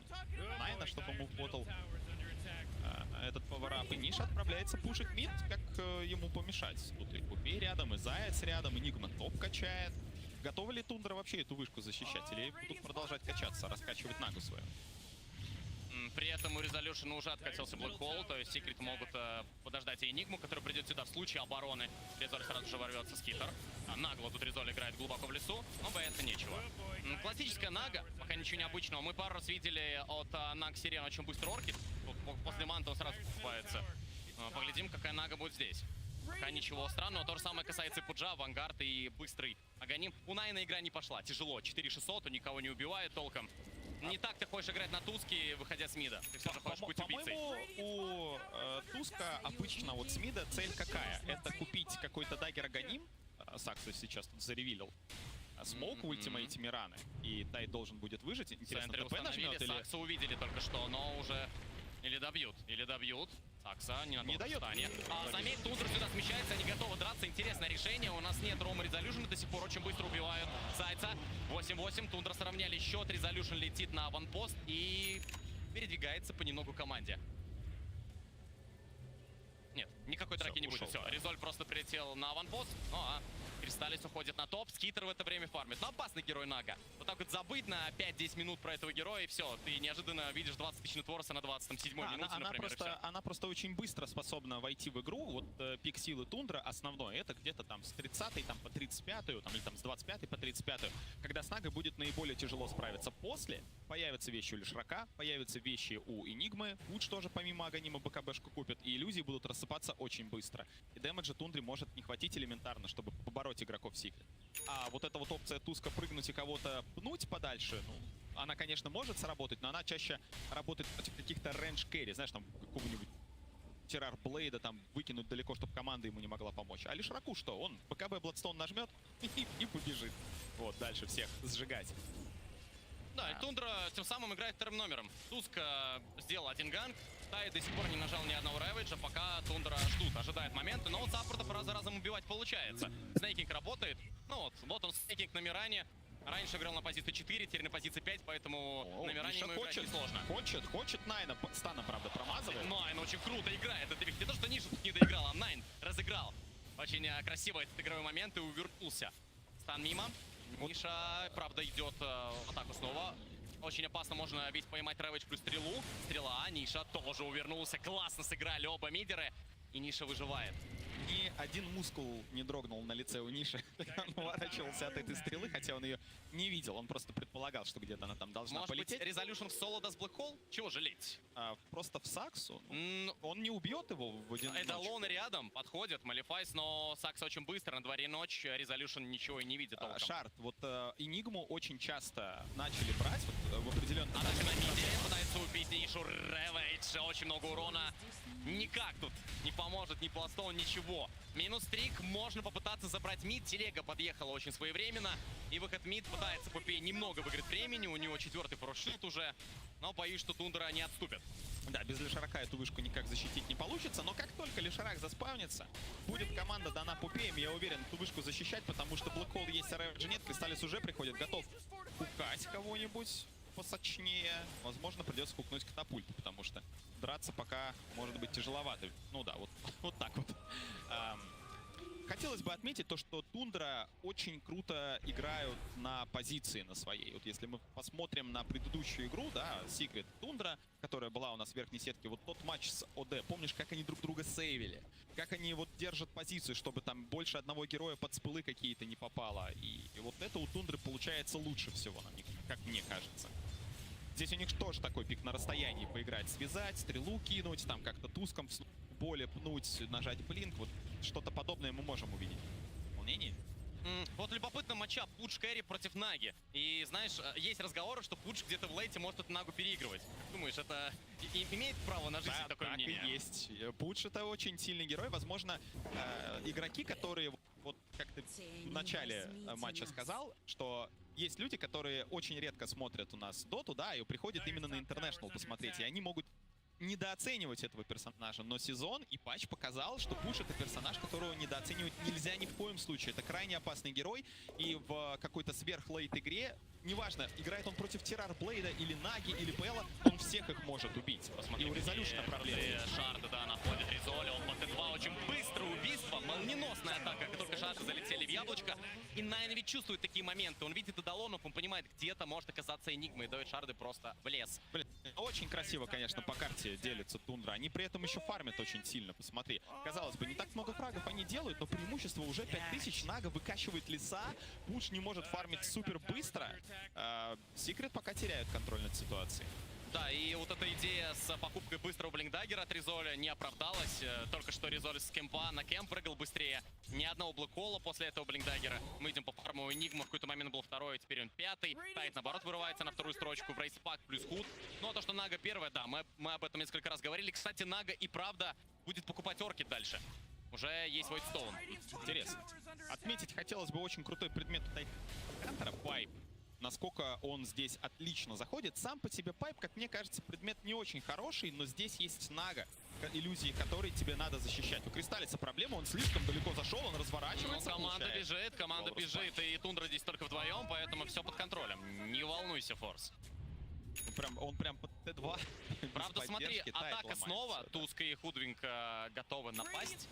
Найна, чтобы ему вботал этот пауэрап. И Ниша отправляется пушить мид, как ему помешать. Тут и Купи рядом, и Заяц рядом, Энигма топ качает. Готова ли Тундра вообще эту вышку защищать? Или будут продолжать качаться, раскачивать Нагу свою? При этом у Резолюшена уже откатился Black Hole, то есть Секрет могут подождать и Энигму, который придет сюда в случае обороны. Резоль сразу же ворвется Скитер. Нагло тут Резоль играет глубоко в лесу, но бояться нечего. Классическая Нага, пока ничего необычного. Мы пару раз видели от Наг Сирен очень быстро орки. После манта он сразу покупается. Поглядим, какая Нага будет здесь. Пока ничего странного. То же самое касается и Пуджа, Авангард и быстрый Аганим. У Найна игра не пошла. Тяжело. 4600, он никого не убивает толком. Не так ты хочешь играть на Туске, выходя с мида. Ты все же хочешь быть убийцей. По-моему, у Туска обычно вот с мида цель какая? Это купить какой-то даггер Аганим. Саксус сейчас тут заревилил. Смоук в ультимейте Мираны. И Тайд должен будет выжить. Интересно, ТП нажмет или... Сакса увидели только что, но уже... Или добьют. Сакса не дает. Заметь, Тундра сюда смещается, они готовы драться. Интересное решение. У нас нет Рома Резолюшена, до сих пор очень быстро убивают Зайца. 8-8, Тундра сравняли счет. Резолюшен летит на аванпост и передвигается понемногу команде. Нет, Никакой драки не будет. Все, Резоль просто прилетел на аванпост. Ну а Кристаллис уходит на топ, Скитер в это время фармит. Но опасный герой Нага. Вот так вот забыть на 5-10 минут про этого героя, и все. Ты неожиданно видишь 20 тысяч нетворса на 27-й минуте, например, она просто очень быстро способна войти в игру. Вот пик силы Тундра основной, это где-то там с 30-й там, по 35-ю, там, или там с 25-й по 35-ю. Когда с Нагой будет наиболее тяжело справиться. После появятся вещи у Лишрака, появятся вещи у Энигмы. Пуч тоже помимо Аганима БКБшку купит. И иллюзии будут рассыпаться очень быстро. И дэмэджа Тундре может не хватить элементарно, чтобы побороть игроков Секрет. А вот эта вот опция Туска прыгнуть и кого-то пнуть подальше, ну, она, конечно, может сработать, но она чаще работает против каких-то рейндж-керри, знаешь, там какого-нибудь Террар Блейда там выкинуть далеко, чтобы команда ему не могла помочь. А Лишраку что? Он БКБ Бладстоун нажмет и побежит. Вот, дальше всех сжигать. Да, и Тундра тем самым играет вторым номером. Туск сделал один ганг, Тай до сих пор не нажал ни одного рэвиджа, пока Тундра ждут, ожидает моменты, но вот саппортов раз за разом убивать получается. Снейкинг работает, ну вот он снейкинг на Миране. Раньше играл на позиции 4, теперь на позиции 5, поэтому на Миране ему играть несложно. Хочет Найна, Стана, правда, промазывает. Найн очень круто играет, это ведь не то, что Ниша тут не доиграл, а Найн разыграл. Очень красиво этот игровой момент и увернулся. Стан мимо. Ниша, правда, идет в атаку снова. Очень опасно, можно ведь поймать Рэвидж плюс стрелу. Стрела, Ниша тоже увернулся. Классно сыграли оба мидеры. И Ниша выживает. Ни один мускул не дрогнул на лице у Ниши, когда он уворачивался от этой стрелы, хотя он ее не видел. Он просто предполагал, что где-то она там должна полететь. Может быть, Resolution в соло даст Black Hole? Чего жалеть? Просто в Саксу? Он не убьет его в один ночь. Эдалон рядом, подходит, Малифайс, но Сакс очень быстро, на дворе ночь, Resolution ничего и не видит толком. Шард, вот Энигму очень часто начали брать вот, в определенном... Она же на миде пытается убить Нишу, Рэвидж, очень много урона. Никак тут не поможет ни Пластон, ничего. Минус стрик, можно попытаться забрать мид. Телега подъехала очень своевременно. И выход мид пытается Попей немного выиграть времени. У него 4-й форшут уже. Но боюсь, что Тундра не отступит. Да, без Лишарака эту вышку никак защитить не получится. Но как только Лишарак заспавнится, будет команда дана Попеем, я уверен, эту вышку защищать. Потому что Black Hole есть, а Рэвиджа нет. Кристаллис уже приходит, готов укать кого-нибудь посочнее. Возможно, придется кукнуть катапульту, потому что драться пока может быть тяжеловато. Ну да, вот так вот. Хотелось бы отметить то, что Тундра очень круто играют на позиции на своей. Вот если мы посмотрим на предыдущую игру, да, Secret Тундра, которая была у нас в верхней сетке, вот тот матч с ОД, помнишь, как они друг друга сейвили? Как они вот держат позицию, чтобы там больше одного героя под спылы какие-то не попало. И вот это у Тундры получается лучше всего, как мне кажется. Здесь у них тоже такой пик на расстоянии поиграть, связать, стрелу кинуть, там как-то туском в поле пнуть, нажать блинк. Вот что-то подобное мы можем увидеть. Волнение? Вот любопытно матчап Пудж Кэрри против Наги. И знаешь, есть разговоры, что Пудж где-то в лейте может эту Нагу переигрывать. Думаешь, это имеет право на жизнь, да, такое мнение? Так и есть. Пудж это очень сильный герой. Возможно, игроки, которые, вот как ты в начале матча сказал, что есть люди, которые очень редко смотрят у нас доту, да, и приходят именно на International посмотреть, и они могут недооценивать этого персонажа, но сезон и патч показал, что Пуш — это персонаж, которого недооценивать нельзя ни в коем случае. Это крайне опасный герой, и в какой-то сверхлейт игре, неважно, играет он против Террар Блейда или Наги или Пэла, он всех их может убить. Посмотри, и у Резолюшна проблемы. Шарда, да, находит Резоли, он по Т2 очень быстро убийство, молниеносная атака, как только Шарды залетели в яблочко. И Найн ведь чувствует такие моменты, он видит Эдалонов, он понимает, где-то может оказаться Энигма, и дает Шарды просто в лес. Блин, очень красиво, конечно, по карте делится Тундра. Они при этом еще фармят очень сильно, посмотри. Казалось бы, не так много фрагов они делают, но преимущество уже 5000. Нага выкачивает леса, Пуш не может фармить супер быстро. Секрет пока теряют контроль над ситуацией. Да, и вот эта идея с покупкой быстрого блинкдаггера от Резоля не оправдалась. Только что Резоль с кемпа на кемп прыгал быстрее. Ни одного блэкхола после этого блинкдаггера. Мы идем по фарму. Энигма в какой-то момент был второй, теперь он 5-й. Тайт, наоборот, вырывается на вторую строчку. В рейспак плюс худ. Ну а то, что Нага первая, да, мы об этом несколько раз говорили. Кстати, Нага и правда будет покупать оркид дальше. Уже есть Вайтстоун. Интересно. Отметить хотелось бы очень крутой предмет у Тайтхантера, пайп. Насколько он здесь отлично заходит. Сам по себе пайп, как мне кажется, предмет не очень хороший, но здесь есть Нага, иллюзии которой тебе надо защищать. У Кристаллиса проблема, он слишком далеко зашел, он разворачивается. Ну, команда бежит, и Тундра здесь только вдвоем, поэтому все под контролем. Не волнуйся, Форс. Он прям под Т2. Правда, без смотри, поддержки, Тайд атака ломается, снова. да. Туска и Худвинг готовы напасть.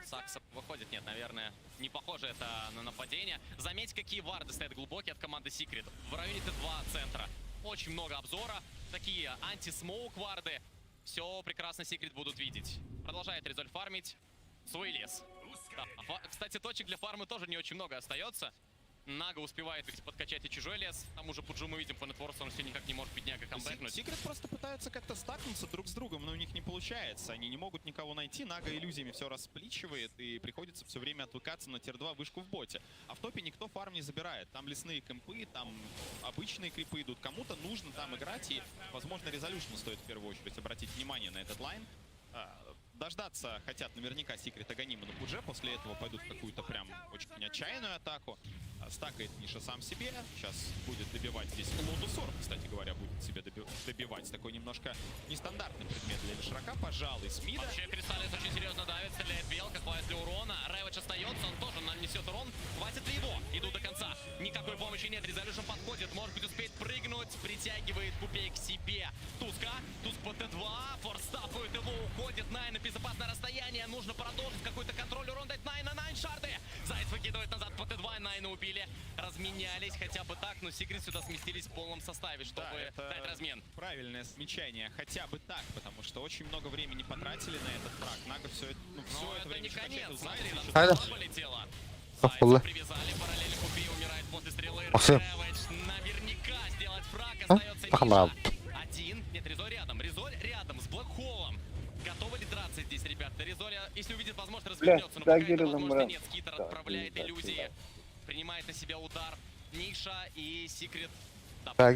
Сакса выходит, нет, наверное, не похоже это на нападение. Заметь, какие варды стоят глубокие от команды Secret. В районе Т2 центра. Очень много обзора. Такие анти-смоук варды. Все прекрасно Secret будут видеть. Продолжает Резоль фармить свой лес. Да. Кстати, точек для фармы тоже не очень много остается. Нага успевает подкачать и чужой лес. Там уже Пуджу мы видим по нетворсу, он все никак не может бедняга камбэкнуть. Секрет просто пытаются как-то стакнуться друг с другом, но у них не получается. Они не могут никого найти. Нага иллюзиями все распличивает, и приходится все время отвлекаться на тир-2 вышку в боте. А в топе никто фарм не забирает. Там лесные кемпы, там обычные крипы идут. Кому-то нужно там играть, и, возможно, резолюшну стоит в первую очередь обратить внимание на этот лайн. Дождаться хотят наверняка Секрет Аганима на Пудже. После этого пойдут в какую-то прям очень отчаянную атаку. Стакает Ниша сам себе. Сейчас будет добивать здесь Лотусор, кстати говоря, будет себе добивать. Такой немножко нестандартный предмет для Лишрака. Пожалуй, с мида. Вообще Кристаллис очень серьезно давит, стреляет белка, хватит ли урона. Рэвидж остается, он тоже нанесет урон. Хватит ли его? Идут до конца. Никакой помощи нет, Резолюшн подходит, может быть успеет прыгнуть. Притягивает купей к себе. Туска по Т2, форстапует его, уходит Най на безопасное расстояние. Нужно продолжить какой-то контроль, урон дать Най на Найн шарды. Заяц выкидывает назад по Т2, Найна убили. Разменялись хотя бы так, но Секрет сюда сместились в полном составе, чтобы дать размен. Правильное смечание, хотя бы так, потому что очень много времени потратили на этот фраг. Нага все это, все это время не конец, смотри, там полетело. Охула. Привязали, параллельно Купи умирает после стрелы. Охуя. Рэвидж наверняка сделать фраг, остается Пахмал. Ниша. Один, нет, Резоль рядом с Блэкхолом. Готовы ли драться здесь, ребята? Резоль, если увидит возможность, развернется, но пока это возможности нет. Скитер отправляет иллюзии. Принимает на себя удар Ниша и Секрет. Да,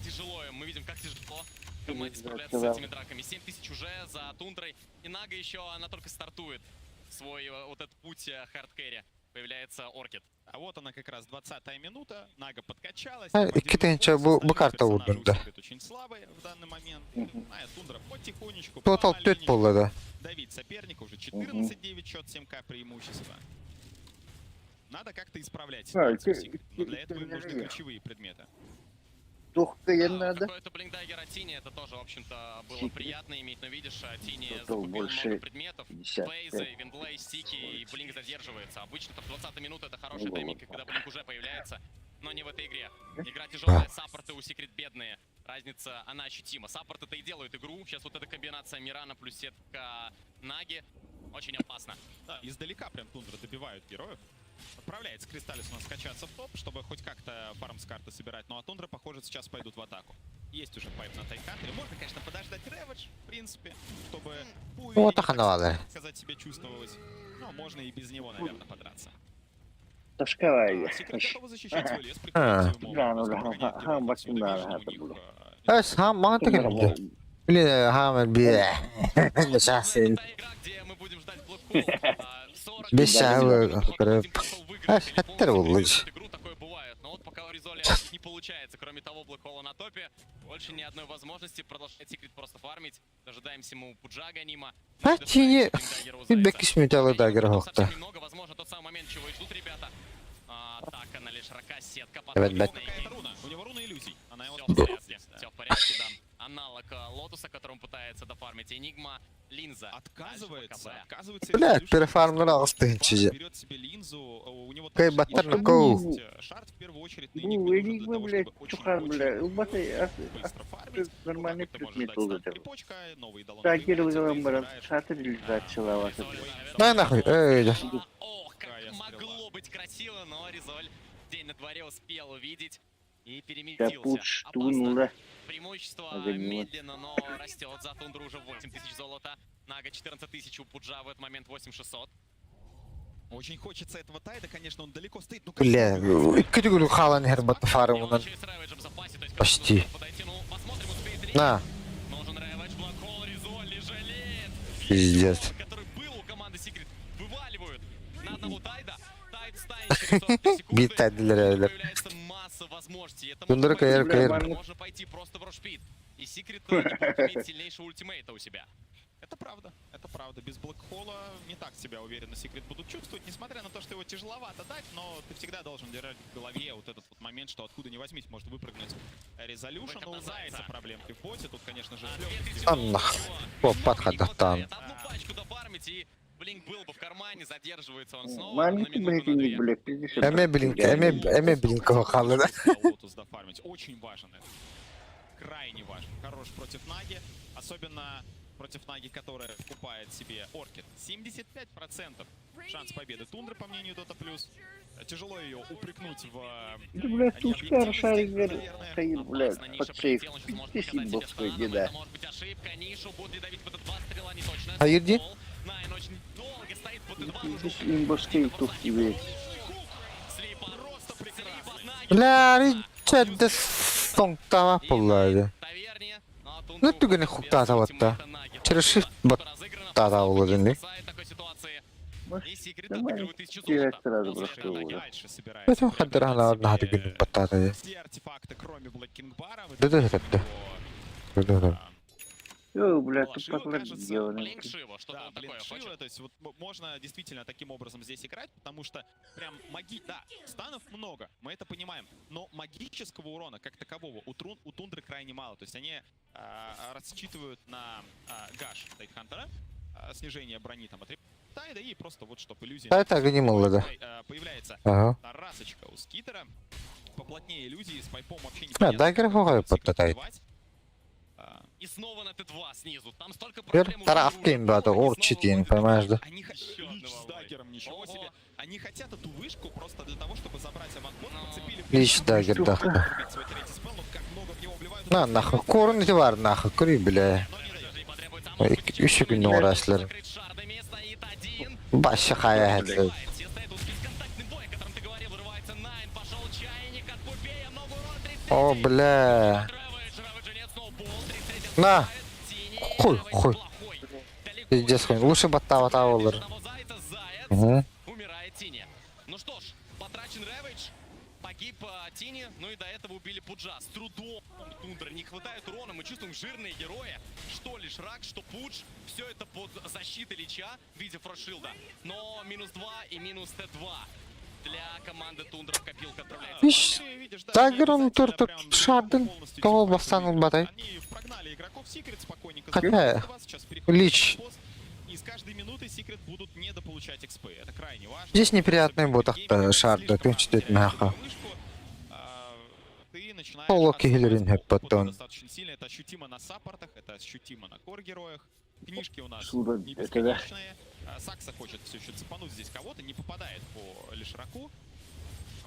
тяжело, мы видим, как тяжело команде справляться с этими драками. 7000 уже за Тундрой. И Нага еще, она только стартует свой вот этот путь хардкэри. Появляется Оркид. А вот она как раз 20-я минута. Нага подкачалась. Китенча бу карта вурдун, да. Очень слабый в данный момент. Тундра потихонечку Тотал тет полы, да. давить соперника. Уже 14-9 счет, 7к преимущества. Надо как-то исправлять ситуацию в Секрет, но для этого им нужны ключевые предметы. Какой-то блинкдаггер от Тини, это тоже, в общем-то, было приятно иметь, но видишь, Тини закупил много предметов, фейзы, виндлей, стики, и блинк задерживается. Обычно в 20-й минуте это хороший тайминг, когда блинк уже появляется, но не в этой игре. Игра тяжелая, саппорты у Секрет бедные, разница, она ощутима. Саппорты-то и делают игру, сейчас вот эта комбинация Мирана плюс сетка Наги, очень опасно. Да, издалека прям Тундра добивают героев. Отправляется Кристаллис у нас скачаться в топ, чтобы хоть как-то фарм с карты собирать. Ну а Тундра, похоже, сейчас пойдут в атаку. Есть уже пайп на Тайкантере. Можно, конечно, подождать Рэвидж, в принципе, чтобы сказать себе чувствовать. Но можно и без него, наверное, подраться. Секрет готовы защищать свой лес, но вот пока у Резоли не получается. Кроме того, Блэкхола на топе. Больше ни одной возможности. Продолжает Секрет просто фармить. Дожидаемся ему Пуджа Аганима. Тини, фидбэк исметал даггер хохта. Немного, возможно, тот самый момент, чего и ждут ребята. Атака на Лишрака, сетка под руна. У него руна иллюзий. Она его все в порядке, да. Аналог Лотуса, которым пытается дофармить Энигма. Линза. Отказывается. Блядь, перефармировал стынчизи. Берет себе линзу. У него Кай батар на коу. Шарт в первую очередь на Энигме нужен для того, чтобы очень быстро фармить. Нормальный предмет был. Крипочка, новый доллар. Так, шарт реализация. Да нахуй, эй. Ох, как могло быть красиво, но Резоль день на дворе успел увидеть и переместился. Опасно. Преимущество медленно, но растет. За Тундру уже 8000 золота. Нага 14000, у Пуджа в этот момент 8600. Очень хочется этого тайда, конечно, он далеко стоит. Бля, категорию Халан Гербат фарм. Почти. На. Нужен Рэвидж, Блэкхол, Резоль, не жалеет. Пиздец. Который был у команды Секрет, вываливают на одного тайда. Тайд станет через 45 секунд. Битать для Рэвидж. Появляется масса возможностей. Это можно пойти просто в рошпит. И Секрет не будет иметь сильнейшего ультимейта у себя. Это правда, это правда. Без Блэкхола не так себя уверенно Секрет будут чувствовать, несмотря на то, что его тяжеловато дать, но ты всегда должен держать в голове вот этот вот момент, что откуда ни возьмись может выпрыгнуть Резолюшн. У Зайца проблемки в боте, тут, конечно же, Аннах. О, подходатан. Одну пачку дофармить, и Блинк был бы в кармане, задерживается он снова. Маленький, блядь, не, блядь, 50. Эме блинкова халлы, да? Лотус дофармить. Очень важен это. Крайне важен. Хорош против Наги. Особенно против Наги, которая покупает себе Оркид. 75% шанс победы Тундры, по мнению Дота Плюс. Тяжело ее упрекнуть в... Да, блядь, тушка, шарик, стоит, блядь, под сейф. 50 был свой, деда. А Юрди? Имбовский тушки, блядь. Бля, Ричард соңтама пуллайды. Ну түгіне хуктата ватта. Через shift баттата улады. Я сразу просто уже. Потом хаддара на одна хады гүнін баттата. Все артефакты, кроме Блэк Кинг Бара, Ё, блядь, тут Шива, как кажется, сделано. Блинк Шива, что-то такое Шива, то есть вот можно действительно таким образом здесь играть, потому что прям да, станов много, мы это понимаем, но магического урона как такового у Тундры крайне мало, то есть они рассчитывают на гаш Тайтхантера, снижение брони там от Тайда и просто вот чтобы иллюзия... А это анимал, да. Появляется расочка у Скитера, поплотнее иллюзии, с пайпом вообще не понятно. Дагер хогай подтатает. И снова на Т2 снизу. Там столько Теперь проблем. таравкин, брат, орчитин, понимаешь, да? Они с даггером, ничего себе. Они хотят эту вышку просто для того, чтобы забрать аванпост, подцепили... Лич дагер, да. На, нахуй, корните var, нахуй, кури, бля. Еще günde uğraşlar. Başı hayatlı. О, бля. На. Хуй, хуй. Пиздец, хуй. Лучше бата olur. Угу. Умирает Тини. Ну что ж, потрачен Рэвидж, погиб Тини, ну и до этого убили Пуджа. С трудом Тундра не хватает урона, мы чувствуем жирные герои. Что лишь Рак, что Пудж, все это под защитой Лича в виде Фрошилда. Но минус 2 и минус Т2 для команды Тундра в копилку отправляется. Виш, дагером туртур шардын. Кого басстанул батай? Хотя, Лич. И с каждой минутой Секрет будут недополучать экспы. Это крайне важно. Здесь неприятный ботах шарда, ты читает мяха. Полоки Хиллерин хэппатон. Достаточно сильно, это ощутимо на саппортах, это ощутимо на кор-героях. Книжки у нас не это бесконечные. Сакса хочет все еще цепануть здесь кого-то, не попадает по Лишраку.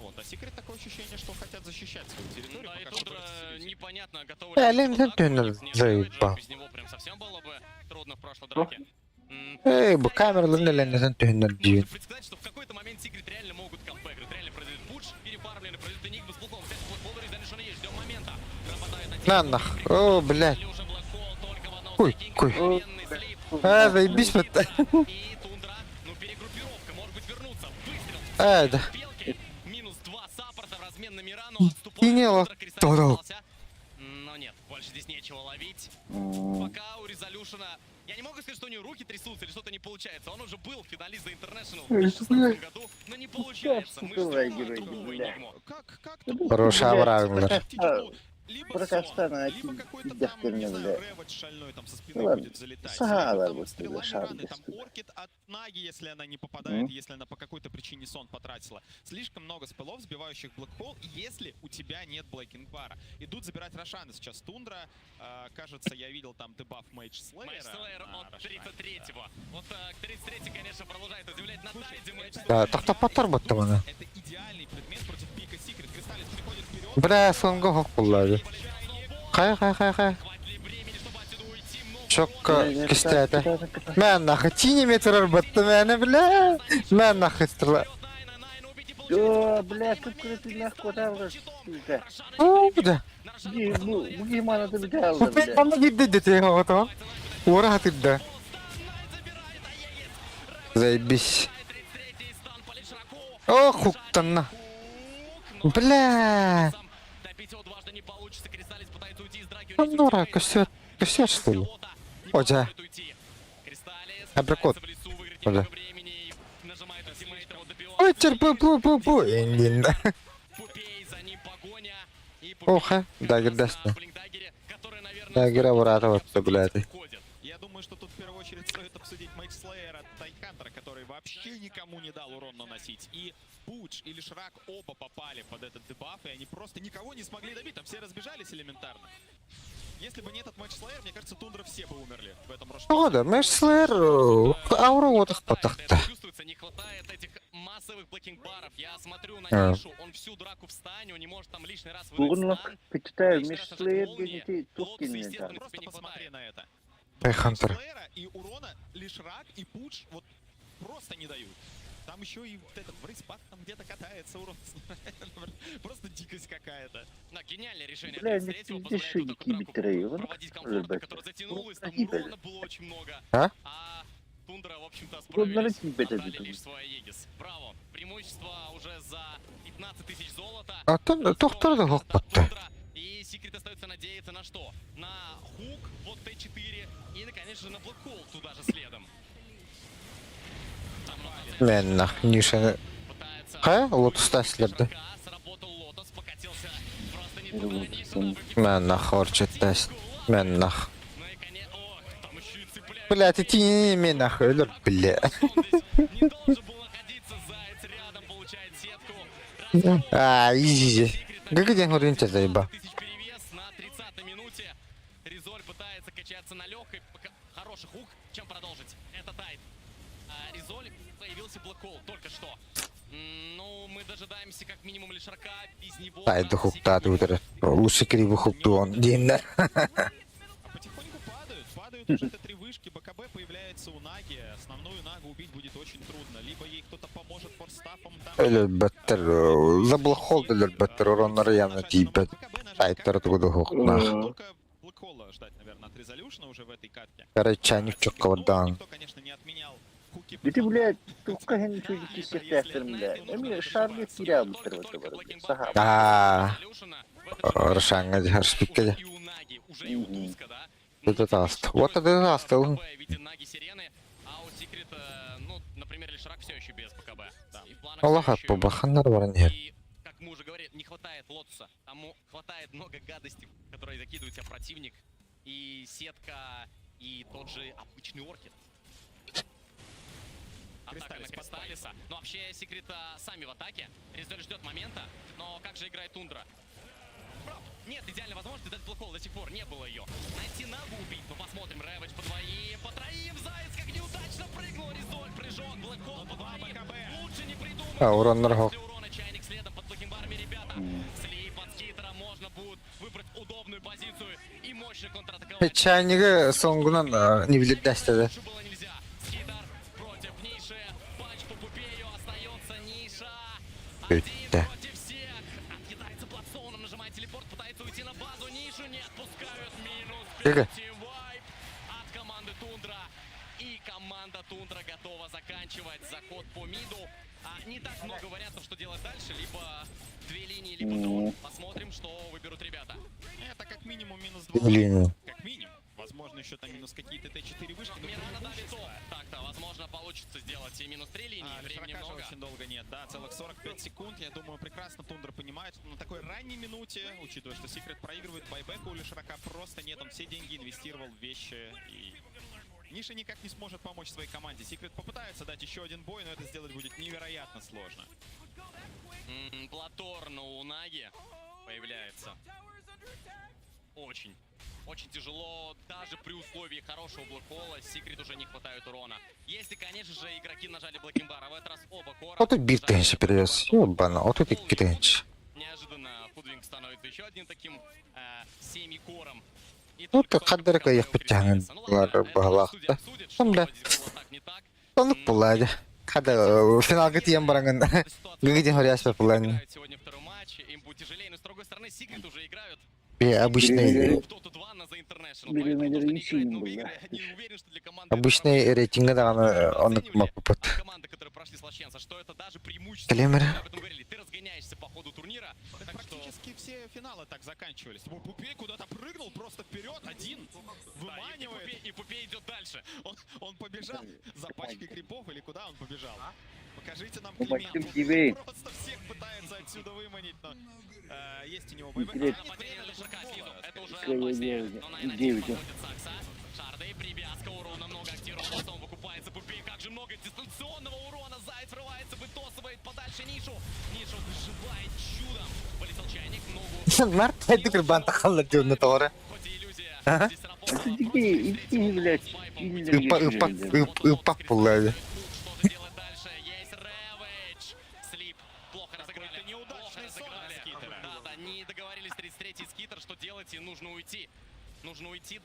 Вот, а Секрет такое ощущение, что хотят защищать свою территорию. Да, и тут непонятно, готовы заебал. без него прям совсем было бы трудно в прошлой драке. Эй, бу камераларını elinizden tühünler diyor. Представить, что в какой-то момент Секрет реально могут камбэкнуть, реально произойдет пудж, перефармленный, произойдет Энигма с блоком, взять Блэкхоллер и Залишона есть, ждем момента. Нападает на На нах. О, блядь. Хуй, хуй. А, заебись вот. И Тундра, ну перегруппировка, может быть вернуться, А, да. минус 2 саппорта в размен на мира, но Кинело. отступает. Но нет, больше здесь нечего ловить. Пока у Резолюшена... Я не могу сказать, что у него руки трясутся или что-то не получается. Он уже был финалист за International в 2016 году, но не получается. Мы ждем другую Энигму. Хорошая враг. Либо какой-то там, не знаю, Рэвидж шальной там со спины будет залетать. Либо стреломиран, там Оркид от Наги, если она не попадает, если она по какой-то причине сон потратила. Слишком много спелов, сбивающих Блэкхолл, если у тебя нет Блэкинг-бара. Идут забирать Рошана сейчас Тундра. Кажется, я видел там дебаф Мейдж Слэйера. Мейдж Слэйер от 33-го. Вот к 33-й, конечно, продолжает удивлять. На тайде Мейдж Да, так-то потарбаттı bana. Это идеальный предмет против пика Секрет. Кристаллис приходит вперед. Бля, songa hok kullandı. Kay. Çok kıstaydı. Ben nahı çiğne metrar battı beni bile. Ben nahı istırla. Ё, блядь, тут ты нахуй там сука. О, бля. Ну, гимана ты взял, Bu блядь. bana gitti dedi o zaman. Uğra hatırda. Заебись. О, хуктан на. Бля. Ну, косяк, что ли? Хотя. Априкот. Оля. Ой, терпу, Индина. Оха, дагер дастна. Дагера выратываться, блядь. Я думаю, что тут в первую очередь стоит обсудить Мейк Слеера, Тайхантера, который вообще никому не дал урон наносить. И Пудж или Шрак оба попали под этот дебаф, и они просто никого не смогли добить. Там все разбежались элементарно. Если бы не этот Мейк Слеер, мне кажется, Тундра все бы умерли в этом рожке. О, да, Мэш Слэр, ауру вот их потахта. Чувствуется, не хватает этих массовых блокинг-баров. Я смотрю на нишу, он всю драку в стане, он не может там лишний раз выдать Бүгін стан. почитаю, Мэш Слеер генети тухкин Просто посмотри на это. Тайхантер. Слеера и урона лишь Рак и Пудж вот просто не дают. Там еще и вот этот Брейспак там где-то катается, урон. Просто дикость какая-то. Да, гениальное решение. Бля, Для не третьего пиздишь, позволяет вот шутики такую драку битрей, проводить комфортно, которая затянулась, там урона было очень много. А? А Тундра, в общем-то, Вот справились, нарратив это отдали тут. лишь свой Аегис. Браво. Преимущество уже за 15 тысяч золота. А там доктор да хоппатта. И Секрет остается надеяться на что? На хук, вот Т4 и, конечно же, на блокхол туда же следом. Менна, ниша. Ха? Лотус таслерді. Менна хорчет таст. Менна. Блядь, ты не менна өлір, бля. А, изи. Как день уринча заеба. Резоль пытается качаться на легкой. Хороший хук. Чем продолжить? Это тайт. Резоль появился блокхол только что. Ну, мы дожидаемся как минимум лишь Рака. Без него... Тайду хуктат утре. Лучше криво хукту он. Динна. Потихоньку падают уже Т3 вышки, БКБ появляется у Наги. Основную Нагу убить будет очень трудно. Либо ей кто-то поможет форстафом. Өлір бәттір. Заблохол өлір бәттір. Уронлары яны тейбет. Тайттар тугуду хуктнах. Только блокхола ждать, наверное, от резолюшна уже в этой катке. Короче, чокка вадан. Никто, конечно, не отменял хуки. Биты, блядь, тухка хен чужики сехтяхтерм, блядь. Эми шарлы тиря бутырваты бар, блядь. Саха. А, Ршанга дихаршпиккеде. Это таст. Вот это таст. Аллаха побахандар варнер. Как мы уже говорили, не хватает лотуса. Там хватает много гадостей, которые закидывает тебя противник. И сетка, и тот же обычный оркид. Атака на Кристаллиса. Но вообще Секрета сами в атаке. Резоль ждет момента. Но как же играет Тундра? Нет идеальной возможности дать блокхол, до сих пор не было ее. Найти Нагу убить, но посмотрим. Рэвидж по двоим, по троим. Заяц как неудачно прыгнул. Резоль, прыжок, блокхол по двоим. Лучше не придумать. А, урон наргал. Чайник следом под блокинбарами, ребята. Слип от скитера, можно будет выбрать удобную позицию и мощно контратаковать. Чайнигі соңғынан не білет дәстеді. Против Ниши. Панч по Пупею. Остается Ниша. Өтті. Против всех. Отъедается Бладстоуном. Нажимает телепорт. Пытается уйти на базу. Нишу не отпускают. Минус. Тихо. Вайп от команды Тундра. И команда Тундра готова заканчивать заход по миду. Не так много вариантов, что делать дальше. Либо две линии, либо дрон. Посмотрим, что выберут ребята. Это как минимум минус 2. Блин. Как минимум. Возможно, еще там минус какие-то Т4 вышки. Мне рано дали то. Так-то, возможно, получится сделать и минус 3 линии. Времени много. Очень долго нет, да, целых 45 секунд. Я думаю, прекрасно Тундра понимает, что на такой ранней минуте, учитывая, что Секрет проигрывает, байбека у Лишрака просто нет. Он все деньги инвестировал в вещи, и Ниша никак не сможет помочь своей команде. Секрет попытается дать еще один бой, но это сделать будет невероятно сложно. Платорн у Наги появляется. Очень тяжело, даже при условии хорошего блокхола. Секрет уже не хватает урона. Если, конечно же, игроки нажали блокинбар, а в этот раз оба кора... Вот и биртенші перевес. Ёбана, вот это китенші. Неожиданно Фудвинг становится еще одним таким семи-кором. Ну, так қадырға еқ бітчаңын бағалақты. Там, бля. Тонық бұлады. Қады финалға тием бараңын. Гүгіден хоряспа бұланы. Сегодня второй матч, им будет тяжелее, но с другой стороны Секрет уже играют Обычный... Билемедерин синим был, да? Обычный рейтинг, да, он попыт. Клемер. Ты разгоняешься по ходу турнира. Практически все финалы так заканчивались. Пупей куда-то прыгнул просто вперед, один выманивает. И Пупей идет дальше. Он побежал за пачкой крипов или куда он побежал? Покажите нам Климент. Он просто всех пытается отсюда выманить, но есть у него боевой. Это уже опаснее. Но на выходит Сакса. Шарды, привязка, урона много, активного потом выкупается Пупей. Как же много дистанционного урона. Заяц врывается, вытосывает подальше Нишу. Нишу выживает чудом. Полетел чайник, ногу. Март, это как банта халла дюрна тора. Ага. Иди, блядь. Упак пулали. Да, не договорились 33-й скитер, что делать, и нужно уйти. Нужно уйти,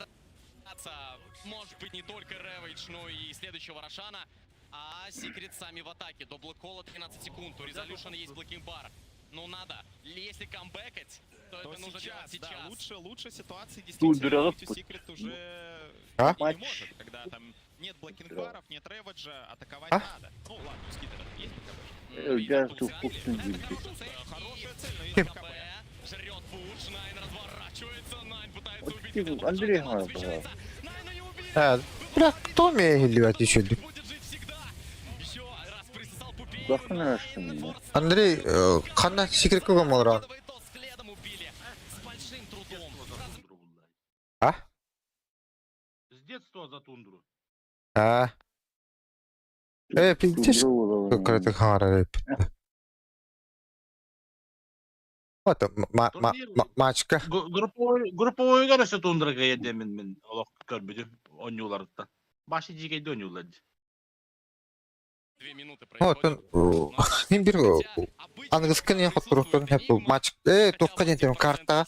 может быть, не только Рэвидж, но и следующего Рошана. А Секрет сами в атаке. До Блэкхола 13 секунд. У Резолюшена есть блокинг-бар. Ну надо. Если камбэкать, то это нужно делать сейчас. Да, лучше ситуации действительно быть у Секрет уже не может. Когда там нет блокинг-баров, нет Рэвиджа, атаковать надо. Ну ладно, у Скитера есть хорошая цель, но есть КБ. Жрет пуш, Найн разворачивается, Найн пытается убить. Андрей, пожалуйста. Бля, кто меня ливать еще? Андрей, хана секрет кого молран? А? С детства за тундру. А? Пиздец, какая ты хара, рэп. Вот, матчка. Групповой görüşü tundraga yedemin min olaq körbüdüm oynuyorlardı. Başı jigeyde oynuyorlardı. 2 минуты Вот он, не беру. Английский не хот просто не матч. Только не там карта.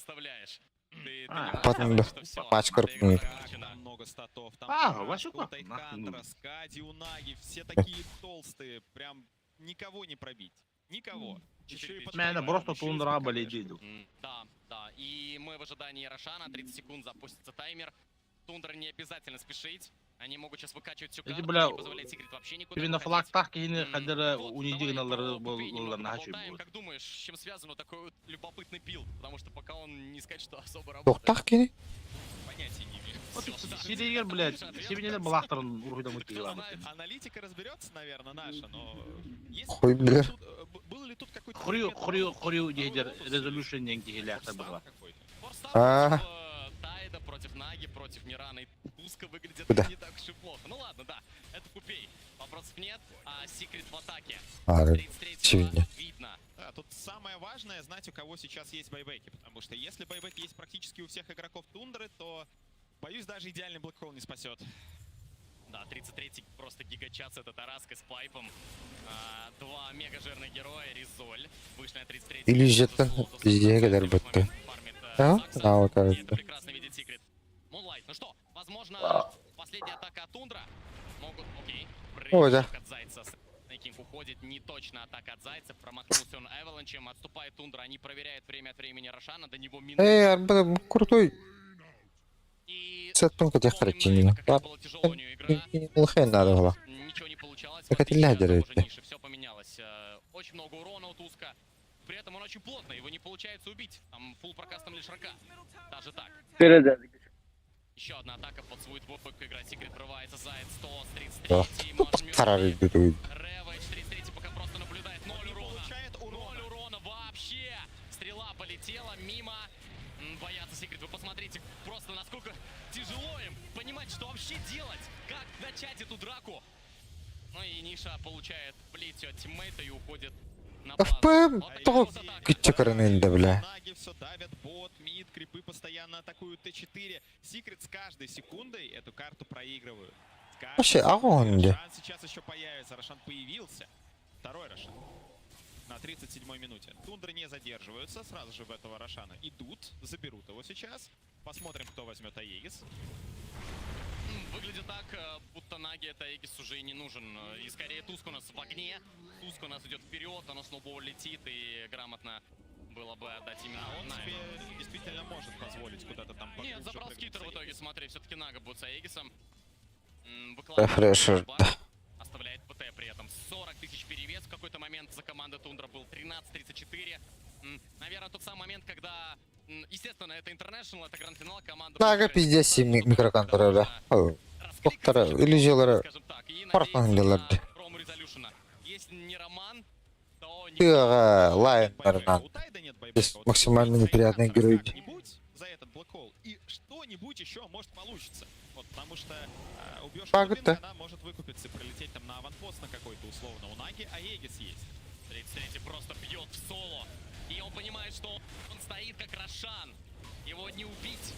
Потом матч корпус. Много статов. Вашу Скади, Унаги, все такие толстые, прям никого не пробить. Никого. Меня просто тундра болеет. Да. И мы в ожидании Рошана. 30 секунд запустится таймер. Тундра не обязательно спешить. Они могут сейчас выкачивать всю карту, не позволять Секрет вообще никуда выходить. Флаг кейни кадыры унидигналары болларына хачу. Как думаешь, с чем связан вот такой вот любопытный билд? Потому что пока он не сказать, что особо работает. Флаг кейни? Понятия не имею. Сиригер, блядь, себе балахтарын ургидан мутигилан. Аналитика разберется, наверное, наша, но... Хуй, бля. Был ли тут какой-то... Хрю, дегдер, резолюшн деньги гиляхта была. Тайда против Наги, против Мирана и Туска выглядит не так уж и плохо. Ну ладно, да, это Пупей. Вопросов нет, а Секрет в атаке. 33-го видно. Да, тут самое важное знать, у кого сейчас есть байбеки. Потому что если байбек есть практически у всех игроков Тундры, то, боюсь, даже идеальный Блэкхол не спасет. Да, 33-й просто гигачат с этой тараской с пайпом. 2 мега жирных героя, Ризоль. Вышли на 33-й. Иллюзия везде, когда работает. Да, вот это. Это прекрасно видит Секрет. Мунлайт, ну что, возможно, последняя атака от Тундра. Могут, окей. Прыжок от Зайца. Снейкинг уходит, не точно атака от Зайца. Промахнулся он Эваланчем, отступает Тундра. Они проверяют время от времени Рошана, до него минут. Арбада крутой. Сеттон хотя характерно. Лохен надо было. Ничего не получалось. Так это лядеры. Все поменялось. Очень много урона у Туска. При этом он очень плотно, его не получается убить. Там фулл прокастом лишь рака. Даже так. Еще одна атака под свой двойку. Играть Секрет врывается. Заяц 100 с 33. Рэвидж 33 пока просто наблюдает. 0 урона. 0 урона вообще. Стрела полетела мимо. Боятся Секрет. Вы посмотрите просто насколько тяжело им понимать, что вообще делать. Как начать эту драку. Ну и Ниша получает плетью от тиммейта и уходит. ФПМ то кичекарненде, бля. Наги все давят, бот, мид, крипы постоянно атакуют Т4. Секрет с каждой секундой эту карту проигрывают. Вообще, а он где? Рошан сейчас еще появится. Рошан появился. Второй Рошан. На 37-й минуте. Тундры не задерживаются. Сразу же в этого Рошана идут. Заберут его сейчас. Посмотрим, кто возьмет Аегис. Выглядит так, будто Наги это Аегис уже и не нужен. И скорее Туск у нас в огне. Туск у нас идет вперед, оно сноубол летит, и грамотно было бы отдать именно он себе действительно может позволить спушить куда-то там. Нет, забрал скитер в итоге, смотри, все-таки Нага будет с Аегисом. Рефрешер, да. Оставляет ПТ при этом. 40 тысяч перевес в какой-то момент за командой Тундра был. 13-34. Наверное, тот самый момент, когда... Естественно, это International, это гранд-финал, команда... Нага пиздец 7 микроконтроллер. Доктора, иллюзиялары фарканделерді. Если не Роман, то... Лайнернан. Здесь максимально неприятный герой. За этот блэкхол, и что-нибудь еще может получиться. Вот, потому что убьешь Пагода. она может выкупиться и прилететь там на аванпост на какой-то условно у Наги, а Егис есть. 33 просто бьет в соло. И он понимает, что он стоит как Рошан. Его не убить.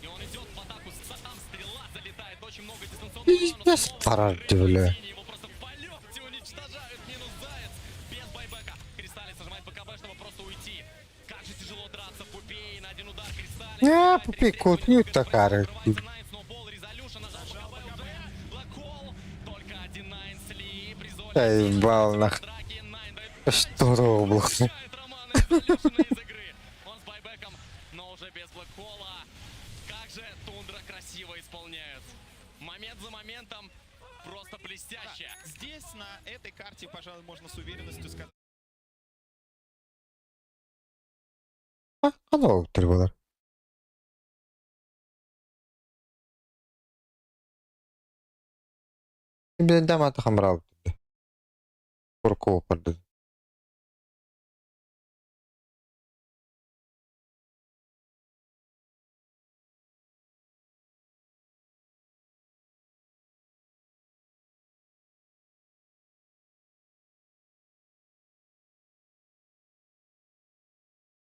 И он идет в атаку, сам стрела залетает. Очень много дистанционного Пиздец, паради, бля. его просто в полете уничтожают. Минус Заяц. Без байбека. Кристаллис нажимает БКБ, чтобы просто уйти. Как же тяжело драться. Пупей на один удар. Кристаллис. Пупей кутнют такая. Ебал нах. Что роблок? Он с байбеком, но уже без блэкхола. Как же Тундра красиво исполняет. Момент за моментом просто блестяще. Да, здесь на этой карте, пожалуй, можно с уверенностью сказать. Канал трибунар. Тебе дама тахамрал. Куркова парды.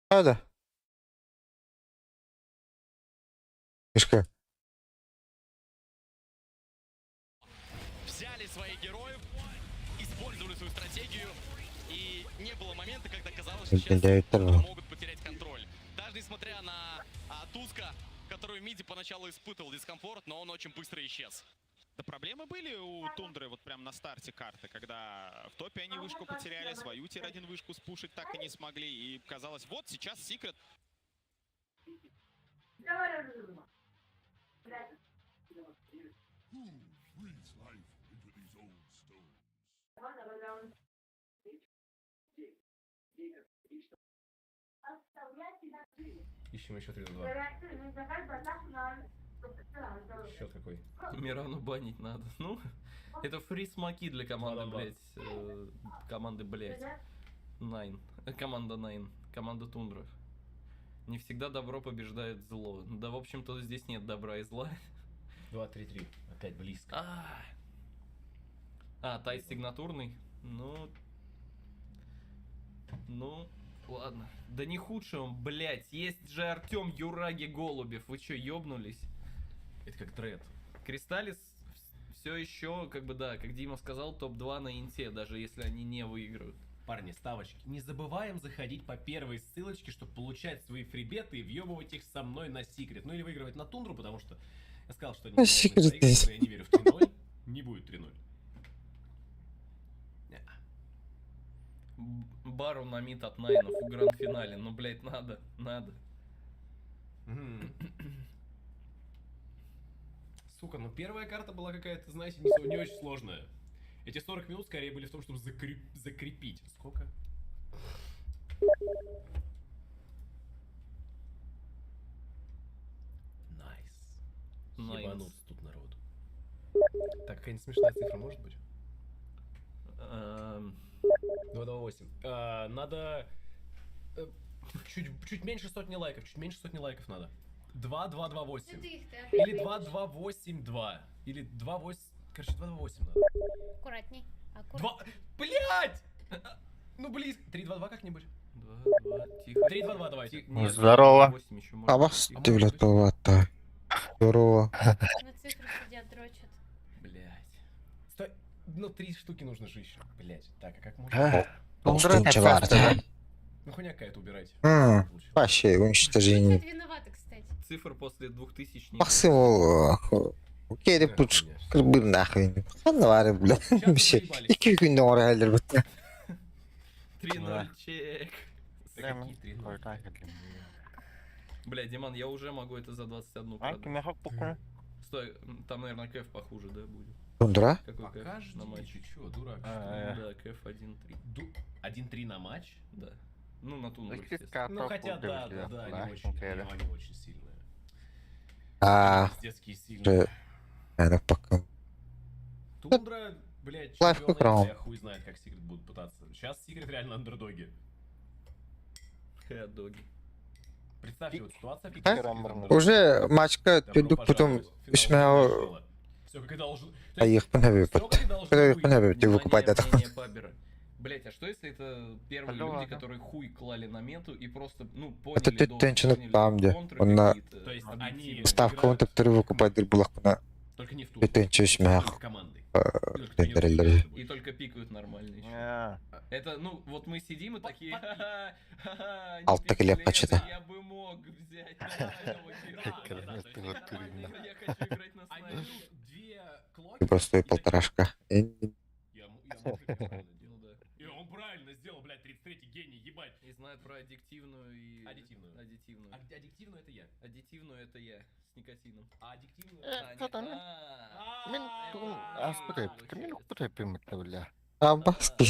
Да. Мишка. Взяли своих героев, использовали свою стратегию, и не было момента, когда казалось, что сейчас могут потерять контроль. Даже несмотря на Туска, который в миде поначалу испытывал дискомфорт, но он очень быстро исчез. Да проблемы были у Тундры вот прям на старте карты, когда в топе они вышку потеряли, свою тир-1 вышку спушить так и не смогли. И казалось, вот сейчас Секрет... Ищем еще 3-2. Счет какой? Мирану банить надо. Ну, это фри смоки для команды, блять. Команды, блять. Найн. Команда Найн. Команда Тундра. Не всегда добро побеждает зло. Да, в общем-то, здесь нет добра и зла. 2-3-3. Опять близко. Тай сигнатурный. Ну, ладно. Да не худший он, блять. Есть же Артем Юраги Голубев. Вы чё, ёбнулись? Это как тред. Кристаллис все еще, как бы, да, как Дима сказал, топ-2 на инте, даже если они не выиграют. Парни, ставочки. Не забываем заходить по первой ссылочке, чтобы получать свои фрибеты и въебывать их со мной на секрет. Ну или выигрывать на Тундру, потому что я сказал, что они секрет, я не верю в 3-0. Не будет 3-0. Бару на мид от Найнов в гранд-финале. Ну, блять, надо. Сука, ну первая карта была какая-то, знаете, не очень сложная. Эти 40 минут скорее были в том, чтобы закрепить. Сколько? Найс. Ебануться тут народу. Так, какая-нибудь смешная цифра может быть? 228. Надо... Чуть меньше сотни лайков. Чуть меньше сотни лайков надо. 2228. Или 2282. Или 28... Короче, 228 надо. Аккуратней. Блять! Ну, близко. 322 как-нибудь? 2, тихо. 322 давайте. Здорово. А вас ты, блядь, то. Здорово. На цифры сидят, дрочат. Блять. Стой. Ну, 3 штуки нужно же еще. Блять. Так, а как можно? Ну, хуйня какая-то убирайте. Вообще, уничтожение. Виноваты, кстати. Цифр после 2000 нет. Максимум. Окей, да пусть кырбыр нахуй. Ханвары, блядь. Вообще. 2 günde oraya gelir bu. 3-0 чек. Бля, Диман, я уже могу это за 21 А, продать. Стой, там, наверное, кэф похуже, да, будет? Тундра? Какой кэф Покажешь, на матч? ты чё, дурак? Да, кэф 1-3. 1-3 на матч? Да. Ну, на тундру, естественно. Ну, хотя, да, не очень сильная. Детские сильные. Наверное, пока. Тундра, блядь, Лайф чемпионы, экран. я хуй знает, как Секрет будут пытаться. Сейчас Секрет реально андердоги. Хэ-доги. Представьте, вот ситуация... Уже матчка түдік потом ишмяу Все, как и должен. аїхпын әбепті выкупать это. Мнение Пабера. Блять, а что если это первые люди, которые хуй клали на мету и просто, ну, Это поняли до тенчинок там, где он на То есть они... ставка он таптыры выкупать булах на Только не в ту. тенчи ишмяу командой. И только пикают нормально еще. Это, ну, вот мы сидим и такие, ха-ха, Алты клеп почти. я бы мог взять нормального героя. Я хочу играть на снайпере. И просто и полторашка. И он правильно сделал, блядь, 33-й гений, ебать. И знает про аддиктивную и... Аддитивную. Аддитивную. Аддитивную это я. Аддитивную это я, с никотином. А аддиктивную... Мен аспрепт, мен укпрепимтне, бля. Абаски.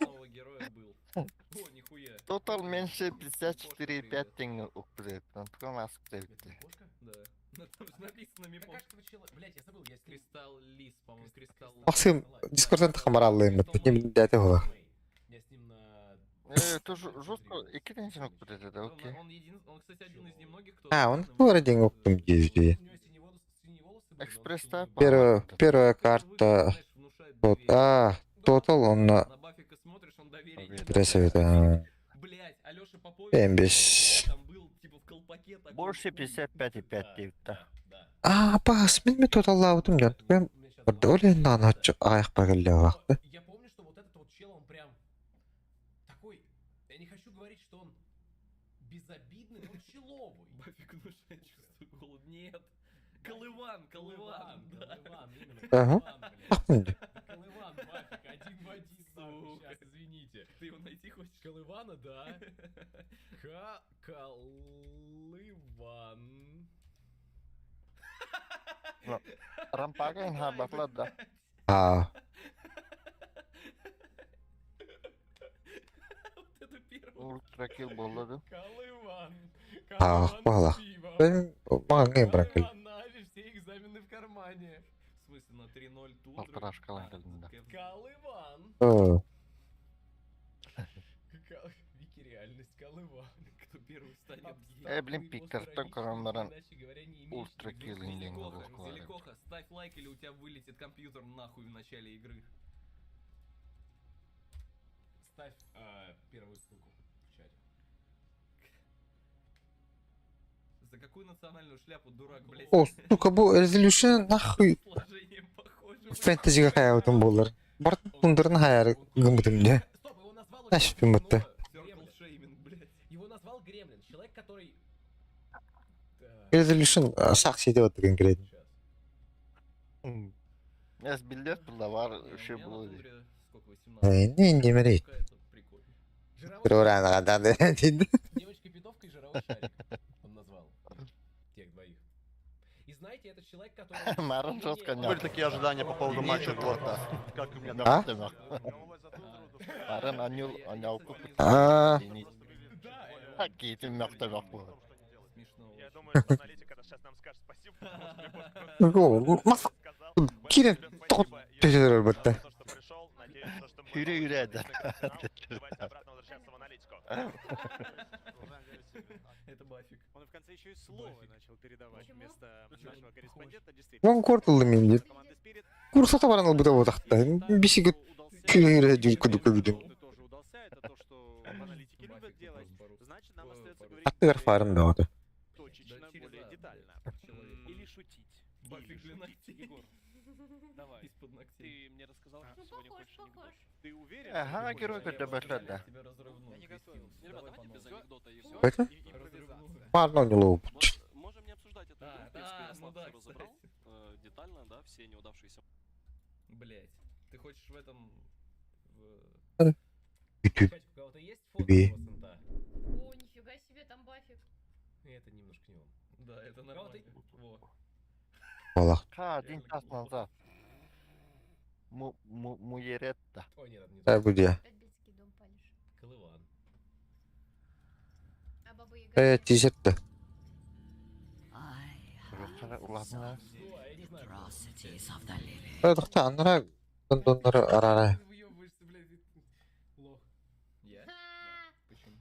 Нового героя был. О, нихуя. Тотал меньше 54,5 тенге укпрепт. Антон аспрепт. Да. Там же написано мипон. Блядь, я забыл, я с ним... Кристалл Лис, по-моему, Кристалл... Максим, дискордтан хамараллайым. Подним дяти го. Я с ним на... Это жестко. И кидайте укпрепт, да, окей. Он, кстати, один из немногих, кто... А, он скоро день оптом ездит. Экспресс-тап. Первая карта. Вот, тотал, он на... На Баффика смотришь, он доверие... Пресовета. Блять, Алёша Попович... Эмбис. Там был, типа, в колпаке такой... Больше 55,5 типа. Бас, мен тотал лаудым да. Олен нана аяқ пагыллява. Я помню, что вот этот вот чел, он прям такой... Я не хочу говорить, что он безобидный, но он человый. Баффик внушает чувство голода. Нет. Колыван, Колыван, да. Ага. Колыван, Баффик, один в один. Сейчас, извините. Ты его найти хочешь? Колывана, да. Колыван. Рампага инхабатлар, да. Ультракил болды. Колыван. Бала. Маған geen бракель. Нави, все экзамены в кармане. В смысле, на 3-0 тундра? Полторашка да. Колыван. Вики реальность, Колыван. Кто первый станет? Блин, пикер, только рамаран. Ультракил инген Зеликоха, ставь лайк, или у тебя вылетит компьютер нахуй в начале игры. Ставь первую ссылку в чате. За какую национальную шляпу, дурак, блядь? О, сука, бу резолюшн нахуй. Фэнтезиге хаябытым болар. Бар тундырын хаяр гымытымде. Значит, пимытты. Его назвал Гремлин, человек, который... Резолюшн сакси деп отыр конкретно. Я с билет продавал, еще было. Не демерей. Руран гадады дейді. Девочка-питовка и жировой шарик. Он назвал тех двоих. И знаете, это человек, который... Марон жестко не. Были такие ожидания по поводу матча Торта. Как у меня Марон анял купит. Какие ты мёртвый было. Я думаю, что аналитика сейчас нам скажет спасибо. Кирен тот тезер бітті. Юре-юре, да. Обратно возвращаться в аналитику. Это Баффик. Он в конце еще и слово начал передавать вместо нашего корреспондента. Действительно. Вон кортылды мен дед. Курсата баран албыта отақта. Бесігі күйрі жүркі көбідім. Атты гарфарым да оты. Точечно, более детально. Или шутить. Баффик для ногтей. Егор, давай. Из-под ногтей. Ты мне рассказал, что сегодня хочешь анекдот. Ты уверен? Ага, герой как-то башля, да. Я не готовился. Ребят, давайте без анекдота и все. Это? Парно не лоу. Можем не обсуждать это. В принципе, Ярослав все разобрал. Детально, да, все неудавшиеся. Блять, ты хочешь в этом... У кого-то есть фото Тебе. его сынта? О, нифига себе, там Баффик. Это немножко не он. Да, это нормально. Во. Вала. Один час назад. Муеретта. Ой, нет, не Э, где? Опять детский дом палишь. Колыван. А баба Яга? Тизерді. Ладно. Ödükte anlara donları arara. Ты выёбываешься, блядь, лох. Я? Почему?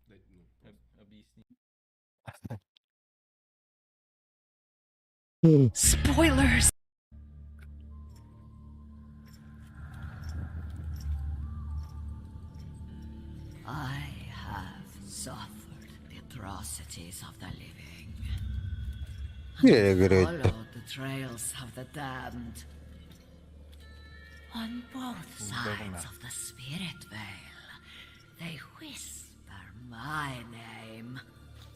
Да, ну, Объясни. Spoilers! I have suffered the atrocities of the living. Nereye göre Followed the trails of the damned. On both sides of the spirit veil, they whisper my name.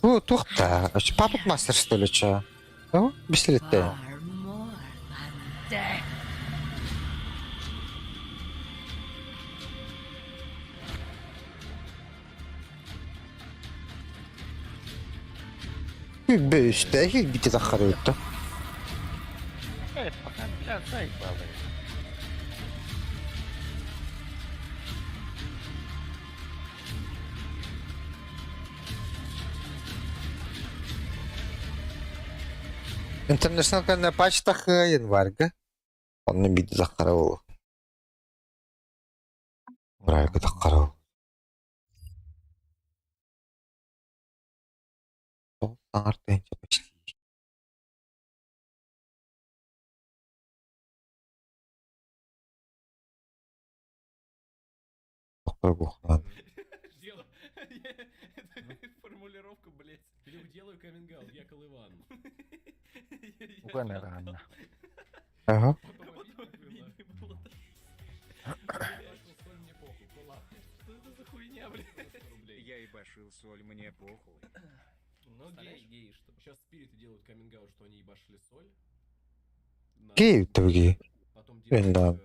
Bu to'xta, Puppet Master что ли, чё? Ну, беслетте. Far more than death. Бейштеги где захарают-то? пока заебало. International kanalına paçtaki январьга. Он не бит захарал. Врага захарал. Артенче почти. Дело. Это формулировка, блядь. Или делаю каминг-аут, я Колыван. Bueno, rana. Ага. Что это за хуйня, блядь? Я ебашил соль, мне похуй. Ну, гей, что. Сейчас спириты делают каминг-аут, что они ебашили соль. Гей другие. Потом Блин, да.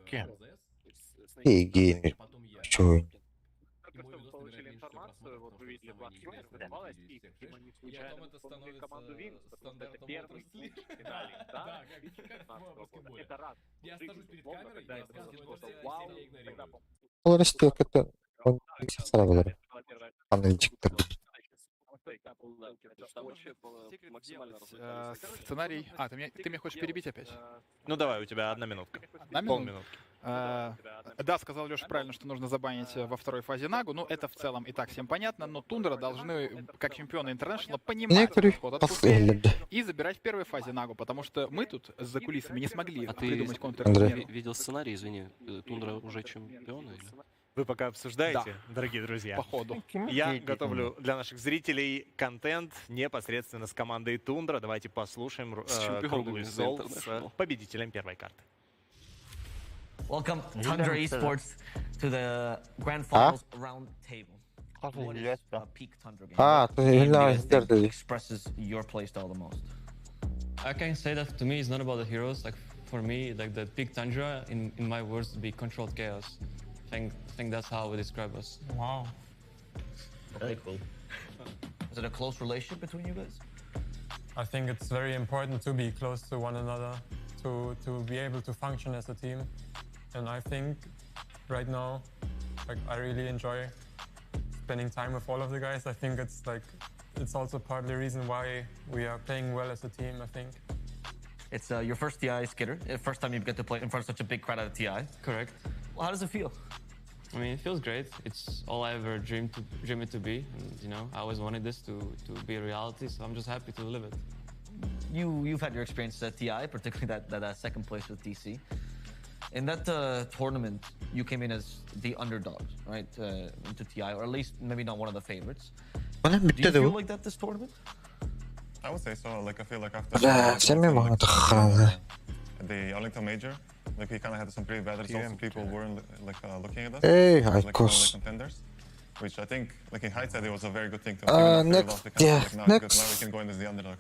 Гей. Чё? Только что вы получили информацию, вот вы видели Black Knight, сдавалась, и они случайно вспомнили команду Wings, потому что это первый случай в финале, да? Как в баскетболе. Это раз. Я стажусь перед камерой, когда я это рассказываю, было что все вау, меня игнорируют. Он растет это. Он сразу говорит. Аналитик такой. Сценарий. А, ты меня хочешь перебить опять? Ну давай, у тебя одна минутка. Полминутки. Да, сказал Леша правильно, что нужно забанить во второй фазе Нагу. Ну, это в целом и так всем понятно, но Тундра должны, как чемпионы Интернешнл, понимать Некоторые подход от последят. и забирать в первой фазе Нагу, потому что мы тут за кулисами не смогли А ты придумать контр. видел сценарий, извини, Тундра уже чемпион или? Вы пока обсуждаете, дорогие друзья. По ходу. Я готовлю для наших зрителей контент непосредственно с командой Тундра. Давайте послушаем круглый стол с победителем первой карты. Welcome, Tundra Esports, to the Grand Finals round table. What is a peak Tundra game? ты Game не expresses your playstyle the most. I can say that to me it's not about the heroes. Like for me, like the peak Tundra, in my words, would be controlled chaos. I think that's how we describe us. Wow. Really cool. Is it a close relationship between you guys? I think it's very important to be close to one another, to be able to function as a team. And I think right now, like I really enjoy spending time with all of the guys. I think it's also partly the reason why we are playing well as a team, I think. It's your first TI skitter. First time you get to play in front of such a big crowd at a TI. Correct. Well, how does it feel? I mean, it feels great. It's all I ever dreamed it to be. And, you know, I always wanted this to be a reality, so I'm just happy to live it. You've had your experience at TI, particularly that second place with DC. In that tournament, you came in as the underdogs, right, into TI, or at least maybe not one of the favorites. Do you feel like that this tournament? I would say so. Like I feel like after the Arlington Major, like we kind of had some pretty bad results. People weren't like looking at us like contenders, which I think, like in hindsight, it was a very good thing to. Next. Now we can go in as the underdog.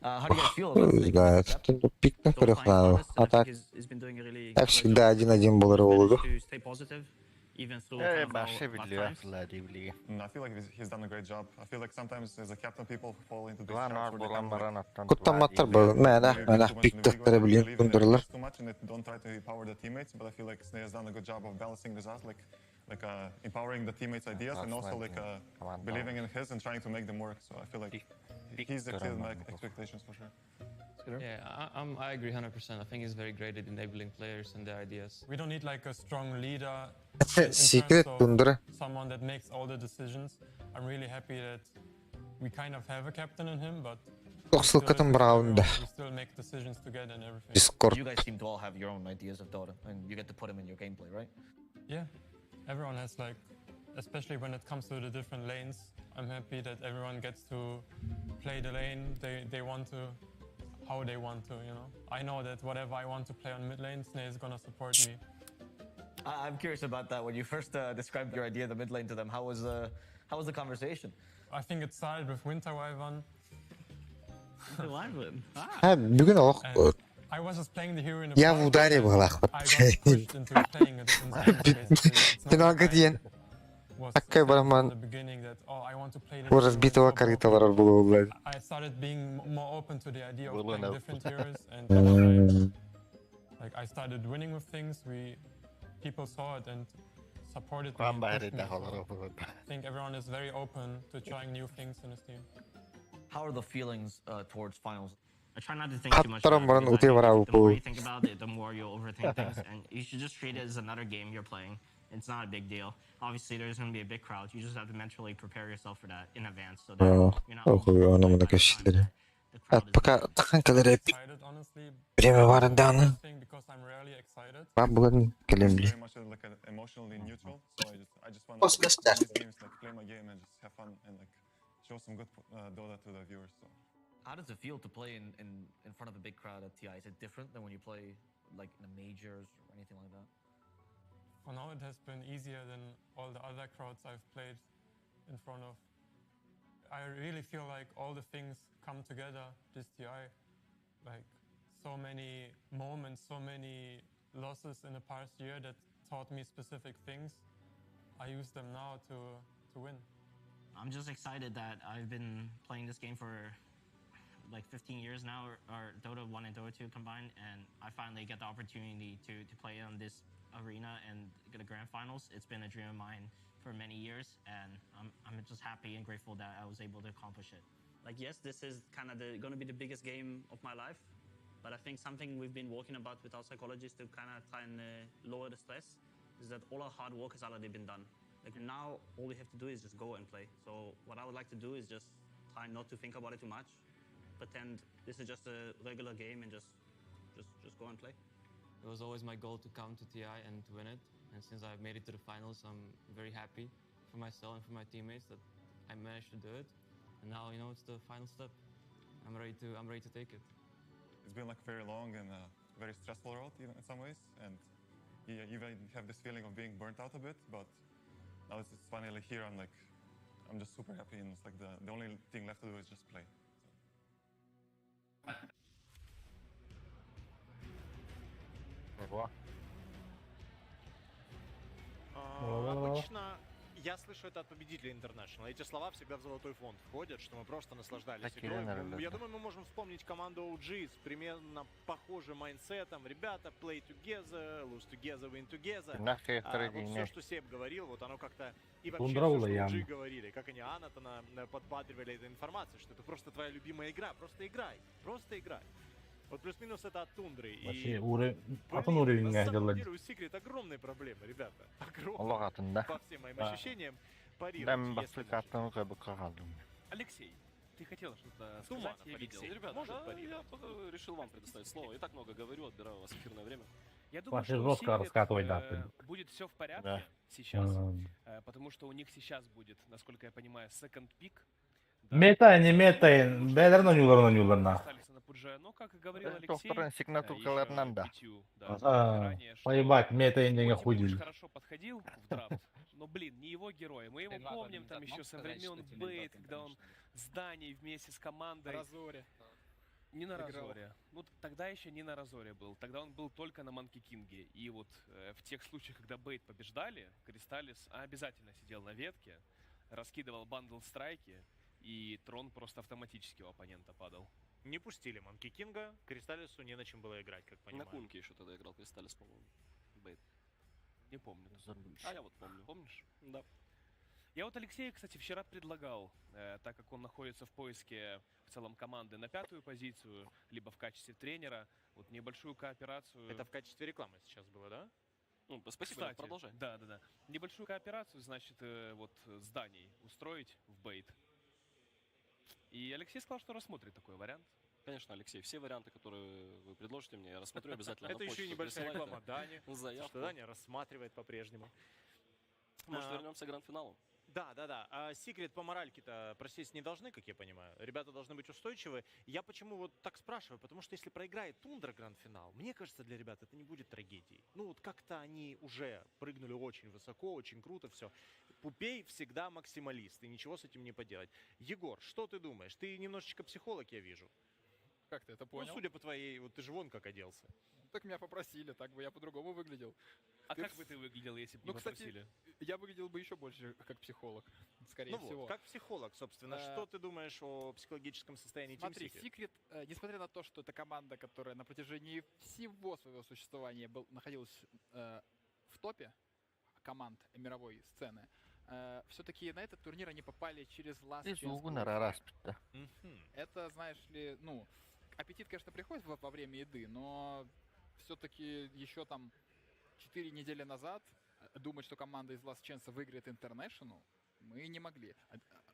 How do you guys feel about it? Да, что-то пикнуть перехнал. А так, как всегда, 1-1 был роллу. even through kind of Başka our biliyor times. aslında diye. I feel like he's done a great job. I feel like sometimes as a captain people fall into this Doğan trap where they arbolan kind of maran like attan. Kutamatar bu. Mənə big dörtlərə biliyən döndürürlər. too much and they don't try to empower the teammates, but I feel like Snay has done a good job of balancing this out, like empowering the teammates' ideas and also believing in his and trying to make them work. So I feel like he's exceeded my expectations for sure. Yeah, I agree 100%. I think he's very great at enabling players and their ideas. We don't need like a strong leader. Secret Tundra. Someone that makes all the decisions. I'm really happy that we kind of have a captain in him, but Toksılkatın Brown'da. we still make decisions together and everything. Discord. You guys seem to all have your own ideas of Dota, and you get to put them in your gameplay, right? Yeah, everyone has like, especially when it comes to the different lanes. I'm happy that everyone gets to play the lane they want to, how they want to, you know. I know that whatever I want to play on mid lane, Snay is gonna support me. I'm curious about that. When you first described your idea of the mid lane to them, how was the conversation? I think it started with Winter Wyvern. Ha, bugün o. I was just playing the hero in the Ya bu da ne bu lak? Ты нога диен. Такая бараман. Bu разбитого корыта var bu блядь. I started being more open to the idea of playing different heroes and like I started winning with things. People saw it and supported me. And pushed me. So I think everyone is very open to trying new things in his team. How are the feelings towards finals? I try not to think too much Hatlarım about buranın it, because uti var I abi think the more bu. you think about it, the more you'll overthink things, and you should just treat it as another game you're playing. It's not a big deal. Obviously, there's going to be a big crowd. You just have to mentally prepare yourself for that in advance, so that you're not Okuyor anamına kaşitleri. Пока kankaları hep время vardı anı. Ben bugün kelimli. Very much like emotionally neutral, so I just want What's this that? play my game and just have fun and like show some good Dota to the viewers. So. How does it feel to play in front of a big crowd at TI? Is it different than when you play like in the majors or anything like that? For now, it has been easier than all the other crowds I've played in front of. I really feel like all the things come together this TI. Like so many moments, so many losses in the past year that taught me specific things. I use them now to win. I'm just excited that I've been playing this game for like 15 years now, or Dota 1 and Dota 2 combined, and I finally get the opportunity to play on this arena and get a grand finals. It's been a dream of mine for many years, and I'm just happy and grateful that I was able to accomplish it. Like, yes, this is kind of going to be the biggest game of my life, but I think something we've been working about with our psychologists to kind of try and lower the stress is that all our hard work has already been done. Like, now all we have to do is just go and play. So what I would like to do is just try not to think about it too much, pretend this is just a regular game and just go and play. It was always my goal to come to TI and to win it. And since I've made it to the finals, I'm very happy for myself and for my teammates that I managed to do it. And now, you know, it's the final step. I'm ready to take it. It's been like very long and very stressful road even in some ways, and you even have this feeling of being burnt out a bit. But now it's finally here. I'm just super happy, and it's like the only thing left to do is just play. Обычно я слышу это от победителей International. Эти слова всегда в золотой фонд входят, что мы просто наслаждались игрой. Я думаю, мы можем вспомнить команду OG с примерно похожим майндсетом. Ребята, play together, lose together, win together. Вот все, что Себ говорил, вот оно как-то... И вообще все, что OG говорили, как они Анатона подбадривали этой информацией, что это просто твоя любимая игра. Просто играй, просто играй. Вот плюс-минус это от Тундры. И на самом деле у Secret огромные проблемы, ребята. Огромные. По всем моим ощущениям, парировать, если Алексей, ты хотел что-то сказать? Я видел. Ребята, Может я решил вам предоставить слово. Я так много говорю, отбираю у вас эфирное время. Я думаю, что у Secret будет все в порядке сейчас, потому что у них сейчас будет, насколько я понимаю, second pick. Meta, не метаин. Бедер oynuyorlar. Но, как и говорил Алексей, поебать, метаин не хуй. Хорошо подходил в драфт, но, блин, не его герой. Мы его помним там еще со времен Бейт, когда он в здании вместе с командой. Не на играл. Разоре. Ну, тогда еще не на Разоре был. Тогда он был только на Манки Кинге. И вот в тех случаях, когда Бейт побеждали, Кристаллис обязательно сидел на ветке, раскидывал бандл-страйки, и трон просто автоматически у оппонента падал. Не пустили Манки Кинга, Кристаллису не на чем было играть, как понимаю. На Кунке еще тогда играл Кристаллис, по-моему. Бейт. Не помню. А я вот помню. Помнишь? Да. Я вот Алексею, кстати, вчера предлагал, так как он находится в поиске в целом команды на 5-ю позицию, либо в качестве тренера, вот небольшую кооперацию... Это в качестве рекламы сейчас было, да? Ну, спасибо, Кстати, продолжай. Да. Небольшую кооперацию, значит, вот зданий устроить в Бейт. И Алексей сказал, что рассмотрит такой вариант. Конечно, Алексей, все варианты, которые вы предложите мне, я рассмотрю обязательно. Это еще и небольшая реклама Дани. Что Даня рассматривает по-прежнему. Может, вернемся к гранд-финалу? Да. А Секрет по моральке-то просесть не должны, как я понимаю. Ребята должны быть устойчивы. Я почему вот так спрашиваю? Потому что если проиграет Тундра гранд-финал, мне кажется, для ребят это не будет трагедией. Ну вот как-то они уже прыгнули очень высоко, очень круто все. Пупей всегда максималист, и ничего с этим не поделать. Егор, что ты думаешь? Ты немножечко психолог, я вижу. Как ты это понял? Ну, судя по твоей, вот ты же вон как оделся. Так меня попросили, так бы я по-другому выглядел. А как бы ты выглядел, если бы не попросили? Я выглядел бы еще больше как психолог, скорее Ну всего. вот, как психолог, собственно, что ты думаешь о психологическом состоянии Team Смотри, Secret? Secret, несмотря на то, что это команда, которая на протяжении всего своего существования находилась в топе команд мировой сцены, все-таки на этот турнир они попали через Last Chance. Это, знаешь ли, ну, аппетит, конечно, приходит во время еды, но все-таки еще там 4 недели назад думать, что команда из Last Chance выиграет International, мы не могли.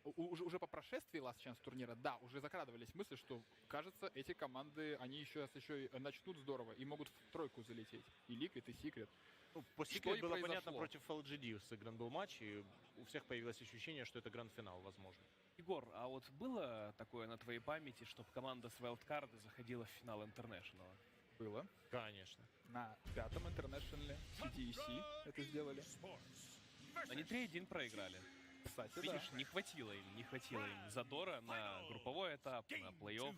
Уже по прошествии Last Chance турнира, да, уже закрадывались мысли, что, кажется, эти команды, они еще начнут здорово и могут в тройку залететь. И Liquid, и Secret. Ну, по Secret было понятно, против LGD сыгран был матч, и у всех появилось ощущение, что это гранд-финал, возможно. Егор, а вот было такое на твоей памяти, чтобы команда с Wildcard заходила в финал International? Было. Конечно. На 5-м интернешнале CDEC это сделали. Они 3-1 проиграли. Кстати, видишь, не хватило им задора на групповой этап, на плей-офф.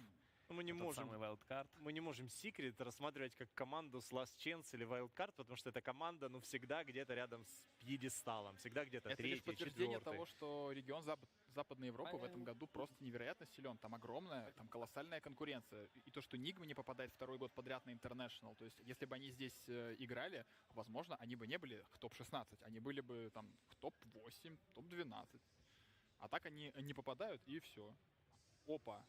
Мы не можем Secret рассматривать как команду с Last Chance или Wildcard, потому что эта команда, ну, всегда где-то рядом с пьедесталом, всегда где-то это лишь третий, подтверждение четвертый. того, что регион Западной Европы в этом году просто невероятно силен. Там огромная, там колоссальная конкуренция. И то, что Нигма не попадает второй год подряд на International, то есть если бы они здесь играли, возможно, они бы не были в топ-16, они были бы там в топ-8, топ-12. А так они не попадают, и все. Опа.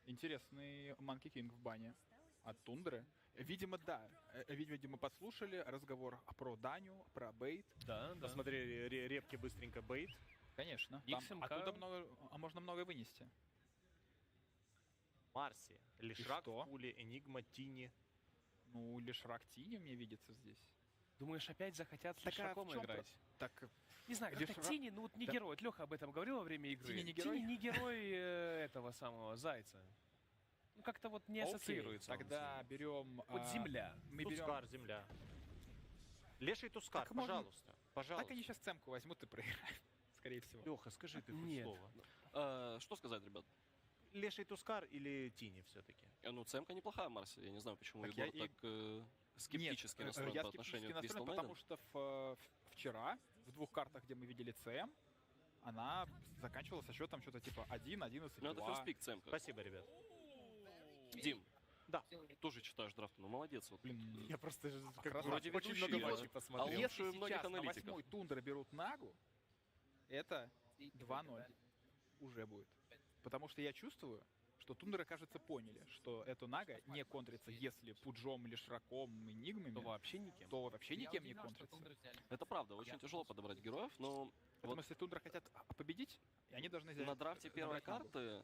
Интересный Манки Кинг в бане от Тундры. Видимо, да. Видимо, подслушали разговор про Даню, про Бейт. Да. Посмотрели репки быстренько Бейт. Конечно. Там оттуда можно много вынести. Марси, Лишрак в пуле, Энигма, Тини. Ну, Лишрак, Тини мне видится здесь. Думаешь, опять захотят с Лишраком играть? Так, не знаю, как-то Тини, ну вот не герой. Вот Леха об этом говорил во время игры. Тини не герой? Тини не герой этого самого Зайца. Ну как-то вот не ассоциируется. Тогда берем... Вот земля. Тускар, земля. Леший Тускар, пожалуйста. Пожалуйста. Так они сейчас цемку возьмут и проиграют. Скорее всего. Леха, скажи ты хоть слово. Что сказать, ребят? Леший Тускар или Тини все-таки? Ну, цемка неплохая, Марси. Я не знаю, почему Егор так скептически настроен по отношению к Crystal Maiden. Потому что вчера в 2 картах, где мы видели ЦМ, она заканчивала со счетом что-то типа 1-11-2. Ну, это ферстпик цемка. Спасибо, ребят. Дим, да. Тоже читаешь драфт, ну молодец. Вот. Блин, я просто вроде очень много матчей посмотрел. А если сейчас на 8-й Тундра берут Нагу, это 2-0 уже будет. Потому что я чувствую, что Тундры, кажется, поняли, что эту Нага не контрится, если Пуджом, Лишраком, Энигмами, то вообще никем не контрится. Это правда, очень тяжело подобрать героев, но... Поэтому если Тундры хотят победить, они должны взять... На драфте первой карты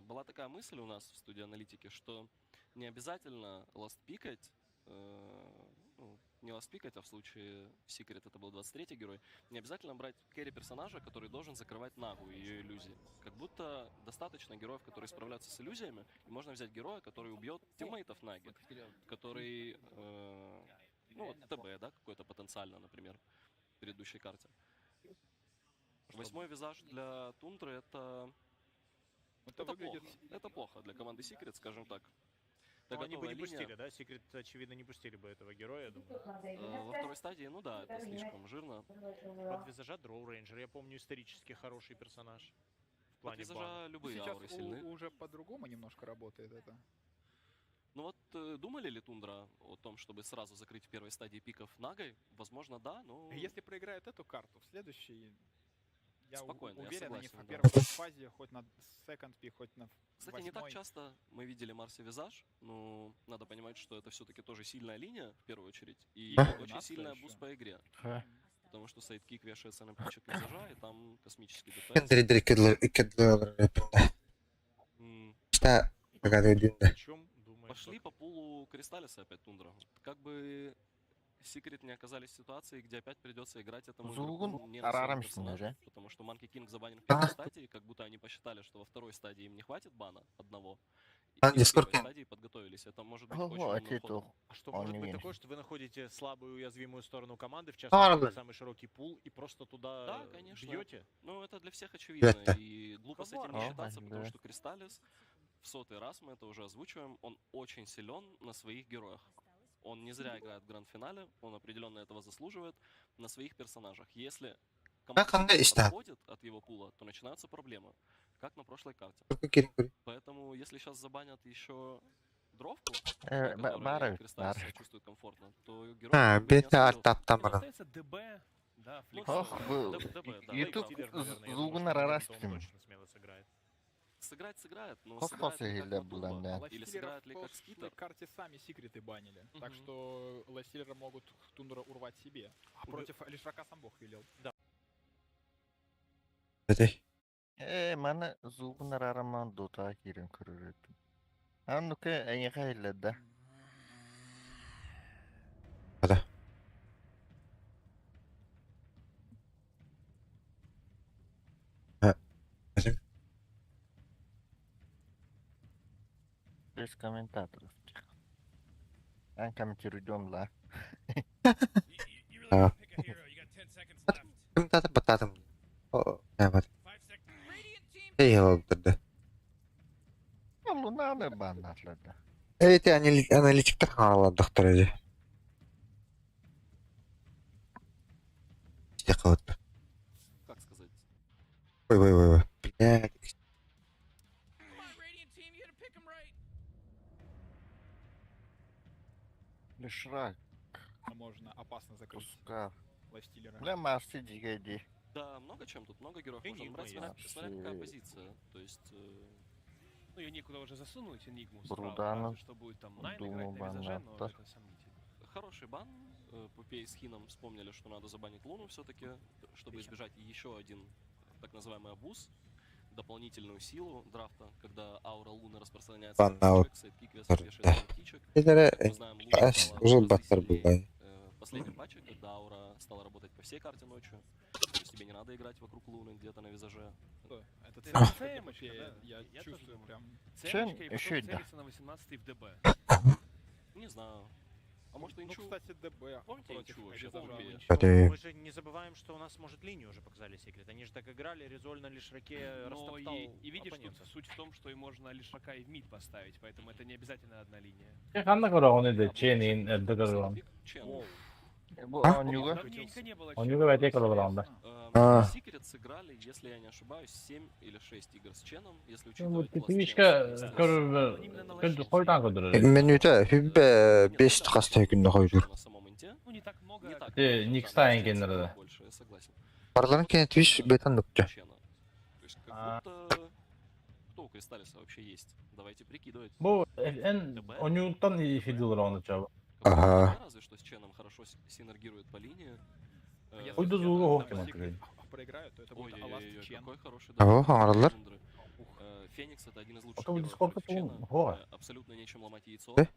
была такая мысль у нас в студии аналитики, что не обязательно ластпикать, не ластпикать, а в случае Secret это был 23-й герой, не обязательно брать керри-персонажа, который должен закрывать Нагу и ее иллюзии. Как будто достаточно героев, которые справляются с иллюзиями, и можно взять героя, который убьет тиммейтов Наги, который, ТБ, да, какой-то потенциально, например, в предыдущей карте. 8-й визаж для Тундры это Это выглядит... Это плохо для команды Secret, скажем так. Ну, они бы готовая не линия. пустили, да? Secret, очевидно, не пустили бы этого героя, я думаю. Во второй стадии, ну да, это слишком жирно. Под визажа Дроу Рейнджер, я помню, исторически хороший персонаж. В плане визажа бана. любые Сейчас ауры сильны. уже по-другому немножко работает это. Ну вот, думали ли Тундра о том, чтобы сразу закрыть в первой стадии пиков Нагой? Возможно, да, но... Если проиграют эту карту, в следующей... Я Спокойно, я уверен, они согласен, в да. первой фазе, хоть на second пик, хоть на Кстати, не так восьмой. часто мы видели Марси Визаж, но надо понимать, что это все-таки тоже сильная линия, в первую очередь, и А? очень сильная буст по игре. А? Потому что сайдкик вешается на плечик Визажа, и там космический Kan ДПС. dari kedua pindah. Kita agak pindah. Пошли по пулу Кристаллиса опять Тундра. Как бы Секрет не оказались в ситуации, где опять придется играть этому Зулгун игроку не на своем арарам персонаже, же. потому что Манки Кинг забанен в первой стадии, как будто они посчитали, что во второй стадии им не хватит бана одного. И А, в первой Discord. стадии подготовились. Это может быть Ого, очень умным это ходом. А что Он может не быть верит. такое, что вы находите слабую уязвимую сторону команды, в А, частности, да. самый широкий пул, и просто туда Да, конечно. бьете? Ну, это для всех очевидно, Это. и глупо с этим Коварно. не О, считаться, потому да. что Кристаллис, в 100-й раз мы это уже озвучиваем, он очень силен на своих героях. Он не зря играет в гранд-финале, он определенно этого заслуживает на своих персонажах. Если Как он команда есть-то? отходит от его пула, то начинаются проблемы, как на прошлой карте. Поэтому, если сейчас забанят еще дровку, Бары, Кристаллис бары. себя чувствует комфортно, то герой А, как бы не бета особо артаптан Ну, баран. остается ДБ, да, Ну, фликс. Ох, был. ДБ, да. YouTube Стиллер, наверное, я думаю, Зулгунар что арастым. он точно смело сыграет. Сыграть, но Как сыграет ли после как Гильда Матумба? была, да. Или Ластиллера сыграет в ли как прошлой Скитер? карте сами секреты банили. Так Мгм. что Ластиллера могут Тундра урвать себе. А против Лишрака сам Бог велел. Да. Mana Zулгунар араман дота кирен көрөрөт. Аннуке эйга илде. Ada. Без комментаторов. Я комментирую Демла. Ah. Kita batatan. Oh, hebat. Iya, betul. Луна не банатлады. Эти аналитиктер халадык турады. Как сказать? Ой. Блядь. Лишрак. Можно опасно закрыть Пускар. Ластиллера. Бля, Марси Дигайди. Да, много чем тут, много героев можно Энигма брать, смотря, есть. смотря какая позиция. То есть, Ну, ее некуда уже засунуть, Энигму Брудана. справа, разве что будет там Найн Думаю, играть на визаже, но Баната. это сомнительно. хороший бан. По Пей с Хином вспомнили, что надо забанить Луну все-таки, чтобы избежать еще один так называемый абуз, дополнительную силу драфта, когда аура Луны распространяется на Банаут. птичек, сайдкик вешает на птичек. Это Как мы знаем, Луна стала уже в разы баттер сильнее, бывает. в последнем патче, когда аура стала работать по всей карте ночью. То есть тебе не надо играть вокруг Луны где-то на визаже. Это Цемочка, я, да? я Я чувствую тоже прям. Цемочка и Еще потом одна. целится на 18-й в ДБ. Не знаю. А может, Ну, Инчу? кстати, ДБ Помните против Инчу вообще? Визажа. Помните? Кстати, Мы же не забываем, что у нас, может, линию уже показали Секрет. Они же так играли, Резоль на Лишраке Но растоптал и видишь, тут оппонента. суть в том, что и можно Лишрака и в мид поставить, поэтому это не обязательно одна линия. Kanna koronide Chenin Edgarland. А, Нюга? Давненько не было Он не говорит, я колоранда. А. Секрет сыграли, если я не ошибаюсь, 7 или 6 игр с Ченом, если Ну, учитывать класс tipичka Чен. körv hoydan kodurur. Menüde hübbe 5 hasta günde koydur. На самом инте. Ну, не так много. Не так Те, много, Никстайн да, генералы. больше, я согласен. Barların kenet Twitch beta nokta. Чена. То есть как будто... Кто у Кристаллиса вообще есть? Давайте прикидывать. Bu en oyundan iyi fiddler onu çabuk. Ага. Разве что с Ченом хорошо синергирует по линии. Uydu Zulu Hawk'im Секрет проиграют, то это будет Аласт Ой-ой-ой, Чен. какой хороший Ого, драйв. аңғаралар. Феникс это один из лучших Потом героев Discord'da против Чена. Hova. Абсолютно нечем ломать яйцо. Да?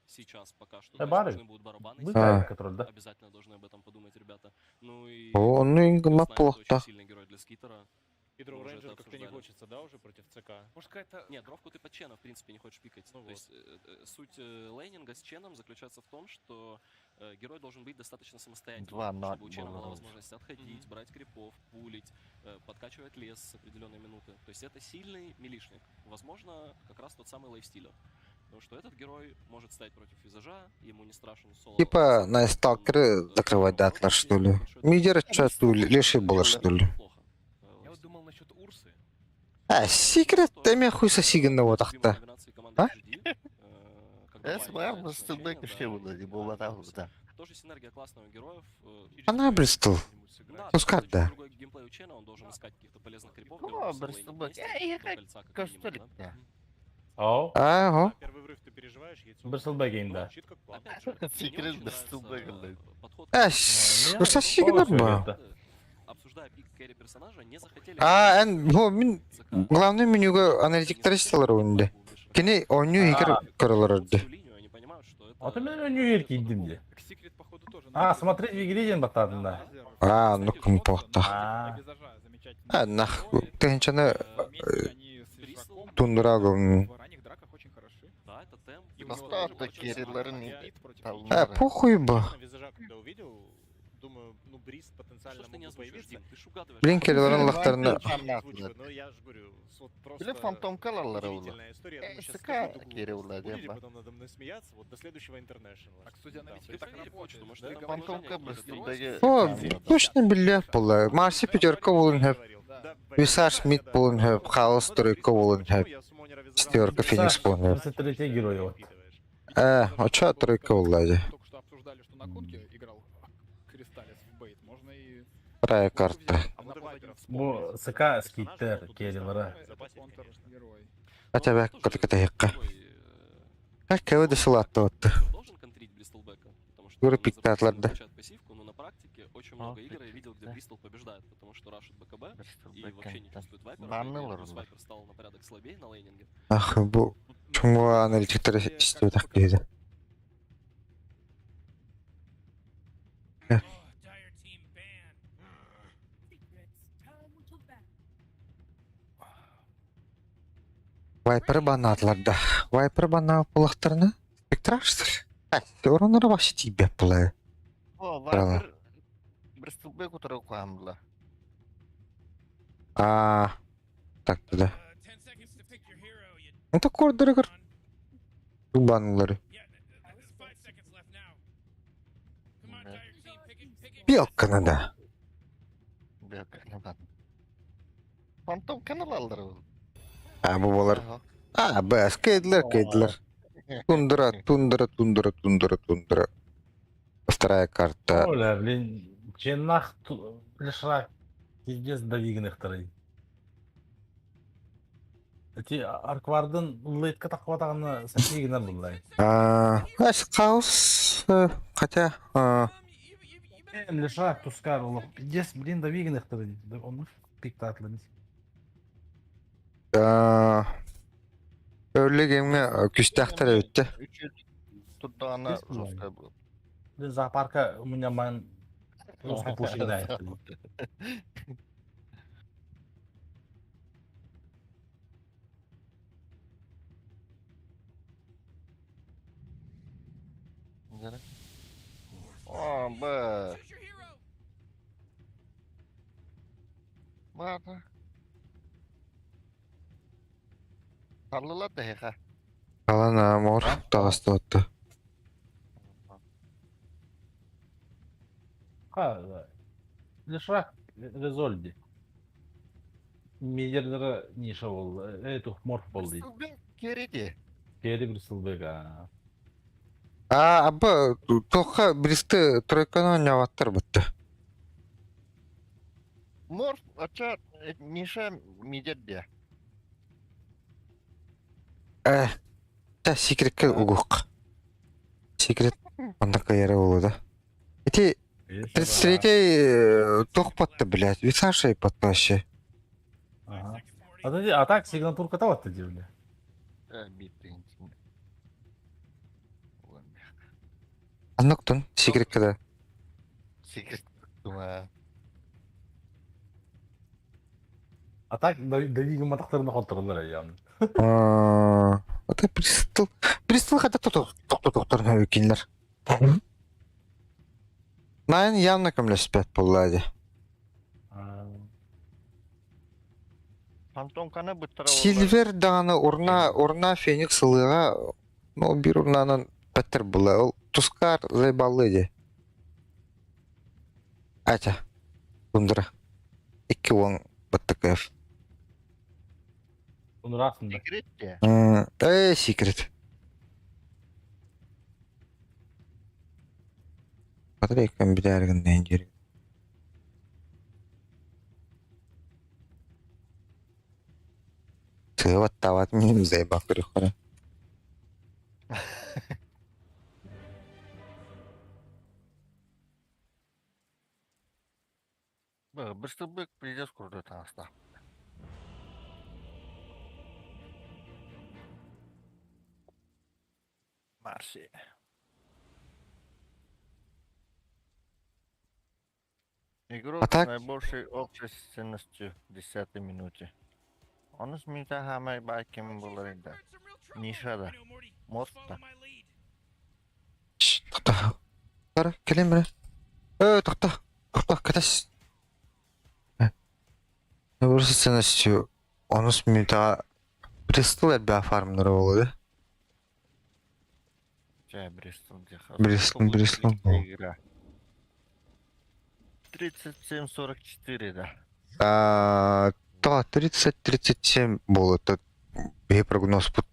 Сейчас пока что. Да, То есть бары. нужны будут барабаны. Вы сильные. знаете, которые, да? Обязательно должны об этом подумать ребята. Ну и... О, ну и Снайп плохо, это да. очень сильный герой для Скитера. Пидро Мы уже Рейнджер это как-то не обсуждали. хочется, да, уже против ЦК? Может, какая-то... Нет, дровку ты под чена, в принципе, не хочешь пикать. Ну То вот. есть суть лейнинга с ченом заключается в том, что герой должен быть достаточно самостоятельным, Два на чтобы у чена была было. возможность отходить, брать крипов, пулить, подкачивать лес с определенной минуты. То есть это сильный милишник. Возможно, как раз тот самый лайфстилер. Потому что этот герой может стать против визажа, ему не страшен соло. Типа на сталкеры закрывать датлар, что ли? Мидер чату лиши было, что ли? Я вот думал насчет Урсы. Секрет, эме хуй сосиган вот ахта. А? Эсмэм Стилбек еще было, не было там, да. Тоже синергия классного героев. Она Бристол. Да, Пускай, то есть да. другой геймплей у Чена, он должен искать каких-то полезных крипов. для О, Урсы Бристол лейнить Бэк. вместе, до кольца как Кажется, минимум, да? О, Ага. Первый взрыв ты переживаешь, яйцо. Бристлбегейн, да. Звучит как план. Опять же, мне Секрет очень Бристол нравится Бэк, блядь. подход. Ну сосиган ба. Обсуждая пик кэрри персонажа, не захотели... Мен главный менюга аналитиктер истелер önünde. Kene oynuyor hikar karalardı. А ты меня не верь, идем. Секрет, походу, тоже. Смотреть в игре батадın da. Ну кім похта. Нах, тенчана тундырагым. В ранних драках очень хороши. Да, это темп. Остаток керриларын Похуй ба. Визажа, когда увидел, думаю, ну, Бриз потенциально Что ж ты не мог бы озвучиваешь, появиться. Дим? Ты ж угадываешь. Блин, керриларын лахтарына. Ну, я же говорю, вот просто Бля, фантом калалары было. удивительная история. Я думаю, сейчас Сыка скажу, керрилла, будете деба. потом надо мной смеяться, вот до следующего интернешнла. Так, судя на Ты проверь почту, может, ты там Фантомка Бристолбеге. О, точно билет була. Марси пятерка болын хеп. Висаш мид болын хеп. Хаос тройка болын хеп. Четверка феникс болын хеп. 23 герой вот. Оча тройка болады. Только что обсуждали, что на конке играл Кристаллис в бейт. Можно и... Вторая карта. Bu SK skitler керилары. Герой. Хотя бы ката хекка. Как кого досылатты отты. Должен контрить Бристлбека, потому что Юры он пикты запустил атларды. получает пассивку, но на практике очень много игр я видел, где Бристл побеждает, потому что рашит БКБ и вообще не чувствует Вайпера. Плюс Вайпер стал на порядок слабее на лейнинге. Ах, bu чому аналитиктер істеу так дейді. Вайпер бана атларды. Вайпер бана пулақтарына спектра, что ли? Оронары башы тибе пулы. О, Вайпер Бристолбек утырып қойамдыла. Так, да. Это кордырыгыр. Тубанлары. Белка надо. Белка надо. Фантом каналалары был. Bu болар. Бәс, кейдлер. Тундра. Вторая карта. Оля, блин, ченах лишрак. Пиздец давигных второй. Эти арквардын лейтка тақватағаны сәтегінер бұлай. Хаос. Хотя... Лишрак тускар олық. Пиздец, блин, давигных второй. Он пик татлы. Öyle gemi küstahtar öttü. Tutağına жестко было. Блин, зоопарка у меня ман жестко пуши кидает. О, б. Ладно. Карлылар да хека. Қалана мор тағасты отты. Лишрак резольди. Мидерлері ниша болды. Эту морф болды. Кереде. Кері Бристлбек. Абы тоққа Бристі тройканы ойнаваттар бұтты. Морф ача ниша мидерде. Та секретке угуқ. Секрет ондақа ері болу да. Эти 33-й тоқ батты, блядь. Висашай батты вообще. А так сигнатурка того ты делали. Анноқтын секретке да. Секрет. Дума. А так, Давигин матахтарына холтырылар яғын. Это Бристол. Бристол хотя тоқтарына өкелер. Найн явно көмлеспет болады. Фантомканы бұттыра Сильвер дағаны урна Феникс ылыға, но бір урнанан пәттір бұла. Ол Тускар зайбалы де. Ача, тундра. 2 оң бұттықайф. Bunu rasında. Секрет те. Секрет. Батарейкам біләргінден жерген. Тыват тават мен зайбақ көрек қара. Быстыбык придет курды таныста. Марси. Игрок А так? с наибольшей общей ценностью в 10-й минуте. Он с минута хамай байкем был рейда. Нишада. Моста. Тоқта. Қара, келем бірі. Тоқта. Тоқта, кәтәс. Наибольшей ценностью 10 минутаға Бристол әрбі фармнары болады. Бристол где Бристол. игра. 37-44, да. 30-37 болды. Бей прогноз под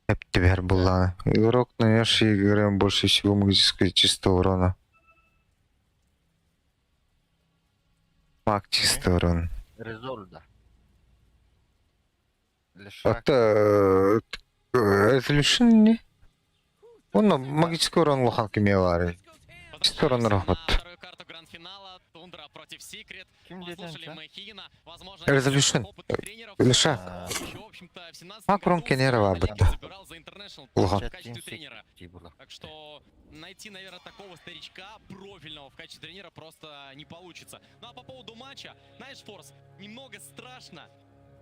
Эптибер была. Игрок, нанесший играем больше всего магического чистого урона. Маг чистый урон. Резольда. Это решение. Он магический урон лохан кемелары. Чистый урон рахат. Тундра против Секрет. Послушали мы Хигина. Возможно, Резолюшн. Лиша. Макрон Кенерова об этом. В качестве тренера. Так что найти, наверное, такого старичка профильного в качестве тренера просто не получится. Ну а по поводу матча, знаешь, Форс, немного страшно,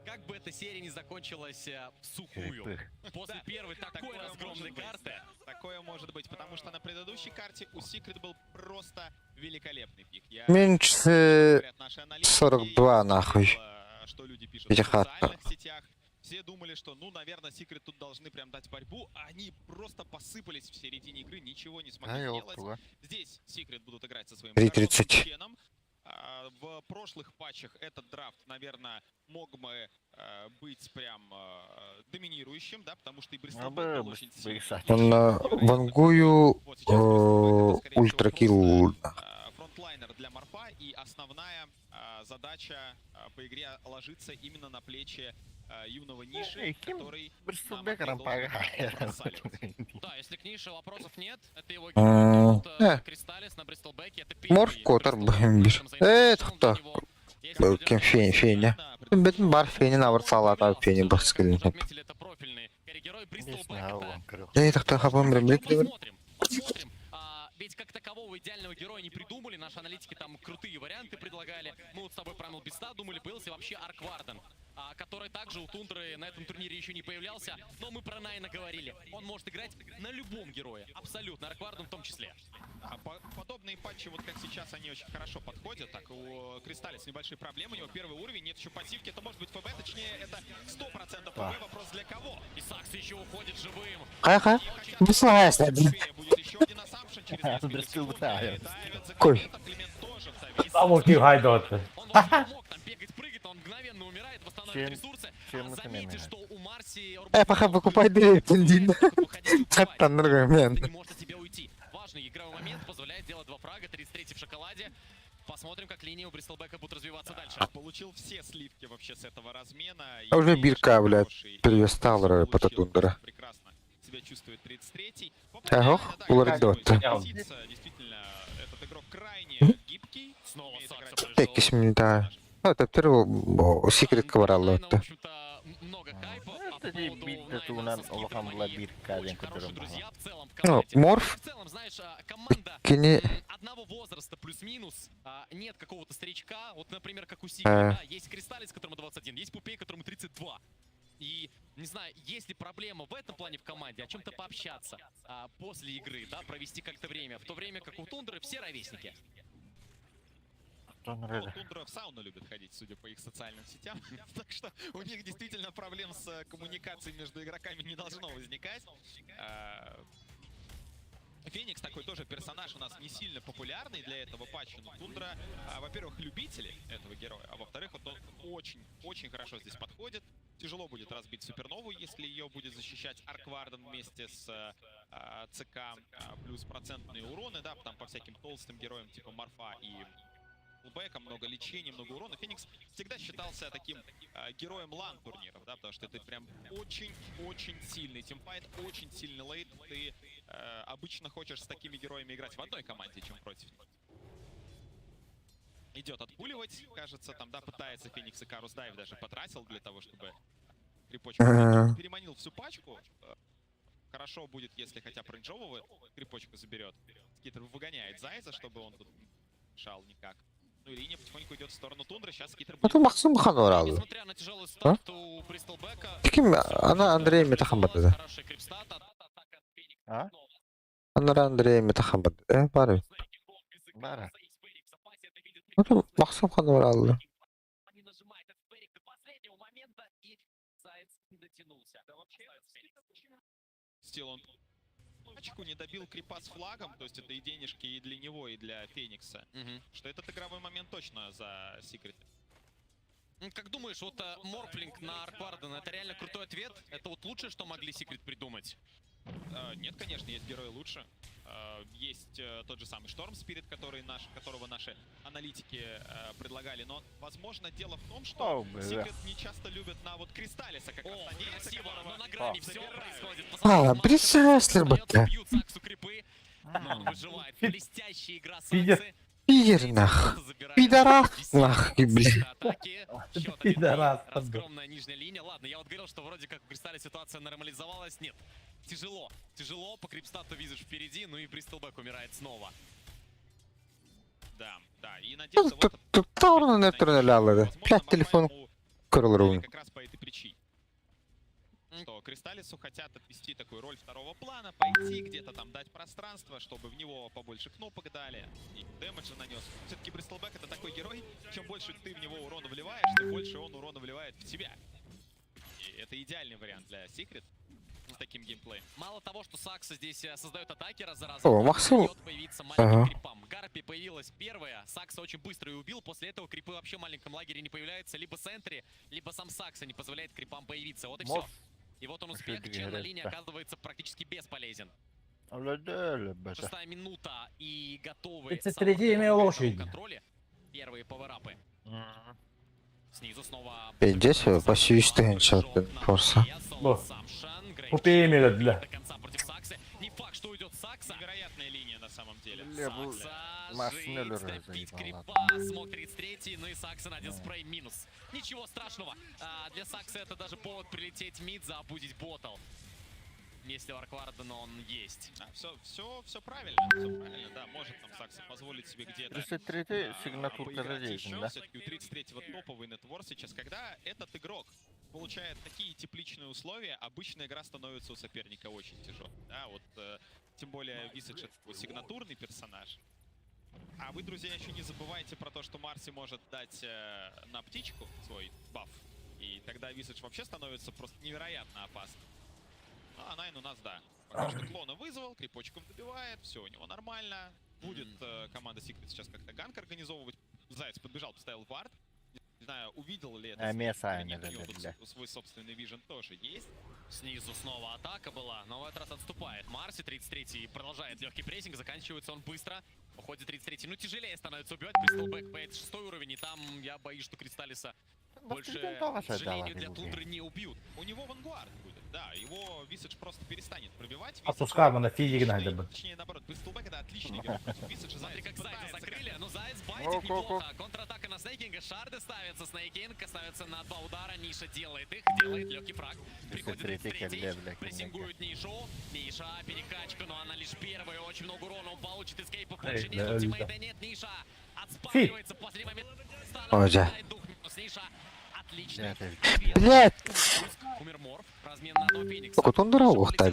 как бы эта серия не закончилась в сухую. После первой такой разгромной карты. Такое может быть, потому что на предыдущей карте у Secret был просто великолепный пик. Меньше 42 нахуй. Что люди пишут в социальных сетях. Все думали, что, ну, наверное, Secret тут должны прям дать борьбу, а они просто посыпались в середине игры, ничего не смогли сделать. Здесь Secret будут играть со своим ченом. В прошлых патчах этот драфт, наверное, мог бы быть прям доминирующим, да, потому что и Бристол был очень сильный. Он вангую ультракилл. Фронтлайнер для Морфа, и основная задача по игре ложится именно на плечи юного Ниши, который... Да, если к Нише вопросов нет, это его герой, Кристаллис на Бристолбеке, это первый. Морф котор бэмбир. Кто? Кем феня? Бэтэн бар феня навар салата феня баскелин. Это профильный герой Бристолбека. Кто хапам ремлик? Посмотрим. Ведь как такового идеального героя не придумали, наши аналитики там крутые варианты предлагали. Мы вот с тобой про Мелбиста думали, появился вообще Аркварден, который также у Тундры на этом турнире еще не появлялся, но мы про Найна говорили. Он может играть на любом герое, абсолютно, Аркварден в том числе. Подобные патчи, вот как сейчас, они очень хорошо подходят. Так, у Кристаллис небольшие проблемы, у него первый уровень, нет еще пассивки, это может быть ФБ, точнее, это 100% ФБ, вопрос для кого? И Сакс еще уходит живым. Ха-ха, выслаешь, будет еще один ассампшн через Кой. Там уки гайдот. Он мог там бегать, прыгать, он мгновенно умирает, восстанавливает ресурсы. Заметьте, что у Марси... Пока выкупай билет, Индин. Таттан другой момент. Не может от тебя уйти. Важный игровой момент, позволяет сделать 2 фрага, 33 в шоколаде. Посмотрим, как линия у Бристолбека будет развиваться дальше. Получил все сливки вообще с этого размена. А уже бирка, блядь, перевестал по Тундра. Прекрасно себя чувствует 33-й. Ого, улардот. Действительно, этот игрок крайне гибкий. Снова Текис минута. Ну, это первый секрет коварал. Ну, Морф. Кини. одного возраста плюс-минус, нет какого-то старичка, вот, например, как у Сигма, да, есть Кристаллис, которому 21, есть Пупей, которому 32. И, не знаю, есть ли проблема в этом плане в команде, о чем-то пообщаться после игры, да, провести как-то время, в то время как у Тундры все ровесники. Тундра в сауну любит ходить, судя по их социальным сетям. Так что у них действительно проблем с коммуникацией между игроками не должно возникать. Феникс такой тоже персонаж у нас не сильно популярный для этого патча, но Тундра, во-первых, любители этого героя, а во-вторых, вот он очень хорошо здесь подходит. Тяжело будет разбить Супернову, если ее будет защищать Аркварден вместе с ЦК, плюс процентные уроны, да, там по всяким толстым героям типа Морфа и Бэка, много лечения, много урона. Феникс всегда считался таким героем лан-турниров, да, потому что это прям очень сильный тимфайт, очень сильный лейт. Ты обычно хочешь с такими героями играть в одной команде, чем против них. Идет отпуливать, кажется, там, да, пытается Феникс и Карус Дайв даже потратил для того, чтобы крипочку переманил всю пачку. Хорошо будет, если хотя бы рейнджового крипочку заберет. Скитер выгоняет Зайца, чтобы он тут не мешал никак. Ну и линия потихоньку идет в сторону Тундры. Сейчас Скитер будет... Максимхан оралды. Несмотря на тяжелый старт у Бристлбека... Ким она Андрей Метахамбады. А? Она Андрей Метахамбады. Бары. Бары. Ну Максимхан оралды. Стил он не добил крипа с флагом, то есть это и денежки и для него, и для Феникса. Что этот игровой момент точно за Секрет. Как думаешь, вот морфлинг на Арквардена — это реально крутой ответ? Это вот лучшее, что могли Секрет придумать? Нет, конечно, есть герои лучше. Есть тот же самый Шторм Спирит, которого наши аналитики предлагали. Но, возможно, дело в том, что Секрет не часто любят на вот Кристаллиса, как раз надеется, но на грани все происходит. Присяслер бата. Бьют Саксу крипы, но он выживает. Блестящая игра Саксы. Пидер нах. Пидорас нах, блин. Пидорас. Скромная нижняя линия. Ладно, я вот говорил, что вроде как в Кристалле ситуация нормализовалась. Нет. Тяжело. Тяжело. По крипстату видишь впереди. Ну и Бристлбэк умирает снова. Да, да. И надеялся вот... Таурна не турнеляли. 5 телефон Кролрун. Как раз по этой причине. Что Кристаллису хотят отвести такую роль второго плана, пойти где-то там дать пространство, чтобы в него побольше кнопок дали и дэмэджа нанес. Все-таки Бристлбэк — это такой герой, чем больше ты в него урона вливаешь, тем больше он урона вливает в тебя. И это идеальный вариант для Секрет с таким геймплеем. Мало того, что Сакса здесь создает атаки раз за разом, о, Максим. Появиться маленьким крипам. Гарпи появилась первая, Сакса очень быстро ее убил, после этого крипы вообще в маленьком лагере не появляются, либо Сентри, либо сам Сакса не позволяет крипам появиться. Вот и все. И вот он успех, чел на линии оказывается практически бесполезен. 6-я минута и готовы 33 имею лошадь. контроле. Первые пауэрапы. Снизу снова... Здесь почти 4 форса. Пупей имеют, бля. До конца против Саксы. Не факт, что уйдет Сакса. Невероятная линия на самом деле. Сакса жить, добить крипа, смог 33-й, ну и Сакса на один спрей минус. Ничего страшного. Для Сакса это даже повод прилететь в мид, забудить ботл. Если у Арквардена он есть. Все правильно, да, может там Сакса позволить себе где-то 33-й сигнатурка задействована, да? Все-таки у 33-го топовый нетвор сейчас, когда этот игрок получает такие тепличные условия, обычная игра становится у соперника очень тяжелой. Да, вот тем более Visage — это сигнатурный персонаж. А вы, друзья, еще не забывайте про то, что Марси может дать на птичку свой баф. И тогда Visage вообще становится просто невероятно опасным. Ну, а Найн у нас, да. Пока что клона вызвал, крипочком добивает, все у него нормально. Будет команда Secret сейчас как-то ганк организовывать. Заяц подбежал, поставил вард. Не знаю, увидел ли это. Свой собственный вижен тоже есть. Снизу снова атака была, но в этот раз отступает Марси. 33-й продолжает легкий прессинг, заканчивается он быстро. Уходит 33-й. Ну, тяжелее становится убивать. Бристлбэк Пэйд 6-й уровень, и там я боюсь, что Кристаллиса больше, к сожалению, для Тундры не убьют. У него вангуард будет, да, его Visage просто перестанет пробивать. Отпускай, на физик надо бы. Точнее, наоборот, Бристлбэк — это Отличная игра против Visage. Смотри, как Зайца закрыли, но Заяц байтит неплохо. Контратака на Снейкинга, шарды ставятся, Снейкинг ставится на 2 удара, Ниша делает их, делает легкий фраг. Приходит третий, прессингует Нишу. Ниша, перекачка, но она лишь первая, очень много урона он получит, эскейпов больше нет, ультимейта нет, Ниша отспавливается в последний момент. Озя. Ниша, отлично. Блядь! Умер Морф, размен на одного Феникса. Только он дорогу так.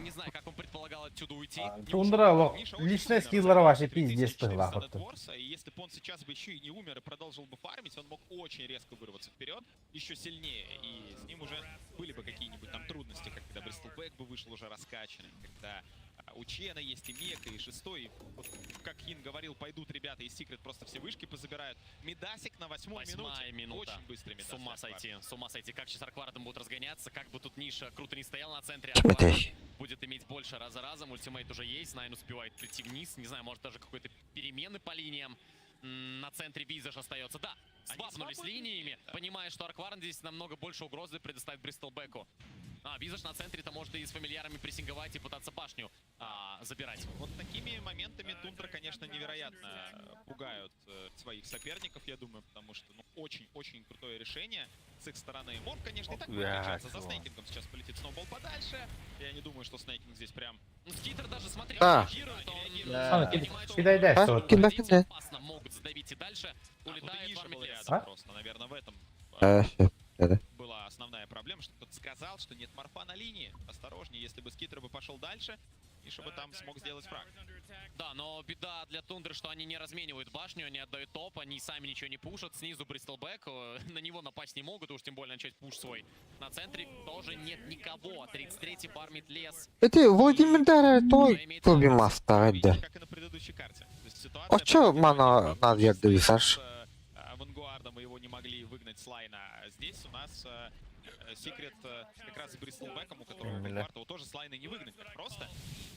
Не знаю, как он предполагал отсюда уйти. Тундра, личные скиллеры ваши пиздец пыла. И если бы он сейчас бы еще и не умер и продолжил бы фармить, он мог очень резко вырваться вперед, еще сильнее. И с ним уже были бы какие-нибудь там трудности, когда Бристлбэк бы вышел уже раскачанный, когда у Чена есть и Мека, и Шестой. Вот, как Хин говорил, пойдут ребята из Secret, просто все вышки позабирают. Мидасик на 8-й минуте. Очень быстрый Мидасик. С ума сойти. Как сейчас Арквардом будут разгоняться, как бы тут Ниша круто не стоял на центре. Арквард будет иметь больше раз за разом. Ультимейт уже есть, Найн успевает прийти вниз. Не знаю, может даже какой-то перемены по линиям. На центре Визаж остается. Да, свапнулись линиями, понимая, что Арквард здесь намного больше угрозы предоставит Бристлбеку. Визаж на центре-то может и с фамильярами прессинговать и пытаться башню забирать. Вот такими моментами Тундра, конечно, невероятно пугают своих соперников, я думаю, потому что очень-очень крутое решение с их стороны. Мор, конечно, и так будет отличаться. За Снейкингом сейчас полетит сноубол подальше. Я не думаю, что Снейкинг здесь прям... Скитер даже, смотри, реагирует, он опасно могут задавить и дальше. Улетает в армитлес. Просто, наверное, в этом была основная проблема, что кто-то сказал, что нет морфа на линии. Осторожнее, если бы Скитер бы пошел дальше, и чтобы там смог сделать фраг. Да, но беда для Тундры, что они не разменивают башню, они отдают топ, они сами ничего не пушат. Снизу Бристлбэк, на него напасть не могут, уж тем более начать пуш свой. На центре тоже нет никого. 33-й фармит лес. Это Владимир Дара той клубе маста, да. Как и на предыдущей карте. А чё мана надо Визаж? Вангуарда мы его не могли выгнать с лайна. Здесь у нас Секрет как раз с Бристлбэком, у которого Вангуарда его тоже с лайна не выгнать так просто.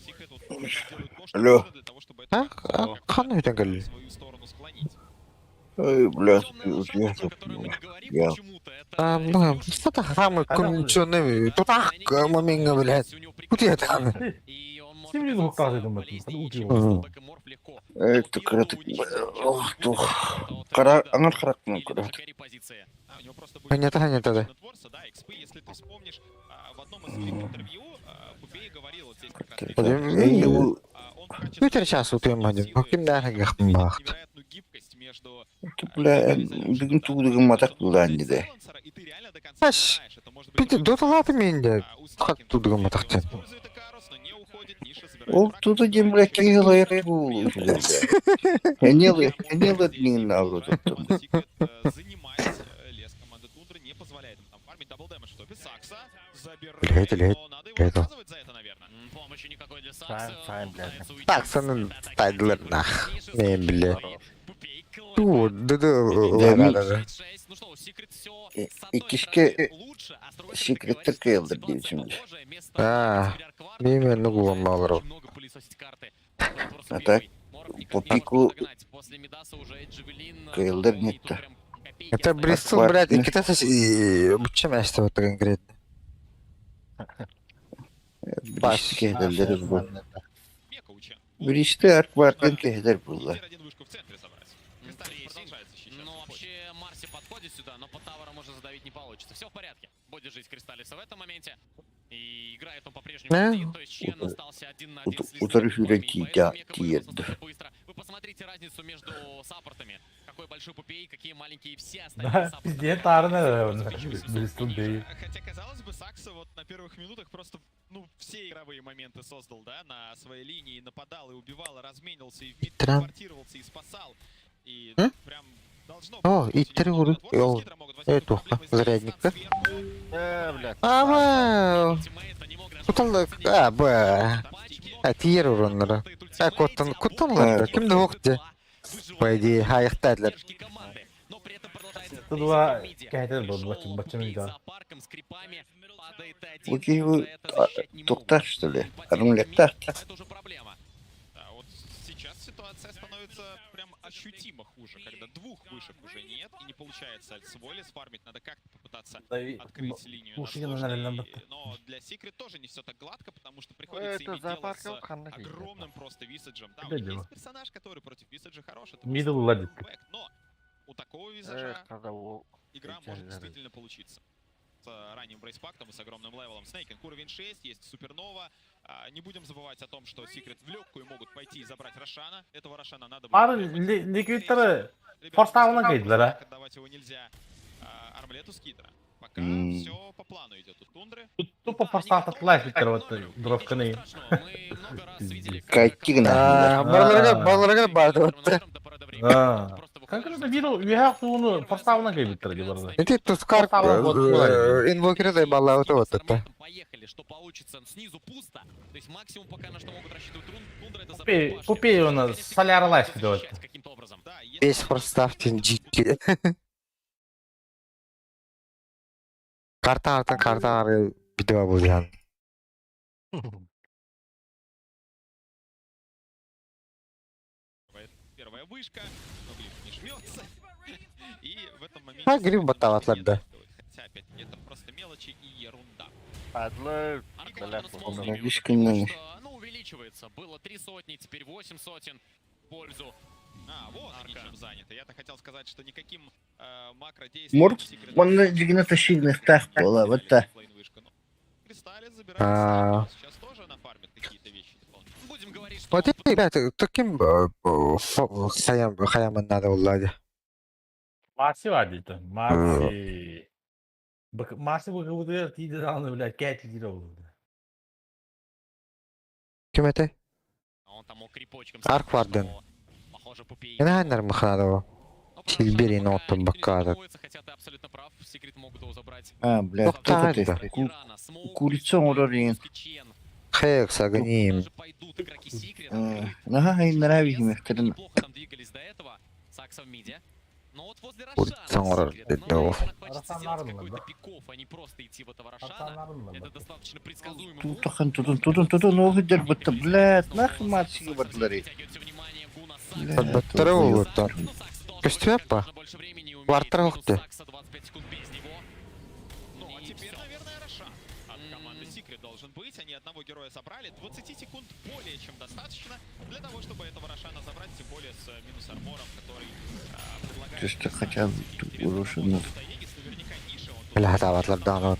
Секрет вот делают то, что нужно для того, чтобы это свою сторону склонить. Ой, блядь, ну, что-то хамы конченые. Тут момент, блядь. Куда там? Символ указывает, думаю, это кратко. Она характер. Понятно, тогда. Да, XP, если ты вспомнишь, в одном из своих интервью Пупей говорил вот здесь как раз... Bütün çası utuyamadım. Bakayım nereye baktı. Бля, бүгін туғдығым матақ бұлданды да. Аш, біті доталаты менде. Қат туғдығым матақты. Ол туды дем, бля, кегілі аяқай бұл. Әнелі админ навру тұттым. Блядь. Так, санын тайдылар нах. Мен, бля. Да. İkişke Secret'te kıyıldır diye düşünmüş. Именно гуам алру. А так, по пику кıyıldır нетті. Это Бристол, блядь, и китайцы чем это конкретно? Başka kehderleri bu. Bir işte Арквард'ın kehder buldu. Марси подходит сюда, но по таверам уже задавить не получится. Все в порядке. Будет жить Кристаллиса в этом моменте. И играет он по-прежнему один. То есть Чен остался один на один с быстро. Вы посмотрите разницу между саппортами. Какой большой Пупей, какие маленькие все остальные саппорты. Хотя, казалось бы, Сакса вот на первых минутах просто, все игровые моменты создал, да, на своей линии. Нападал и убивал, и разменился, и в мид телепортировался, и спасал. И прям... О, и три эту зарядника. Тиеруннары. Кутанлар. Кимди оқты? По идее, аяқтадылар. Тут два кәйтер болды, бачым да. Окей, вы тоқтар, что ли? Армлеттар. Это уже проблема. Вот сейчас ситуация становится прям ощутимо хуже, когда двух вышек уже нет, и не получается с воли сфармить, надо как-то попытаться открыть линию на сложной. Но для Secret тоже не все так гладко, потому что приходится иметь дело с огромным просто висаджем. Да, у них есть персонаж, который против висаджа хорош, это бэк, но у такого висаджа игра может действительно получиться. С ранним брейспактом и с огромным левелом. Снейкинг уровень 6, есть Супернова. Не будем забывать о том, что Secret в легкую могут пойти и забрать Рошана. Этого Рошана надо будет... Ликвидтеры форставына кайдылар, а? Отдавать его нельзя. Армлету Скитера. Пока все по плану идет у Тундры. Тупо форстав атлайф биттер вот дровканы. Кайтигна. Баларга барды. Как это видел? Я onu форставына кайдылар дилар. Эти тускар инвокеры балла вот это. Поехали, что получится снизу пусто. То есть максимум пока на что могут рассчитывать Тундра это забрать. Купи у нас соляр лайф делать. Каким-то образом. Весь форстав тинджики. Карта видео будет. Первая вышка, но Глиф не жмется. И в этом моменте... А, Глиф ботал да. Хотя опять это просто мелочи и ерунда. Ну, увеличивается. Было 3 сотни, теперь 8 сотен в пользу. Вот они чем заняты. Я-то хотел сказать, что никаким макродействием... Он дигна тащигных так было, вот так. Кристаллис забирает сейчас тоже нафармит какие-то вещи. Будем говорить, что... Вот ребята, таким хаяман надо уладить. Маси вадит, Маси. Маси выходит, иди рано, блядь, 5 лидеров. Кем это? Он там крипочком... Аркварден. Я, наверное, махнадо. Сильбери нота бакара. Хотя ты абсолютно прав, Секрет могут его забрать. Блядь, кто ты? Курицом уровень. Хекс, огним. Ага, и нравится мне. Неплохо там двигались до этого. Сакса в миде. Но вот возле Рошана, хочется сделать какой-то пиков, а не просто идти в этого Рошана. Это достаточно предсказуемо. Тут, ну, выдербать-то, блядь, нахуй матчи выбрали. Подбаттеровал это. Костюпа. Вартрохты. Ну, а теперь, наверное, Рошан. От команды Secret должен быть. Они одного героя собрали. 20 секунд более чем достаточно для того, чтобы этого Рошана забрать, тем более с минус-армором, который предлагает... Ты что, хотя бы тут урушен. Бля, да, вот лабдану.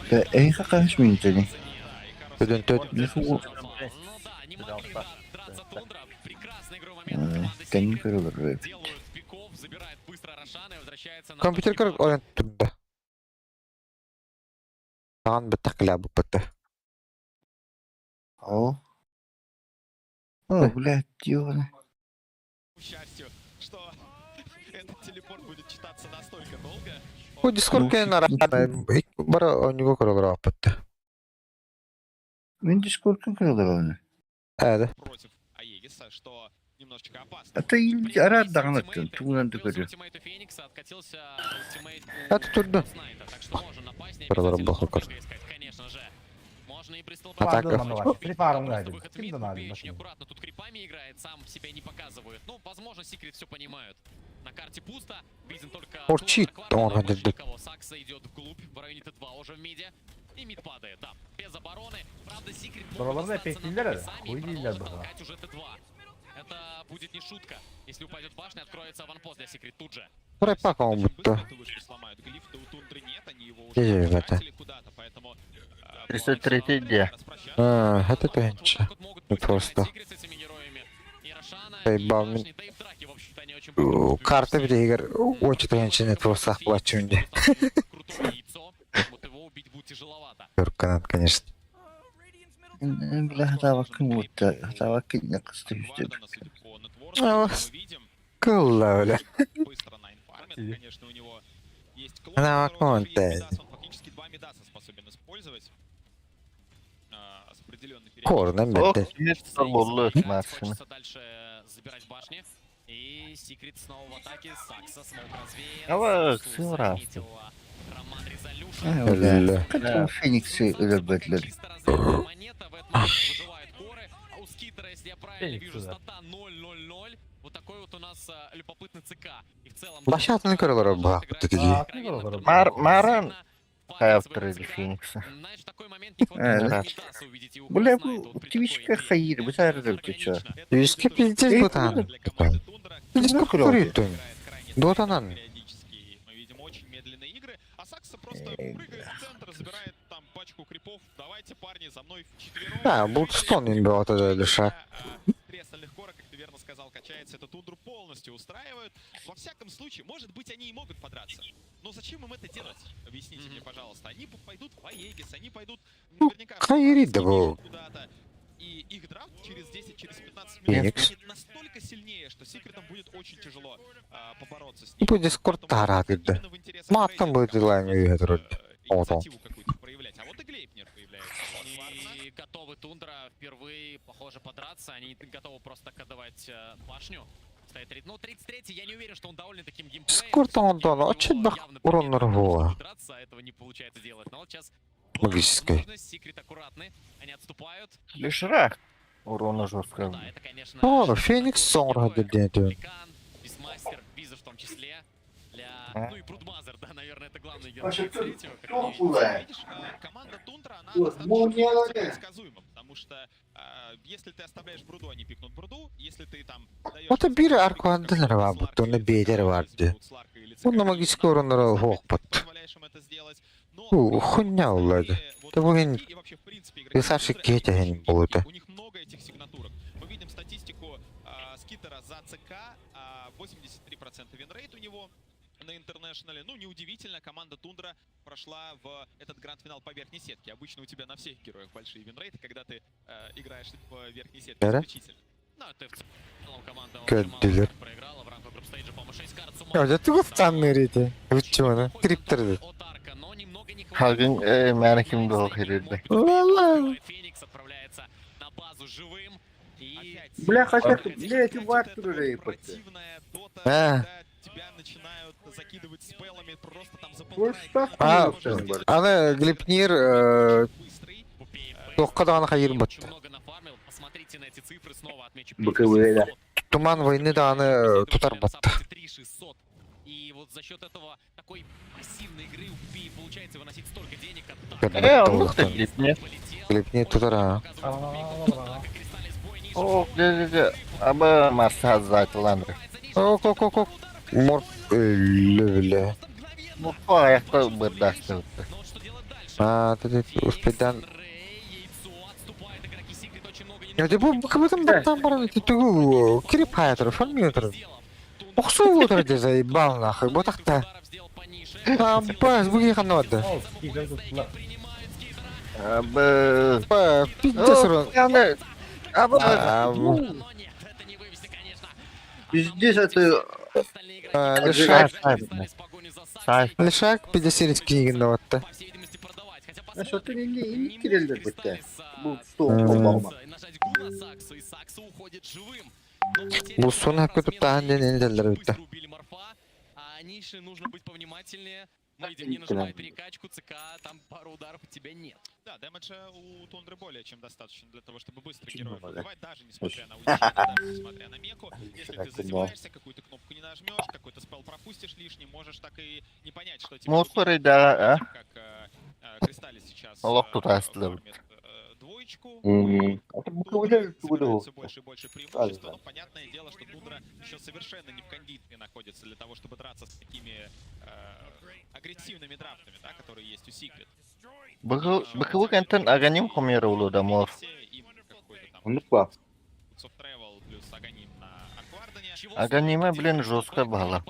Да, эй, какая шминтели. Компьютер как он туда. Он бы так лябу пытал. О, блядь, ёна. К счастью, что этот телепорт будет читаться настолько долго. Хоть сколько я на рано, бара у него крыло пытал. Видишь, сколько крыло? Да. Против Аегиса, что немножечко опасно. Это и рад давно, ты надо говорить. Это туда. Проработал как. Атака. Аккуратно тут крипами играет, сам себя не показывает. Ну, возможно, Секрет все понимают. На карте пусто, виден только... Урчит, он ходит. Сакса идет вглубь, в районе Т2 уже в миде. И мид падает, да, без обороны. Правда, Секрет может остаться на топе сами и продолжить толкать уже Т2. Это будет не шутка. Если упадет башня, откроется аванпост для Секрет тут же. Пропака он будто. Сломают глиф, у Тундры нет, они его уже потратили куда-то, поэтому... 303 где? Это пенча. Просто. Поебал мне. Карты в игр. Очень пенча нет просто оплачу мне. Канат, конечно. Бля, давай кидняк стоишь. Кулла, бля. Конечно, у него есть клон, она он фактически 2 мидаса способен использовать. С определенной хочется дальше забирать башни. И Секрет снова в атаке. Сакса смог развеять. Роман Резолюшн. Фениксы или Бэтлер. Монета в этом выживает коры. А у Скитера, если я правильно реально вижу стата 0-0-0. Вот такой вот у нас любопытный ЦК. И в целом... Başatını kırılır bak bu teki. Маран hayaptırdı Phoenix'i. Бля, Твичка Хаир, вы знаете, что? Twitch'e pildiriz bu tane. Twitch'e kuruyor tüm. Dota'nın. Мы видим очень медленные игры, а Сакса просто прыгает в центр, забирает там пачку крипов. Давайте, парни, за мной вчетвером. Ha, bu Stone'in bir ortada düşer. Три остальных кора, как ты верно сказал, качается. Эту тундру полностью устраивают. Во всяком случае, может быть, они и могут подраться. Но зачем им это делать? Объясните мне, пожалуйста. Они пойдут в Аегис, они пойдут наверняка куда-то. И их драфт через 10, через 15 минут станет настолько сильнее, что секретам будет очень тяжело побороться с ним. Bu Discord taratıydı. Maattan bu dilayını üyedir. Oğlum. Проявлять. А вот и Глейпнер появляется. И готовы Тундра впервые, похоже, подраться. Они готовы просто так отдавать башню. Стоит 30. Ну, 33-й, я не уверен, что он доволен таким геймплеем. Discord'dan ondan açık bak oranları bu. Драться, этого не получается делать. Но вот сейчас Магической. Секрет аккуратны. Они отступают. Лишь рак урона жестко. Да, это, конечно... О, Феникс sonra dedi. Бисмастер, Виза в том числе. Ну и Брудмазер, да, наверное, это главный герой 33-го. Видишь, команда Тундра, она достаточно предсказуема, потому что если ты оставляешь Бруду, они пикнут Бруду, если ты там даешь... O da bir arkadanlar var bu. Onda beyler vardı. Onun magический oranları yok battı. Bu хуйня oldu. Da bugün Рисаши Кетя henüz oldu. У них много этих сигнатурок. Мы видим статистику Скитера за ЦК, 83% винрейт у него на интернешнале. Ну, неудивительно, команда Тундра прошла в этот гранд-финал по верхней сетке. Обычно у тебя на всех героях большие винрейты, когда ты играешь в верхней сетке исключительно. Ну, ты в целом команда проиграла в рамках групп-стейджа, по-моему, 6 карт с Ya da tu sanmıyor idi. Uçuğunu. Kriptirdi. Hagin məni kim də oxuyurdu. Vallahi. Феникс отправляется на базу живым. Бля, хотя эти варты рейпаться. Тебя начинают закидывать спеллами просто там за Ana Glipnir Toqqadan hayır battı. Посмотрите на эти цифры, снова отмечу. БКВ'ля. Tuman войны da anı tutar battı. 3600. И вот за счет этого такой пассивной игры у PI получается выносить столько денег от Glipnir tutar ha. О, где. Аба масса zatılandı. Ok. Mor öldü bile. Mutlu ayakta bırdaştırdı. Ha, dedi uspeden. Ya da bu kapadım battan bana tutuğu kirip hayatını filmiyordur. Oksu olur da zaybal nahı bu takta. Ha, bas bu yıkan vardı. Аба. Pidde sorun. Yani. Аба. Здесь это... Лишак 50 книгinde battı. А что ты не кирилdir bitti. Bu soğuk Bu son hakkı tuttan denildiler bitti. Ниши нужно быть повнимательнее. Мы видим, не нажимай перекачку, ЦК, там пару ударов у тебя нет. Да, дэмэджа у Тундры более чем достаточно для того, чтобы быстро героев убивать, даже несмотря на удивление, даже несмотря на меку. Если ты задеваешься, какую-то кнопку не нажмешь, какой-то спелл пропустишь лишний, можешь так и не понять, что тебе... да, как Кристаллис сейчас оформит двоечку. Буду. Все больше и больше преимущества, но понятное дело, что Тундра еще совершенно не в кондиции находится для того, чтобы драться с такими агрессивными драфтами, да, которые есть у Secret. Быхывы контент аганим хумера улу да мор. Унуква. Аганиме, блин, жестко было.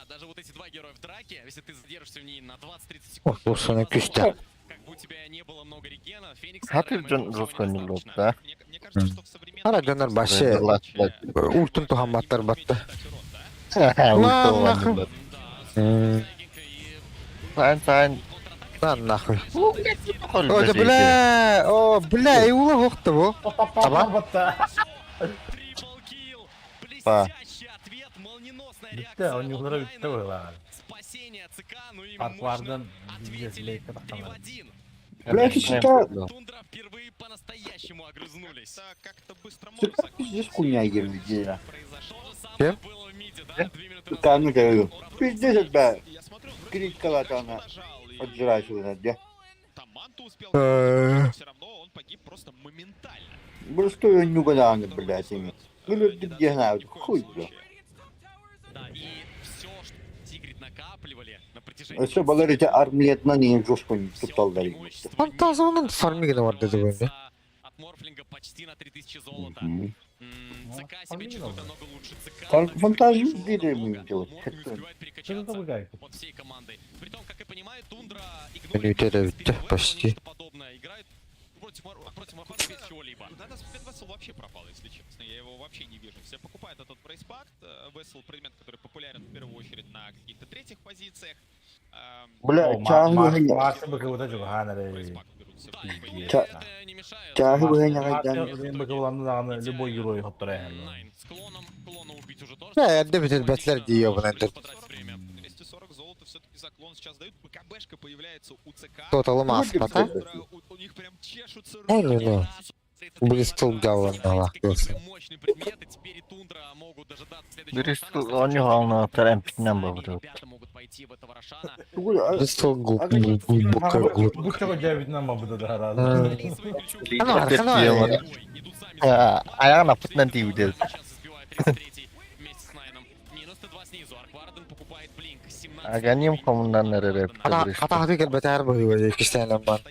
Даже вот эти два героя в драке, если ты задержишься в ней на 20-30 секунд, О, слушай, кустя. как бы у тебя не было много регена, Феникс... Хатır жестко не лоб, да? Hala döner başı. Ultun tuhamatlar battı. Ultu Сайн. Lan nahı. O da bile. O bile. Ula hoktu bu. Tamam. Па. Bitti, o yukarı bitti bu lan. Parklardan gideceğiz, Lake'e bakalım. Блять, что? по-настоящему огрызнулись. Как-то быстро Пиздец, хуйня ебать. Кем? Камни говорю. Пиздец, бля. Критика она отжирать уже, да? Просто ее не угадали, блядь, ими. Ну, люди где знают, хуй, бля. Да, и все, что Secret накапливали на протяжении... Все, говорите, армиятна не жестко не tutал дарить. Фантазованın farmigini var dedi böyle. От Морфлинга почти на 3000 золота. ЦК себе чувствует намного лучше. ЦК... Фантазию видели мы делать. Под всей командой. При том, как я понимаю, Тундра Minüte bitti почти. подобное играет против Морфлинга без чего-либо. Надо Вессел вообще пропал, если честно. Я его вообще не вижу. Все покупают этот брейспакт. Вессел предмет, который популярен в первую очередь на каких-то третьих позициях. Бля, тягу выгонял. Максим бы кого-то джуханер. Тягу выгонял. Любой герой готовый. Ya yerde bütün betler diyor buna. 240 золота все-таки за клон сейчас дают. БКБшка появляется у ЦК. Totalı maspata. У них прям чешутся Ne руки. oluyor? Bristol говно yoksa. Мощный предмет, и теперь и Тундра могут дожидаться следующего Бристол, он не главное, трампитням был. ребята могут пойти в этого Рошана. Bristol глубоко глубоко. Bu çok acayip nama bu da herhalde. Хана. Ayağına pıtlan TV'de. Аганим комундан нерere. Hata hadi gel beter böyle iki tane var.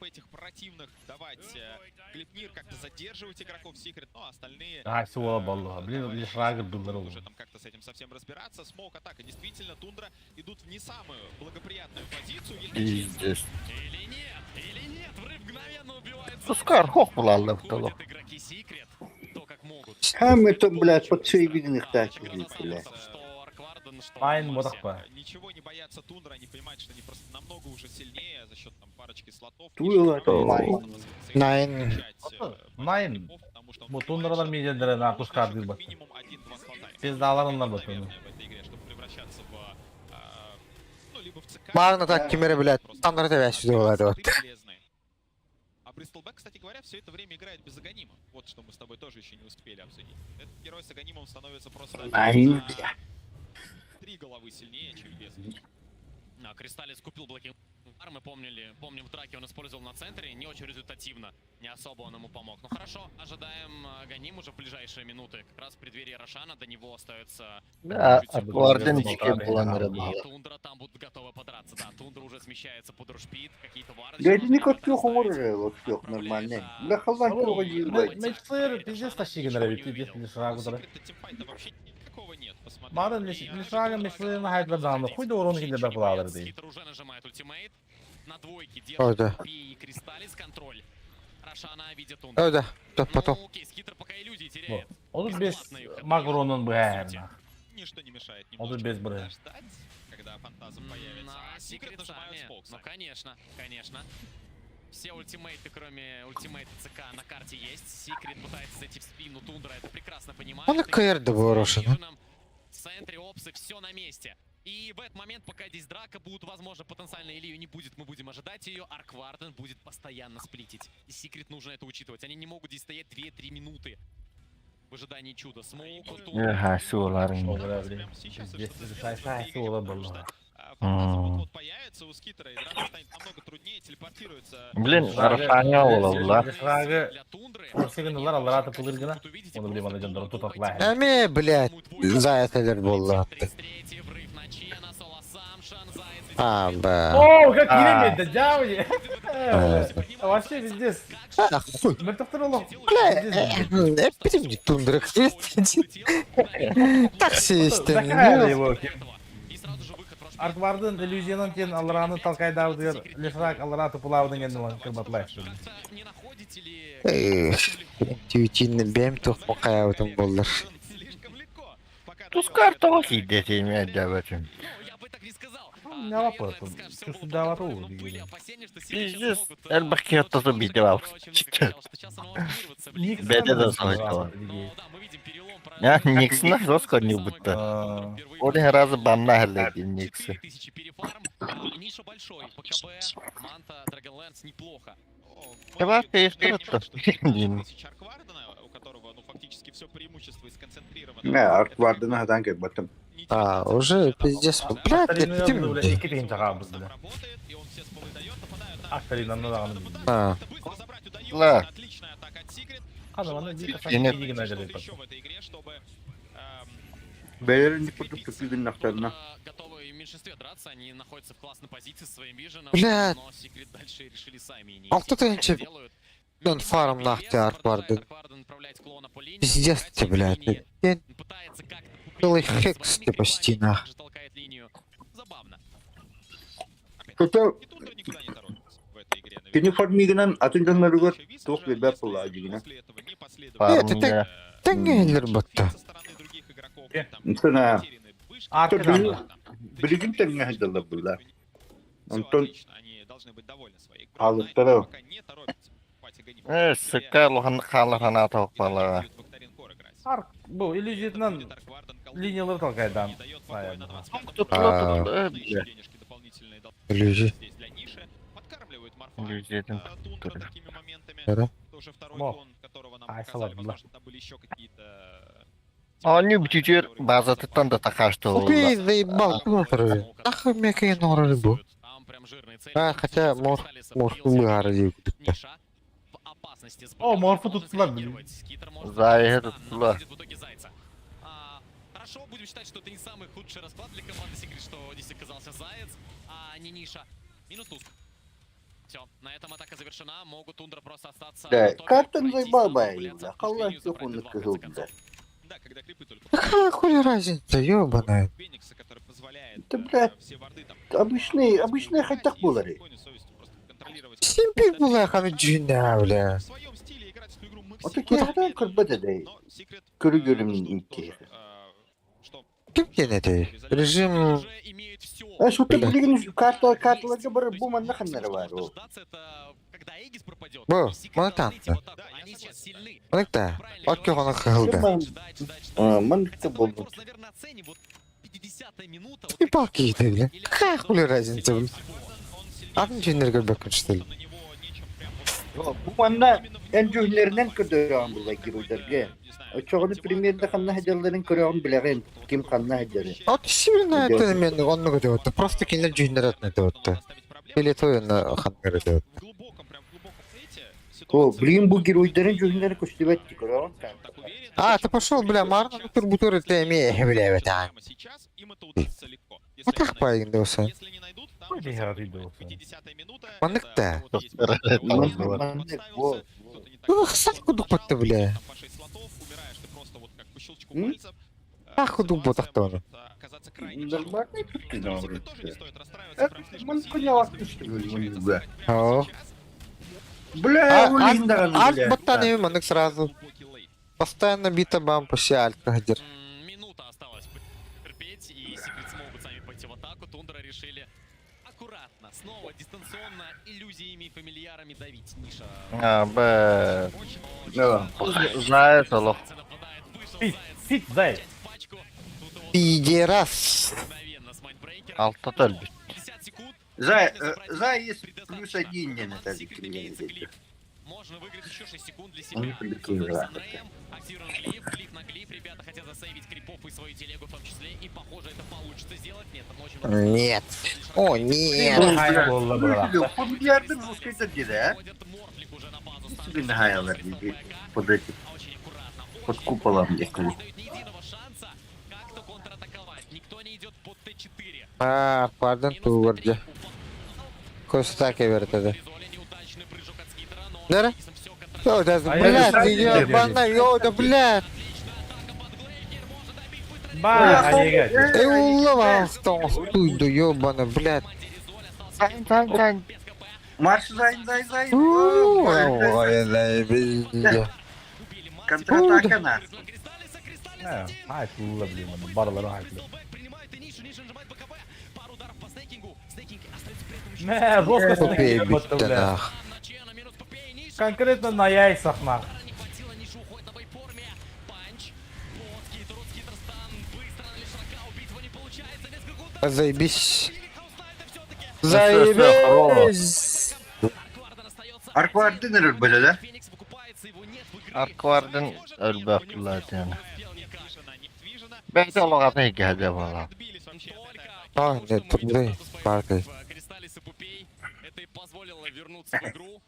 Этих противных давать Глипнир как-то задерживать игроков Secret, но остальные Айсы ола баллы. Блин, лишь рагы дулары уже там как-то с этим совсем разбираться. Смоук атака. Действительно, Тундра идут в не самую благоприятную позицию. Пиздец. Тускар хох булалды в толу. Hem это, блядь, под шеей видных тачек, блядь. Айн модахпа. Ничего не боятся Тундра, они понимают, что они просто намного уже сильнее за счет там парочки слотов. Nine. Nine. Bu Tundra'dan milyonlara nakış kardı bak. Biz dağlarından bakıyoruz. Marna tak kimere блядь. Tanrı da versin diyorlar da. А Бристлбэк, кстати говоря, все это время играет без Аганима. Вот что мы с тобой тоже еще не успели обсудить. Этот герой с Аганимом становится просто... 3 головы сильнее, чем без. Кристаллис купил Блэки. Мы помним в драке он использовал на центре, не очень результативно, не особо он ему помог. Ну хорошо, ожидаем Ганим уже в ближайшие минуты. Как раз в преддверии Рошана до него остается... Да, Гварден дике была нерабала. Тундра там будут готовы подраться, да. Тундра уже смещается под рушпит, какие-то варды. Да это не как трёх уморожил, вот трёх нормально. Бля, халан кого ебать. Мечтер пиздец тащи нравит, пиздец лишь рагу дара. Madem лишь мечты на хайт бадам, хуй да урон гиде баклалар ди. Уже нажимает ультимейт. На двойке Öyle. держит и Кристаллис контроль. Рошана видит Тундра. Öyle. Dur потом. Ну, Скитер пока иллюзии теряет. Olur без Магронun bu herna. Ничто не мешает Olur без бре. ждать, когда фантазм появится. А Секрет нажимают спокс. Ну конечно. Все ультимейты, кроме ультимейта ЦК, на карте есть. Секрет пытается зайти в спину Тундра, это прекрасно понимает. Ona kayırdı bu Roşan'ı. В центре опсы, все на месте. И в этот момент, пока здесь драка, будут, возможно, потенциально, или ее не будет, мы будем ожидать ее, Аркварден будет постоянно сплитить. И Секрет нужно это учитывать. Они не могут здесь стоять 2-3 минуты в ожидании чуда. Смоук, Ага, суоларын. Вот появится у Скитера, и драться станет намного труднее, телепортируется. Блин, Рошаня олалла. Рагы. Сегодня алар атып булыр гына. Onu bileyim ana canları tutak la. Emi блядь. Zayet eder buldu. Abi. О, как елемет, да дявни. Вообще пиздец. Мы тохтыролог. Бля, hep bir Тундра Так seviştim. Арквардын иллюзиядан кейін алраны талкайдау дер лишрак алра тупулаудың енді лан кырбатлайшы. Тютинni бем тоқпа қаябытым болдыр. Тускар того хидетейми әдәбәтім. Не лапыртым. Чувству давату. Пиздец, әлбәкке аттасы бейді бау. Бәді да соғыштала. Я Никсона жестко не будто. Один раз банна хелледи Никсы. Ниша большой, ПКБ, Манта, Драгонлэнс неплохо. Давайте искрито. У которого, ну, фактически все преимущество сконцентрировано. Не, Арквардена хадан как батам. А, уже пиздец. Блядь, Aktarin'in ты... iki tane takabız bile. Aktarin'in de dağını bildim. А, Ла. Adamın bir kasa Yine- iyi günler dedi. Бейлер не потуп тупидин нахтарна. Готовы в меньшинстве драться, они находятся в классной позиции со своим виженом, Блядь. но Секрет дальше решили сами не а кто ты идти, ничего? делают. Он фарм нахуй Аркварден. Направлять клона по линии, Пиздец ты, блядь. Я пытается как-то купить целый своими хекс ты почти кривлями, нах. также толкает линию. Забавно. Кто-то кини формигнан атындан нарыгар тох бебе пула дигина. Нет, это... Да не, ребята. Инсана. Arkadan. Билигин тенге хадалла була. Антон алыктара. Sıkar kalır hana topala. Bu illüzyondan linyaları takaydan. А, люди. Иллюзиятын Да. Мох. Ай, салат была. Они бчичер базатыттан да такашты Убей, заебал, смотри. Нахуй мне какие норы рыбу. А, хотя, может, угар O morfu tuttular bile. Zayıhı tuttular. Хорошо, будем считать, что это не самый худший расклад для команды Secret, что здесь оказался Заяц, а не Ниша. Минус Туск. Все, на этом атака завершена. Могут Тундра просто остаться. Да, картан заебал байла. Халла тихонно сказал, да. Да, когда клипы только Какая хуй разница, ёбаная. Феникса, который позволяет Да, блядь, все варды там обычные хоть так булари. спокойной совестью просто контролировать. Симпи была ханаджина, бля. В своем стиле играть эту игру Вот такие хадан кырбада да. Көрü görümün inki. Kim yenedi? Rejim... А что ты билигин карталарга бір бу манна ханнары бар ол. Бу, мана танты. Мана отки ғана қылды. Мана болды. И палки еді, бля. Какая хули разница, бля. Атын жендерге бөкін штелі. Бу манна en cühlerinden ködörüğün bulla girudarga. Çoğunu primerde kanna hederlerin körüğün bilegen kim kanna hederi. От сильно это мен онны көтіп отты. Просто киндер жендер атны өтіп отты. Или той оны ханнар өтіп отты. О, блин, бу геройларын cühleri көстебетти körüğün. А, ты пошел, бля, марна турбутуры ты имеешь, бля, это. Вот так пайында осы. Öyle herhalde olsa. Мандыкта. Хсат кудук батты, бля. Ахуду ботақты оны. Нормальный турки да вроде. Man понявақты что ли, бля. О. Бля, улиндаган, Альт бля. баттан еме мандык сразу. Постоянно бита бам по альт кагдер. Минута осталась терпеть, и Secret смогут сами пойти в атаку. Тундра решили аккуратно, снова дистанционно, иллюзиями и фамильярами давить. Ниша. Б. Знает Олох. Fit Zay. Пидерас. Altta tölbüt. Зай есть плюс один не на тази криминализации. Можно выиграть еще 6 секунд для Он себя. прикрывает. Активируем клип на клип. Ребята хотят засейвить крипов и свою телегу в том числе. И похоже, это получится сделать. Нет, там очень много. Нет. О, нет. Familiardır Ruskay'da dedi ha. Hiçbir hayaller gibi под эти под куполом якобы. А, пардон, турде. Костаки вертеді. Дара? О, да, блядь, ты ебаная, о, да, блядь. Ба, егет. Эй, улова, что стуй, да ебана, блядь. Зайн. Марш зай. Ой, да, Контратака на. Hayır, kullanabilirim onu. Barları haklı. Ne, Roskos'ta Попей, не бить, да, нах. Конкретно на яйцах, нах. Заебись. Заебись. Арквардын өрбөдө да. Арквардын өлбөктүлөр yani. Бәйті олыға тәйкі әді бала. Нет, тундра, паркай.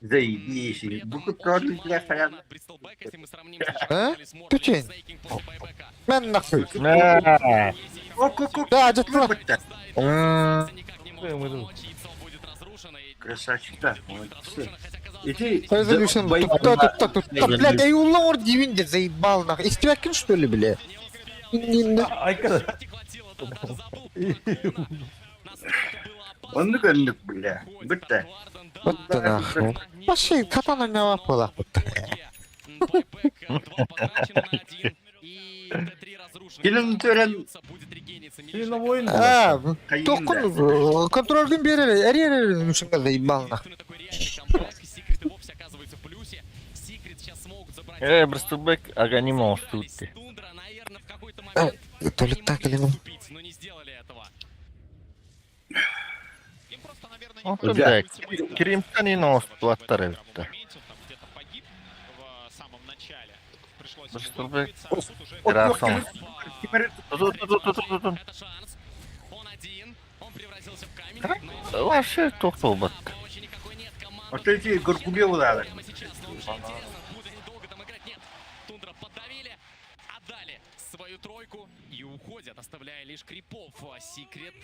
Заебись. Бүкіл продуктілер саян. Түчен. Мен нахуй. Да, жаттылар. Красавчик-то. Иди. Resolution. Блядь, ай уллар дивинде заебал нахуй. Истебакин что ли, бля? Он гонник, бля. Бытта. Вот ты нахуй. Пошли, катана не лапала. Кинен törен. Токун контролдун берери, эрери ушунга заебал нахуй. Брстубек аганима остутти. То ли так или ну. Да, Кримтанин осту оттарывает-то. Брстубек красава. Вообще тоқтол бат. Вот эти горгулевы. Свою тройку и уходят, оставляя лишь крипов. Секрет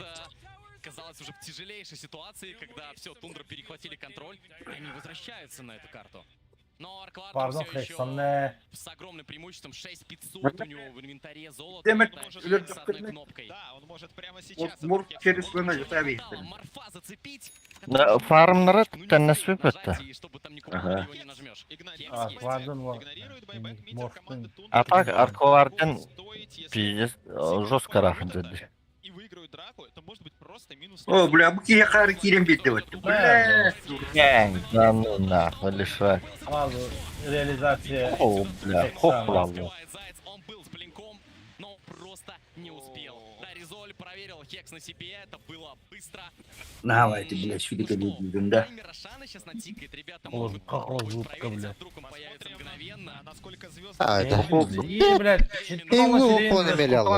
казалось уже в тяжелейшей ситуации, когда все, Тундра перехватили контроль, и они возвращаются на эту карту. Но Арквард все еще с огромным преимуществом 6500 у него в инвентаре золота. С одной кнопкой. Да, он может прямо сейчас... Через свой ноги ставить. Фарм народ, теннес выпэто. Ага. А так, Аркварден пиздец жестко рахнет. И выиграют драку, это может быть просто минус... О, бля, буки я хары кирем битывать. Бля. Да ну нахуй, лишать. Реализация. О, бля, хохлал. Он был с блинком, но просто не успел. Да, Резоль проверил хекс на себе, это было быстро. Давай ты, блядь, великолепный, да? Рошана сейчас натикает, ребята Ложь, могут как попробовать лазутка, проверить, бля. а вдруг он появится мгновенно. Насколько звезды... Это блядь,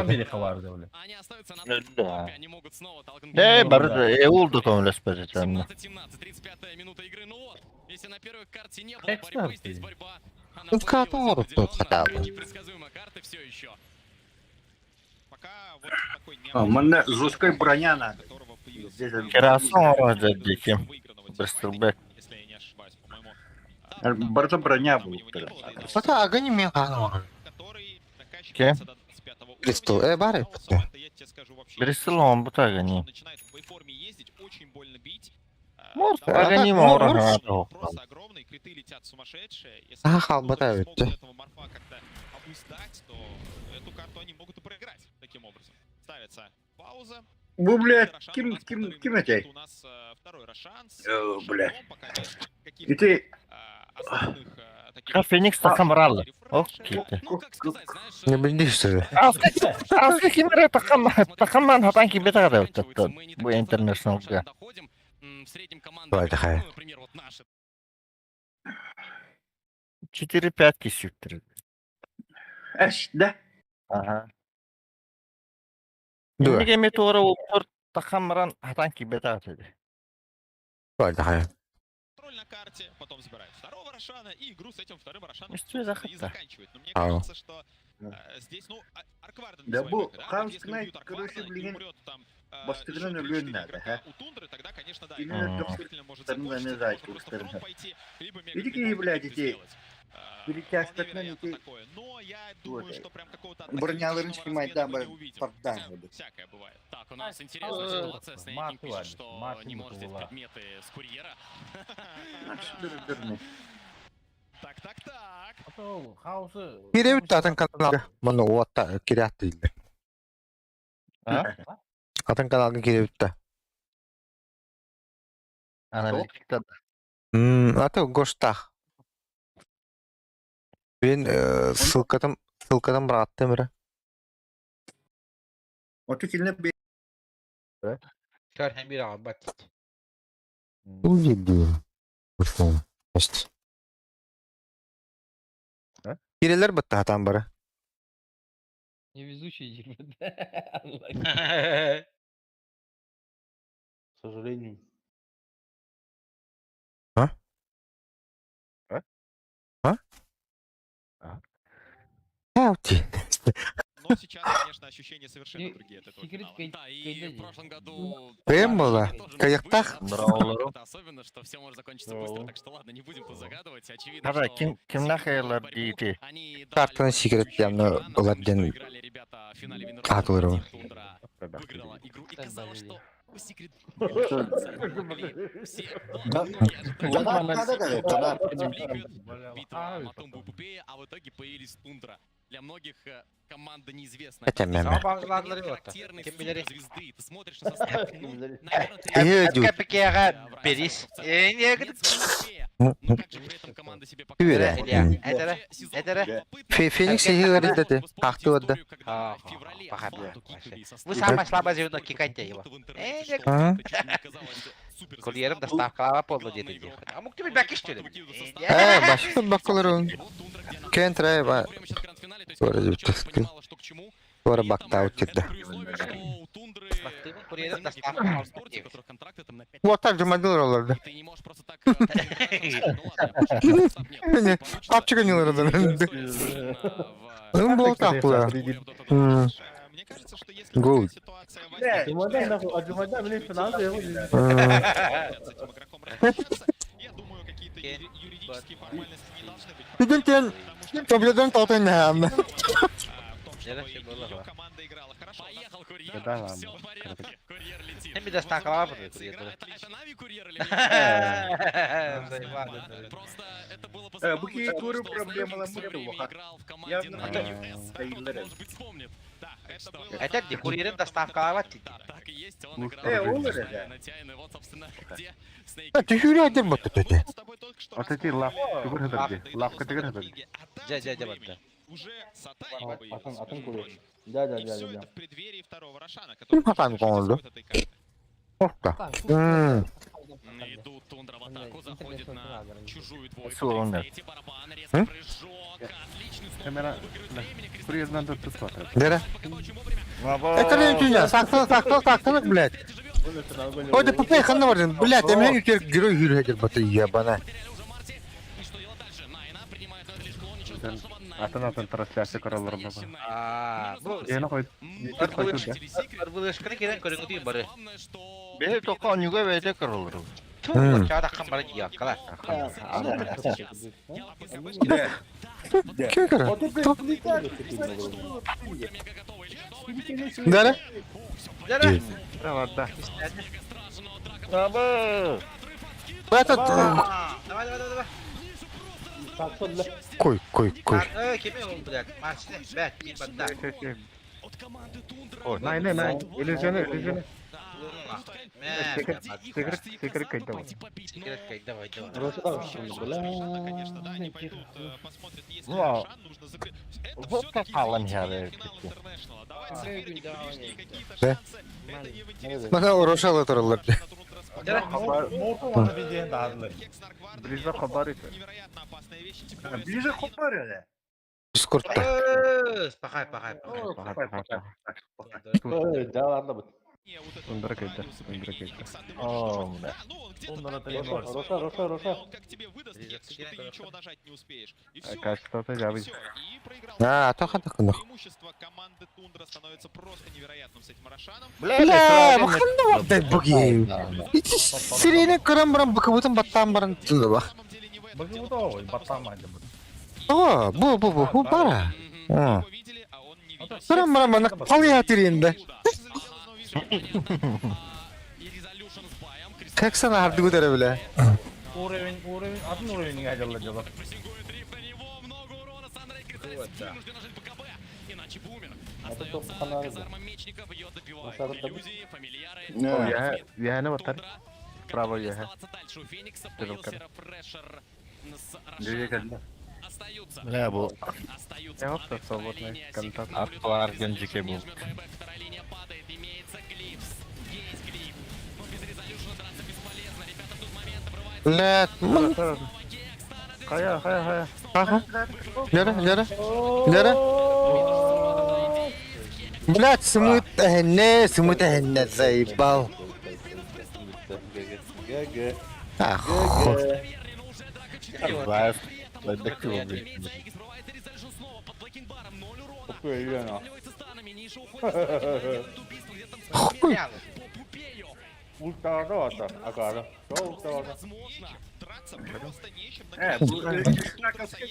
Америка vardı öyle. Они остаются на Да. они могут снова толкнуть. Бар, улду там леспезет. 17-17, 35-я минута игры. Ну вот, если на первой карте не было борьбы, здесь борьба. Она Ну, в карту хотя бы. непредсказуемая карта все еще. Пока вот такой А, мне жесткая броня надо. Керасан вроде диким. Брстубек. если я не ошибаюсь, по-моему. Барта броня была. Пока огонь мне Который Ке? накачивается до 25-го Кристо, бары. я тебе скажу вообще. Бристолом бутага не. Начинает в форме ездить, очень больно бить. Может, аганима урага. Просто огромный, криты летят сумасшедшие. Если Ага, Тундра ботают, смогут да. этого морфа как-то обуздать, то эту карту они могут и проиграть таким образом. Ставится пауза. Вы, блядь, кем это? У нас второй Рошан с О, блядь. пока нет И каких-то ты... основных Феникс такамрал. Окей. Не блин, что ли? А каким это такаман хатанки бетара это бу интернешнл га. В среднем команда, Давай, давай. ну, например, вот наши. 4-5 сюттер. Эш, да? Ага. Да. Неге метора ултур такамран хатанки бетара. Давай, давай. контроль на карте, потом забирает второго Рошана и игру с этим вторым Рошаном Что за и заканчивает. Но мне Ау. кажется, что здесь, ну, Аркварден Да без был войны, да? Ханс Вот если Найт, убьют короче, Арквардена и блин, умрет там Бастыгна еще нулю 3-4 надо, игрока а? у Тундры, тогда, конечно, да, Именно игра доктор действительно может Стэн закончиться, нанизать, можно просто доктор. фронт пойти, либо И такие, блядь, эти... Перетяжка вполне на вероятно них. такое. Но я думаю, что прям какого-то Броняларын критичного снимать, размера да, мы не увидим. портал. Всякое бывает. Так, у нас интересная ситуация. Снейкинг пишет, что не может взять предметы с курьера. Так, так, так. Kirevit atan kanalga. Mano uotta kirjahtiille. Atan kanalga kirevittä. Аналитикта. Ата Госта. Ben ссылкадан бираттым бира. Вот сильно бе... Şerh bir abat. Uydu. Just. Kireler battı hatan bara. Невезучий Дербент. К сожалению. А? А? Аути. Но сейчас, конечно, ощущения совершенно другие от этого финала. Да, и в прошлом году... Прямола. Каяктах. Особенно, что все может закончиться быстро, так что ладно, не будем тут загадывать. Очевидно, Кара, что... kimler hayırlar diyeti? Картаны секрет явно Ладден атылыры. Выиграла игру и казалось, что у Secret битва Матумбу Пупея, а в итоге появились Тундра. Для многих команда неизвестная. Это мемы. Характерный суперзвезды. Ты смотришь на состав, ну, наверное, но как же при этом команда себе показывает? Феникс и говорит, ахты отда. Вы самое слабое звено, кикайте его. Курьером доставка полно где-то ехать. А мог тебе бяки что ли? Başka bakılır. Kentra'ya bak. Sonra bir tıskı. Sonra baktı uçakta. Курьером доставка. Вот так же модел olurdu. Ne? Kapçık oynuyorlar orada. Bu takla. Good. Студентен соблюден Тоттенхэм. Поехал курьер, Да, все в порядке. Курьер летит. Эми доставка лапы. Это Нави курьер или Просто это было по Bu ki kuru problemalar mı играл в команде Navi US. Кто-то, может быть, вспомнит. Да, это было... Это где курьером доставка лапы? Так и есть, он играл на Тяйне. Вот, собственно, где Снейк... Ты hürriyetler battı dedi. Вот эти лавка Дядя. Уже Сатай Atın kuru. Да. в преддверии второго Рошана, Kim hatan konuldu? Orta. Идут Тундра в атаку, заходит на чужую двойку. Солоно. Третий барабан, резкий прыжок. Отличный снова Kamera выигрывает времени. Курьер надо тут смотреть. Dere. Ekranın içinde saktınız блядь. Orada papaya kanına vardın. Блядь, hemen yukarı giriyor hürriyetler battı yabana. Атын трансляция кораллар баба. Bu Yeni koy. Arvılışkını giren körüngü değil bari. Beni toka nyuga vede korallar. Çağda kamera giyak kala. Kim kara? Dere. Да. Этот... Давай. Koy. Kimi o блядь? Марсне, бэт, и банда. О, най, иллюзионы. Секрет кайда. Давай. Конечно, да, они пойдут, посмотрят, есть ли Ну, Рошан, нужно закрыть. Это вот все-таки попало финал мне, Интернешнла. Давайте соперник, лишние какие-то Да. шансы. Это не в интересе. Bana uğraşal otururlar. Можно видеть дадылır. Ближе хабар это. Невероятно опасная вещь. Ближе хопар öyle. Discord'da. Пахай. Да ладно бы. Тундра кайда. О, бля. Тундра Роша. Как тебе выдаст, если ты ничего нажать не успеешь. И все. Качество-то явить. И проиграл. Ha, takın. Преимущество команды Тундра становится просто невероятным с этим Рошаном. Bля, bakın ne var bugün. Hiç sirene kıram bakıbıtın battan barın tündü bak. Bakın bu da o. Battan maydı bu. Aa, bu para. Ha. Kıram bana palya atirinde. Как sana hardı bu dere bile. Уровень, один уровень не хотел делать. Иначе бы умер. Это Остается только фонарик. казарма мечников, ее добивают Шарик иллюзии, фамильяры. Я не вот так. Право я. Оставаться дальше у Феникса, появился рефрешер с Рошаном. Остаются. Бля, bu. Остаются. Я вот свободный контакт. Akbar Genjike bu. Вторая линия падает, имеется глифс. Есть глиф. Но без резолюшена драться бесполезно. Ребята, тут момент обрывается. Let. Кая. Ага. Лера. Блядь, смыт заебал. Ах, хуй.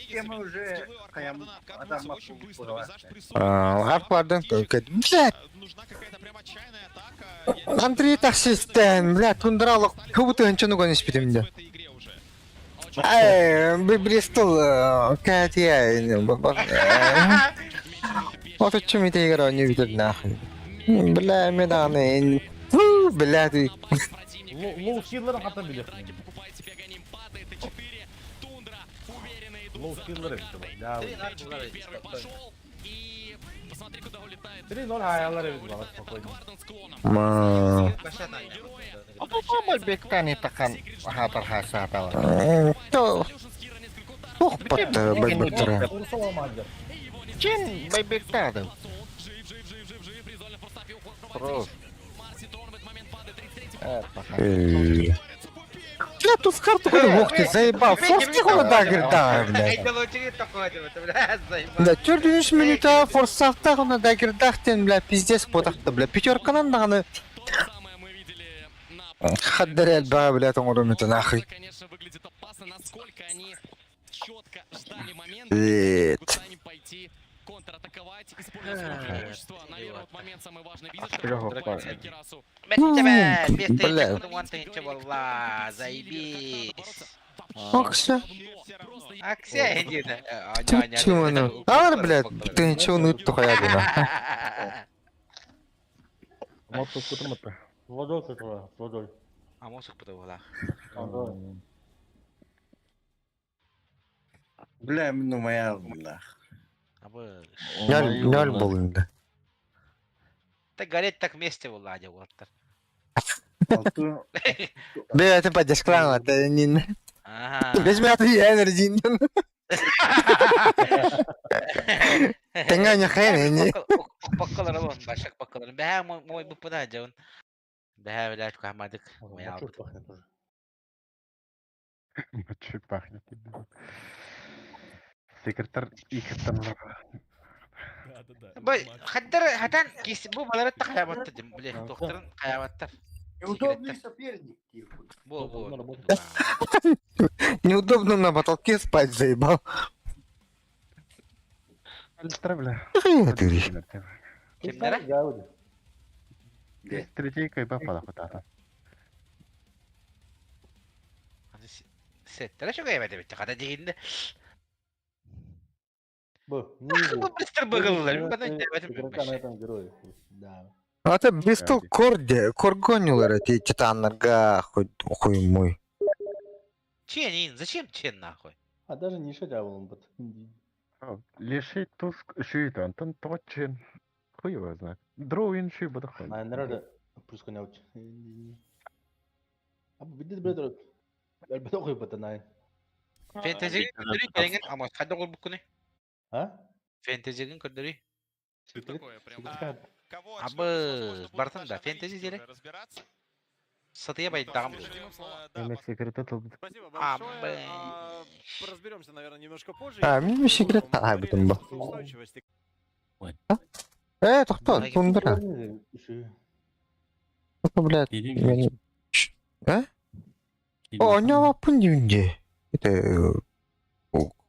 Тема уже Арпардын блядь. Андрей таксистен, блядь, тундралық. Кубуты анчаны гониш битимде. Бристол, Катя, вот о чем это игра не видит нахуй. Бля, меданы. Бля, ты. Лоу скиллер'ын ката билет. Лоу скиллер'ы. Да. 3-0 аялар бит бала спокойно. Apa bektan itakan hatar hasata. То. Ох, пата, бэбэктера. Чин байбектады. Я тут с карту ух ты, заебал. Форс хула дагер, блядь. Да, чёрт минута форсахта хуна дагер дахтен, бля, пиздец потахта, бля. Пятерканан даганы. Хаддарел ба, бля, там урумита нахуй. Блядь. Контратаковать, используя свое преимущество. Наверное, вот момент самый важный. Видишь, Кирасу. Окса. Аксия иди. Чего ну? А, блядь, ты ничего ну тухая бина. Мотор кутмата. Водой кутва, водой. А мозг подавала. Бля, ну моя, бля. Ноль был инде. Так гореть так вместе уладил вот. Бля, это поддержка, это не... Без меня ты энергии. Тengah nyakain ini. Bakkalar oğlum, başak bakkalar. Beha moy bu pada jawon. Beha bilat ku hamadık. Чуть пахнет. Секретарь ихтанлар. Бай, хатан кис bu balara da kıyamattı dim. Bile doktorun kıyamattı. Неудобный соперник. Bu. Неудобно на потолке спать, заебал. Поздравляю. Kimlere? Третейка попала куда-то. Settere çok yemedi bitti. Kada değildi. Bu Mr. Bagıllar. Ben de demedim. Это Бристол Коргонилер, эти титанерга, хуй мой. Чен, зачем чен нахуй? А даже не шадявал он. Леший туск шуит, Антон точен. Хуй его знает. Дроуин шуй бадахай. А надо плюс коня уч. А бидет бредер. Elbette koy batanay. Fantasy kurduri pengen ama hadi ol bu konu. Ha? Fantasy'nin kurduri. Кого Абы Бартон да, фэнтези дели. Сатыя байдагам. Спасибо большое. Разберемся, наверное, немножко позже. Мен секрет айтып ба. Это кто? Тундра. Это, блядь, а? О, не вапын деймінде. Это...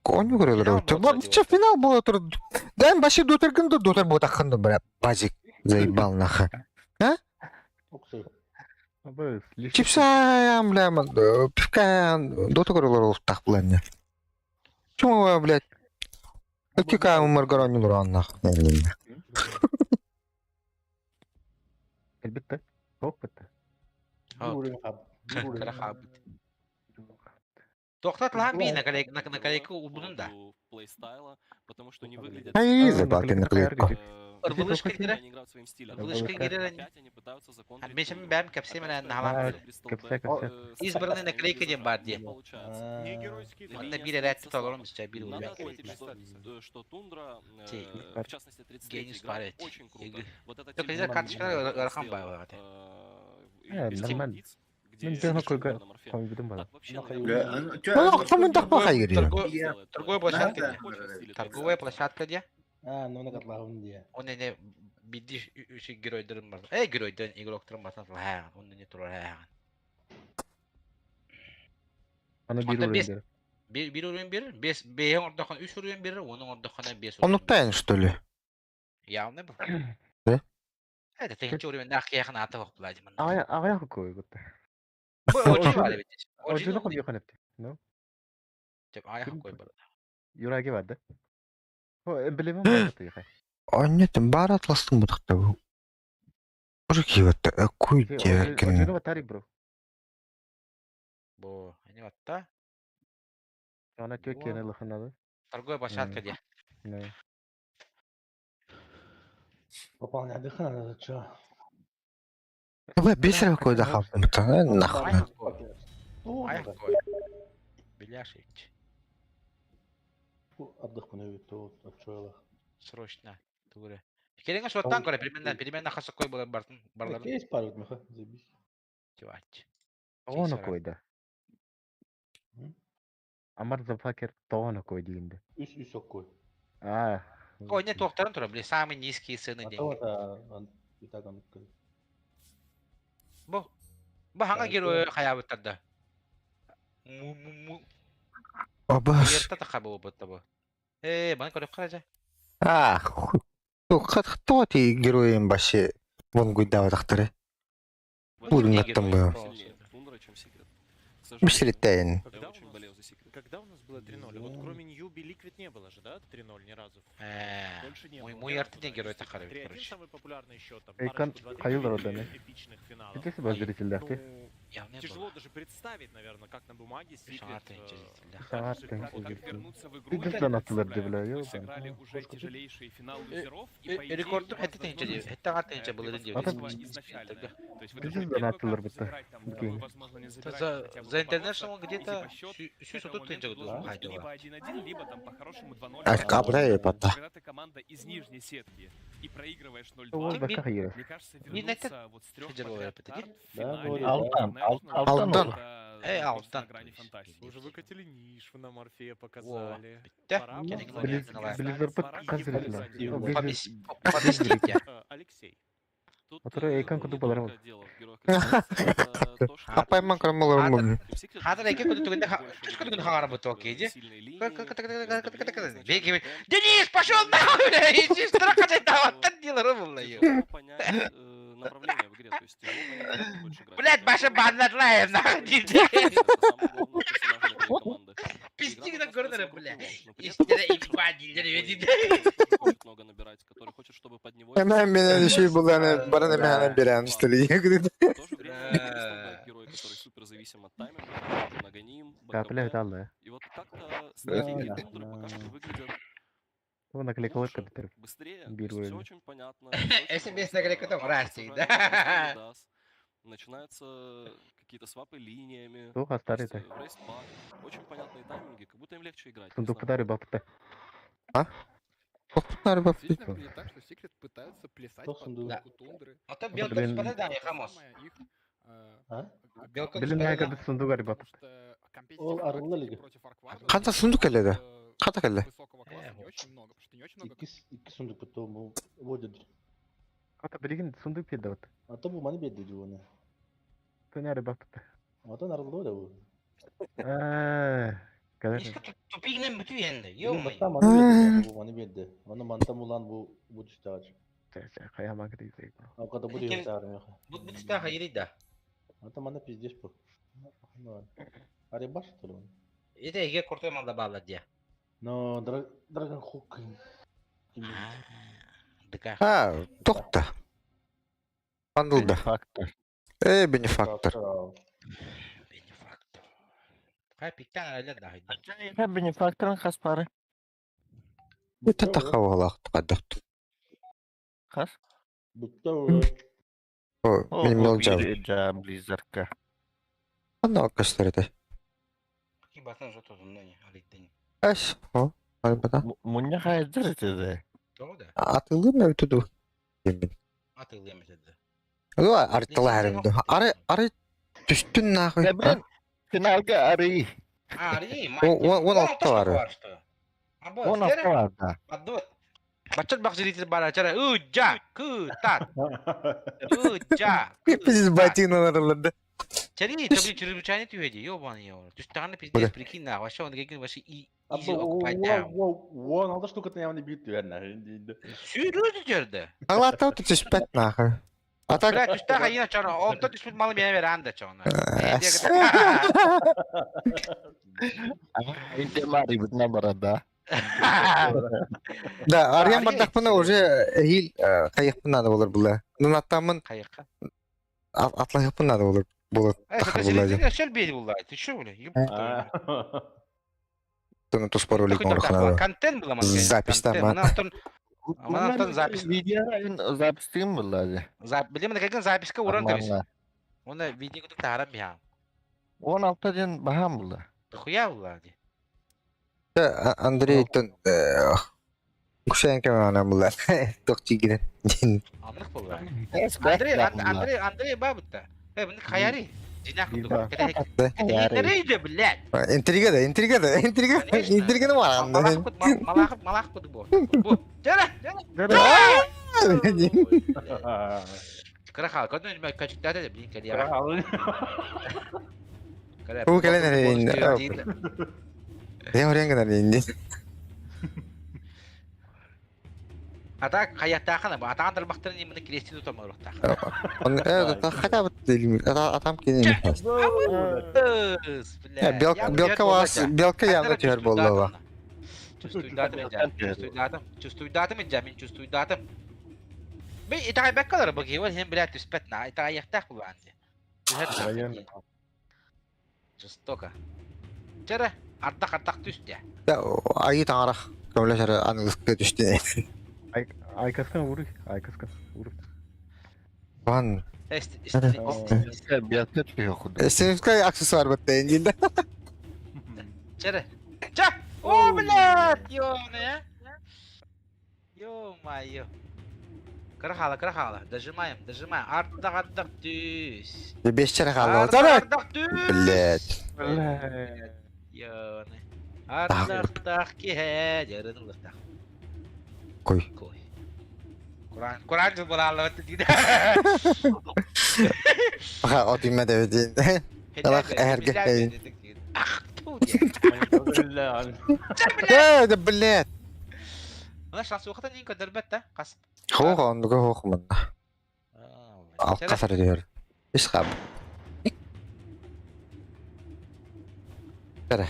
Onu görüyorlar. Что финал был? Да, баши дотер будет ахынды, бля, базик заебал нахуй. А? Чипсаям, бля, пивка, дотер görüyorlar так, бля. Чему, блядь? Какая умер не дуран нахуй. Elbette. Elbette. Тоқтат лан би наклейку убрун да. Потому что не выглядит... Ай, забал ты наклейку. Ырбылышка Они кире. не играют своим стилем. Ырбылышка кире. Опять они пытаются законтрить. Бешем бәм кәпсе менән наһалам. Избранный наклейка дем бар дем. Онда бир рәт толорым бисә бир Надо үләк. отметить, что Тундра, в частности 33 Гениус игра, парит. очень круто. Вот это Только из-за карточка Рахам Баева. нормально. Мен жана койга койбудум бала. Торговая площадка. Торговая площадка где? Ну на котлаун dia. Он не бидиш үш геройдерим бар. Геройден игроктарым бар. Ха, он не турар ха. Аны бир урын бер. Bir ürün bir, beyin ordakan 3 ürün bir, onun ordakana 5 ürün. Онуктайын, что ли? Явно bu. Да? Это тенчи ürün daha yakın atı yok bulacağım. Ага кой вот. Bu oji var evet. Oji koy yakın etti. No? Cep ayak koy burada. Юраги vardı. O emblemi var ya. Annetim бар атластың бұдықта бұл. Уже киеватты, кой деркен. Ojini batari bro. Bu, ne hatta? Ona Türkiye'nin lafını Торговая площадка где? Ne? Выполнять дыхание, это чё? Вы бисер какой-то хапнуто, нахуй. Ayak koy. Biляшить. Отдохнуть, то отчойлах. Срочно. Туре. Келеңе шоттан көре, переменна хасы кой барларын. Есть пару меха, заебись. Чувать. Onu koydu. Амар Зафакер тоғаны кой дейінді. Үс окой. Ой, не тоқтарын тұра, біле, самый низкие цены деньги. Бұл хаңа герой қаябыттарды? Абас. Ерті таққа бұл бұтты бұл. Баны көріп қаража. Хуй. Кто ты героем вообще? Вон гуйдава тақтыры. Будем аттым бы. Мишлеттайын. Когда у нас было 3-0? Вот кроме Ньюби Ликвид не было же, да? 3-0 ни разу. Больше не было. Мой яртый герой тақарып, 3-1 короче. самый популярный счет. Эйкон қайылдар одан, эпичных финалов. Кетесі ба зрителдер, ты? Тяжело даже представить, наверное, как на бумаге Секрет. Ты занатылар деп бля, Мы сыграли уже тяжелейший финал лузеров и по идее Рекорд это тенче было изначально. То есть вы Ты должны занатылар первый бітті. сыграть там, вы, возможно, не забираете хотя бы За два International ворота, где-то и типа счет еще к этому тут тенче моменту должен быть было. либо 1-1, либо там по-хорошему 2-0. Кабрая пата. Когда ты команда из нижней сетки и проигрываешь Ол 0-2, да кахайыр. мне кажется, Юнайтед вернуться вот с 3 федераловая подряд карт в Да, финале Алтан, Алтан. это просто Алтан. на грани фантастики. Уже выкатили нишу на Морфея, показали. Да, Пора Близзар под зрителя. Победите. Алексей. Тут Который Эйкон куду баларым. великое дело в героях Кристаллиса, то, что Апайман крамаларым. Хатыр эке күнү түгүндө күнү хагар буту окейди. Беги. Денис, пошел нахуй, бля, иди страха ты даваттан дилары буллай. понять направление в игре, то есть тяжело понять, больше играть. Блядь, Баша баннатлаев нахуй. Пизди на гордоре, бля. Истина и Много набирать, который хочет, чтобы под него... Мен ще бұл әні бараны мен әні берән, что ли. В то же время герой, который супер зависим от тайминга, нагоним, Капля алды. и вот как-то стратегии Тундры пока что выглядят Ол наклейкалар кадытыр. быстрее, Бир все ойын. очень понятно. Если без наклейка, то в России, да? Начинаются какие-то свапы линиями. Сол хастар это. В рейспак. Очень понятные тайминги, как будто им легче играть. Сундукта рыбапты. Kokutlar bak. Действительно выглядит так, что Секрет пытаются плясать под дудку Тундры. А то белка без попадания, Хамос. Белка без Білім попадания. әкірді сундук арбап. Ол арылы лиги. Қанта сундук әледі? Қата кәлі? Высокого класса не очень много, потому что не очень много. İki sunduk putu mu водят. Қата білген сундук педі бат. Ата bu mani beddi juwana. Төне арбапты. Ата narıldı da bu. Kadar. Tupignen bütün yendi. Yok Yok mu? hatta mani beddi bu mani beddi. Onu mantam ulan bu düştü ağaç. Kayama gidecek. O kadar bu diyor çağırım yok. Bu düştü hayır da. Ata mani pizdeş bu. Arı baş tutalım. Это Ege kurtarmada bağladı ya. No, Dragon Hook. Dıka. Ha, toqta. Bandılda. Benefactor. Hay pikten öyle daha. Я бенефакторын хаспары. Это тахавалақ тақадық. Kas? Betul. Benim yol cevap. Blizzard'ka. Anda arkadaşlar da. Kibatan zo tozunda ni halittin. Eş. O. Harbada. Munya hayırdır dedi. Doğru da. Atılır mı ötüdü? Yemin. Atılıyor mesela. O arıttılar herhalde. Arı düştün ne koy? Ben finalga arı. Ari, On altta var. 10 hafta var da. Adut. Bacot bak cerita bara cara uja kutat. Uja. Hepiniz batın aralarında. Jadi tapi cerita China tu aja. Yo bani yo. Terus tangan pizza prikin nah. Washa on kayak masih easy occupied down. Вон, алты штука явно бит верно. Serius cerita. Allah tahu tuh cepet nah. Atak. Bırak üstte hayına çana. Olta düşmüş malı bana veren de çana. Ini mah ributnya berada. Da Aryan bardak pun уже hil kayak pun ada olur bulla. Nunatamın Kayak. atlah pun ada olur. Bulat takar bulla aja. Это шел бей والله. Ты что, бля? Tuh tuh спору лик orang kenal. Контент была Запись там. Mana nonton запись. Video запись tim bulla aja. Bildiğim kayak запись ke orang terus. Ona video kutu taharam ya. 10 hafta diyen baham bulla. Хуя والله. Андрей тон Кушаем кемана була. Токчи гиren. Anlık bu lan. Andrei babıtta. Bunu kayari. Jinak kutu. Nereye bilet? Intriga ne var anda. Malah kutu bu. Jalan. Kira hal kau tu kaçık tadi de bilin kali ya. Bu kalian ada ini. Dia orang yang ada ini. Ata kayak kan apa? Ata terbakter ni mana kreasi tu sama orang tak. Tak kata betul. Atam kini. Ya belka yanında tüher bollu var. Чувствую датам, Джамин, чувствую датам. Ben itay bekkalara bakıyor. Hem bilet üspetna. İtay yaktak bu bence. Justoka. Cara artak düştü ya. Ya ayı tanrı. Kamla şara anılık düştü. Ay kaskan vurur. Van. Biar tuh aku. Senin kay aksesuar betul incinde. Cara. Cak. Oh bilet. Yo ne ya? Yo mayo. Кырахала. Дожимаем. Артак düş. 5 çare kaldı. Tarak. Блять. Ёны. Артак ki he. Yarın ulak. Koy. Kurang jumlah tidak. Aha o düğme de ödeyin. Salak erge. Ah tuh dia. Ya de bilet. Mana şansı waktu ni kadar betta kas. هو عنده من القفر ديال يسخب كده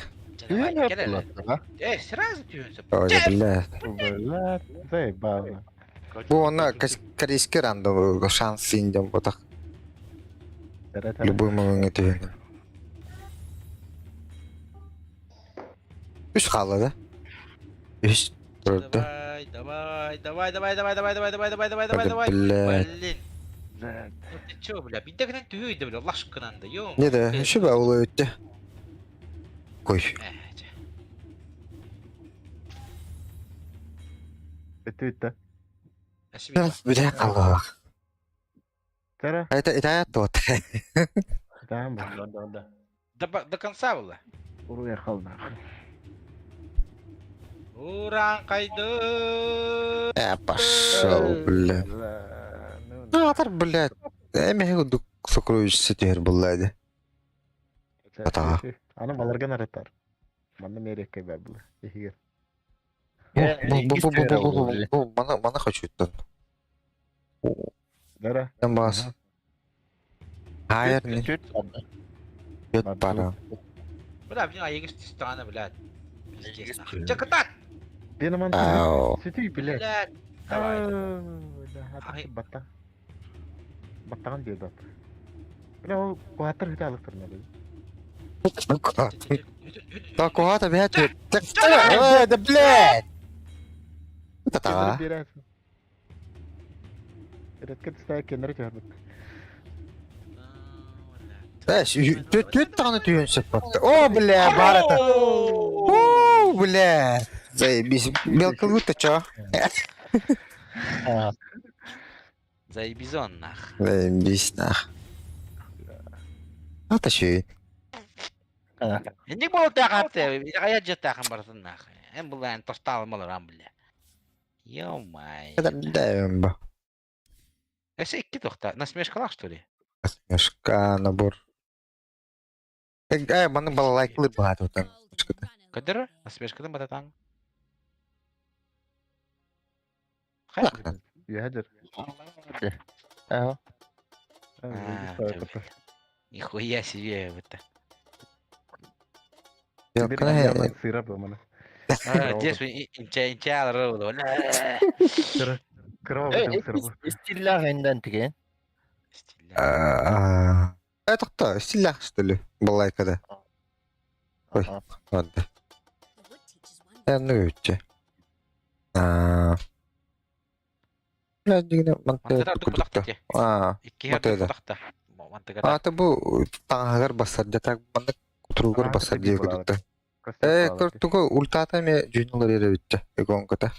ايه سراز تيونس بالله زي بابا بو انا كريسكر عنده شانس سينجم بطخ любой момент هنا ايش خالده ايش ترد Давай. Блин. Ты чё, бля? Bir de kadar tüyüydü bile Allah aşkına da. Yo. Ne de şu be oluyor ötte. Koy. Bitti. Bir de Allah. Tara. Это тот. Tamam. До конца было. Oraya kaldı. Orang kaydı. Пошел, блядь. Атар, блядь. Эми худук сокровища тер буллады. Ата. Аны баларга наратар. Манда мерек кебе бул. Ихиге. Мана хочу тон. Дара. Там бас. Hayır ne? Göt para. Bля, блин, а я говорю, странно, блядь. Пиздец. Чакатак! Benim Ау. antrenör sütü bile. Блядь. Давай. Batta. Battagan diyor bat. Bile o kuatır hıda alıktırma böyle. Так, куда-то бегать. Да, блядь! Это Biraz. Редкет стая кеннер тёрбүт. Төт таны түйөн саппатты. О, бля, бар это. О, бля. Заебись. Мелколут-то чё? Заебись он нах. Заебись, нах. Аташуй. Не было так, я же так барсын нах. Эн был эн тостал маларам, бля. Ё-май. Даем ба. Если iki тохта, насмешкалах, что ли? Насмешка, набор. Баны балалайкылы багат отан. Кадыр? Насмешкадан бататан. Ядер. Нихуя себе это. Сыра было. Здесь инчал роу. Стилляхенден тиген. Это кто? Стилях, что ли? Балайкада. Ой, ладно. Ну өтче. Дегене мантыгар кудукта. Аты бу таңагар басар жатак маны кутругар басар дие кудукта. Куртуго ультата ме жүйнөлөр ере битче. Эгонката.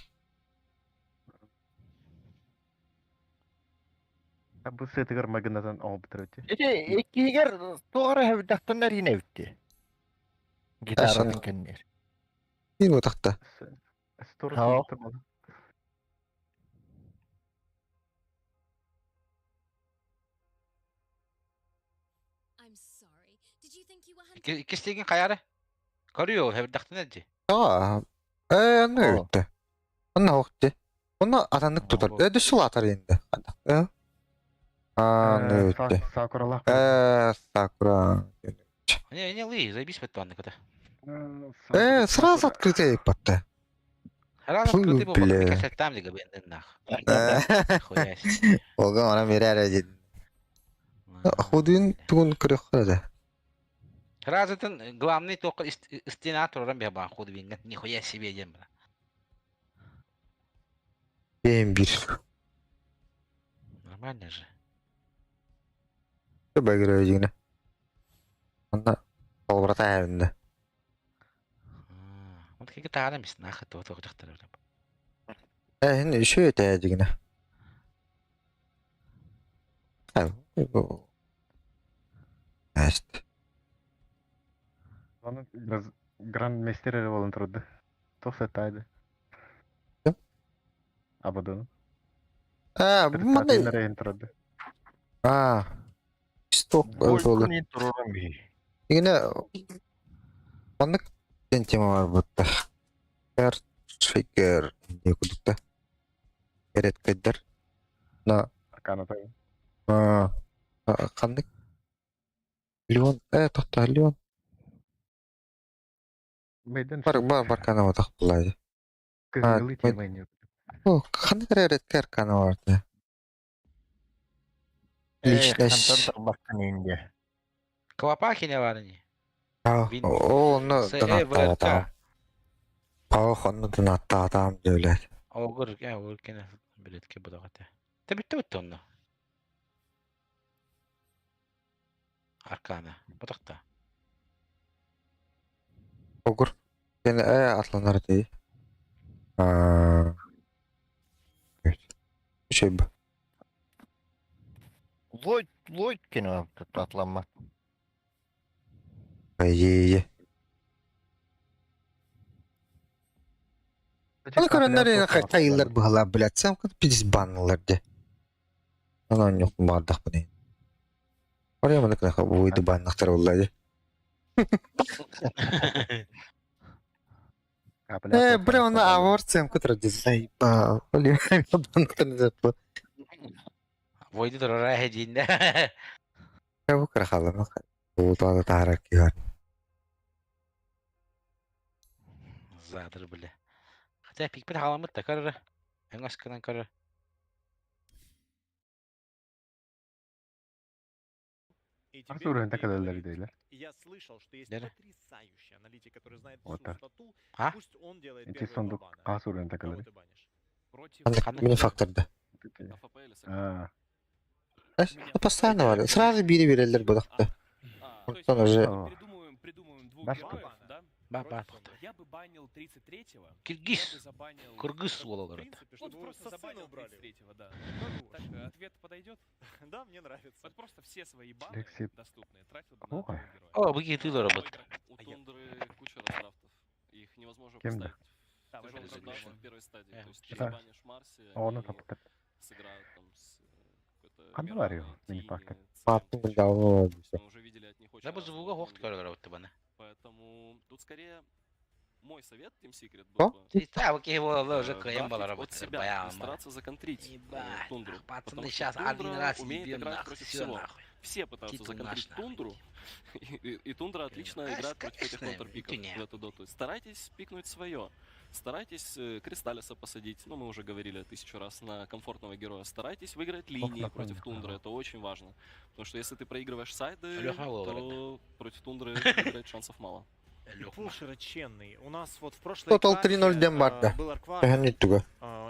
Bu setigar magnatan alıp bitirdi. İkiger doğru hevdaktan nerine bitti. Gitarın kenler. İyi o takta. Ha. İkisi kayarı. Görüyor hevdaktan nerede? Ne öttü? Ona hoqti. Ona atanlık tutar. Düşül atar endi. Ну это. Сакуралах. Сакура. Не, лы, заебись бетонный кота. Сразу открытый патта. Сразу открытый был, мне кажется, там ли габен нах. Хуя себе. Ого, она миряра один. Худин тун крыхада. Сразу это главный только стенатор рамбиабан худвин, нихуя себе дембра. Бир. Нормально же. Bagıra yine. Onda olbrata evinde. Вот как это арам есть нахуй то хочешь Ne şu öte yine. Bu. İşte. Onun biraz Grand Master'e voluntardı. Tosataydı. Abadan. Bu mana nereye entradı? Stop olur. Yine bandık tema var burada. Her fikir diye kudukta. Eret kadar. Na kanatayım. Kandık. Leon, tohta Leon. Var kanava taktılaydı. Kızılı temayın yok. Kandık eret kar kanava vardı. Личность. Квапахи не варни. Доната. Он доната там делает. Огур кене билетке будагата. Ты битте онно. Аркана. Будакта. Огур. Кене атланар дей. Şey bu. Lloyd kene atlanma. İyi. Onu karanları kayıllar bağla bilatsam kad biz banlar de. Anan yok bardak bu ne? Oraya mı ne bu uydu banlıklar vallahi. Bro ona avortsam kadar dizay. Öyle banlıklar ne yapıyor? Voydu da oraya hediğinde. Ya bu kırıkalım. Bu da taharak var. Zadır bile. Hatta pek bir halamı da kararı. En aşkından kararı. Я слышал, что есть потрясающий аналитик, который знает всю стату. Пусть он делает первые баны. Kasur ente kalır. Mini faktörde. Постоянно var. Сразу бiri verirler bu dakika. Ondan уже... Придумываем двух Баш героев, да? Баш. Я бы банил 33-го. Киргиз. Я бы забанил... Кыргыз болалар. Вот просто забанил 33-го, да. Так, ответ подойдет? Да, мне нравится. Вот просто все свои баны доступные тратил бы на одного героя. О, вы какие-то работы. У Тундры куча раздрафтов. Их невозможно поставить в тяжелый задачу в первой стадии. То есть ты забанишь Марси, они сыграют там с какой-то мы уже видели от них очень разные. Поэтому тут скорее мой совет Team Secret был бы от себя стараться законтрить Тундру. Потому что Тундра умеет играть против всего. Все пытаются законтрить Тундру, и Тундра отлично играет против этих контрпиков в эту доту. Старайтесь пикнуть свое. Старайтесь Кристаллиса посадить, ну мы уже говорили 1000 раз, на комфортного героя. Старайтесь выиграть линии против Тундры, это очень важно. Потому что если ты проигрываешь сайды, то против Тундры выиграть шансов мало. Пул широченный. У нас вот в прошлой Total 3-0 Дембарда. был Аркварден.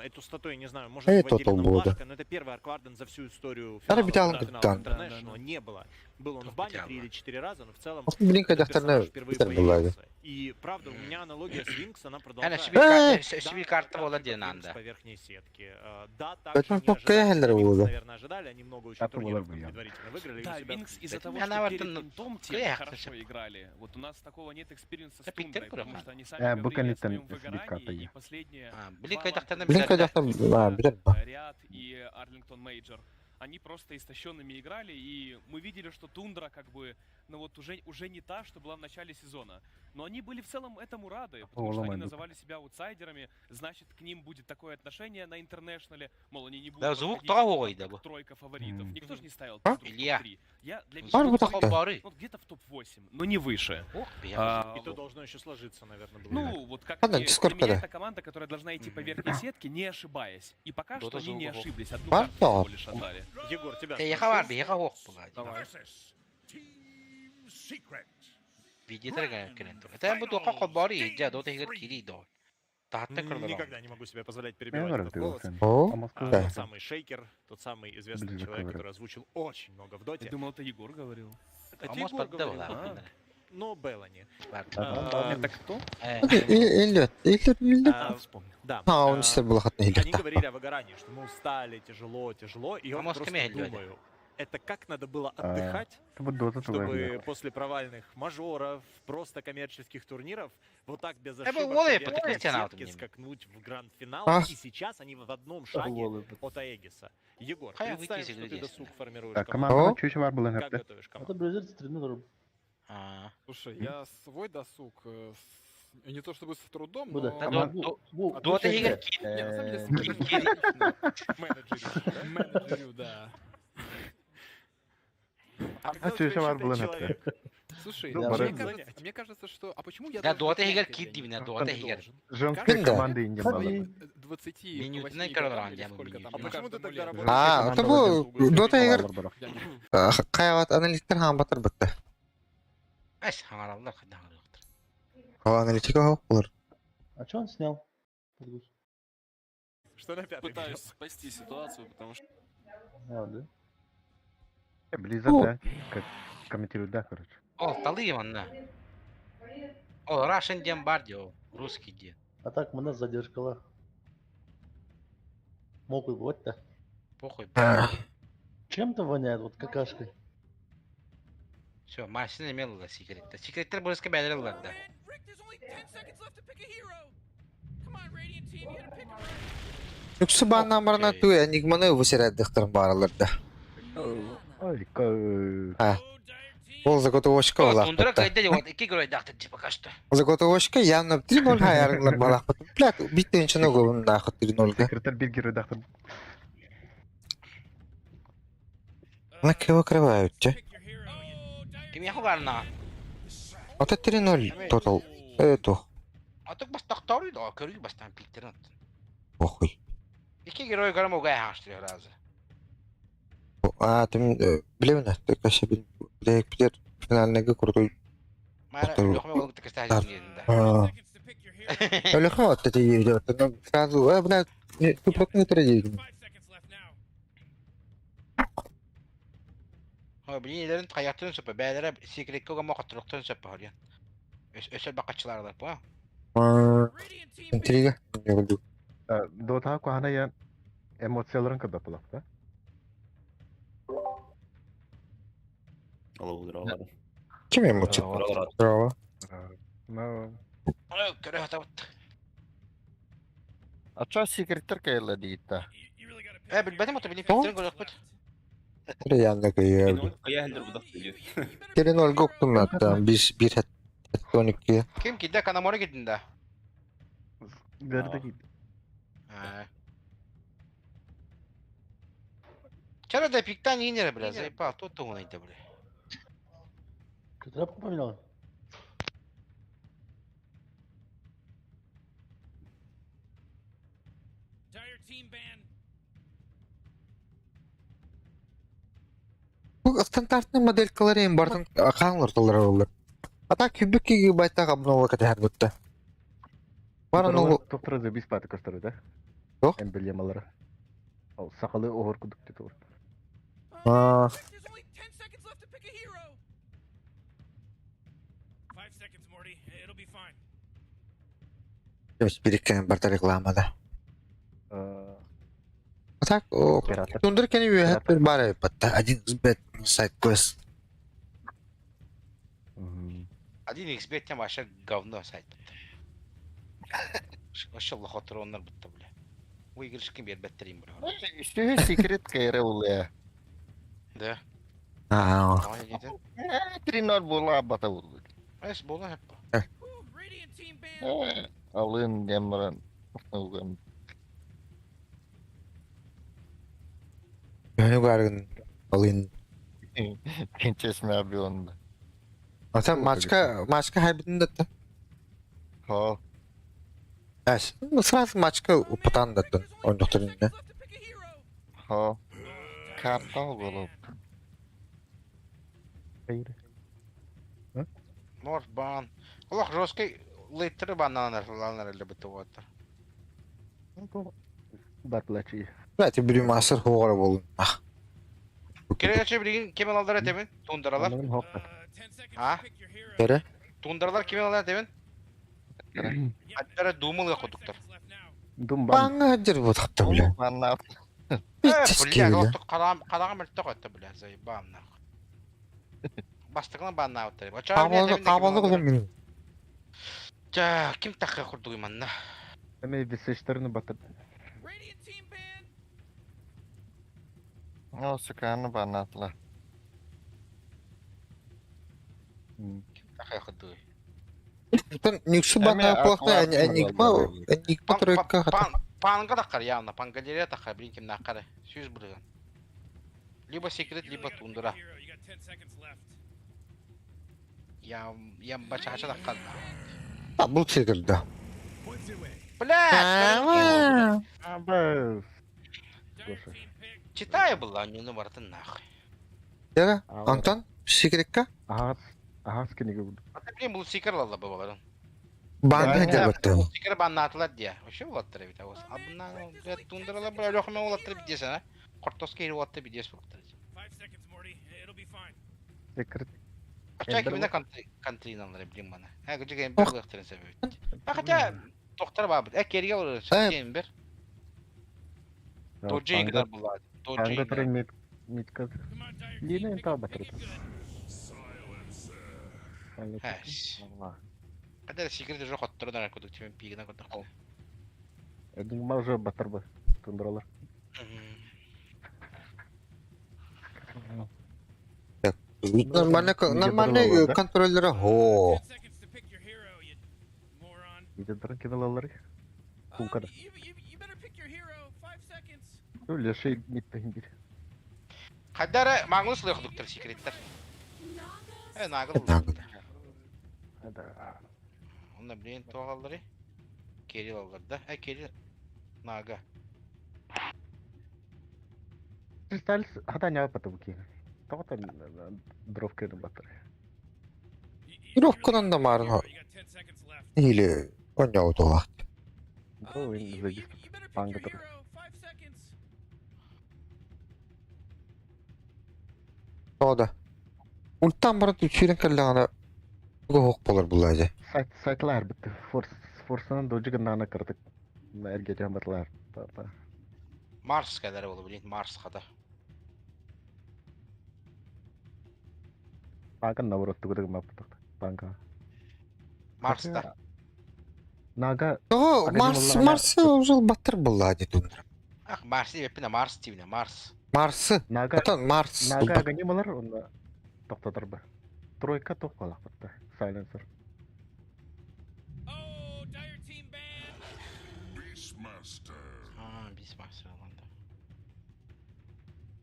Эту статую, не знаю, может выводили нам Лашка, но это первый Аркварден за всю историю финала International. Не было. Был он в бане 3 или 4 раза, но в целом персонаж впервые появился. И правда, у меня аналогия с Винкс, она продолжается. С верхней сетки. Да, так не ожидали. Винкс, наверное, ожидали, они много очень турниров предварительно выиграли. Да, Винкс из-за того, что перед Интом те хорошо играли. Вот у нас такого нет экспириенса с Тундрой, потому что они сами говорили о своем выгорании, и последние Ряд и Арлингтон Мейджор, они просто истощенными играли, и мы видели, что Тундра как бы, ну вот уже не та, что была в начале сезона. Но они были в целом этому рады, потому что они называли себя аутсайдерами, значит, к ним будет такое отношение на интернешнале, мол, они не будут как тройка фаворитов. Никто же не ставил Тундру в топ-3. Я для меня где-то в топ-8, но не выше. И то должно еще сложиться, наверное, было. Ну, вот как для меня это команда, которая должна идти по верхней сетке, не ошибаясь. И пока что они не ошиблись, одну карту всего лишь отдали. Егор, тебя никогда не могу себе позволять перебивать этот голос. Тот самый Шейкер, тот самый известный человек, который озвучил очень много в доте. Я думал, это Егор говорил. Это Егор говорил, но Беллани. Это кто? Вспомнил. Да. Он был Они говорили о выгорании, что мы устали, тяжело, и я просто думаю, это как надо было отдыхать, чтобы после провальных мажоров, просто коммерческих турниров, вот так без ошибок скакнуть в гранд-финал, и сейчас они в одном шаге от Аегиса. Егор, представь, что ты досуг формируешь команду. Как готовишь команду? Слушай, я свой досуг, не то чтобы с трудом, но... Менеджерю, да. Слушай, мне кажется, что... А почему я должен... Женской команды не было. 28 сколько там? А почему ты тогда работаешь? Это был... Дота игр... Каяват аналитикер хамбатыр бітті. Аналитика хауқлар. А что он снял? Что на пятый? Пытаюсь спасти ситуацию, потому что... Да? Близок, да? Комментирует, да, короче. О, Талиеван, да. О, Russian Дембардио, русский дед. А так, у нас задержка. Могут вот-то. Похуй. Чем-то воняет, вот какашкой. Все, машина имела секрет. Секреттер будет скобять, да. Yoksa bana marana tu enigmanı высереддихтер бараларда. Ол заготовочка О, ола. Тундра кайда вот iki герой дахтырчы пока что. Заготовочка явно 3-0 хаярыңлар балақ. Блядь, биттенче ногу нахуй 3-0-га. Секретарь bir герой дахтыр. На кого крывают, че? Кем я хугарна? Вот это 3-0 тотал. Это. А так бас тахтары да, körü bastan piktirin. Похуй. İki герой гарму гай хаштыр разы. Ты блин, ты каше блек пидер финальныга крутой. Легко ты идёт, но сразу, блядь, ты пропнул трагедию. Bilgilerin hayatını söpe. Beylere secret koga mokatruktan söpe haliyan. Ösel bakatçılarlar bu ha. Intriga. Dota ku hana yan emosiyaların kadar plakta. Kim emotçu? Bravo. No. Ana göre hata battı. Açar secretler kayla diyitta. Bilmedim o tabii fikrin gol yapmadı. Buraya yanına koyuyor. Gelin olgu okudum hatta. Bir het 12. Kim gitti? Kanamora gittin de. Geride gitti. Çara da pikten yine biraz. Pa, to ona ide böyle. Kıtırap mı lan? Bu стандартный моделькалар ең бардың қаңлыртылар олар. Ата kübük гигабайтта қабыны кәді әрбітті. Барын ол... Топтыры за беспаты көстірі да? Жоқ? Эмблемалары. Ал сақалы оғыр күдік деді ол. Өз біріккен барда рекламада. Так, тундыр кені өйәт бір бар әйпатта. Один XBet сайт көз. 1xbet тем аша говно сайт. Maşallah hatırı onlar bitti bile. Bu girişkin bir bettireyim bro. İşte secret kayra oluyor. De. Aa. Trinor bola bata oldu. Es bola hep. Alın demran. Oğlum. Yani gargın alın. Pinçesme abi onda. Ata maçka haybidin de. Ha. Evet. Sırası maçka uputan da. Oynaktırın ne? Ha. Karta oğlum. Hayır. Morban. Allah жесткий литры бананlar öyle bitti o atar. Batlaçı. Zaten bir master hoğara olun. Ah. Kereçe bir kimin aldılar demin? Tundralar. Ha? Kere? Tundralar kimin aldılar demin? Hatta Doom'u koyduklar. Doom Bana hacer bu taktı bile. Bana. Bile oldu kalam mırtta koydu bile zayıf bağımlar. Bastıklan bana otur. Kabalı kılın benim. Ya kim takı kurdu imanla? Hemen bir seçlerini batırdı. O sıkanı bana atla. Takı kurdu. Там никши бана плохо, enigma тройка. Панга такар явно, пангалерия такар, блин, кем накары. Сюз блин. Либо секрет, либо тундра. Я бача хача такар. А бұл секілді. Блядь! Абыз. Читай была, не ну вартын нахуй. Яга, Антон, секретка? Ağız kini oldu. Hatta bileyim bu seeker'larla babaların. Bana hacer battı. Bu seeker bana atılar diye. O şey olattırı bir tavus. Abundan tundralar böyle lokma olattırı bir diye sana. Kortoska yeri olattırı bir diye soktırı. Secret. Açık kimine country'in alır bileyim bana. Ha gıcık en bir olattırı sebebi. Hatta doktor babı. Geriye olur. Sen bir. Doji'ye gider bunlar. Doji'ye gider. Mitkaz. Yine enta batırdı. Heş. Kadar secret jo hatırdan arkadaşım timin pigine kadar. Думаю, уже батырбы. Тундралар. Нормальный контроллера. О. Видеодан киналалары. Кулкада. Öyle şey gitmeyin bir. Kadar mağlus lıyıklıktır secretler. Evet nağıl. Onda bilen toğalları Keril alırdı. Keril Naga. Kristal hata ne yaptı bu ki? Total drop kırdı batır. Drop'dan da marın o. İyili oynadı o vakti. Bu oyun pangatır. O da. Ultan bara düşürün kallağına gohok bolar bulaydı. Saytlar bitti. Forsa'nın docu gındağına kırdık. Ergece batlar. Mars kadar olabilir, Mars kadar. Banka navrottu guduk maptık. Banka. Mars'ta. Naga... О, Марс уже баттыр буlaydı Tundra. Ah, Mars değil, hepine Mars değil, Mars. Mars'ı. Atan Mars. Naga aganyamalar onda toxtatır bu. Troika toxalaq bitti. Silencer. Beastmaster olanda.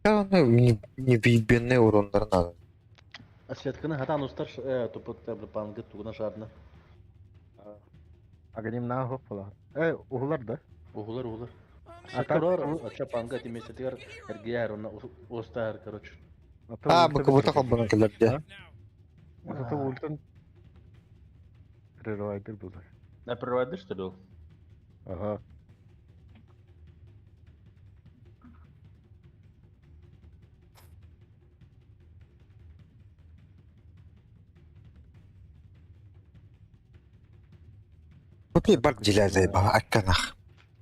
Ya не вибенный урондар надо. Светканы хатан устар тупут банга тугна шарна. Агоним на хоппала. Угулар да? Угулар. Атарор ача банга тимесетер эргияр на устар короче. Bu kubuta kabına kadar ya. Это ультан. Прерывайдер был. На проводы что ли? Ага. Окей, бак дилязай ба акканах.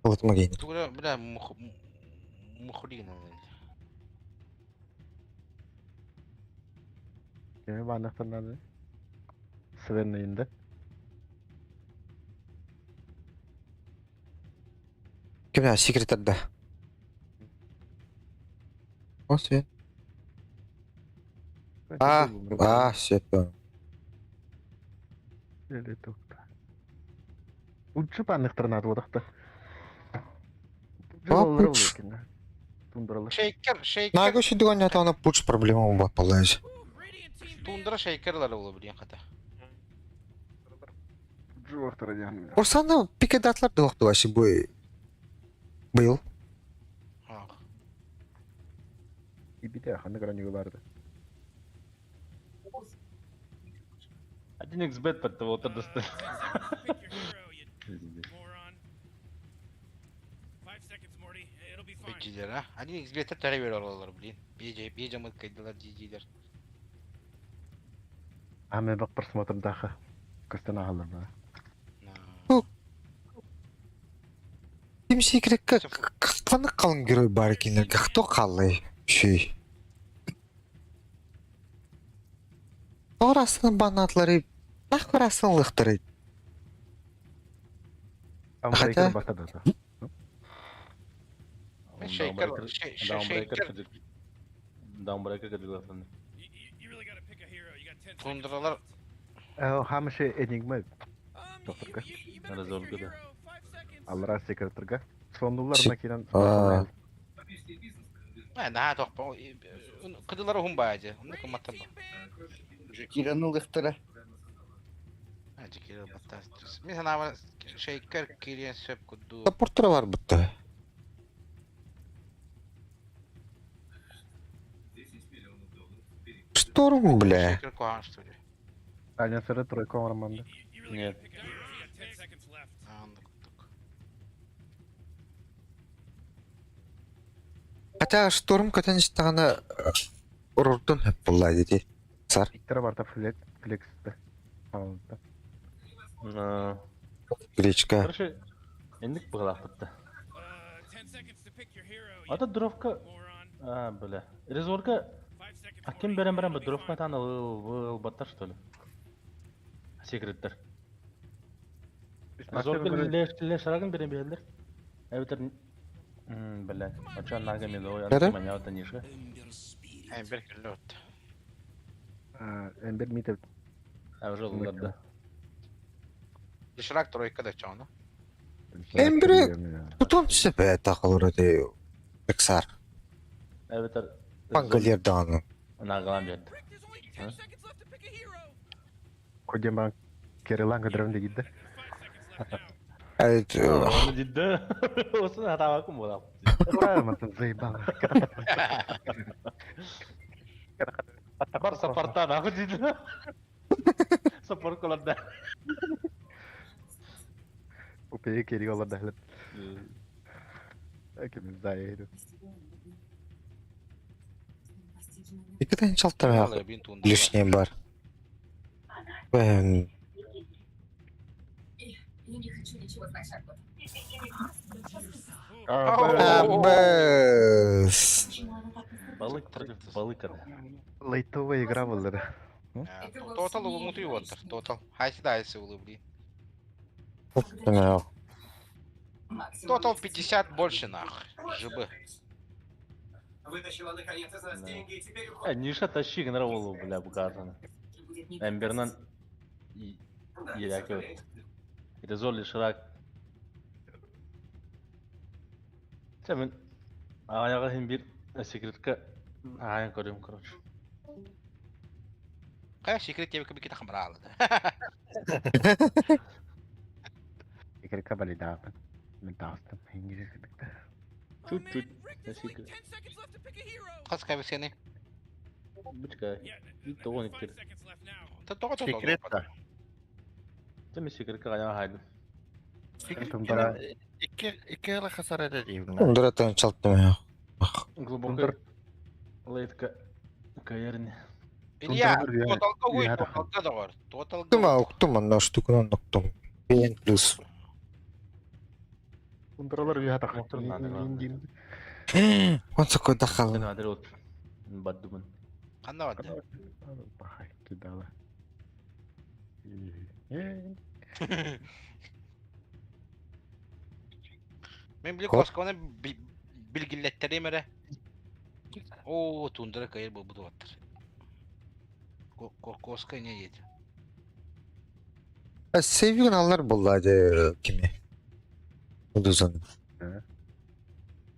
Вот магин. Тугра, бля, мухрина. Kimi banaktan Sven'in indi. Kim ya sekreterda? O Sven. Şey. Öyle tokta. Uçu banaktan adı odakta. Пуч. Shaker. Наго ще догоня та на пуч проблема ба полез. Тундра Shaker'lar olabiliyor kadar. Джортер yani. Орсана пикедатлар доқты башы бой. Был. Bir de hangi granny vardı. Один XBet подто вот это. Beciler ha. Hadi XB'te tara veriyorlar bilin. Bir camı kaydılar GG'ler. Аме бак просмотр даха. Костана алырда. Ким секретке қаны қалың герой бар екендерге кто қалай şey. Орасының банатлары нах орасының лықтыры. Амбрейкер батады да. Даунбрейкер кадиласын. Tundralar Хамыше Enigma. Тоқтырга. Разолгада. Аллара секретарга. Сондулар макинан. Daha topa. Kıdılar hum bayacı. Onu kumatta bu. Kiranı lıhtara. Hadi kiran batas. Mesela ama Shaker kiran söp kudu. Supporter var bitti. Шторм, бля. Shaker koyan что ли? Silencer'ı Troika ormanda. Нет. Хотя шторм катанış тағана ұрырдың hep бұлайды де. Сар. İktara barda flex'te. Aldı. Гречка. Короче, эндик бұғылақ бітті. Ата дровка... бля. Резорга... Аким берем бы дровка таны выл баттар что ли? Секреттер. Резорга леш шарагын берем берелер. Эвтер... Бля. Ачан нага мен ой антимания ота нишка. Ember kirlot. Ember mite. Уже лыларда. Dışırak Troika da çoğunu. Эмбре тутон себе тақылыр өте Пиксар. Эвтер... Бангалерданы. Нағылан берді. Kodyan ben Keralanga drone gitti. Evet. Onu ciddi. Olsun hata bakım bu da. Правильно, заебал. Бар сапартан aku ciddi. Sapor kolada. Upaya geri yola dahlet. Kim zayıf. Икиден чалтырмак лишний бар. Ben Абыс. Балык. Лайтовая игра была. Total умутуй отыр. Total. Хайсы улыбли. Total 50 больше нах. Жибы. Вытащила наконец из нас деньги и теперь Ниша тащи гнраволу, бля, буказаны. Эмбернан яки резолли шрак. Мен аяга хим бир секретке аян көрөм, короче. Кая секрет тебе кабы kita хамрал. Секретка бали да. Мен тастым İngiliz секретка. Чуть-чуть. Секрет. Кас кабы сени. Бычка. Тогон икер. Секретка. Теми секретка аяга хайды. Секретка. İki hasar edeyim. Тундратан чалтырмак. Глубокая лейтка каерни. Илья, total кой, total да var. Total. Тума уктум анна штукунан ноктум. Бен плюс. Контролер виха так. Он такой дахал. Баддуман. Канда вады. Бахай кидала. Мен билек Косконы билгилеттерим эре. О, тундра кайыр бұл бұды ваттыр. Коска не еді? Sevgin allar bulladı kimi? Uduzun.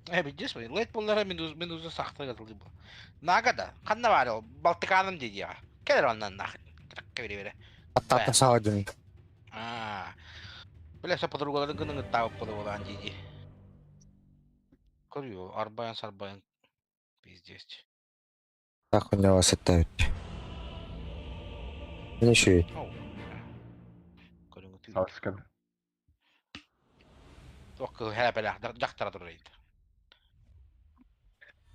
Bileceğiz mi? Late bunlara Medusa sakta katıldı bu. Nagada, kanna var o, Baltikanım dedi ya. Gelir ondan nak. Keviri. Hatta sağdın. Böyle sapatırgaların kınını tavuk bulu olan dedi. Görüyor, arbayan pizdeç. Так у него сетают. Ничего. Саскан. Только хәләпәлә, дактора дурайды.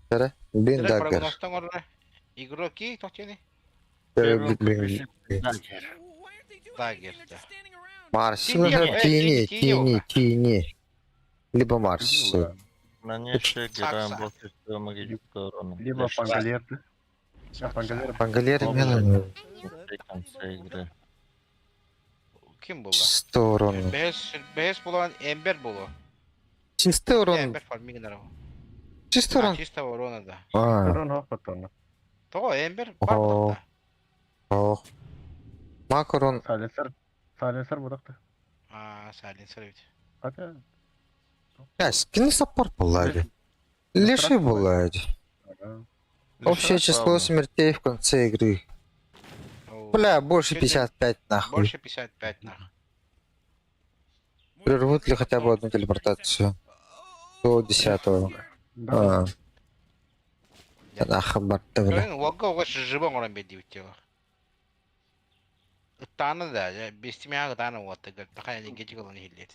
Тара, бин дагер. Игроки, тохтени? Дагер. Марс, тени. Либо Марс. На неше играем против магического. Либо Пангалер. Пангалер именно. Kim bu? Сторону. Behes bulan Ember bulu. Чисто урон. Ember farming nara. Чисто урон. Чисто урона да. Урон хопатон. То Ember бар burada. О. Макрон. Silencer будакта. Silencer evet. Ага. Я скины саппорт булади. Лиши булади. Общее число смертей в конце игры. Бля, больше 55 нахуй. Больше 55 нахуй. Прервут ли хотя бы одну телепортацию? До 10-го. Да. Нахуй барта, бля. Вага живым он бедит его. Тана да, без тебя тана вот, такая не гетик он не хилит.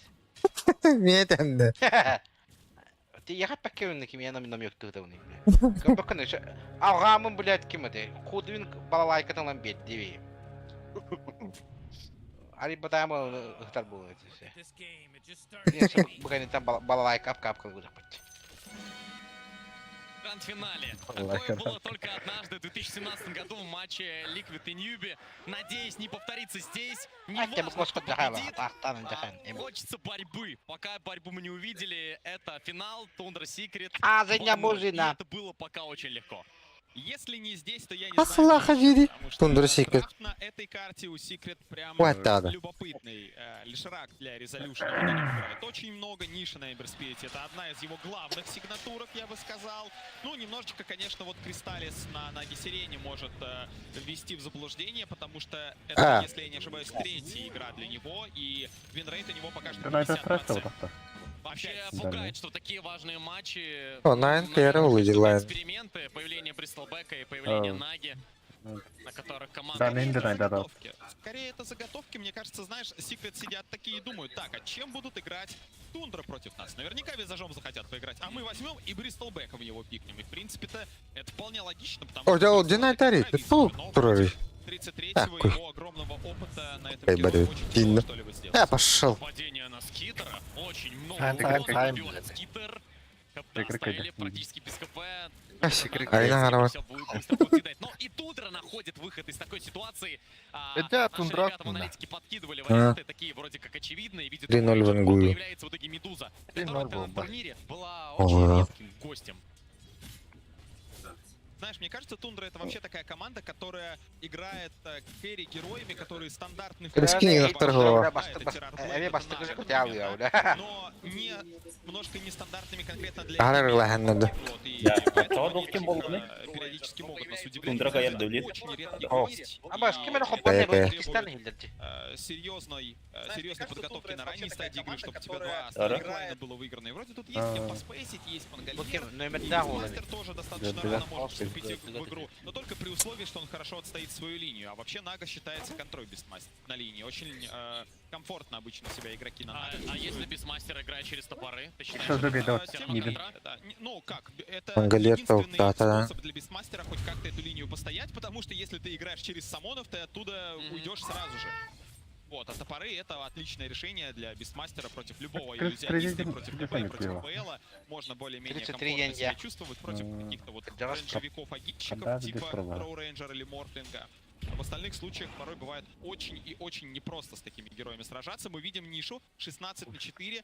Метен да. Ты я как пакет кем я нам ёкту да уни. Как bakın şu ağamın блядь kim de. Kudvin балалайка там бед диви. Ari потому хтар было это все. Я bukan там балалайка кап кылып жатат. В гранд-финале. Такое было только однажды в 2017 году в матче Liquid и Newbie. Надеюсь, не повторится здесь. Не важно, кто победит. Хочется борьбы. Пока борьбу мы не увидели, это финал Tundra Secret. Это было пока очень легко. Если не здесь, то я не знаю, потому что драфт на этой карте у Secret прям любопытный. Лишрак для Resolution играет очень много, ниша на Ember Spirit это одна из его главных сигнатурок, я бы сказал. Ну, немножечко, конечно, вот Кристаллис на Гессерене может ввести в заблуждение, потому что это, если я не ошибаюсь, третья игра для него, и винрейт у него пока что 50%. Вообще пугает, что такие важные матчи... О, Найн первый дела. Эксперименты, появление Бристлбека и появление Наги. на которых команда... Да, не знаю, да. Скорее это заготовки, мне кажется, знаешь, Secret сидят такие и думают, так, а чем будут играть Тундра против нас? Наверняка визажом захотят поиграть, а мы возьмем и Бристолбеком его пикнем. И в принципе-то это вполне логично, потому что... О, Динайтари, ты тут, Турори. 33-го его огромного опыта на этом герое очень тяжело что-либо сделать. Я пошел. Падение на Скитера, очень много Тайм. убивает Скитер. КП стояли практически без КП. Айна, Все будет быстро покидать. Но и Тундра находит выход из такой ситуации. Это Наши Тундра. ребята в аналитике подкидывали варианты, такие вроде как очевидные. Видят, 3-0 вангую. появляется в итоге Медуза, которая на турнире была Ого. очень редким гостем. Знаешь, мне кажется, Тундра это вообще такая команда, которая играет керри героями, которые стандартны. Скинь торгового. Но не немножко нестандартными конкретно для Арар лаханнады. периодически могут нас удивлять. Очень редкий гость. Серьезной подготовки на ранней стадии игры, чтобы тебе два стрейклайна было выиграно. И вроде тут есть кем поспейсить, есть Пангальер. Мастер тоже достаточно рано может вступить в игру, но только при условии, что он хорошо отстоит свою линию. А вообще Нага считается контрой Бестмастер на линии. Очень комфортно обычно себя игроки на Нага. А если Бестмастер играет через топоры, ты считаешь, Что за беда? Ну как, это Пангальер единственный толката, способ для Бестмастера хоть как-то эту линию постоять, потому что если ты играешь через самонов, ты оттуда уйдешь сразу же. Вот, а топоры это отличное решение для Бестмастера против любого иллюзиониста, против КП, против КПЛа. Можно более-менее комфортно себя чувствовать против каких-то вот рейнджевиков-агитчиков, типа Роу Рейнджер или Мортлинга. А в остальных случаях порой бывает очень и очень непросто с такими героями сражаться. Мы видим нишу 16-4.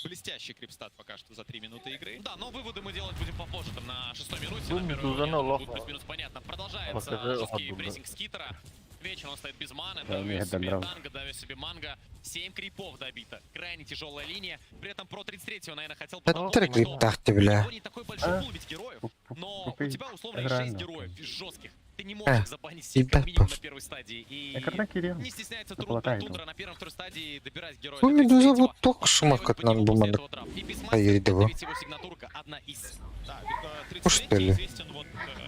Блестящий крипстат пока что за 3 минуты игры. Да, но выводы мы делать будем попозже, там на 6-й минуте. На первой будет плюс-минус понятно. Продолжается жесткий прессинг Скитера. Вечером он стоит без маны, давит себе танго, давит себе манго. 7 крипов добито. Крайне тяжелая линия. При этом про 33-го, наверное, хотел Это криптахты, бля. не такой большой пул ведь героев, но у тебя условно 6 героев жестких. Ты не можешь забанить всех как минимум на первой стадии. И не стесняется Тундра на первой-второй стадии добирать героев. Ну, Медуза вот только шумакать нам бумага. Поедет его. Его сигнатурка одна из. Да, Что ли? 33-й известен вот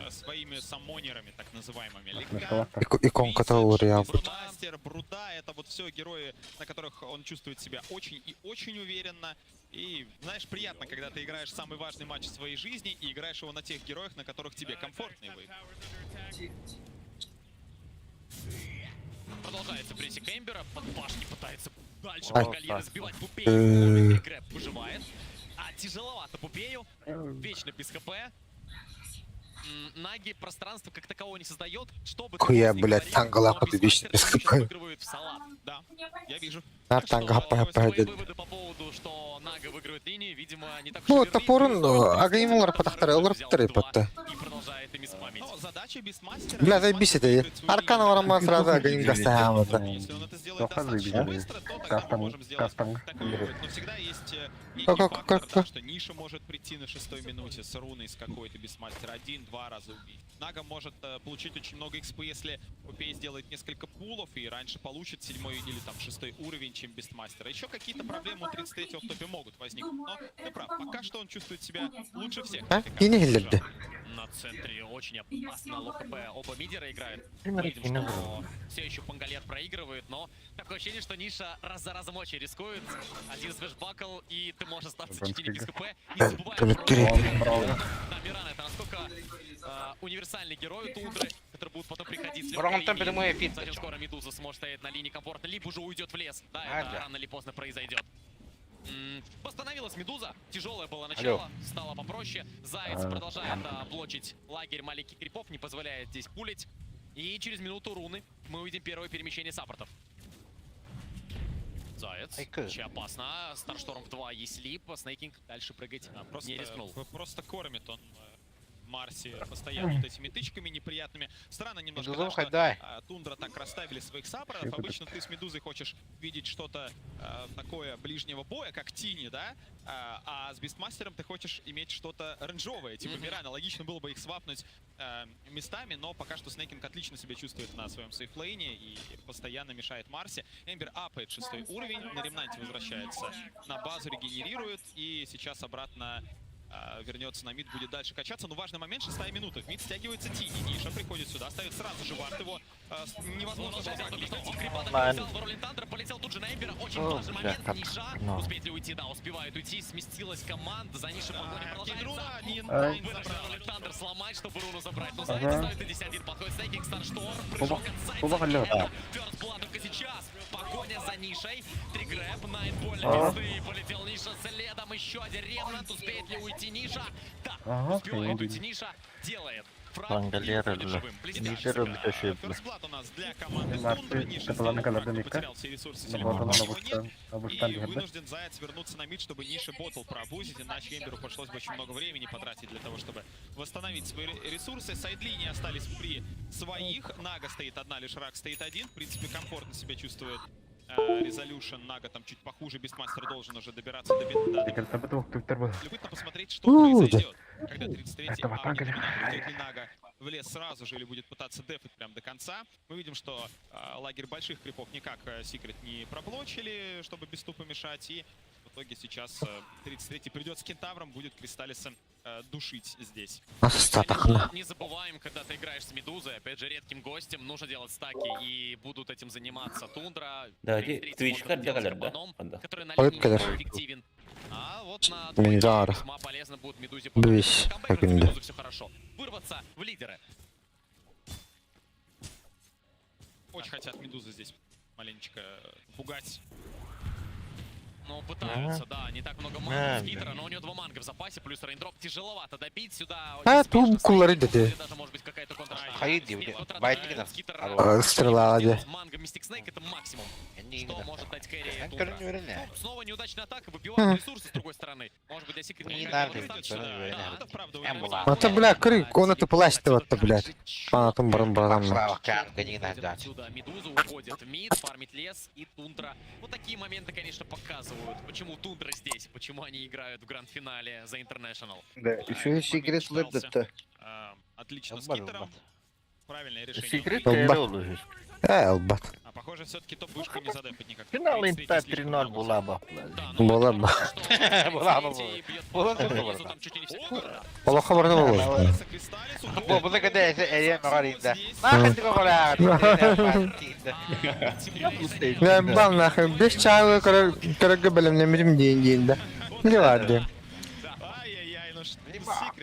своими саммонерами, так называемыми. Легка, Иконка того реал. Мастер, Бруда, это вот все герои, на которых он чувствует себя очень и очень уверенно. И, знаешь, приятно, когда ты играешь самый важный матч в своей жизни и играешь его на тех героях, на которых тебе комфортно его играть. Продолжается прессинг Эмбера, под башни пытается дальше Ай. Пангальера сбивать Пупею. Грэб выживает. А тяжеловато Пупею, вечно без ХП. Наги пространство как такового не создает, чтобы... Хуя, блядь, тангала подвечно без ХП. Выигрывают в салат. Да, я вижу. Танга Свои пойдет. выводы по поводу, что Нага выигрывает линию, видимо, не так уж Ну, и топорын агаймалар патахтары олар патты. и продолжает ими спамить. Но задача Бестмастера... Бля, заебись это. Аркан орама сразу агайм гастаем. Если он это сделает достаточно быстро, то тогда мы можем сделать такой вывод. Но всегда есть некий фактор, да, что Ниша может прийти на 6-й минуте с руной с какой-то Бестмастера 1-2 раза убить. Нага может получить очень много XP, если Пупей сделает несколько пулов и раньше получит 7-й или там 6-й уровень, чем Бестмастера. Еще какие-то проблемы у 33-го в топе могут возникнуть, но ты прав, пока что он чувствует себя лучше всех. На центре очень опасно ЛХП. Оба мидера играют. Видим, что все еще Пангальер проигрывает, но такое ощущение, что Ниша раз за разом очень рискует. Один свэшбакл, и ты можешь остаться чуть ли не без ХП. Не забывай про Мирана. Это насколько универсальный герой у Тундры, который будет потом приходить с легкой линии. Совсем скоро Медуза сможет стоять на линии комфортно, либо уже уйдет в лес. Да, это рано или поздно произойдет. Восстановилась Медуза, тяжелое было начало, стало попроще. Заяц продолжает блочить лагерь маленьких крипов, не позволяет здесь пулить. И через минуту руны мы увидим первое перемещение саппортов. Заяц, очень опасно. Старшторм в 2 есть лип, Снейкинг дальше прыгать не рискнул. Просто кормит он Марси постоянно вот этими тычками неприятными. Странно немножко, да, что Тундра так расставили своих саппортов. Обычно ты с Медузой хочешь видеть что-то такое ближнего боя, как Тини, да? А с Бестмастером ты хочешь иметь что-то рейнджовое, типа Мирана. Логично было бы их свапнуть местами, но пока что Снейкинг отлично себя чувствует на своем сейфлейне и постоянно мешает Марси. Эмбер апает 6-й уровень, на ремнанте возвращается на базу, регенерирует и сейчас обратно вернется на мид, будет дальше качаться. Но важный момент, 6-я минута. В мид стягивается Ти, и Ниша приходит сюда, ставит сразу же вард его. Невозможно полетел тут же на Эмбера. Очень важный момент. Ниша успеет ли уйти? Да, успевает уйти. Сместилась команда. За Нишей погоня продолжается. Вынужден Тандер сломать, чтобы руну забрать. Но за это стоит и 10-1. Подходит Стейкинг, Старшторм. Прыжок инсайд. Фёрст Блад только сейчас. Погоня за Нишей. Тригрэп, Найтбольный мисты. Полетел Ниша следом. Еще один ремнант. Успеет ли уйти Ниша? Да, успевает уйти Ниша. Делает. Бангалера лидеры битоши. Ферстблад у нас для команды Марти, Тундра. Ниша это была накала потерял все ресурсы. И вынужден Заяц вернуться на мид, чтобы Ниша ботл проабузить. Иначе Эмберу пришлось бы очень много времени потратить для того, чтобы восстановить свои ресурсы. Сайдлинии остались при своих. Нага стоит одна, лишь Рак стоит один. В принципе, комфортно себя чувствует Resolution. Нага там чуть похуже. Бестмастер должен уже добираться до бита. Любопытно посмотреть, что произойдет, когда 33-й придет ли Нага в лес сразу же или будет пытаться дефать прям до конца. Мы видим, что лагерь больших крипов никак Секрет не проблочили, чтобы Бесту помешать. И в итоге сейчас 33-й придет с Кентавром, будет Кристаллиса душить здесь. Не забываем, когда ты играешь с Медузой, опять же, редким гостем, нужно делать стаки, и будут этим заниматься Тундра. Да, Twitch который на линии эффективен. А вот на весьма полезно будет Медузе Медузу все хорошо. Вырваться в лидеры. Очень хотят Медузы здесь маленечко пугать. Ну, пытаются, да, не так много маны с Гитера, но у него 2 манга в запасе, плюс рейндроп тяжеловато добить сюда. Тубкулары деді. Даже может быть какая-то контра. Стрела, да. Манга Мистик Снейк это максимум, что может дать Кэрри Тундра. Снова неудачная атака, выбивают ресурсы с другой стороны. Может быть, для Секрет не Это, бля, крик, он это плащ-то вот-то, блядь. Фанатом барам-барам. Отсюда Медуза уходит в мид, фармит лес и Тундра. Вот такие моменты, конечно, показывают. Почему Тундра здесь, почему они играют в гранд-финале за International. Да, еще и Секрет лэп-то. Отлично с Китером. Правильное решение. Секрет Элбат. А похоже, все-таки топ-вышку не задефать никак. Финал инта 3-0 була бы. Була б. Плохо вартовало. Bunu kadar Eren Marин'da. Нахуй ты говоришь? Я ебал нахуй. Без чая, короче, блин, не берем деньги, да. Не ладно.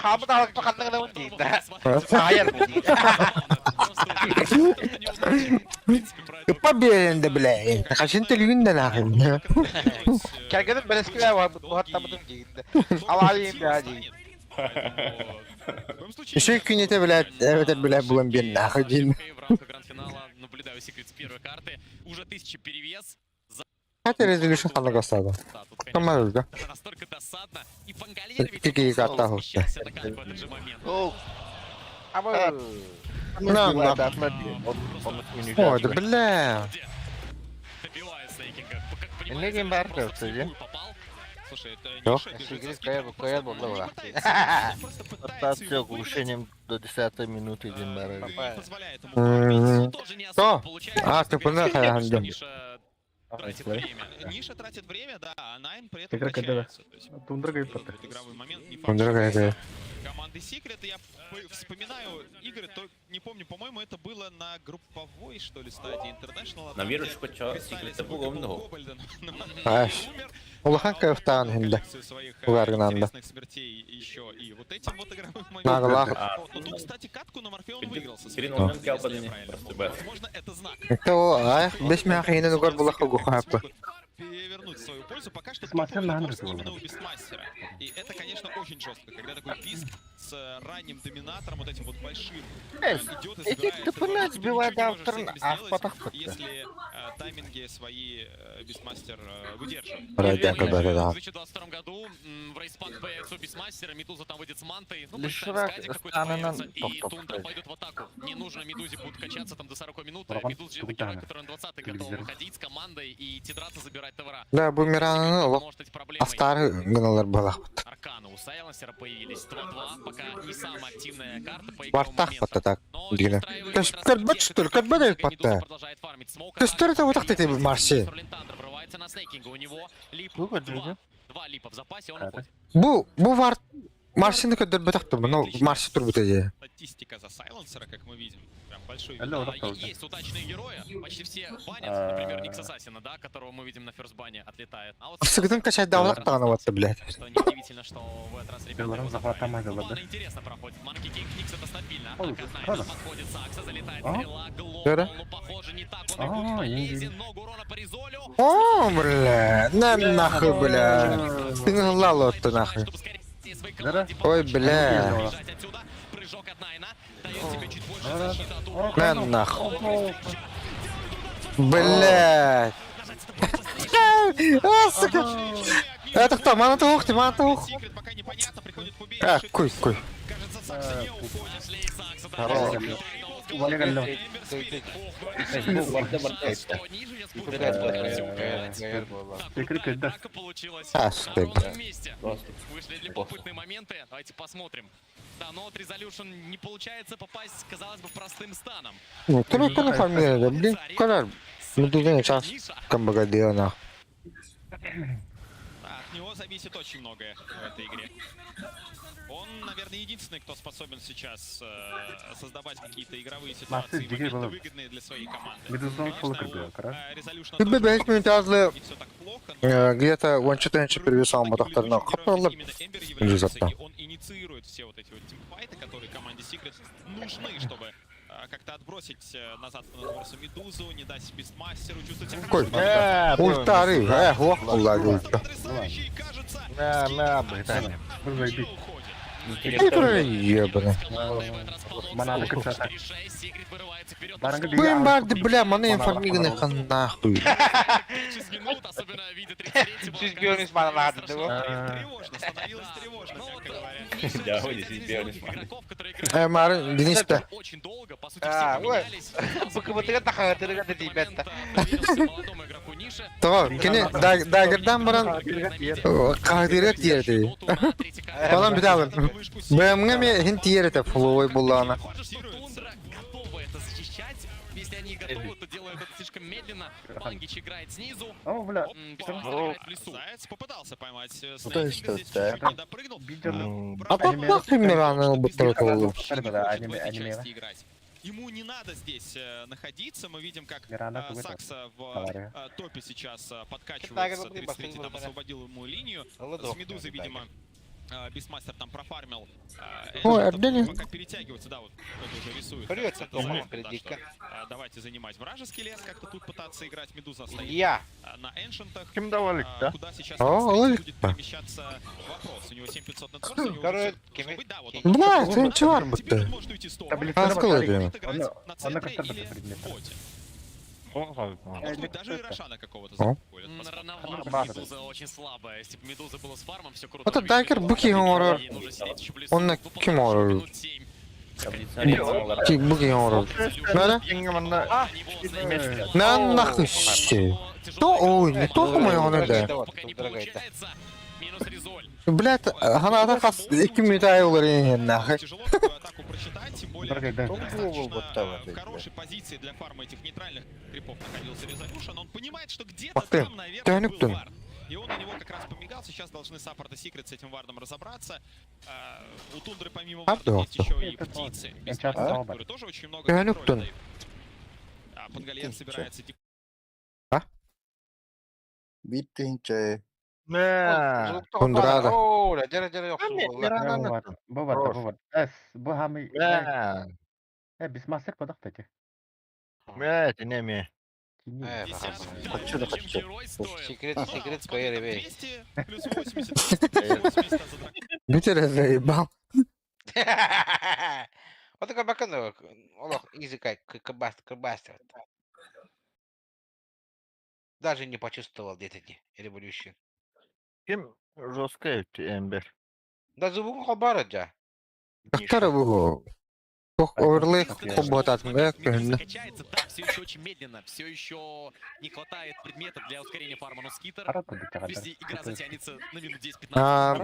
Kamu tahu pekan dengan Undinda. Saya Победа, блядь. Хочу ты люнда нахуй. Когда beres kira var bu hatta bunun Undinda. Alayım bir Еще и кинете, блядь, это, блядь, бломбин нахуй. Наблюдаю Секрет с первой карты. Уже 1000 перевес. Это резолюшн ханага сада. Команда, да? Это настолько досадно. И Пангалера ведь восхищался в этот же момент. Ой, да бля. Добивает Стейкинга. Не баркался, да? Слушай, это Остаться оглушением до 10 минуты Димбара. Что? А, ты понял, тратит время. Ниша тратит время, да, а Найн при этом Игра когда? качается. Тундра гайпа. Игровой момент не Тундра. Команды Secret, я вспоминаю игры, то не помню, по-моему, это было на групповой, что ли, стадии International. На вируску, что Secret было много. Аж. Улаханка в Тангенде. Угаргнанда. Смертей еще и вот этим вот игровым Наглах. моментом. Тут, кстати, катку на Морфе он выиграл. Возможно, это знак. Это, без мяхина, но гор была хагухапа. Перевернуть в свою пользу. Пока что Смотрим на именно у Бестмастера. И это, конечно, очень жестко, когда такой писк с ранним доминатором, вот этим вот большим, идет и Ты сбивает автор, а потом если тайминги свои Бестмастер выдерживает. В 2022 году в рейспак появится у Бестмастера, Медуза там выйдет с мантой, ну, скади какой-то появится, и Тундра пойдет в атаку. Не нужно Медузе будет качаться там до 40 минут, Медуза же герой, который на 20-й готов выходить с командой и идти драться, забирать тавра. Да, бумеран, а старый гнолер была. Арканы у Сайленсера появились, 2-2, пока не самая активная карта по Вартах вот так. Дина. То есть, как бы что, как бы да, пота. То есть, это вот так ты в Марсе. У него лип 2 липа в запасе, он уходит. Бу варт. Марсины көдөр бетактыр, но Марсы тур битеже. Статистика за сайленсера, как мы видим. Прям большой Алло, вид. да, Есть удачные герои, почти все банят, например, Никс Ассасина, да, которого мы видим на ферстбане, отлетает. А вот Сыгдын качать давлак тагановатты, блядь. что неудивительно, что в этот раз ребята Белорус его захватывает, забрали. да? План интересно проходит. Манки Кинг, Никс это стабильно. Ой, Атака Найна правда? подходит, Сакса залетает, А? стрела, Да-да. Глоу, похоже, не так он и будет полезен, много урона по Резолю. О, бля, на нахуй, бля. Ты наглал ты нахуй. Ой, бля. Прыжок от Найна дает тебе чуть больше защиты от урона. На нахуй. Блядь. А, сука. Это кто? Мана-то ух ты, мана-то ух. А, куй. А, что Вышли любопытные моменты. Давайте посмотрим. Да, но от Resolution не получается попасть, казалось бы, простым станом. Ну, кто на фамилия, блин, канал. Ну, ты не час, камбагадия, нахуй. От него зависит очень многое в этой игре. Он, наверное, единственный, кто способен сейчас создавать какие-то игровые ситуации, моменты выгодные для своей команды. Resolution Ты бы 5 минут азлы не все так плохо, где-то ванчутенчи перевесал мотохтарно. Хапалар. Джизапта. он инициирует все вот эти вот тимфайты, которые команде Secret нужны, чтобы как-то отбросить назад на Норсу Медузу, не дать Бистмастеру чувствовать себя Кой. хорошо. Ультары, лох, уладился. Потрясающий, кажется, На, Британия. Ты проебанный. Бэмбарды, бля, маны информированных нахуй. Чуть Бёрнис мана надо, да? тревожно, становилось тревожно, мягко говоря. Да, вот здесь Бёрнис. Мары, Денис-то. Очень долго, по сути, все Ой, поменялись. буквально так, ты ребята. Молодому игроку Нише. То, кене, дагердан баран, кагдырет ерді. Falan bir daha var. Бэмгэ ме хин тиерете флой булана. Тундра готова это защищать. Если они готовы, то делают это слишком медленно. Бангич играет снизу. О, бля. Заяц попытался поймать То есть снайпинга, что, здесь да? чуть-чуть не допрыгнул. А попахли Мирана Бутаркова. Не хочет в этой части играть. Ему не надо здесь находиться. Мы видим, как Сакса в топе сейчас подкачивается. 33 там освободил ему линию. С Медузой, видимо, Бисмастер там профармил. Ой, отдали. Пока перетягивается, да, вот кто-то уже рисует. Придется, Да, перейди-ка. что, давайте занимать вражеский лес, как-то тут пытаться играть. Медуза стоит Я. на эншентах. Кем доволик, да? Куда сейчас О, будет Олег. перемещаться вопрос. У него 7500 на торс, у него Короче, всё должно быть. Да, вот он Бля, ты ничего теперь будто. он может уйти с топа. А сколько это? Будет играть на Он центре кастета или предмет. в боте. О, Может быть, даже и Рошана какого-то О. заспокоит. Рановато. Медуза очень слабая. Если бы Медуза была с фармом, все круто. Это Дайкер буки говорю. Он на кимору. Ти буки говорю. Надо? На нахуй щи. То, ой, не то моего надо. Пока не получается. Минус Резоль. Блядь, она атакас 2 минута айлары нахуй. Тяжело такую атаку прочитать, тем более Дорогой, да. достаточно в хорошей позиции для фарма этих нейтральных крипов находился Resolution. Он понимает, что где-то Ах ты, там, наверное, тянет был ты. вард. И он на него как раз помигал. Сейчас должны саппорты Secret с этим вардом разобраться. У Тундры помимо А, варда да, есть да. еще и птицы. Которые тоже очень много Тянет контроля ты. дают. Пангальян собирается... Биттинче. Не. Тундрада. О, жара yok. Бовар. Бу хами. Не. Бисмастер подах тати. Не, не. Хочу. Секрет, поели, бей. 200 плюс 80, 280 за дракона. Битер заебал. Вот такой бакан, олох, языка, кабастер. Даже не почувствовал где-то революцию. Ким жесткая Эмбер? Да звук хабара, да. Доктора бугу. Оверлейк хуботат мэк. Закачается, да, все еще очень медленно, все еще не хватает предметов для ускорения фарма, но Скитер, если игра затянется на минут 10-15. А,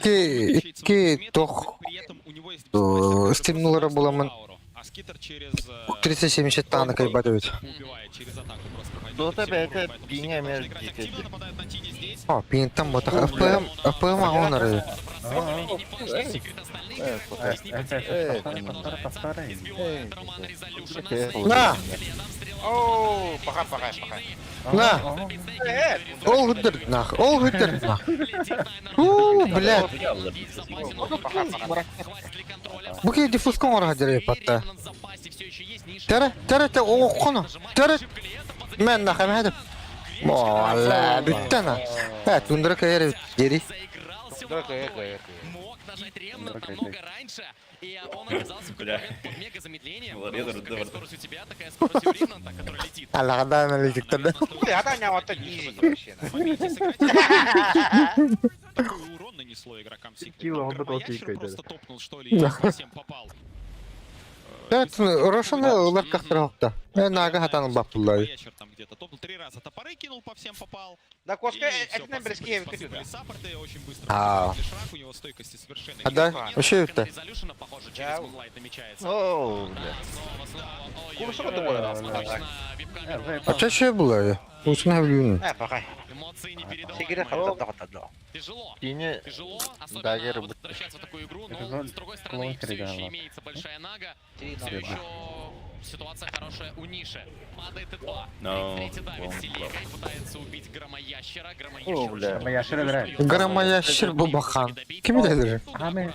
iki тох стимнулера була мен. А Скитер через 30-70 танка ебать. убивает через атаку просто. До тебе это пиня Активно между нападает на Тине здесь. О, пин там вот АПМ агоноры. На! Оу, пока. На! Ол гудер нах, ол гудер нах. Блядь. Bu ki difuskan var hacı patta. Tere okunu. Tere. Men nakam hadi. Valla bittana. Ha tundra kayar geri. Мог нажать ремнант намного раньше, и он оказался в какой-то момент под мега замедлением. Такая скорость у тебя, такая скорость у ремнанта, который летит. Allah kadar analitik тогда. Такой урон нанесло игрокам Secret. Громоящер просто топнул, что ли, и совсем попал. Evet, Рошаны ларках тыралыкта. Нага хатанын баппуллай. Громоящер там где-то топнул 3 раза, топоры кинул, по всем попал. Да, Коска, И всё, это на береске посыпали саппорты, очень быстро А. посыпали шрак, у него стойкости совершенно А да? нет. Вообще это. Резолюшена, похоже, через Moonlight намечается. Оу, Да, бля. снова. А чаще было я? Усна влюн. Пока. Эмоции не Секрет передаваемые. Тяжело. Тине Тяжело, дагер особенно вот возвращаться в такую игру, но с другой стороны все еще имеется большая нага, все еще ситуация хорошая у Ниши. Падает и 2. Третий давит Селека и пытается убить Громоящера. Громоящер Бабахан. Кем это же? Рор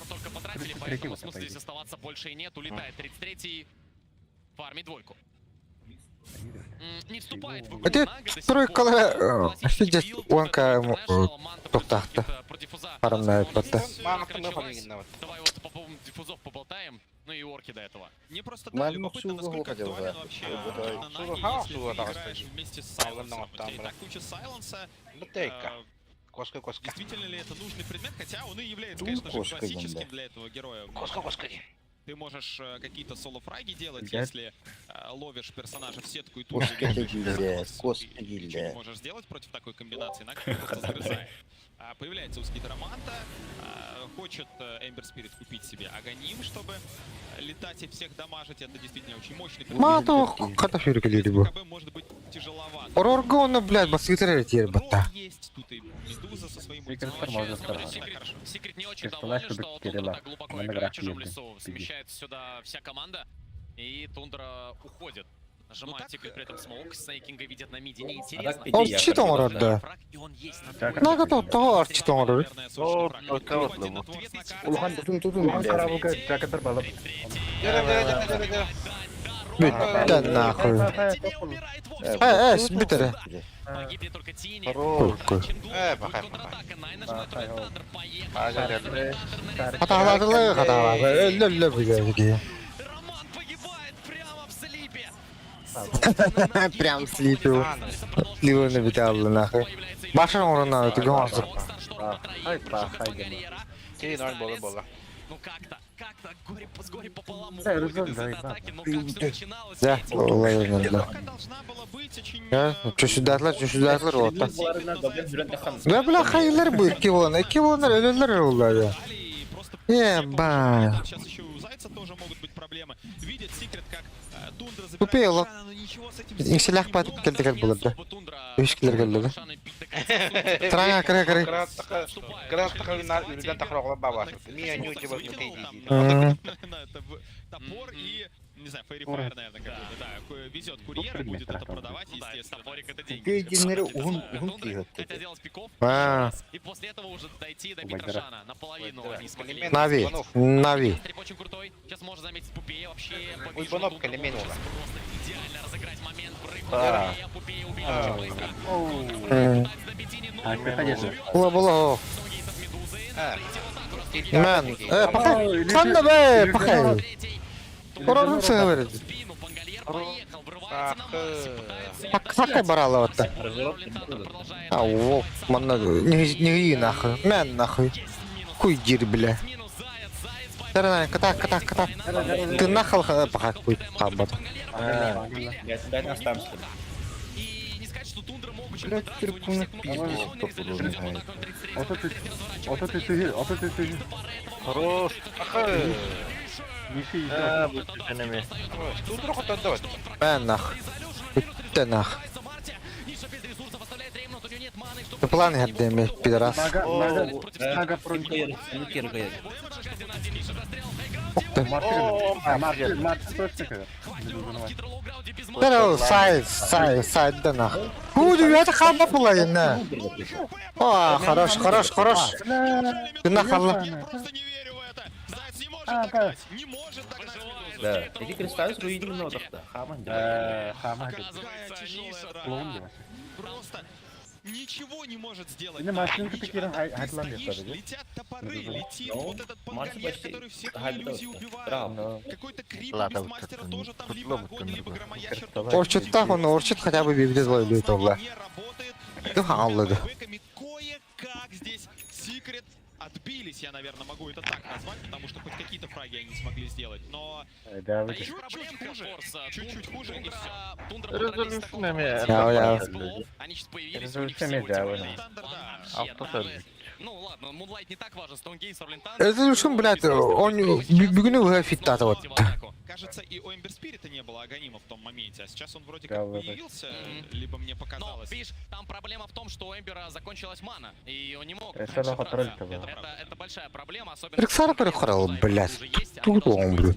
только потратили, поэтому смысла здесь оставаться больше и нет. Улетает 33-й, фармит двойку. Не вступает в игру Это Нага, до сих второй пор колор. классический Офигеть, билд, уанка Манта топтахта. против Диффуза. Парная пота. Мама, Как мы началась. повинны. Давай вот по поводу диффузов поболтаем, ну и орки до этого. Не просто да, любопытно, насколько актуален вообще на Наге, если ты играешь вместе с Сайленсом. У тебя и так куча Сайленса. Коска. Действительно ли это нужный предмет? Хотя он и является, конечно же, классическим для этого героя. Коска. Ты можешь какие-то соло-фраги делать, если ловишь персонажа в сетку и тут же вешаешь ничего не можешь сделать против такой комбинации, Нага просто загрызает. Появляется у Скитера Манта, хочет Эмбер Спирит купить себе Аганим, чтобы летать и всех дамажить. Это действительно очень мощный Мато хата фюрикали либо. КБ может быть тяжеловато. Роргона, блядь, баскетер тербата. Есть тут и Медуза со своим Секрет не очень доволен, что Тундра так глубоко играет в чужом лесу. Смещается сюда вся команда, и Тундра уходит. Нажимает Секрет, при этом смоук. Снейкинга видят на миде, неинтересно. Он читом рад, да. Нага то того арчитом рад. Улхан тутун карабука жакатар балап. Биттен нахуй. Битtere. Погибнет только Тини. Пока. Хаталады. Лөллө бигеги. Роман погибает прямо в слипе. Прям слипил. Сливу на биталлы нахуй. Башын орына тигонсып. Ну как-то с горем пополам Да, уходит из да, этой да. атаки, но как все начиналось, Да, видите? олай да. Чё сюдатлар, вот. Да бля, хайлар bu iki olanlar ölürler olay. Еба. Сейчас еще у Зайца тоже могут быть проблемы. Видит Секрет, как Тундра Тупее, забирает ло. Шана, но ничего с этим Инселях патып келдигер булар да. Үскилер келди да. Трага кыры. Топор и, не знаю, Фейрифайр, наверное, какой-то, да, везет курьера, будет это продавать, естественно. Топорик это деньги. Хотя делать пиков, и после этого уже дойти до Митрашана наполовину низкого климата. Нави. Стрип очень крутой. Сейчас можно заметить Пупея вообще. Ой, банопка леменула. Просто идеально разыграть момент. Прыг Пупея. Пупея убили очень быстро. Пытается добить Тини, но Була. Мен, пахай. Ханда бе, пахай. Корорун говорит. Пахай барала вот так. Ау, манна, не нахуй. Мен нахуй. Хуй дир, бля. Ката. Ты нахал пахай хуй хабат. Я тебя не оставлю. И не сказать, что Тундра мог очень Хорош. Мен нахуй. Ты нахуй. Ты план отдеми, пидорас. Нага против. Мартин точно как? Да, сайд, да нахуй. Это хама была, на. О, хорош. Ты нахала. Да. Эти кристаллы руинили много. Хама. Просто ничего не может сделать. Yine maçın pikir'in hayatlan Стоишь, yapar. летят топоры, летит вот этот пангольер, который всех иллюзий убивает. Какой-то крип без мастера тоже там либо огонь, либо громоящер. Орчит так, он орчит хотя бы библи злой бьет угла. Ты халлады. Кое-как здесь Секрет отбились, я, наверное, могу это так назвать, потому что хоть какие-то фраги они смогли сделать, но Да, вы чуть-чуть хуже, и все. Они сейчас появились, Резолюциями, да, вы. Ну ладно, Moonlight не так важен, Stonegate, Sorlin Thunder. Это что, блядь, он бегуны выгофит-то вот. Кажется, и у Эмбер Спирита не было Аганима в том моменте, а сейчас он вроде как появился, либо мне показалось. Но, видишь, там проблема в том, что у Эмбера закончилась мана, и он не мог. Это большая проблема, особенно... Рексара перехорал, блядь. Тут он, блядь.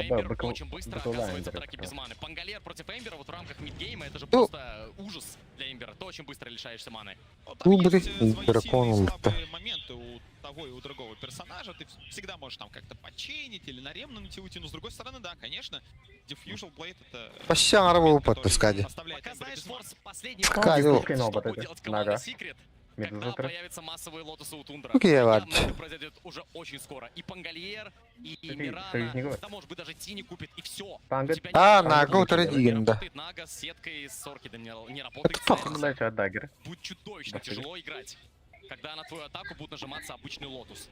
Эмбер очень быстро оказывается в драке без маны. Пангалер против Эмбера вот в рамках мидгейма, это же просто ужас для Эмбера. Ты очень быстро лишаешься маны. Ну, блядь, дракон-то. Моменты у того и у другого персонажа, ты всегда можешь там как-то почейнить или на ремну уйти, но с другой стороны, да, конечно, Diffusal Blade это... Пощарывал подпускать. Пока, знаешь, Форс последний Скажу. когда появятся массовые лотосы у Тундра. Это произойдет уже очень скоро. И Пангольер, и Мирана, да, может быть, даже Тини купит, и все. Нага утратил, да. Нага с сеткой, с Оркидом не работает. Будет чудовищно тяжело играть, когда на твою атаку будут нажиматься обычный лотус.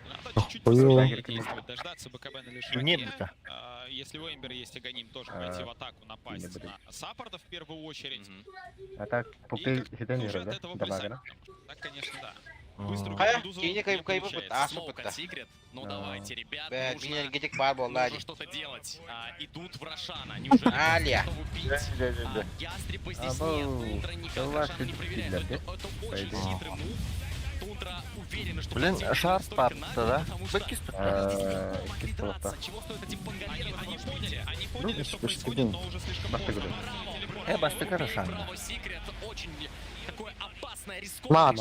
Надо чуть-чуть посмотреть, действовать, дождаться БКБ на лишение. Нет, если у Эмбера есть Аганим, тоже пойти в атаку, напасть на саппорта в первую очередь. А так, попей хитомира, да? Добавлено. Так, конечно, да. Ну давайте, ребят, нужно что-то делать. Идут в Рошана, неужели готовы пить? Ястребы здесь нет, Тундра никак Рошана не проверяет. Это очень хитрый мув. Тундра уверена, что блин, шар папта, да? чего стоит один Пангольер, они поняли, что происходит, но уже слишком поздно. Баста Рошана. Секрет очень такое опасное, рискованное.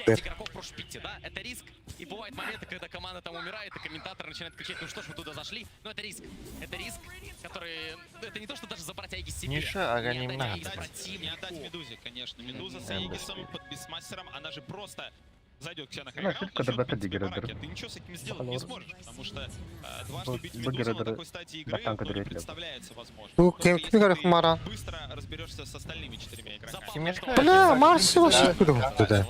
Игроков прошпите, да? Это риск. И бывают моменты, когда команда там умирает, и комментатор начинает кричать: ну что ж вы туда зашли? Но это риск. Это риск, который... Это не то, что даже забрать Аегис себе. Не отдать Медузе, конечно. Медуза с Аегисом под Бисмастером, она же просто зайдет к себе на хайграунд, ты ничего с этим сделать не сможешь, потому что дважды убить Медузу на такой стадии игры не представляется возможным. Быстро разберешься с остальными 4 игроками. Бля, Марс вообще куда туда?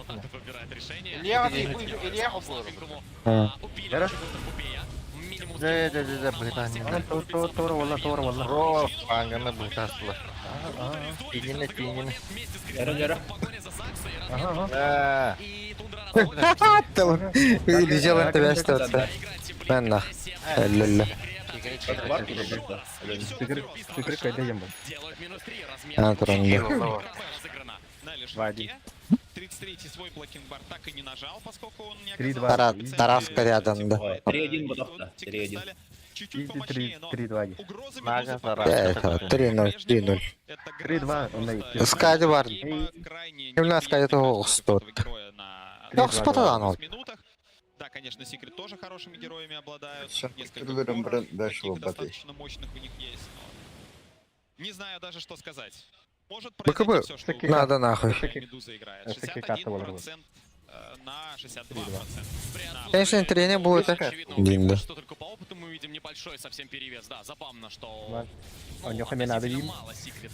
Да, Британия. Тора, валла. Ров, ангана бутасла. Тинина. Или сделаем тебя ситуация. Менна. Ля-ля. Вади. 33-й свой блокинг-бар так и не нажал, поскольку он не оказался... Тараска рядом, да. 3-1 бодовка. 3-1. Чуть-чуть помощнее, но 3-2. Медуза 3-0. 3-2. Скайдвард. И у нас скайдвард Окспот. Окспот оно. Да, конечно, Секрет тоже хорошими героями обладают. Несколько достаточно мощных у них есть. Не знаю даже, что сказать. Может произойти все, что надо нахуй. Медуза играет. 61% на 62%. Конечно, тренер будет очевидно, что только по опыту мы видим небольшой совсем перевес. Да, забавно, что... мало Секрет.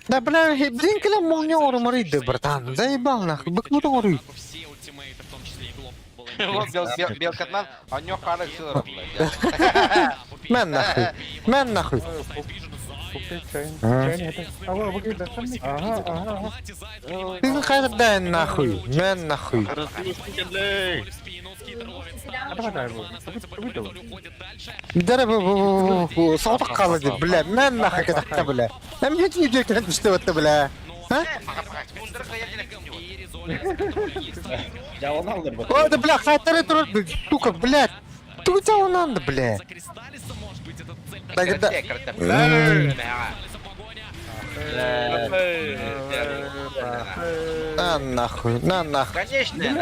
Да, бля, Динкеля молниор умрит, братан. Заебал нахуй, бэкнуторы. Все ультимейты, в том числе и Глоб, было Белкатнан, а у него Харек Силер, блядь. Мен нахуй. Ты когда нахуй? Мен нахуй. Дарабу саутак калды, бля. Мен нахуй кадакта, бля. Мен не директор что это, бля. А? Ya onu alır bak. О, да бля, хатары турат, сука, блядь. Тут тебя он надо, бля. Тогда... На нахуй, на нахуй.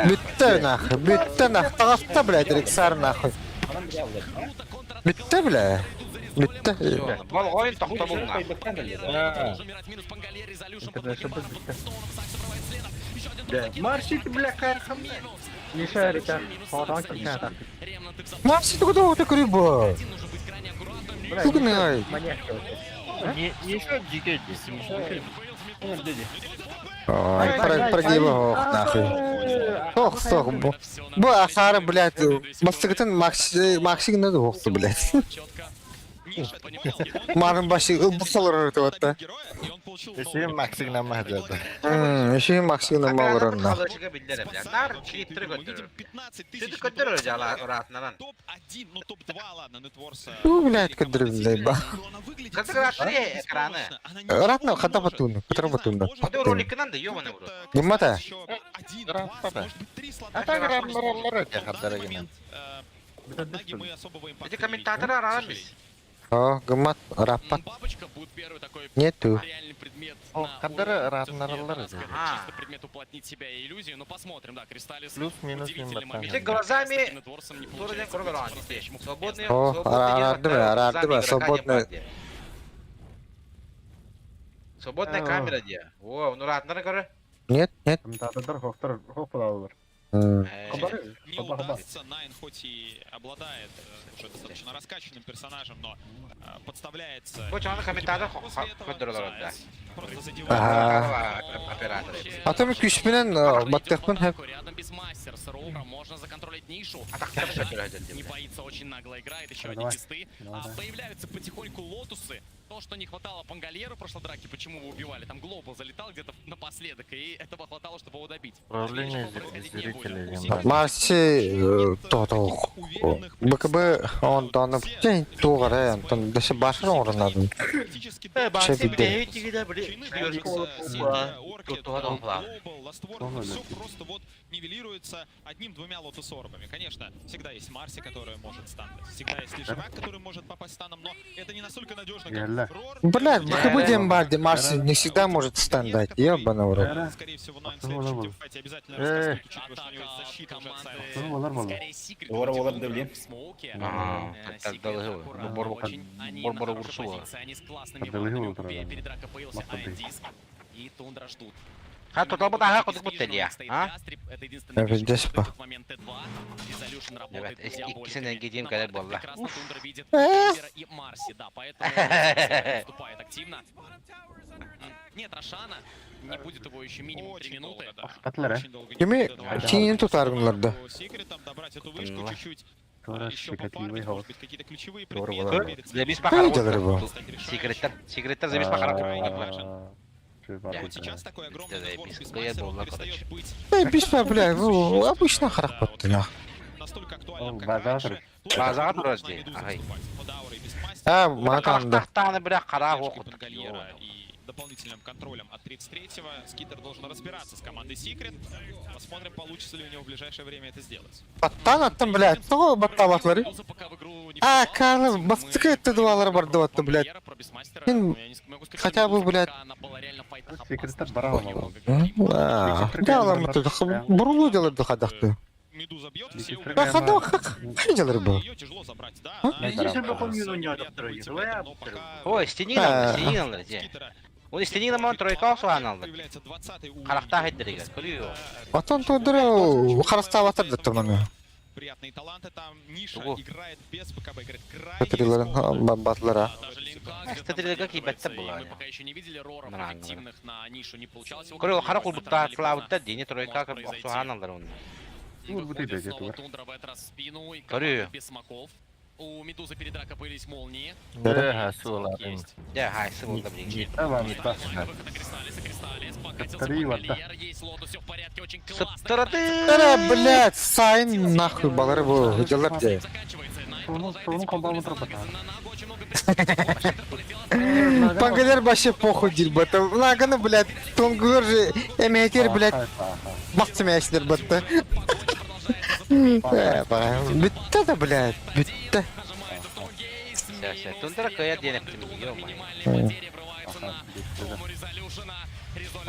Битте нахуй, битте нахуй. Тағаста, бля, дирексар нахуй. Битте, бля. Битте. Бұл ойын тоқта болуна. Маршите, бля, кайрхам. Не шарите. Форан кичата. Марси, ты куда вот так рыба? Сука, нахуй. Не шо дикей Ой, прогибал, нахуй. Ох, сох, бу ахара, блядь, мастыгытын максиг надо охты, блядь. Марын башы ылбусалар өтіп атты. Еще максиг намады. Еще максиг намады. Қалышыға білдері, бля. Нар читтірі көттірі. Сөйті көттірі өте ұратынан. Топ-1, ну топ-2, ладно, Нетворса. Ну, блядь, кадры, блядь, ба. Қазір рашыры экраны. Ратно, хата батуны, который батуны. Қоды роликінан да, ёбаны ұры. Гыммата? А так рамбаралары те хаттары гемен. Эти комментаторы арарам біз. О, гыммат, раппат. Нету. О, хаттары ратнаралары. Чисто предмет уплотнить себя и иллюзию, но посмотрим, да, Кристаллис. Плюс-минус Эти глазами турнен кругоран. Свободные, О, радуга, свободная. Свободная камера где? О, ну ратнары көрі. Нет, нет. Не удастся, Найн хоть и обладает уже достаточно раскачанным персонажем, но подставляется. Почему он комментатор просто операторы. А там күш менен баттыхпын хэп. Рядом без мастер с Роура можно законтролить нишу. Не боится, очень нагло играет, еще одни кисты. Появляются потихоньку лотусы. То, что не хватало Пангалеру в прошлой драке, почему вы убивали? Там Глобал залетал где-то напоследок, и этого хватало, чтобы его добить. Управление зрителей. Марси, то-то. БКБ, он данный день тугары, он даже башар орнадым. Все просто вот нивелируется одним-двумя лотус-орбами. Конечно, всегда есть Марси, которая может стандать. Всегда есть Лишевак, который может попасть станом, но это не настолько надежно, как Рор. Блядь, БКБ Дембарди, Марси не всегда может стандать, ебаный в рот. Скорее всего, Найн в следующем тимфайте обязательно раскастует, учитывая, что у него есть защита уже от Сайленса. Скорее, Секрет в смоуке. Они на хорошей позиции, они с классными ваннами. Перед дракой появился Айн-диск, и Тундра ждут. А тут лобота ходит бутылья, а? Это единственный Здесь в этот момент Т2. Resolution работает İkisine gideyim kadar bolla. прекрасно. Тундра видит Киллера и Марси, да, поэтому выступает активно. Нет Рошана, не будет его еще минимум 3 минуты. Кеме, тинин тутаргынларды. Секретом добрать эту вышку чуть-чуть. Еще Шикативый попарить, хаос. может быть, какие-то ключевые предметы. Забис Видели рыбу? пахаров. Секретарь забис пахаров. Вот сейчас такой огромный разбор без мастера, он перестает быть Бишпа, бля, ну, обычно харахпатты, нах. настолько актуальным, как раньше. Базаға тұрасды. Ағай. А, матанда. Тақтаны бля қара оқыт. Пангальера и дополнительным контролем от 33-го Скитер должен разбираться с командой Secret. Посмотрим, получится ли у него в ближайшее время это сделать. Баттан аттым, блядь, то батталатлары. А, каны, бастыка это дуалар барды батты, блядь. Хотя бы, блядь. Секретарь бараға Да, ладно, ты бурулу делать дохадақты. Медуза бьет, все Да, ходок, видел рыбу. ее тяжело забрать, да. Ой, стенинал, где? Он стенинал мон тройка суанал. Харахта хайдырыга. Көрüyor. Атон тодыру, харастава тардыттыр маны. Приятные таланты там. Ниша играет без БКБ, играет крайне Патриларын, батлара. Статрилга кибетте була. Мы пока еще не видели Роров активных на нишу, не получалось. Көрüyor, хара кулбутта флаутта дени тройка суаналдар он. Тундра в этот раз спину и Көрüyor. без смоков. У Медузы перед драка появились молнии. Да, суларин. Да, хай, сылда, блин. Да, блядь, сайн нахуй балары бу, делар де. Пангалер вообще похуй дирбата. Лаганы, блядь, тонгур же, эмейтер, блядь, махтимяшдер бата. Битта да, блядь, битта. Все, тундра кая денег ты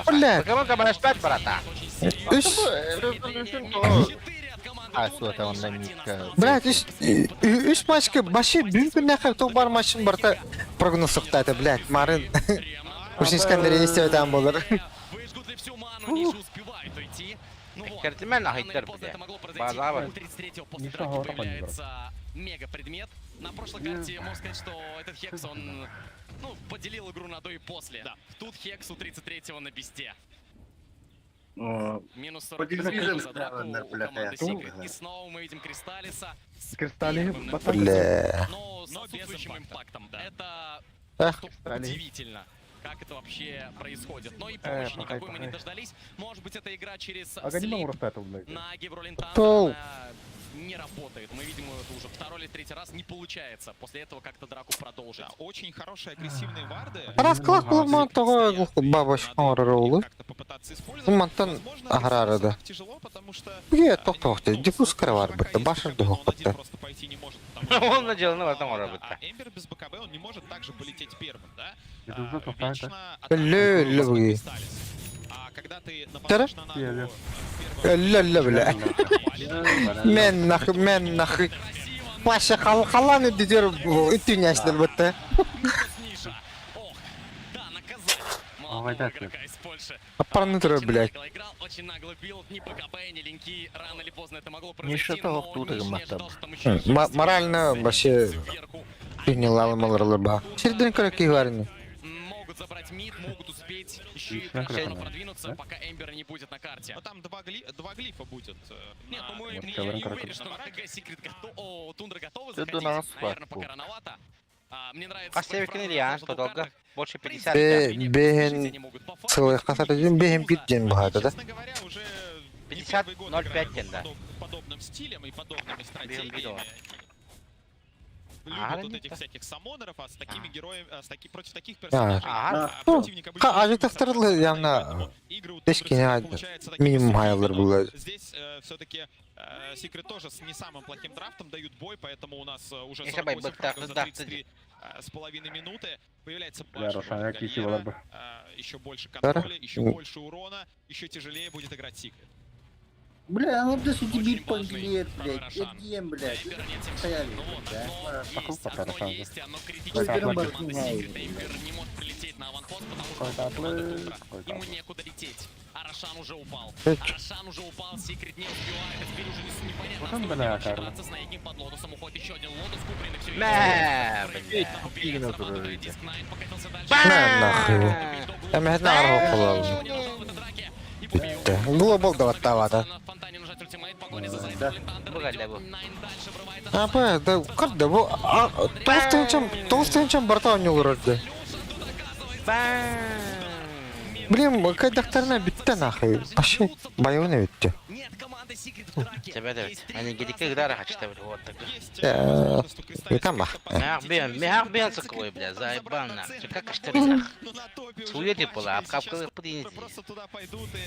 Блядь. Кого можешь спать, брата? Блядь, үш матчка башы бүгін нахай тоқ бар матчын барта прогноз сұқтайды, блядь, марын. Ушинскандер естеудан болыр. Кертимен ахиттер буде. Базавы. Мега-предмет. На прошлой карте можно сказать, что этот Хекс, он поделил игру на до и после. Да. Тут Хекс у 33-го на бесте. Минус 40 за драку у команды Secret. И снова мы видим Кристаллиса. Кристалли, но с отсутствующим импактом. Это удивительно. Как это вообще происходит. Но и помощи никакой мы не дождались. Может быть, эта игра через слип на Гевролинтана не работает. Мы видим, это уже второй или третий раз не получается. После этого как-то драку продолжить. Да, очень хорошие агрессивные варды. Расклад булман того бабаш роллы. Мантан аграрада. Нет, тоқтоқты. Диффуз кровар бітті. Башыр дұғық бітті. Он наделал в этом может быть. Эмбер без БКБ, он не может также полететь первым, да? Ле-ле-ле. А когда ты нападаешь на ногу... Ле-ле-ле. Мен нахы. Паша халаны дедер үттүняшдыр бітті. Апарны тұры, блядь. Очень нагло бил, ни ПКБ, ни линки. Рано или поздно это могло Ниша произойти, того но кто-то Ниш не махтал. ожидал, что там еще Морально вообще приняла малырлы ба. Середин коряки варни. могут забрать мид, могут успеть еще и хорошо продвинуться, пока Эмбера не будет на карте. Но там два глифа будет. Нет, ну мы не уверены, что на ХГ Secret готов, Тундра готовы заходить. Наверное, пока рановато. Мне нравится... Ильян, что долго? Больше 50. Бehen целых касатыден бehen битден бахады, да? 50-0-5 да. Подобным стилем и подобными стратегиями. Любят вот этих всяких самонеров, а с такими героями, против таких персонажей противник обычно... Ажиктах тұрылы явна тешкене минимум хайалар было. Здесь все-таки Secret тоже с не самым плохим драфтом дают бой, поэтому у нас уже 48 за 33 с половиной минуты. Появляется Баша, еще больше контроля, еще больше урона, еще тяжелее будет играть Secret. Бля, ну да дебил панглер, блядь, ем, блядь. Стояли, не может прилететь на аванпост, потому что ему некуда лететь. Арашан уже упал. Secret не успевает, а теперь уже непонятно, что драться с наедине под лотосом. Уходит еще один лотос, купленный все Глобал даваттавада. Апа, да кырды бу толстынчан барта ойнолорды. Блин, кайдактарына битті нахуй. Вообще боевный битті. Тебя давит. Они гидики гдара хачта вот так. Там Мех цикой, бля, заебан нах. Как штырь. Суети пола, обкапкалы подъедете. Просто туда пойдут и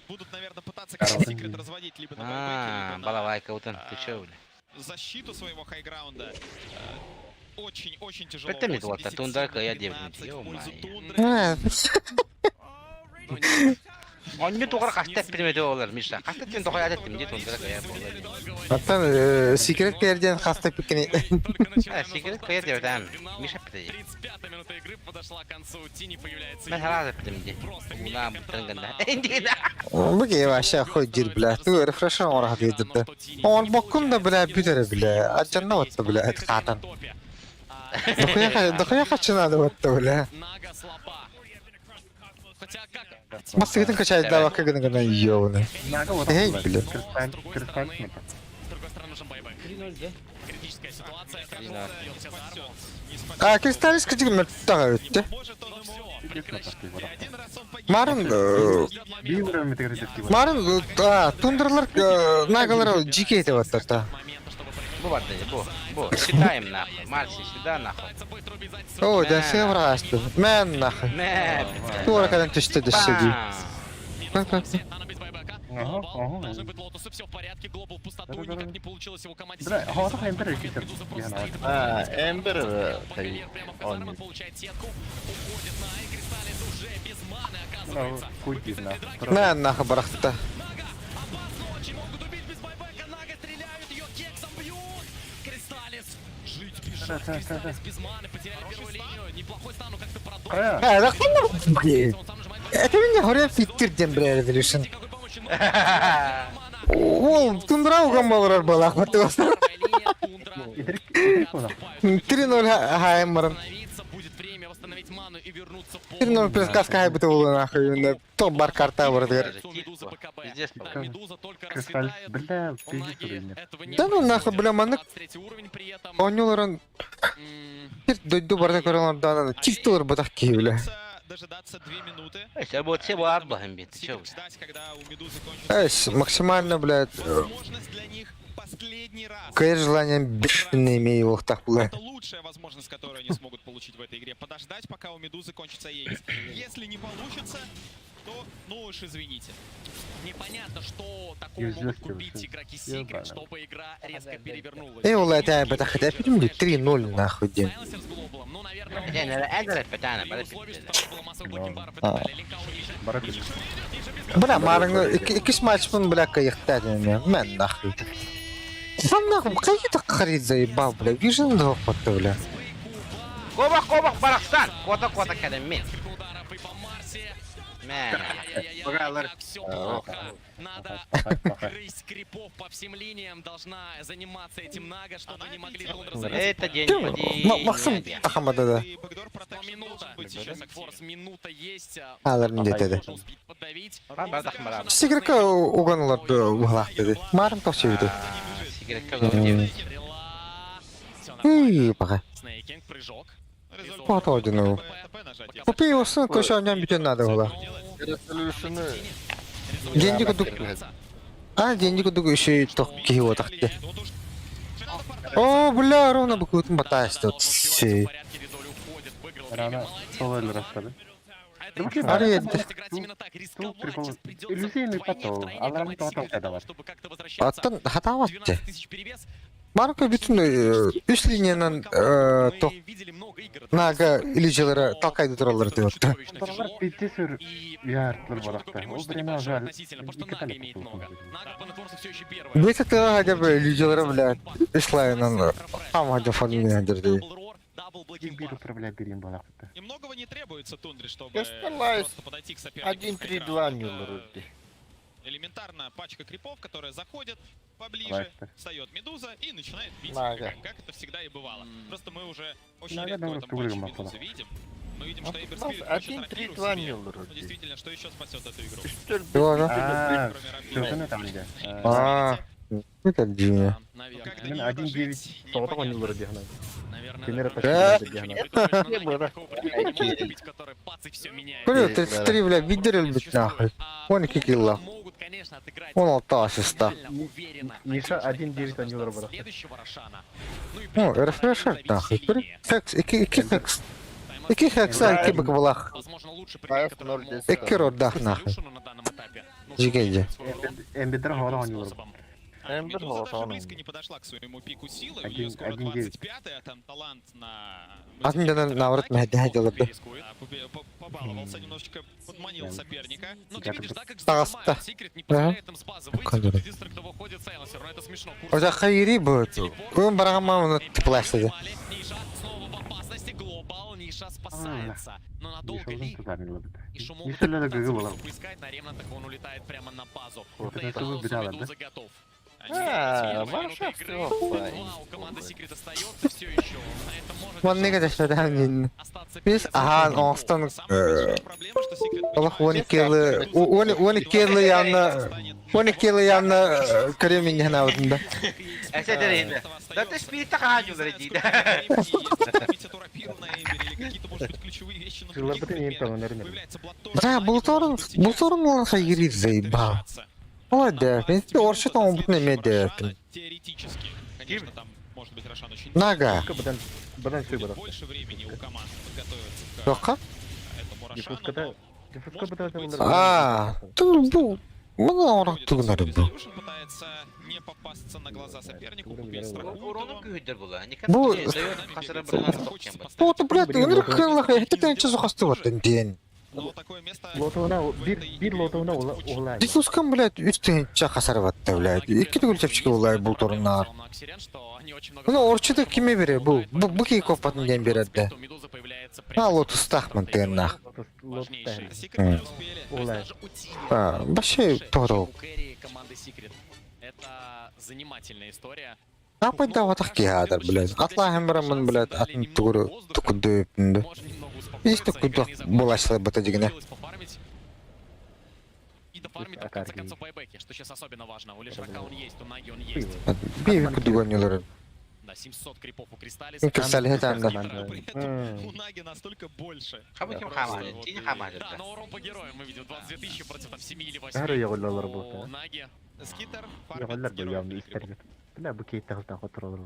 будут, наверное, пытаться как-то Secret разводить либо на байбеке, либо балалайка, вот он, ты чё, бля? Защиту своего хайграунда. Очень тяжело. Это не вот, а Тундрака я девнуть, Он не только хастет примете олар, Миша. Хастет тен только ядет тем, Тундрака я болар. Аттан Secret керден хаста пикни. Secret кая девдам, Миша пиде. 35-я минута игры подошла к концу. Тини появляется. Мен хараза пидемде. Уна бутанганда. Индина. Бге вообще ходир, бля. Ты рефрешен орах дейдирди. Он боккунда, бля, битер, бля. Аджанна ватта, бля, это хатан. Дохуя хочу надо ватта, бля. Мастер качает дава, как на ёвны. Эй, бля. нужен байбек. Критическая ситуация. Кристаллис кичиг мертага өтті. Марын тундырлар нагалар жике етіп аттар. Бу. Считаем нахуй. Марси, сюда нахуй. О, да все врасты. Мен нахуй. Тура кадан түсті деседі. Должны быть лотусы, все в порядке. Глобал в пустоту, никак не получилось его команде. Бля, хаватах Эмбер икитер. Эмбер Он получает сетку, уходит на и Кристаллис уже без маны оказывается. Культивно. Мен нахуй барахта. Ночи могут убить без байбека, Нага стреляют, ее кексом бьют. Кристаллис жить бежать, Кристаллис без маны, потеряли первую линию. Неплохой стан, но как-то продолжил. Да хуй, блин. Это меня говорят фиттирден, бля, Revolution. Ол, тундра угамалар была, хватило. 3-0 хаймером. Будет время восстановить ману и вернуться в 3-0 предсказка хайбы было нахуй. Топ бар карта вроде. Медуза только Кристаллис, бля, пиздец. Да ну нахуй, бля, маны. Онюларын. Дойду барда көрөлөрдөн. Чифтолор батак ки, бля. Дожидаться 2 минуты. Это будет все арбахом бит. Ждать, когда у Медузы кончится. Максимально, блядь. Возможность для них последний раз. Какое желание бешеное имею их так, бля. Это лучшая возможность, которую они смогут получить в этой игре. Подождать, пока у Медузы кончится Егис. Если не получится, то, ну уж извините. Непонятно, что такого могут купить игроки Secret, чтобы игра резко перевернулась. Ула, это я хотя бы 3-0 нахуй день. Бля, Марин, якийсь матч он, бля, каяхтать меня. Мен нахуй. Сам нахуй, какие-то харит заебал, бля. Вижен два фото, бля. Кобах, Барахстан. Кота, Академия. Все плохо. Надо крыть крипов по всем линиям. Должна заниматься этим Нага, чтобы не могли Тундра залезть. Это день. Максим Ахамада, да. Минута есть. Алар не деді. Подавить. Сигрека уганылар углақ деді. Марин товчу еді. Үй, баға. Снейкинг, прыжок. Вот один. Купи его ссылку, еще не бить надо было. Деньги кудук. Деньги кудук еще и только его так. О, бля, ровно бы какую-то мотаешь тут. Рано соло расстали. Ари, иллюзийный поток. Аларам поток кадават. Аттан хатаватты. Марко бүтін үш линиядан Нага иллюзиялары талқайды туралар деп отты. Олар питтесір яртлар барақта. Ол біріне жал. Бейті тыға ғадеп иллюзиялары, блядь, үш лайынан қам ғадеп фамилия дерді. Бир управлять берем балақта. И многого не требуется Тундре, чтобы Кристаллис. просто подойти к сопернику. 1-3-2 не Элементарно пачка крипов, которая заходит поближе, встает Медуза и начинает бить, как это всегда и бывало. Просто мы уже очень редко в этом матче Медузы видим. Мы видим, что Эмбер Спирит хочет ротировать. Действительно, что еще спасет эту игру? Это Джимми. 1-9. Соғатақ ойнылары дегені. Блин, 33, бля, видерил быть нахуй. Он и кикилла. Он алтасиста. Миша 1-9 ойнылары барақта. Ну, рефрешер нахуй. Хекс, iki хекс. Iki хекса, iki баквалах. Iki родах нахуй. Жигейди. Эмбедер хаватақ ойнылары. Медуза даже близко не подошла к своему пику силы. У нее скоро 25-й, а там талант на... Один наоборот медиадила бы. Побаловался, немножечко подманил соперника. Ну ты видишь, да, как Староста. Секрет не позволяет им с базы выйти. Единственное, кто выходит, Сайленсер, но это смешно. У тебя хайри будет. Он барагамам на теплэшеде. Ниша снова в опасности. Глобал, Ниша спасается. Но надолго ли? И Шумон пытается поискать на ремна, так он улетает прямо на базу. Медуза готов. У команды Secret остается все еще. Вон негде шадан. Biz aha Austin Allah onu kirli yanına 12 yıl yanına kremin yana altında. Эсэ дэрейнэ. Да ты спирит такааню дэрейдэ. Жылар бітін ең тағынарын. Да, бұл торын хайгирит заебал. Ой, да, мен тебе оршы там бұтын еме дәпін. Теоретически, конечно, там может быть Рошан очень Нага. Бұдан сүй бұдан. больше времени у команд подготовиться к Жоққа? этому Рошану. Дефуската бұдан Бұл мұны орақ тұғынары бұл. Solution пытается не попасться на глаза сопернику, купить Урону күйдер була. Бу- Хасыра бірінен соқкен ба. Вот, блядь, өнер қиынлық, әйтекен че зұқасты ваттын дейін. Лотовына, бір лотовына олай. Дифускан, блядь, үстен че қасар ватты, блядь. Екі түгіл чепчіке олай бұл торынар. Бұны орчыды кеме бере, бұл кейков патын ден береді. Лотус тақмын тыыннақ. Олай. Башай тоғырау. Это занимательная история. Апайда ватақ кейадыр, блядь. Атлахым барамын, блядь, атын тұғыры тұқыды өпінді. Есть тұқыды болашылай бұта дегіне. И дофармить в конце концов байбеки, что сейчас особенно важно. У Лешрака он есть, у Наги он есть. Бейві күдігонелері. Да, 700 крипов у Кристаллиса. Ну, Кристаллис это анда. У Наги настолько больше. Хабытим хамали, тini хамали. Да, но урон по героям мы видим 22 тысячи против там 7 или 8. Әрі еғылалар бұл. У Наги. Скитер Еғылар фармит бұл героев яғын для істерді. игроков. Бля, бұл кейт тағыздан қотыр олар.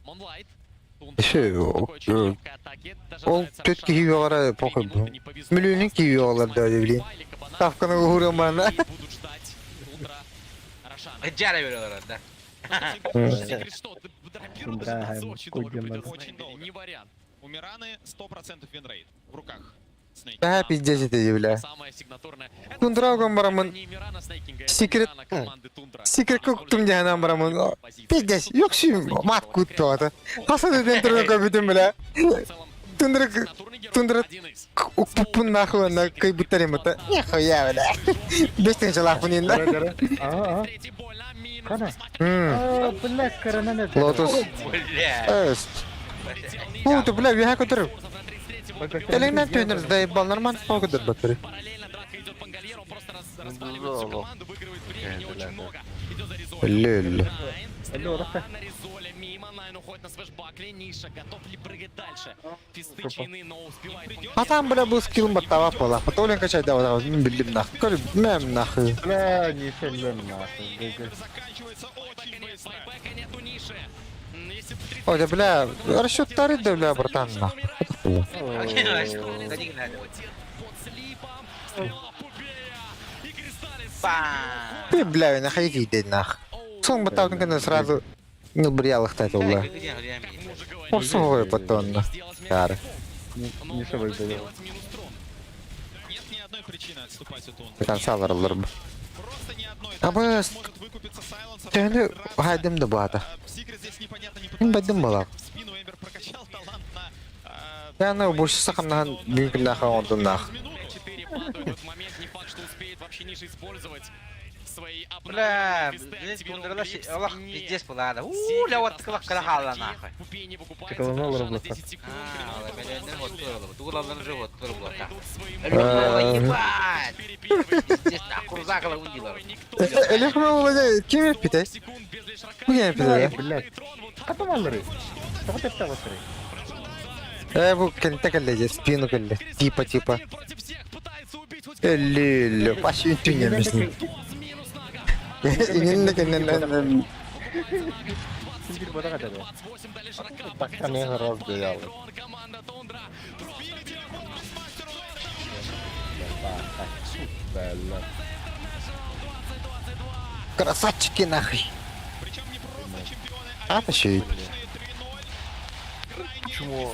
Монлайт. Еще, ол төт кейі оғара похуй бұл. Миллионин кейі оғалар да öyle. Tafkanı uğruyorum bana. Будут ждать Тундра Рошана. Джара берелер, да. Секрет что? Дропируют Да, даже очень долго кудем придется. Очень долго. Не вариант. У Мираны 100% винрейт в руках. Снейки. Да, пиздец это, бля. Самая сигнатурная. Тундра оған барамын. Не Мирана Снейкинга, Секрет. это Мирана команды Тундра. Секрет көктім жағынан барамын. Пиздец, yok şu mat күтті оты. Қасан өден тұрын көбітім, бля. Тундра ұқпұппын нахуына кай бұттарым ұта. Нихуя, бля. 5 жылақпын енді. Қана? Бля, коронаны. Лотус. Өст. Бұты, бля, веха көтіріп. Элеңнен төнір заебал, нормально спал көтір баттыры. Леле. А там, бля, был скилл мотова пола. Потом качать давал, не билим нахуй. Коль, мем нахуй. Бля, не сильно нахуй. Ой, да, бля, расчет тарит, да, бля, братан, нахуй. Ты, бля, нахуй, иди нахуй. Сон ботал, когда сразу не брял их так, бля. Посовой потом, нахуй. Не шевай, бля. Нет ни одной причины отступать от Тундра. Конца варылыр. Просто ни одной. Абы, Может выкупиться Сайленсер. тәні ғайдым да бата. Секрет здесь непонятно, не Мен пытается. байдым бала. В спину Эмбер прокачал талант на Тәні больше сақымнаған бүйінкіл нахуй оңды нахуй. 4 падают в этот момент, не факт, что успеет вообще ниже использовать свои Бля, обновленные блин, кристаллы. Тундра Аллах пиздец булады. Ля вот кылак кырахала нахуй. Купей не покупается, Чекаланал Рошана Роблоса. 10 секунд. А, миллионер вот туралы. Тугулаларын же вот туры булады. Ебать! Пиздец, нахуй закала ундилар. Элехме олады, кеме питай? Кеме питай? Бля, қатым алыры. Тоғыт әпті ғасыры. Бұл кәнті кәлі, спину кәлі. Типа. Леле, паши үнтін емесін. Инен де кәнен. Сендер бада қатады. Баққан ең разды ялы. Бля. Красавчики нахуй. А, тащи. Почему?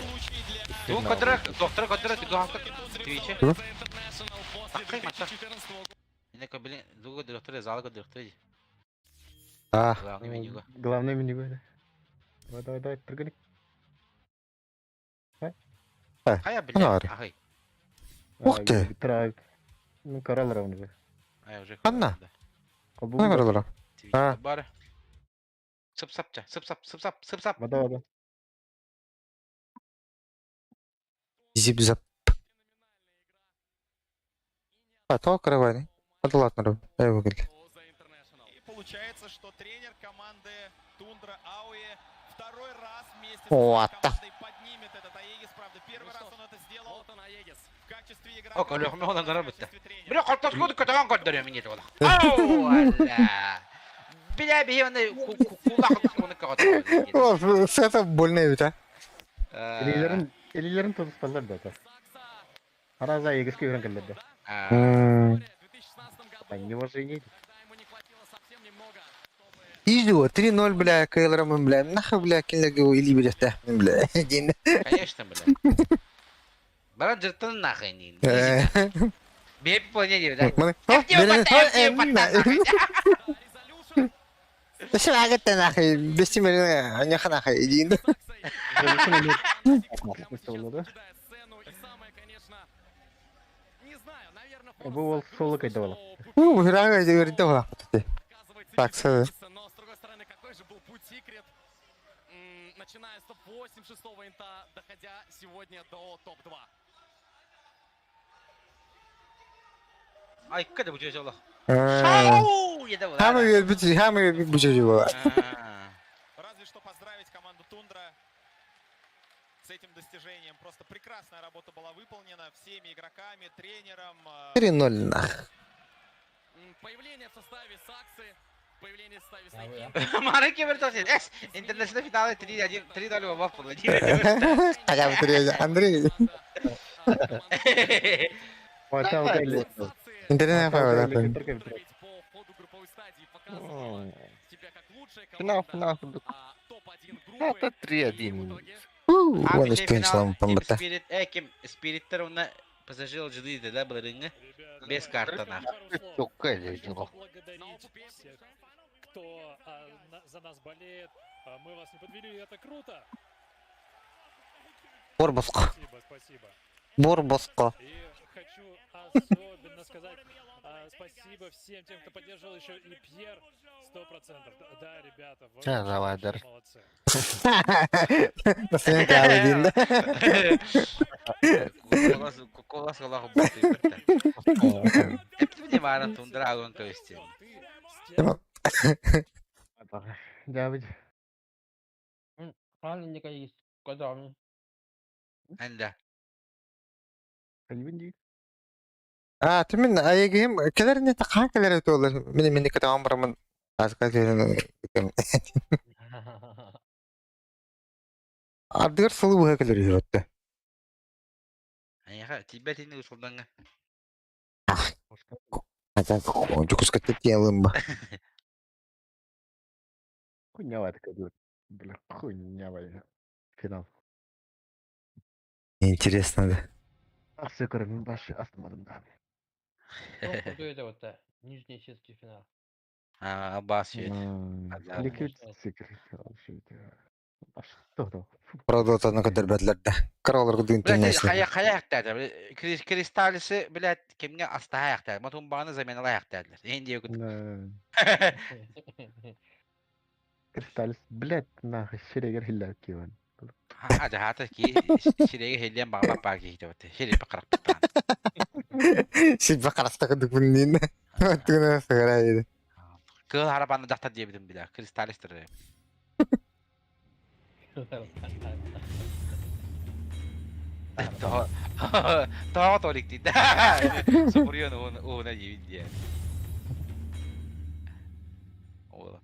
Ну, доктор, ты гавка. Твиче. Такой мата. Yine kabile Lugo direktörü Zalgo direktörü. Ah. Главное меню говорит. Давай, прыгай. Kaya bile. Ahai. Ух ты. Ну, коралл равный. Ay уже. Анна. Ne var oğlum? Ha. Bari. Sıp. Вода. Зип-зап. А, то кровать. Аталатнар. Эвгел. И получается, что тренер команды Тундра Ауи второй раз вместе Вот. с командой поднимет этот Аегис. Правда, первый раз он это сделал в качестве игрока. Ока лох мехона гарабытта. Бля, картас коду катаган каддыры меня тола. Ау, алла. Бля, бияны кулак кону катаган. О, это больно ведь, а? Элилерин тотуспаллар да та. Араза егеске үйрен келдер да. Неуважение. Иду, 3-0, бля, Кейлором, бля. Нахуй, бля, кинлего или билета, бля. Конечно, бля. Брат, жертван нахуй не. Беп поняли, да? Да что агата нахуй, без тебя няха нахуй, иди. Бұл солы қайда бала. Грага говорит, да. Так, Но, с другой стороны, какой же был путь Секрет, начиная с топ-8 шестого инта, доходя сегодня до топ-2. Ай, когда будет дело? Хамы будет его. Разве что поздравить команду Тундра с этим достижением. Просто прекрасная работа была выполнена всеми игроками, тренером. 3-0 нах. Появление в составе Саксы, появление в составе Сайкин. Маленький вертолет. Интернешнл финалы 3-0 в Вафлу. Хотя бы 3-1. Андрей. Интернет правда. Финал. Это 3-1. Он испенчил помбата. Спириттер оны пассажир ждыды, да, блырыны? Без картана. Кто за нас болеет. Мы вас не подвели, это круто. Борбоско. Спасибо. Борбоско. И хочу особенно сказать спасибо всем тем, кто поддерживал еще и Пьер. 100%. Да, ребята, вы молодцы. Наследник один, да? Колас Аллаху баты. Это внимание, Тундра, он то есть. Давид. Маленькая есть. Куда? Анда. Кальвинди. Ты мен аягым келер не така келер толар. Мен катаган барамын. Азка келер. Ардыр сылы буга келер йотты. Аяга тибетини усулданга. Ата жукуска тетелым ба. Хуйня такая, бля, хуйня финал. Интересно, да. Асыкырын башы астымадым да. Это вот нижний сетский финал. Бас ет. Продотаны кадәр бәдләрдә. Каралар гыдын теннәсе. Хаяктады. Кристаллисы, блядь, кемгә аста хаяктады. Матумбаны заменала хаяктадылар. Энди юк. Кристаллис, блядь, нахуй шерегер хилләр киван. Hadi hata ki şireye heliyen bağma bağlı gidiyor. Şireye bakarak tutan. Şireye bakarak tutan bunun. Tuna saraydı. Kıl arabanı dahta diyebilirim bir daha. Kristalisttir. Daha tolik değil. Soruyor ona yemin diye. Oğlum.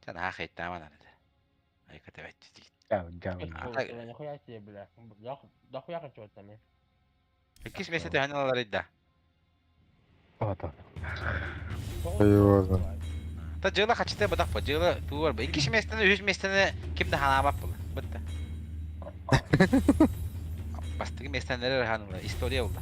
Sen hak ettin ama nerede? Ay katavet değil. Нахуя себе, бля. Дохуя хочу там. Какие места они ларит Eyvallah. Ta jığla kaçtı badak pa jığla tuvar ba. İki mesleğini üç mesleğini kimde hanama bu. Bitti. Bastı ki mesleğleri hanımla istoriya oldu.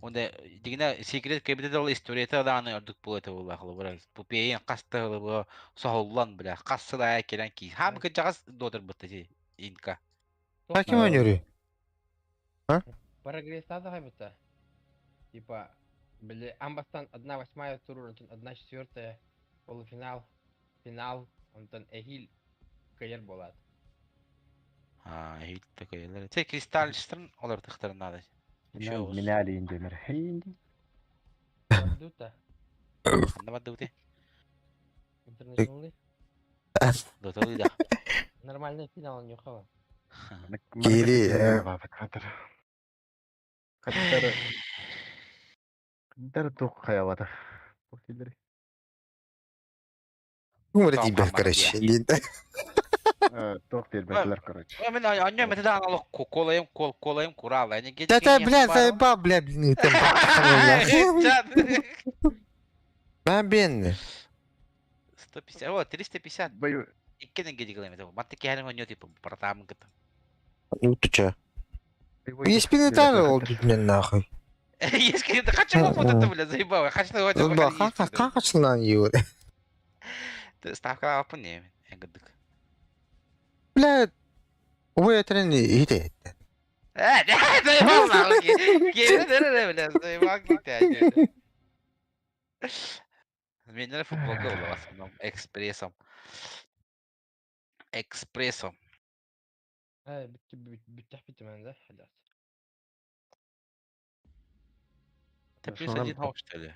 Onda digine secret kebide de istoriyete da anıyorduk bu ete vallahi biraz. Bu peyin kastı bu soğullan bile. Kastı da gelen ki. Ham kıcağız dodur bitti inka. Kim oynuyor? Ha? Прогрессада это. Типа, бля, Амбастан 1/8 тур, 1/4 полуфинал, финал, ondan ehil kayır bolat. Ehil de kayırlar. Tek kristal çıtırın olur tıktırın adı. من علي عندي مرحين Maduta. Ano ba duty? Internationally. Duty udah. Нормальный финал у него. Кири, قدر توقع يا وضع وتدري umur di belkaraş. توقع البكلر короче Мен анья мен тада анало колаем курала. Они геч. Тата, бля, заебал, бля, блин, там. Ben beğendim. 150. О, 350. Бою. Иккен гедиглем это. Матты кехалем оньо типа протам гыт. Ну ты чё? Еспин это oldu мен нахуй. Если ты хочешь фото, бля, заебал. Хочу вот это. Как açılan yiyor? Ты ставка апы не? Я гыдык. Bля, o yeterin iyi de. Заебал нахуй. Гейлер, бля, заебал гитя. Меняли футбол был в основном экспрессом. Экспрессом. بتحبي تمام ده حدث. Ты плюс один хок, что ли?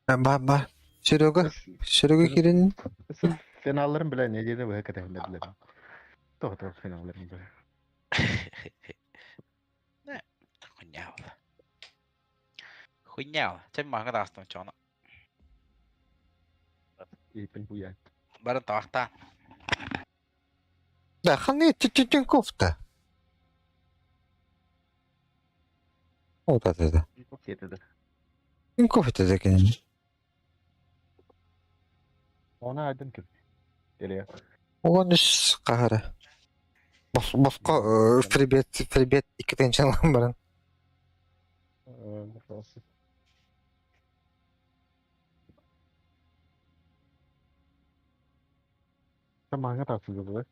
Bak. Serega girin. Finallerin bile ne diyeni bu hakikaten bildiler. Doğru finallerin bile. Хуйнял. Хуйнял. Чем мага дастан чона. İyi ben bu yani. Барын тахта. Да, ханы чуть-чуть кофта. Вот это. Yetedi. Кофта такая. Ona aydın ki. Geliyor. Он из kahara. Босқа фрибет iki tane çalan barın. Semangat aslında bu.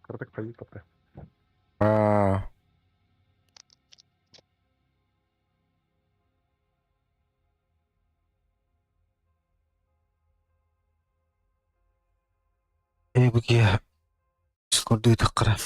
Kırdık payı kapı. بقي سكوردو يتقرا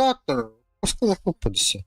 Таттар, пускай купадися.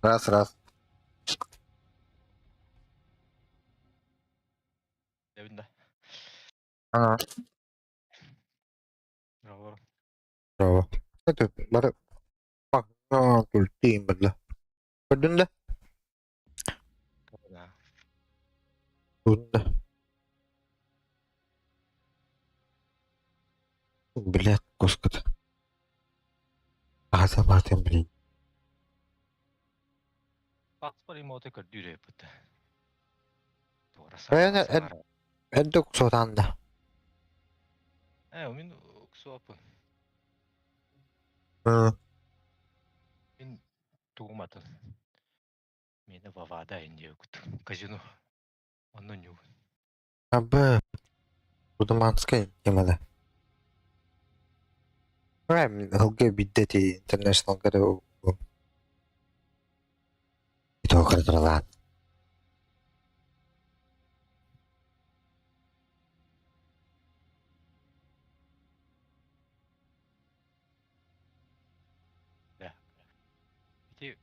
Раз. Раз. Evinde. Ага. Bravo. Bravo. Это bara bak tultiin balla. Kadunda. Да. Kadunda. Блядь, кошка-то. А забатым, блин. Паспорт имоты көрдүрө бут. Это кусотанда. Мен кусуапын. Мен тугуматын. Мені вавада инде өкүт. Казино. Онно ню. Абы. Будаманская темада. Прайм, ЛГ биддети интернешнл гада. Это охратралан. Да. Ити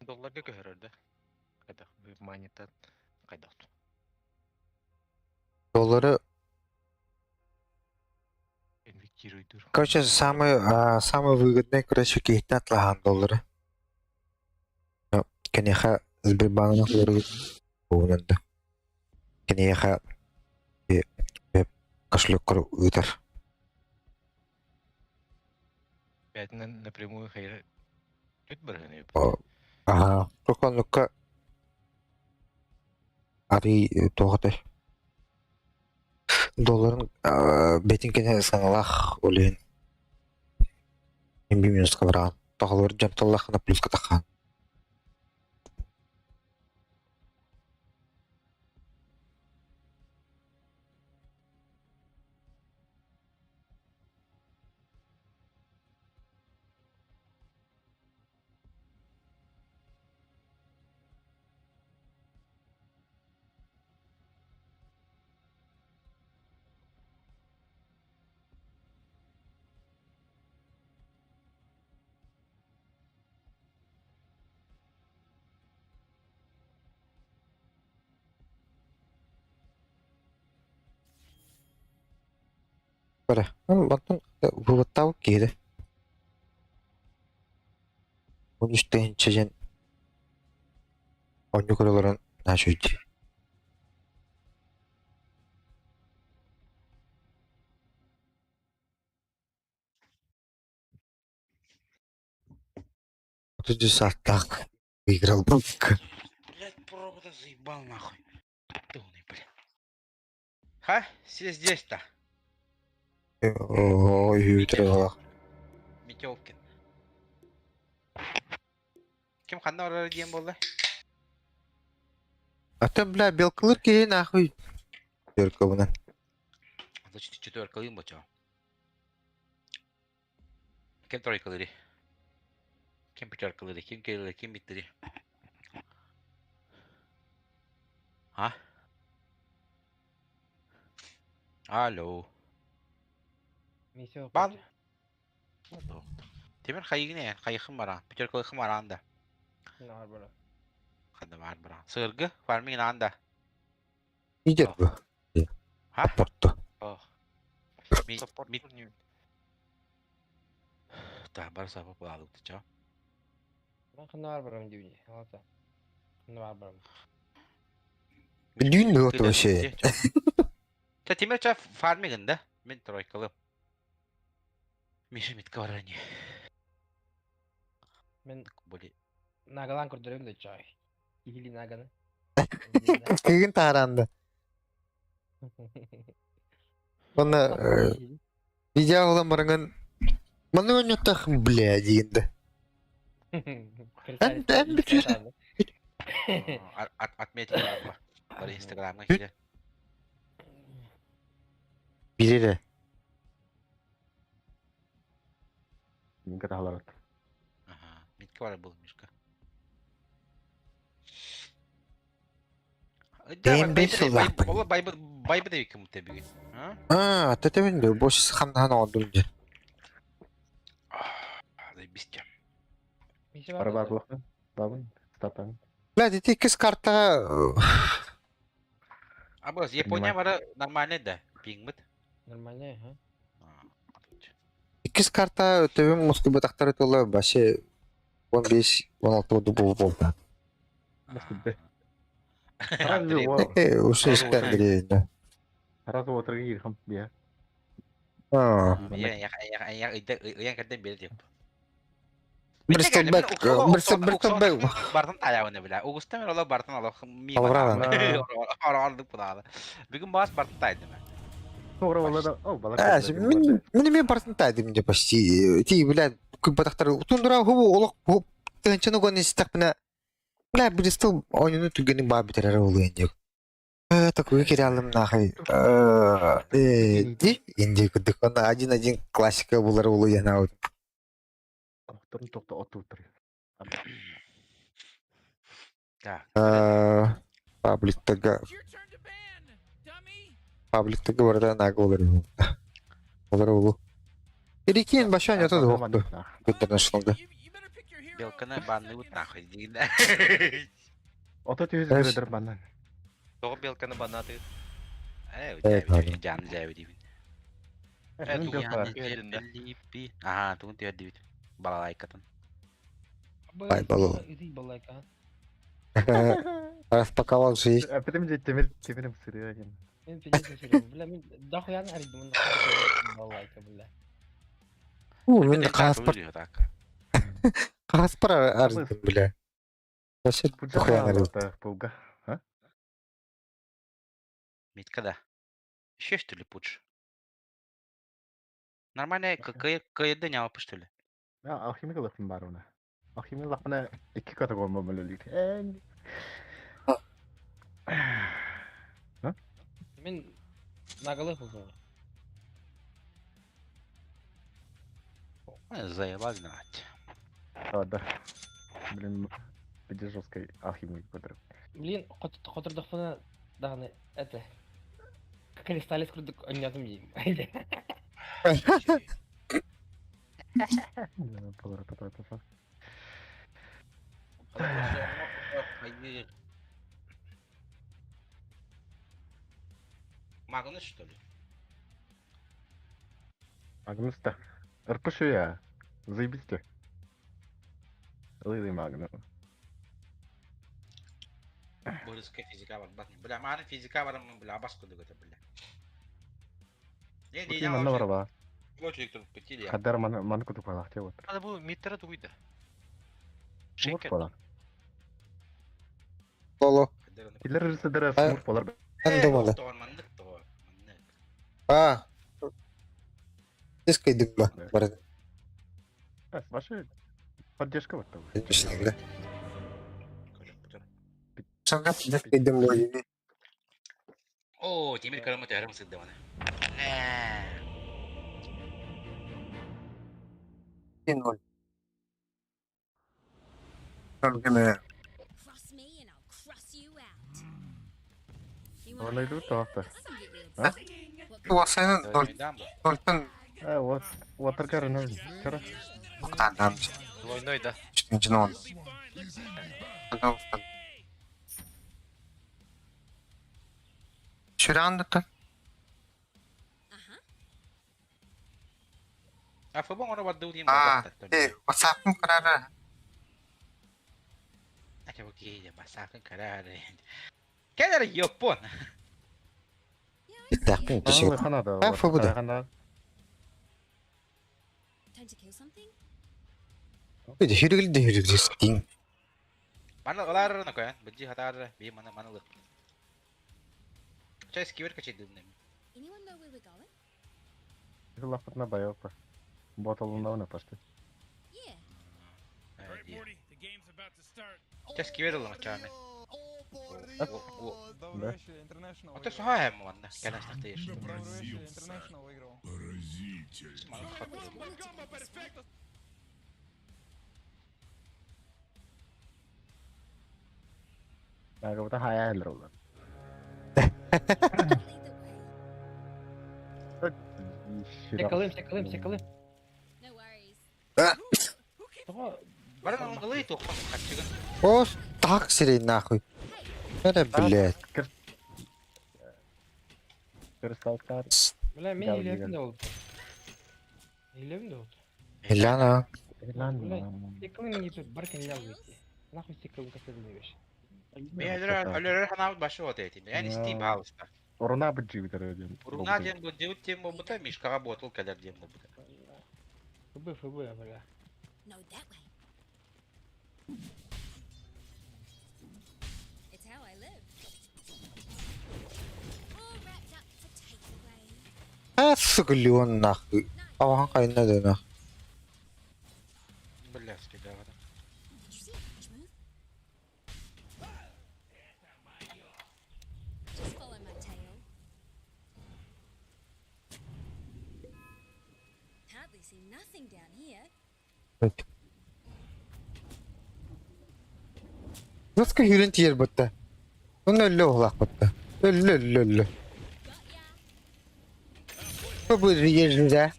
долларга көрөрдө. Кайда манитан кайда. Доллары. Инвестируйдур. Короче, самый выгодный, короче, кейтна атлахан доллары. Конечно, Сбербанк болунда. Конечно, кошелек утер. Пятна напрямую хайра. Тут барганы. Ага, только ари тоғытай. Долларын бетин кене саналах олен. Мен минусқа барған. Тоғылыр жанталлах на плюсқа таққан. Бәрі, баттың вываттау кейді. 13-тен жен онны көрілерін нәшүйді. Отыз саттақ выиграл бабка. Блядь, провода заебал нахуй. Тылный, блядь. Ха? Все здесь-то. Ой, үтірі. Метелкин. Кем қанна орары дейін болды? Ата, бля, белкалыр кейі нахуй. Төркі бұнан. Значит, четверкалым ба чё? Кем тройкалыри? Кем пятеркалыри? Кем келі? Кем биттіри? Ha? Alo. Миссия Ban. Temir kayığı ne? Kayıkım var ha. Bütün kayıkım var anda. Нар бара. Hadi var bura. Sığırgı var mı yine anda? İyidir bu. Ha? Portu. Oh. Mi. Daha var sabah bağladık diyeceğim. Мен нар барам дивни. Алата. Нар барам. Düğün mü yoktu o şey? Ta Temir çay farming'inde. Ben troykalım. Миша митка var hani. Мен Böyle. нагалан көрдөрөм да чай. Или наганы. Kıyın tarandı. Bana video olan barangın bana oynatak bile diyindi. Ben bütün Atmaya var mı? Böyle Instagram'a gidelim. biri de. Minkä tahansa. Aha. Mitkä var bu Mishka? Ben 5 yıl yaptım. Valla Bayba da yıkım tabii. Ha? Aa, tetemin de boş sıkamdan oldum diye. Hadi biskem. Para var bu. Babın. Statan. La dedi kız karta. Abi Japonya var normalde de. Pingmit. Нормально, ha? Kız karta ötebim Moskva batakları tola başı 15-16 oldu bu. Nasıl be? Разве o? O şey İskenderiye'de. Разве oturga girham ya? Aa. Yang kadang beli dia. Bristol back. Barton tayavını bile. Augusta men ola Barton ola mi. Aldık bunu da. Bugün bahas Barton taydı mı? Sonra valla da o balık. А, мен барсын тадым де почти. Ти билет күп батактар утундура хубу олок хуп тынчыны гонен стакпына. Бля, Бристол ойнуну түгөнүн баа битерер болу энди. Такой кералым нахай. Ди энди күдүк ана 1-1 классика булар болу яна. Тоқтарын тоқта отуп тур. Пабликтегі барда нағы олар. Олар олу. Ерекеен башы анята да оқты. Интернешналда. Белканы банны ут нахуй дейді. Ото түйіз көредір баннан. Тоғы белканы банна түйіз. Жанны жайбы дейбін. Ага, туғын түйер дейбін. Балалайкатын. Бай балал. Иди балайка. Распаковал жизнь. Потом темирим сырья. Мен пенсия сürüyorum. Бля, мен дахуяны аридым. Мен балайка, бля. Мен Каспар аридым, бля. Вообще дахуяны аридым. Митка да. Еще что ли пуч? Нормально, кayıda ne yapış что ли? Ya alchemik lafım var ona. Alchemik lafına 2 kat olmamalıydı. Мен наголых уже. Заебал знать. Да. Блин, где жесткой алхимик подрыв. Блин, хотырдыхпына дагы это. Кристаллис курдук ойнадым дейм. Поворот. Магнус что ли? Магнус-то. РПШ я. Заебись ты. Лылый Магнус. Бориске физика var. Bakın, bile mağanın fizika var ama bile abas kudu götür bile. Ne diyeceğim? Manna var ba. Loç elektrik petili ya. Kadar man kutu falan şey var. Hadi bu mittara duydu. Smurf falan. Lolo. Killer arası da smurf falan. Ben de valla. А. Здесь кайдым ба. Барады. Ваша поддержка вот там. Конечно. Sangat здесь кайдым логи. О, Темир Карамат yarım sıktı bana. Ноль. I'm gonna Olaydı tuhafta. Wasayın Noltan Water karını kara. Adam. Двойной, да. Üçüncü non. Şuran da. Apa bang orang wadu tim WhatsApp-ım kararı. Acha begini masakan karare. Kadar yok pun. Takın bir şey. Ben fabuda. Bir de hürgül sting. Mana olar nak kan? Benci hatar bi mana lu. Cai skiver kecil dulu nih. Itu lapatna bayağı pa. Botolunda ona pasti. Cai skiver dulu macam ni. Да. А ты сухая мана, конечно, ты ешь. Aga bu da hayal olur. Сякалым. Баран он голый то как чиган. О, так сирей нахуй. Это, блядь. Kırsalklar. Бля, мен елевим de oldu. Елевим de oldu. Helana. Сякалым не тут, баркин ляв выйти. Нахуй сякалым касадını веш. Öyle hanavut başı o dedim. Yani Steam House'da. Oruna bir civdir ödüm. Урна дем bu девут тем bu da мишка работал kadar dем bu da. ФБ, бля. А, сука, Леон нахуй. А вон кайна да нахуй. Блядский, да. Nasıl hürüntü yer batta? Onu öyle oğlak batta. Öyle. Bu yerimize.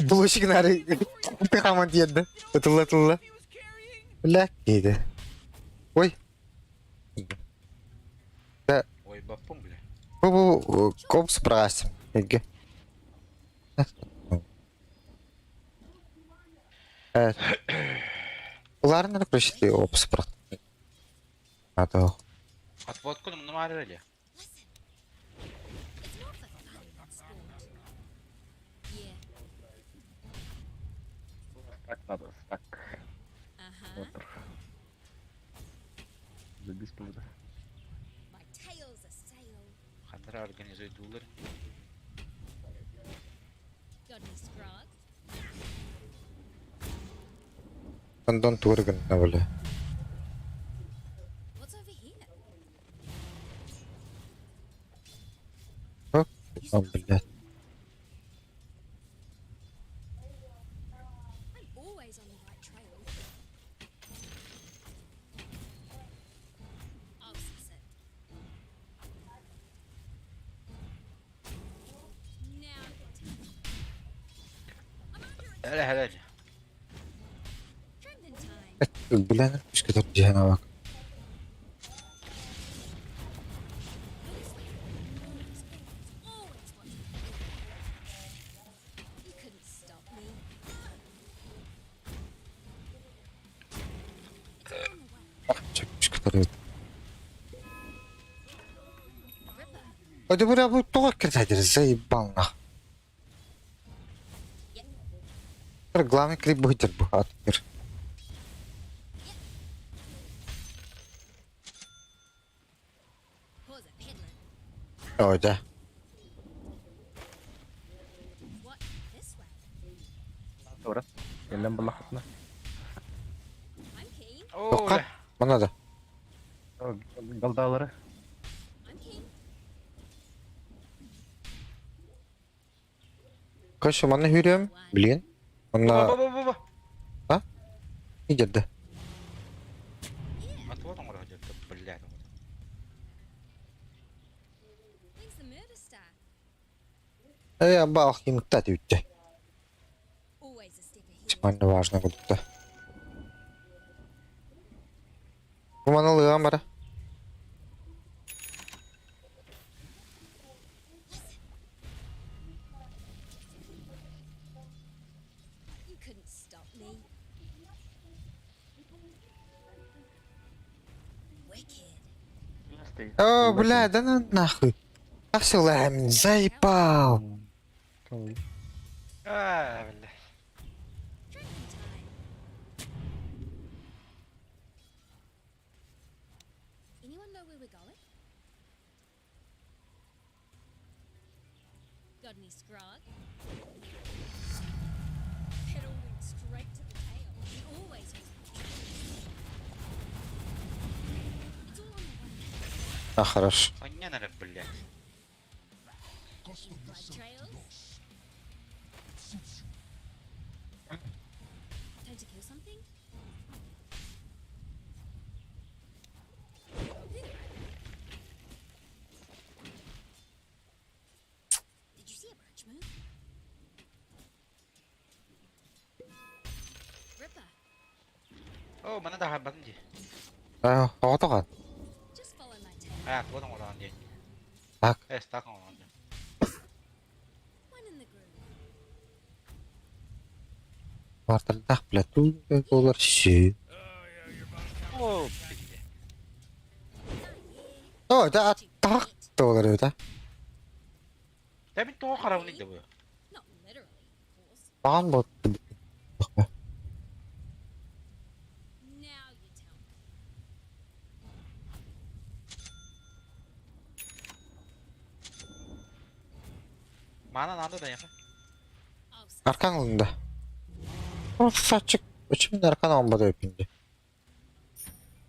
Bulaşık nerede? Bir kaman diyedi. Atıllı. Black dedi. Oy. Ой, бапум, бля. Bu kops prasim. Ege. Evet. Ular ne пришли опс А то. Отводку нам намарили. Так надо, так. Water. Забись туда. Хандра организует дулер. Андон турган на воле. О, блядь. هلا Bilen mش كتر جهنا bak. Çekmiş kadar yok. Hadi buraya bu toğa kırtaydır заебал нах. Главный клип будет bu atır. Orada. Orada. Gelen balakatna. Yok bana da. Galdaları. Kaç bana hürüyorum. Bilin. Ona. Ha? İyi geldi. Отводом вроде, блядь. Я бах им кстати утте. Максимально важно будет. Куманалы амара. О, бля, да ну нахуй. Ах, сюда, заебал. Бля. Anyone know where we're going? Got any scrog? Pedal went straight to the tail. He always has. It's all on the one. А, хорошо. Понятно, блядь. Blood trails? Time to kill something? Did you see a branch move? Ripper, Oh, mana dah habang je. А, отогоо. just follow my tail. Ah, aku tengok orang je. Так. Stuck orang je. One in the groove. Марталдах, блядь, тут доллар щи. Oh, О, да, так доллар это. tapi tu kalau ni tu. Not literally, of course. Пан вот. Now you tell me. Mana nanti tanya. Арканында. О, сачык. Почему на аркана он бодает пинди?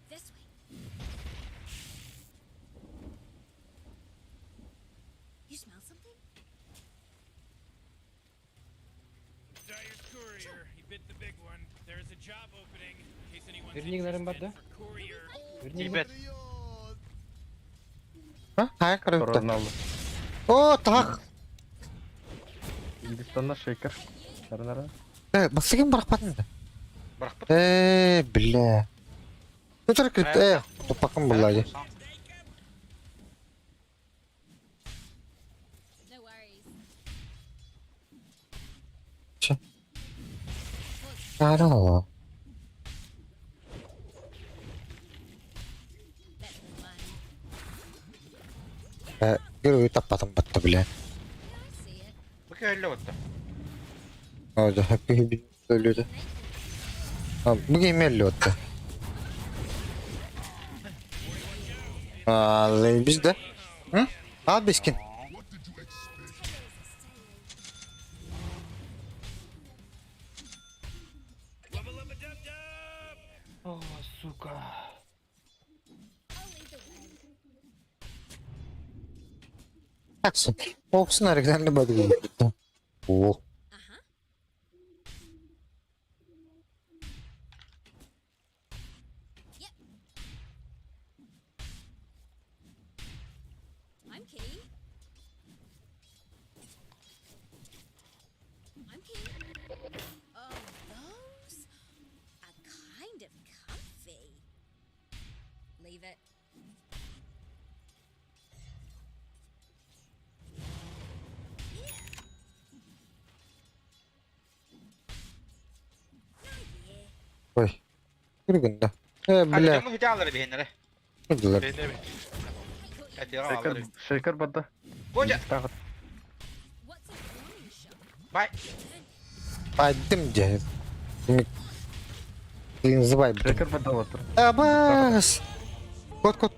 This way. You smell something? Dyer's courier. He bit the big one. There's a job opening in case anyone's Вернигнарым бар да? for courier. Ребят. А? Ай, круто. Роналду. О, так. Индистанна шейкер. Нара-нара. Басыгын барахпатын да. Барахпат? Бля. Ну только тупаком была я. No worries. Че? Здорово. Герой тапатом батта, бля. Okey, lewat tu. О, да, хэппи люди. А, мы меллёта. А, заебись, да? М? А, бискин. О, сука. Таксы. Оксын оригинальный бадгу. О. I'm keen. I'm keen. Oh, those are kind of comfy. Leave it. Ой. Кыргында. Ada Бля. cuma hijau lah lebih ni. Кыргылар. Шейкер, шейкер бадда. Боже. Бай. Пойдем, дядь. Ты называй, блин. Шейкер бадда отыр. Абас. Кот.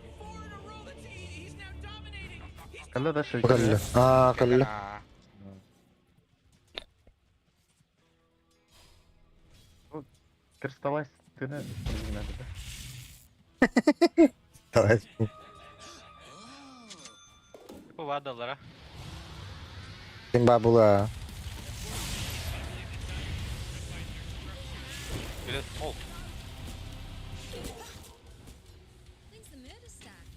Калла да шейкер. Калла. А, калла. Кристаллайз тыны надо, да? Давай. $2. Симба была. Oh. When's the murder start?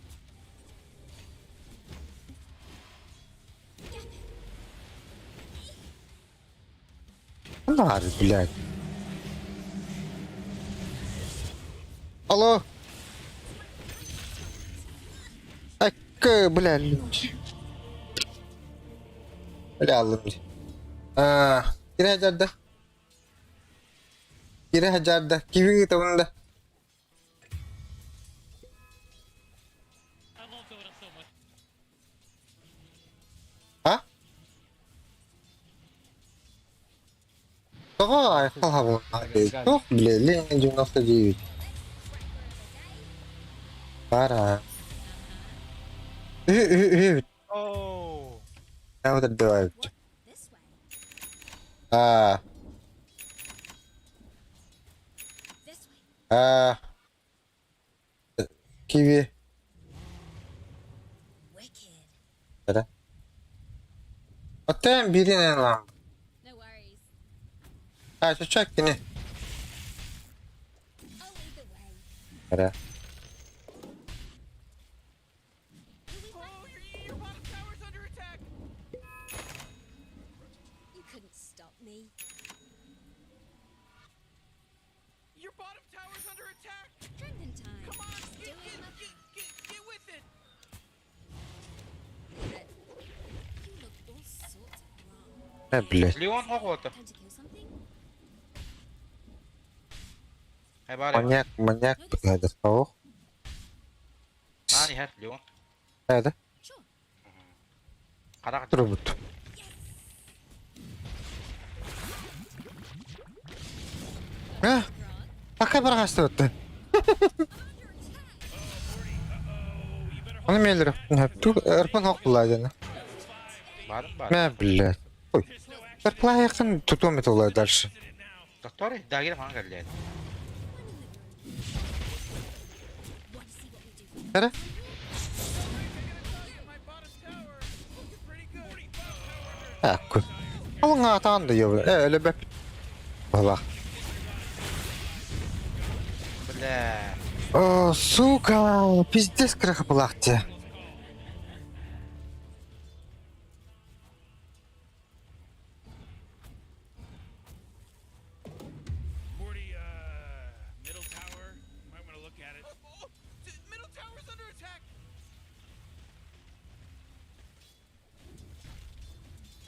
Var блядь. Алло. Блядь. Bля aldım. Kira hajarda. Kira hajarda. Kiwi tawanda. Ha? Давай, хаву. Ох, бля, лень 99. Пора. Oh. Я вот отбиваю. Kiwi. Ada. Oten birine lan. Çocuk yine. Ada. Блять. Леон охота. Маньяк, это кого? Не хат Леон. Это? Карак Трубут. Пока барахастырды. Оны мейлер. Эрпен хоқ бұлайды. Мә, блядь. Ой. Эрплай яқын тұтуым еті олай дальше. Доктор, дагер фан geldi. Әрі? Әккүн. Алыңа атағанды ебі. Әлі бәп. Бала. Бля. О, сука, пиздец крыха плахте.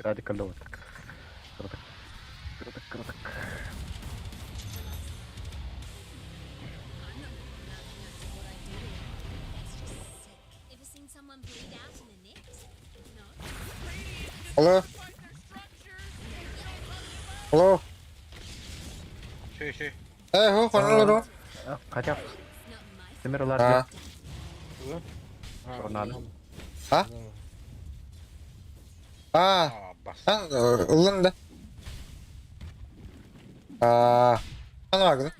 Радикально вот так. Круто. Алло. Алло. Şey. Ho, konulur. Kaçak. Demirler. Ronaldo. Ha? Sen ılındı. Sana bakın.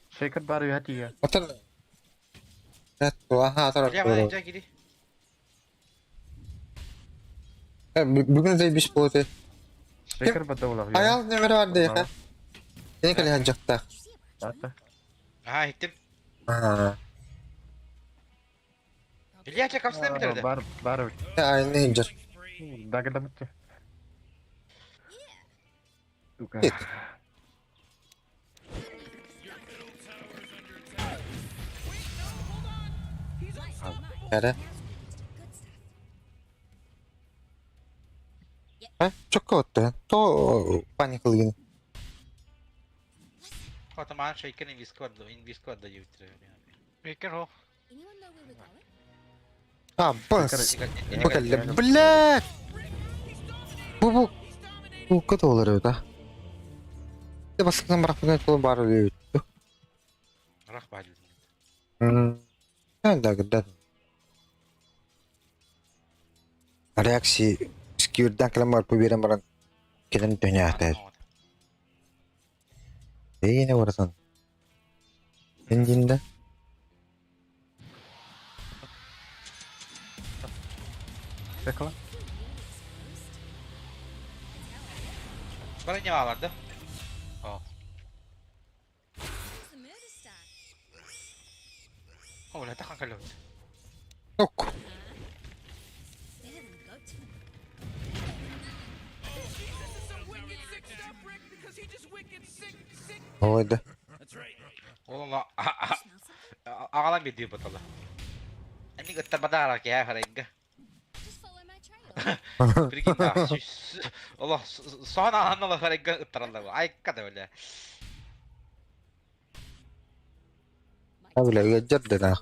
Shaker baru hati ya. Otel. Evet, aha taraf. Bugün de bir spot. Shaker betul lah. Ayal demir vardı ya. Seni kali hancakta. Ha, gittim. İlyas kafasına mı bitirdi? Baru. Aynı incer. Daha da bitti. Git. Ada. Çok kötü. To panik lagi. Otoman Shaker Invisquad da yürütüyor yani. Shaker o. Bas. Bakalım. Блядь. Bu kötü olur öyle. Ya baskın bırakmadan falan bari öyle. Bırak bari. Ben de gıdan. Reaksi skew'dan kelamar pemberian barang kalian ternyata. Ini urusan. Engine dah. Bakalım. Bana ne vardı? Oh, udah tekan kalau. Yok. Oydu. Oğlum ağalan bir diyor batalı. Ani gıttar badarak ya harayga. Bilgin daha. Allah sonra anlalı harayga ıttarallar. Ay kada öyle. Öyle geçer de ne kadar.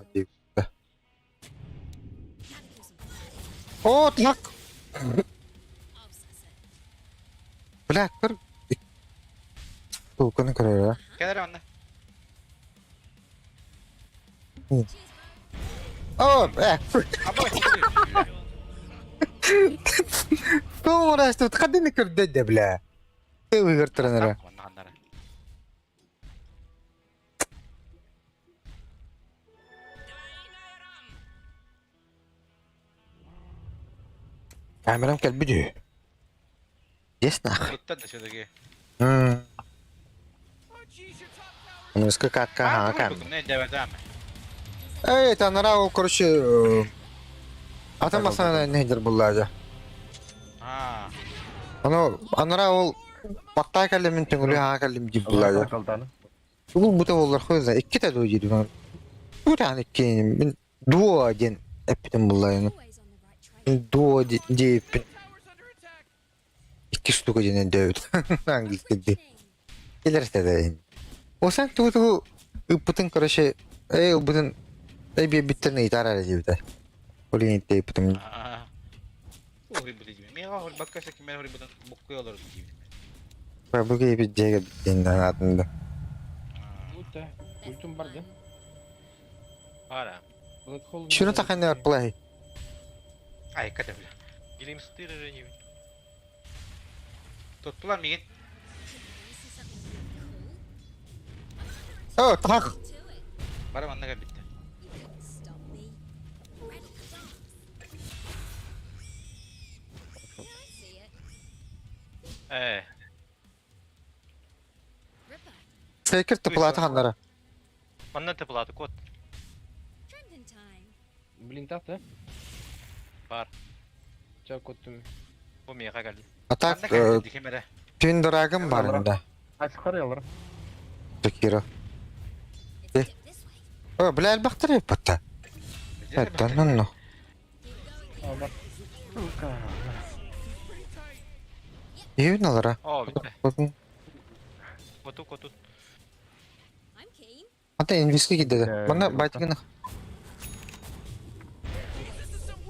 Oo tak. Black kır. Tuğkanı kırıyor ya. Gelir onunla. Oh, كم راسته تخدني كردد بلا توي قرتنا را عمرم كالبدو يسنخ Tuttu şuradaki. نسكا كاكا ها كان Ne devam ama. اي تنرا وكرش атамасана нехдер буллажа. Анара ол баттай калемин теңүлү ага калем дип буллажа. Бул бута боллар хоза 2 та доо жиди мен. Бу таны кейин мен дуо ден эптен буллайны. Дуо дип 2 штука денен дөт. Английский. Келерсе де. Осан туу ыпытын короче бутын бе биттерне итара дебде. Олин тейптим. Ой, блин, мен ағыр баққаса кемен ағыр бұдан бұққы олар деймін. Бұл кейбі жеге біттенді атында. Ультум бар, да? Ара. Шуны тақайны бар бұлай. Ай, қада біля. Елім сұтыры жөнеуін. Тұттылар меген. О, тақ! Бара маннаға бітті. Сейкер тыплаты ханнара. Манна тыплаты кот. Блин, так, да? Бар. Ча коттум. Бу мега галди. Атак түйіндірагым барында. Ашқар ялыр. Текира. О, бля әлбақтыр еппатта. Әттен ну. Евін алыра. О, бітті. Коту. Ата инвиске кидеді. Бана байтыгыны.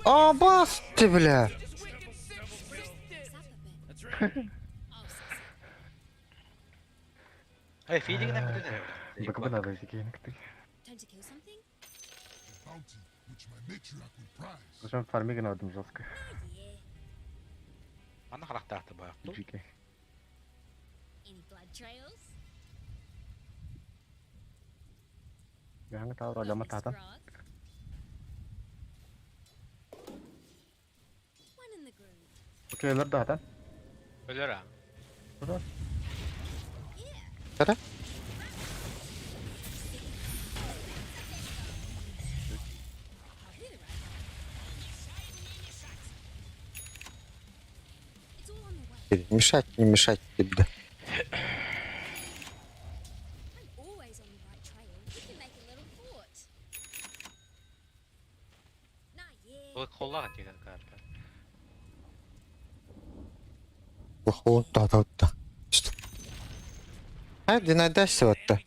А, басты, бля. Ай, филигінен бітті. Бакы надо зекейін кітік. Зачем фармиген одым жестко. Ана характақты баяқты. Жеке. Jangan tahu ada matatan. Oke, ler dah tan. Öyle ha. Udah. Ada? Мешать, не мешать тебе. Бұл қоллаға деген карта. Охо, да. Hadi neredeyse hatta.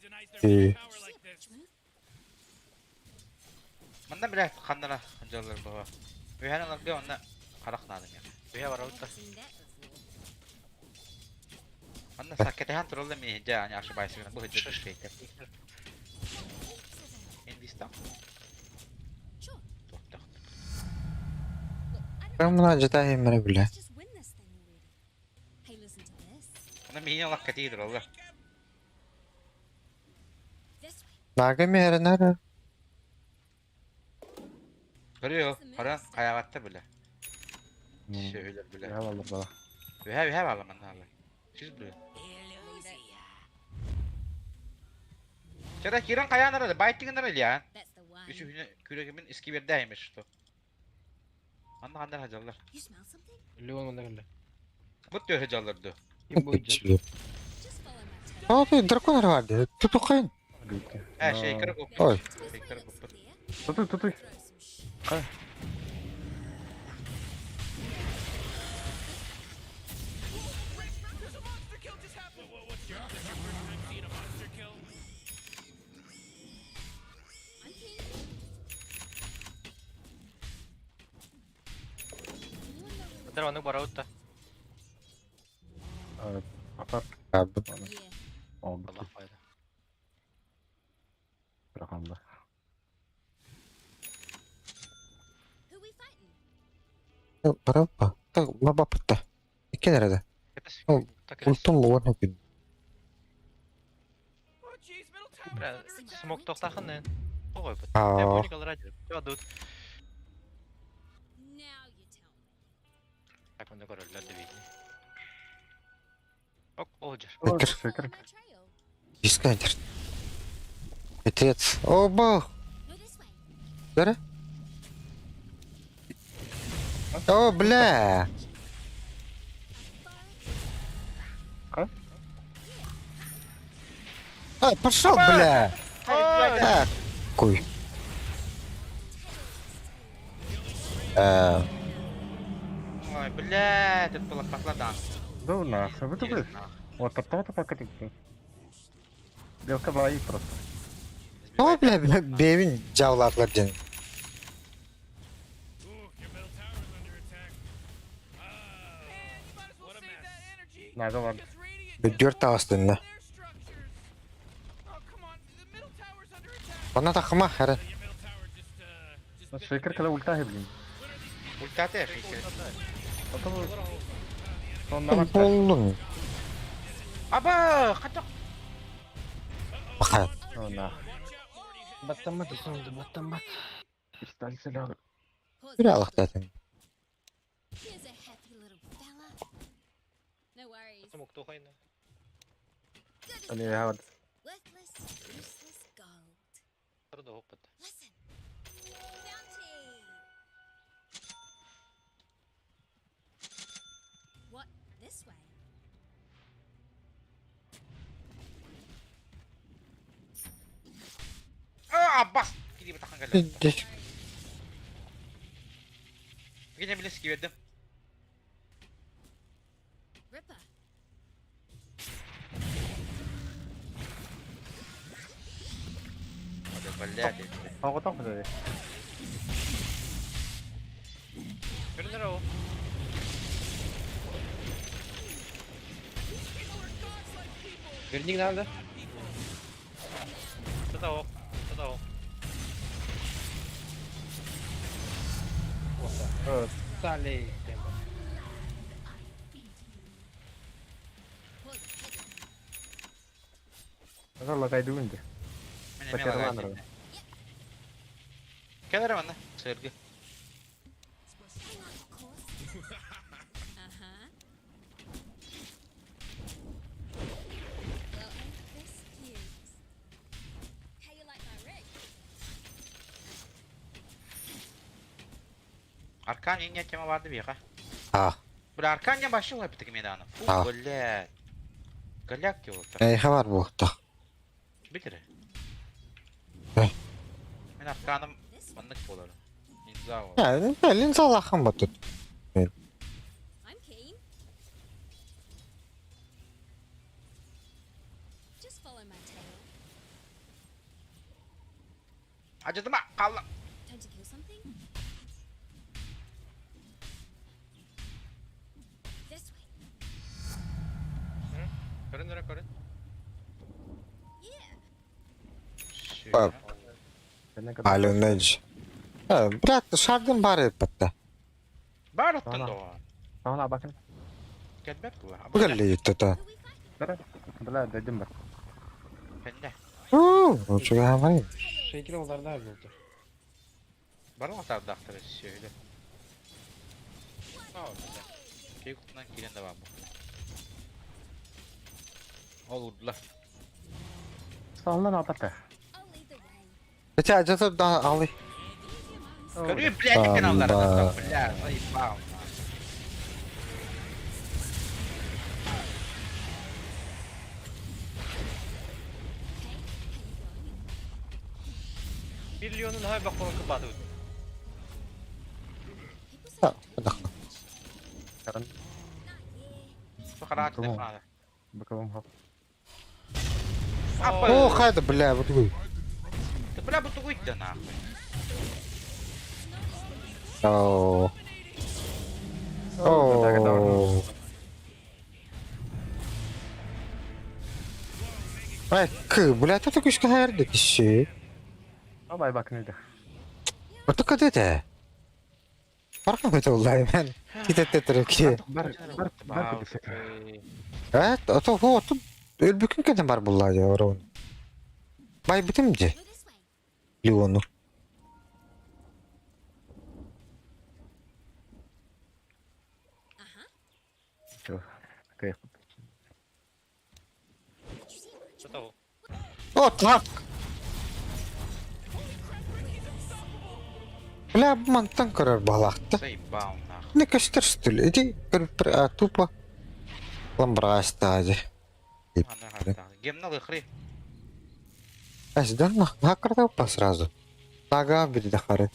Manda bile kandana kancalar baba. Üyhanın lan bir onunla karaknadım ya. Üyhe var orada. Manda sakketehan trolle mi hece yani aşı bayısıyla bu hece bir şey tepki. Hindistan. Ben bunu acıda hemere bile. Buna mihin olak katidir Allah. Naga mi her nere? Görüyor. Paran kayavatta bile. Şöyle bile. Ya vallahi baba. Üyhe var lan Allah. Siz bile. Çara kiran kayan aradı. Baytingen aradı ya. Üçü kürekimin eski bir deymiş işte. Anda kandar hacallar. Leon bana geldi. Mut diyor hacallardı. Kim bu hocam? Abi drakonlar vardı. Tutukayın. Şey kırık ok. Oy. Şey kırık ok. Tutuy. Kay. Дрон оборот-то. Atar. Abi. Oldu. Allah fayda. Bırakalım da. Berapa? Tak, berapa peta? Ikan ada. Oh, untung lu warna pin. Бля, смог тоқтақын. Ой, А. я понял, ради. Всё, тут. Так, он такой для видно. Ок, Олджер. Шекер. Искандер. Отец. Оба. Гора? О, бля. А, пошел, бля. Так, куй. Ой, бля, этот был посладан. Да у нас. А вы тут? Вот то пока ты. Белка лови просто. О, бля, бевин жавлатылар жен. Надо ладно. Бедер астында. Бана такыма, хара. Шекер когда ульта блин. Ультаты шекер. Потом Болдун. Аба, хатак. Бака. О, на. Баттамат, сонда баттамат. Кристалл селяга. Bir алактатын. Смог тоқайны. Они яват. Тұрды опыт. What? This way? Аббас. Киди батахан галла. Деш. Гене билес кибедим. Ripper. Блядь. А вот так да. Görünür o. Görünür nerede? Şurada o. Şurada o. Evet. Salih. Kalau kayak dulu nih. Pacar mana? Kenara mana? Sergi. Аркан не тема vardı bir ya. А. Бля, Аркан не başlıyor hep tek meydana. А. Блядь. Голяк его. Ey, var bu da. Bitir. Eh. Ben Arkan'ım bandık bolarım. İmza var. Yani belin salakın batut. I'm keen. Just follow my tail. Acıdı mı? Kaldım. Time to kill something? This way. Görünür görün. Bak. Alınıcı. Ha, bırak dışarıdan bari patta. Var attın da o. Sana bakın. Gelmek bu. Bu geldi gitti da. Bela dedim ben. Bende. O çok havayı. Şekil onlar da oldu. Var mı atar daktörü şöyle? Sağ ol. Şey kutundan giren de var bu. Al vurdular. Sağlan apata. Peki acısı daha alayım. Görüyor musun? Bilecik kanalları da. Biler. Ayıp bağım. Kirlion'un hay bak korku batı. Ha, dakika. Bakara açtı falan. Bakalım hop. О, хайда, бля, вот вы. Ты бля будто уйти нахуй. Оу. Оу. Ай, бля, ты такой шкаер, да ты щи. Абай бak neydi? Вот так это. Farkım kötü oldu ben. Gidette ki. Bar gitsek. Evet, o ölbükün kadar var bullahi ya oranın. Bay bitimci. Leon'u. Okey. O tak. Бля, мантан карар балахта. Заебал нахуй. Не кастер стиль. Иди, тупо. Ламбраста ади. Гемнал ихри. Аздан нахакарда па сразу. Тага биди дахары.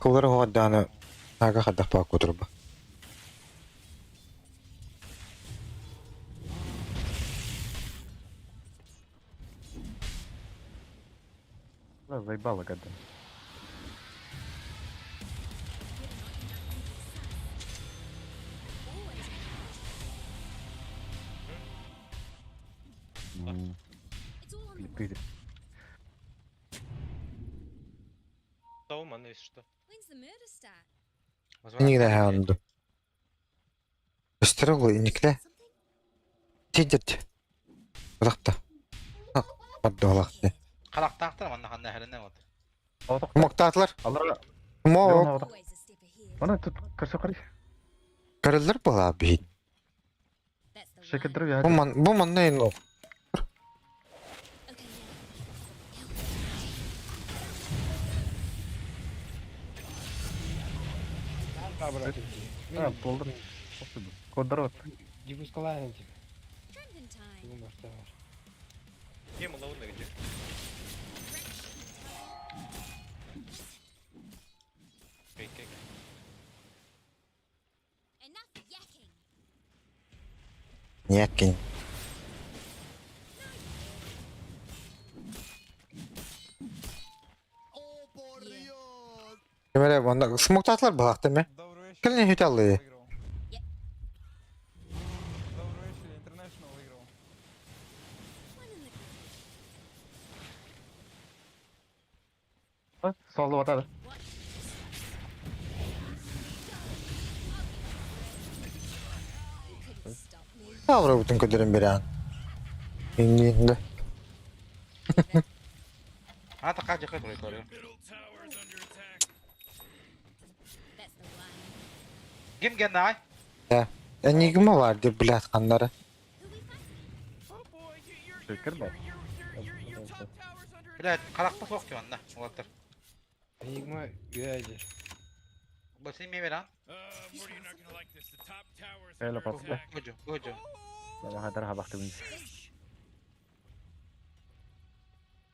Кулар ходаны тага хадах па кутурба. Заебало гадно. Ты. Тауман, если что. When's the murder start? Не граунду. Стрелы и никля. Сидят. Рахта. Поддалахты. Kalaqtaqtır ama nahan nehrinden oldu. Moktatlar. Alır. Mok. Bana tut. Karşı karış. Karılır bala bir. Şekedir ya. Bu man neyin o? Ha, buldum. Kodlar var. Gibi скалаем тебе. Trending time. Думаю, что Тема лауна где? Enough yakking. Yakin. Kemer onda smoktatlar balakta mı? Kelne hütallı. Solda var. Avra bütün köderin bir an. İngilizce. Hata kaç yakın buraya koruyor. Kim geldi ay? Ya. Enigma vardı bilat kanları. Şeker mi? Bilet kalakta sok diyor anda. Olatır. Enigma güzeldi. Bu senin mi lan? Öyle patlı. Gojo. Bana kadar ha baktım.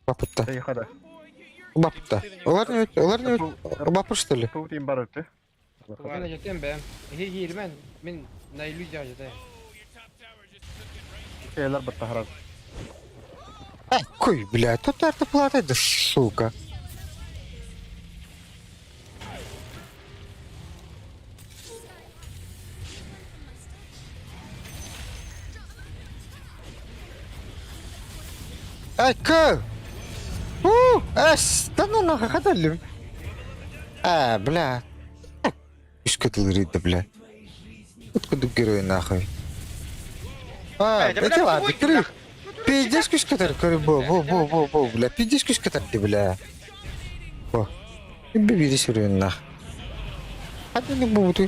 Baputta. Şey kadar. Baputta. Olar ne? Bapur что ли? Tutayım barıtı. Ben jöttem ben. Hirmen men naylu jajda. Şeyler battı haram. Kuy, блядь, тут это платит, сука. Ай, ка! Да ну нахуй, ходали. Бля. Ишкатылыры да, бля. Откуда герой нахуй? Это ладно, крыв. Пиздец, куш катар, во, бля, пиздец, куш катар, ты, бля. О, бери сюрен нах. Hadi ne bu bu?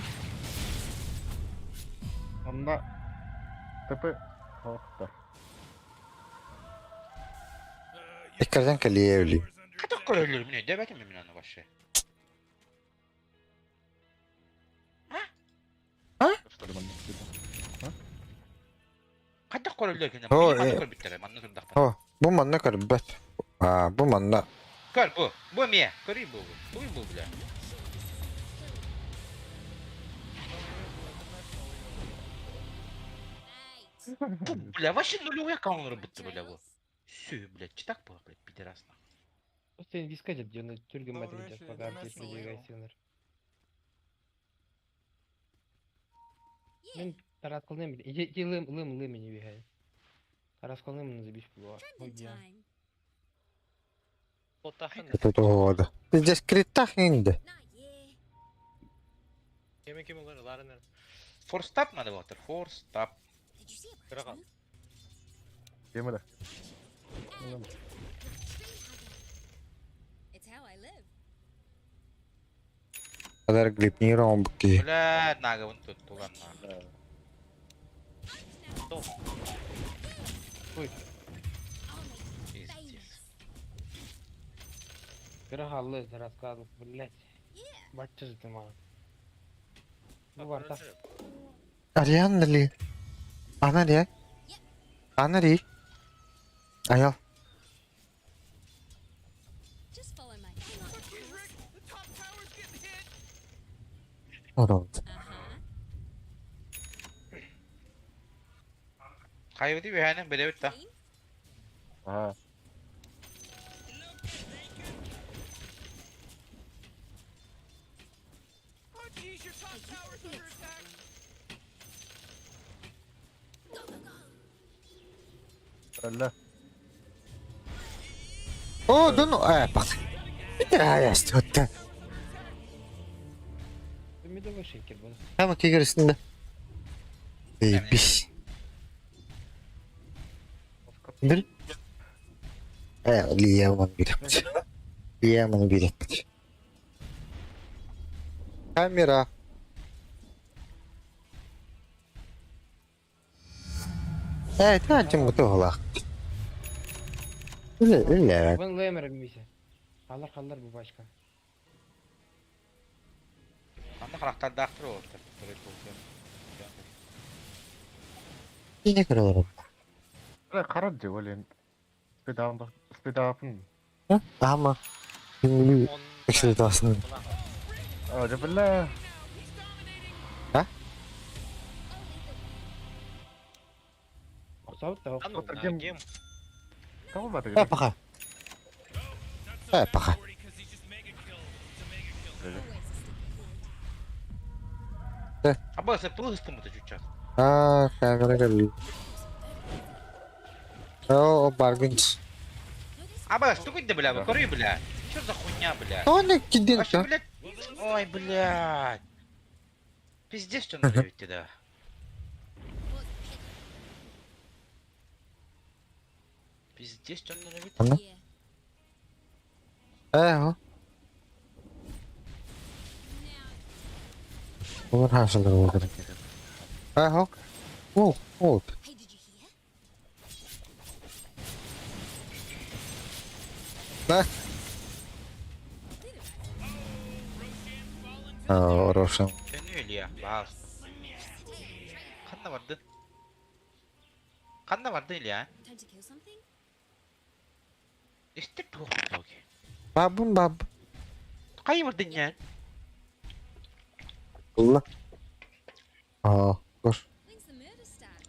Onda tepe. Oh da. Ekrandan kaleye öyle. Kaç koruyor mu ne? Demedim mi lan başı? Kaç koruyor ki ne? O, Kaç koruyor bitti lan? Anladım da. O, Bu manna karbet. Bu manna. Kör bu. Bu miye? Körü bu. Bu bля. Бля, вообще нулевой аккаунт работы, бля, вот. Все, блядь, читак было, блядь, пидорас. Просто дискадет, где на тюрьге матридер, пока артист людей гайсинер. Мен тарас кылдым бит. Иди лым не бегай. Тарас кылдым мына забиш было. Это года. Здесь критах инде. Кем ларнер. Форстап надо вот, форстап. Game da. It's how I live. Kadar grip ni rom ki. Бля, нага вон тут, тулан нага. Ой. Пирогалы рассказывал, блядь. Бачишь ты, мама. Ну, варта. Arian ли? Ana dia. Ana di. Ayo. Just follow my Hold on. Kayo di behane beda beta. Aha. Allah. Oh, dono. Bak. Bir daha yaştı hatta. Ты медовый шейкер был. Tamam ki gerisinde. Bis. Bir. Liyaman bir yapmış. Liyaman bir yapmış. Kamera. Evet, acım bu da öyle. Ben Лэмер bilmeyse. Kallar bu başka. Anda karakter daktır o. Yine kırılırım. Karaca böyle. Spedafın. Daha mı? Şimdi bir aslında. Hadi billah. Ha? Sağ ol. Kamu batı. Paha. Paha. Або септул систему то чуть-чуть. Kamera geldi. О, баргинс. Аба, что ты, бля, коры, бля. Что за хуйня, бля? Тоник кидин, Вообще, блядь. Ой, блядь. Пиздец, что надо ведь да. Пиздец, что надо ведь. Ана? О. Bunlar her şeyler oldu. Ho. Oh. Ne? Рошан. Sen öyle ya, bağır. Kanna vardı ya. Time to kill something? İşte bu. Bab. Kayı vurdun ya. Allah. Koş. When's the murder start?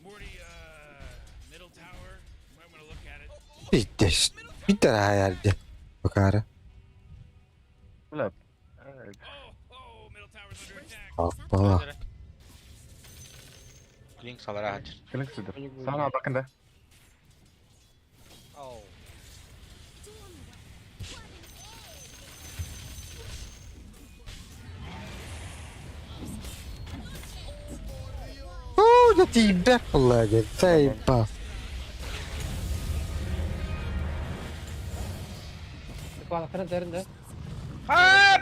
Morty, middle tower. You might want to look at it. Bir daha yerde. Bakara. Ulan. Allah. Link salar ağacır. Kılık sıdır. Sana bakın da. Да тебя, Владик, заебал. Балакырын дәрінде.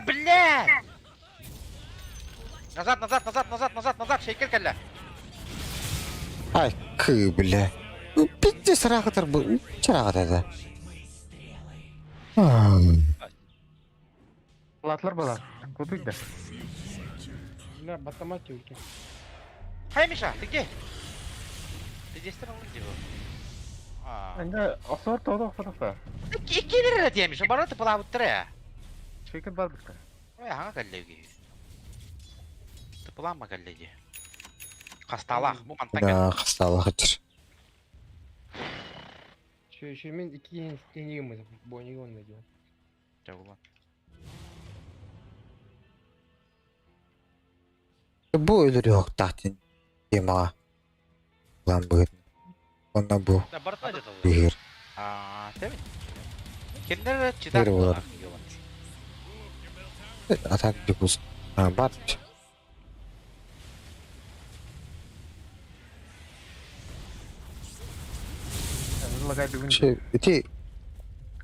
Блядь! Назад, шейкер кәллә. Ай, бля. Bitti sıra kadar bu. Sıra kadar da. Latlar bala. Kutuk da. Бля, батамать өлке. Hay Misha, tiga. Tiga setengah dia. Anda asar todo fata. İki lira diye Misha, bana tıpala bıttır ya. Şeker var bitti. Hangi kallegi? Tıpala mı kallegi? Hastalık, bu mantık. Ya hastalıktır. Şu men iki yenigimiz bu yenigi onda diyor. Çabuk. Bu ölür yok tahtin. Yema. Lan bu. Ona bu. Da barta aja tahu. Bihir. Tabii. Kinder cita. Bihir olur. Atak dipus. Bat. Şey, iti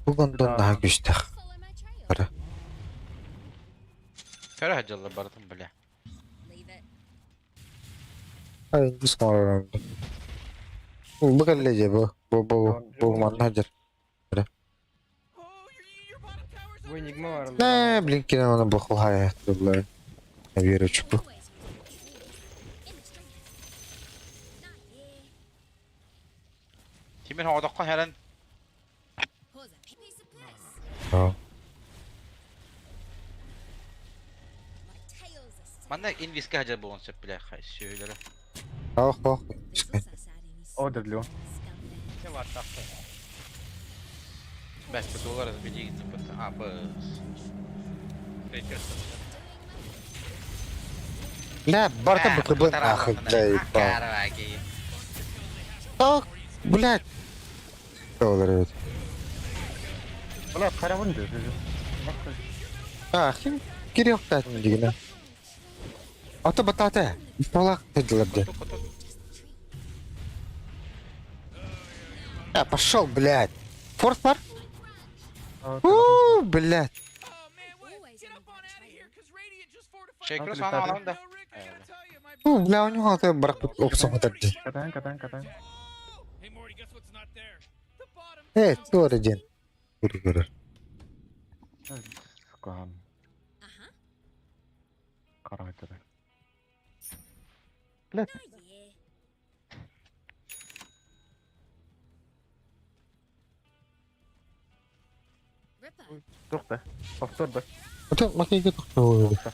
bugundan daha güçlü. Para. Kara hajalı bartım bile. Ay, biz sonra. Bu kalle bu. Bu mana hajar. Bu enigma var. Ne Blink'in ona bu hayat dolayı. Bir uçuk bu. Timin havada heran. Ha. Mana inviska hajar bu konsep bile şöyle. Oh. Order Leon. Ne var tahta? Belki dolar bir gittim bu. Bas. Bekle. لا بركب بقبل اخذ جاي طاق بلاد دولار Valla karavan diyor. اخي كيري وقتات من دينا اوتو بطاطا طلاق تجلب ده يا пошел блядь форс пар блядь Şekil sana alanda. бля у него это брак опция вот это Катан. кто один Кургур Скан. Карайтер. Блядь. To'xta. Повторda. это макиге то'xta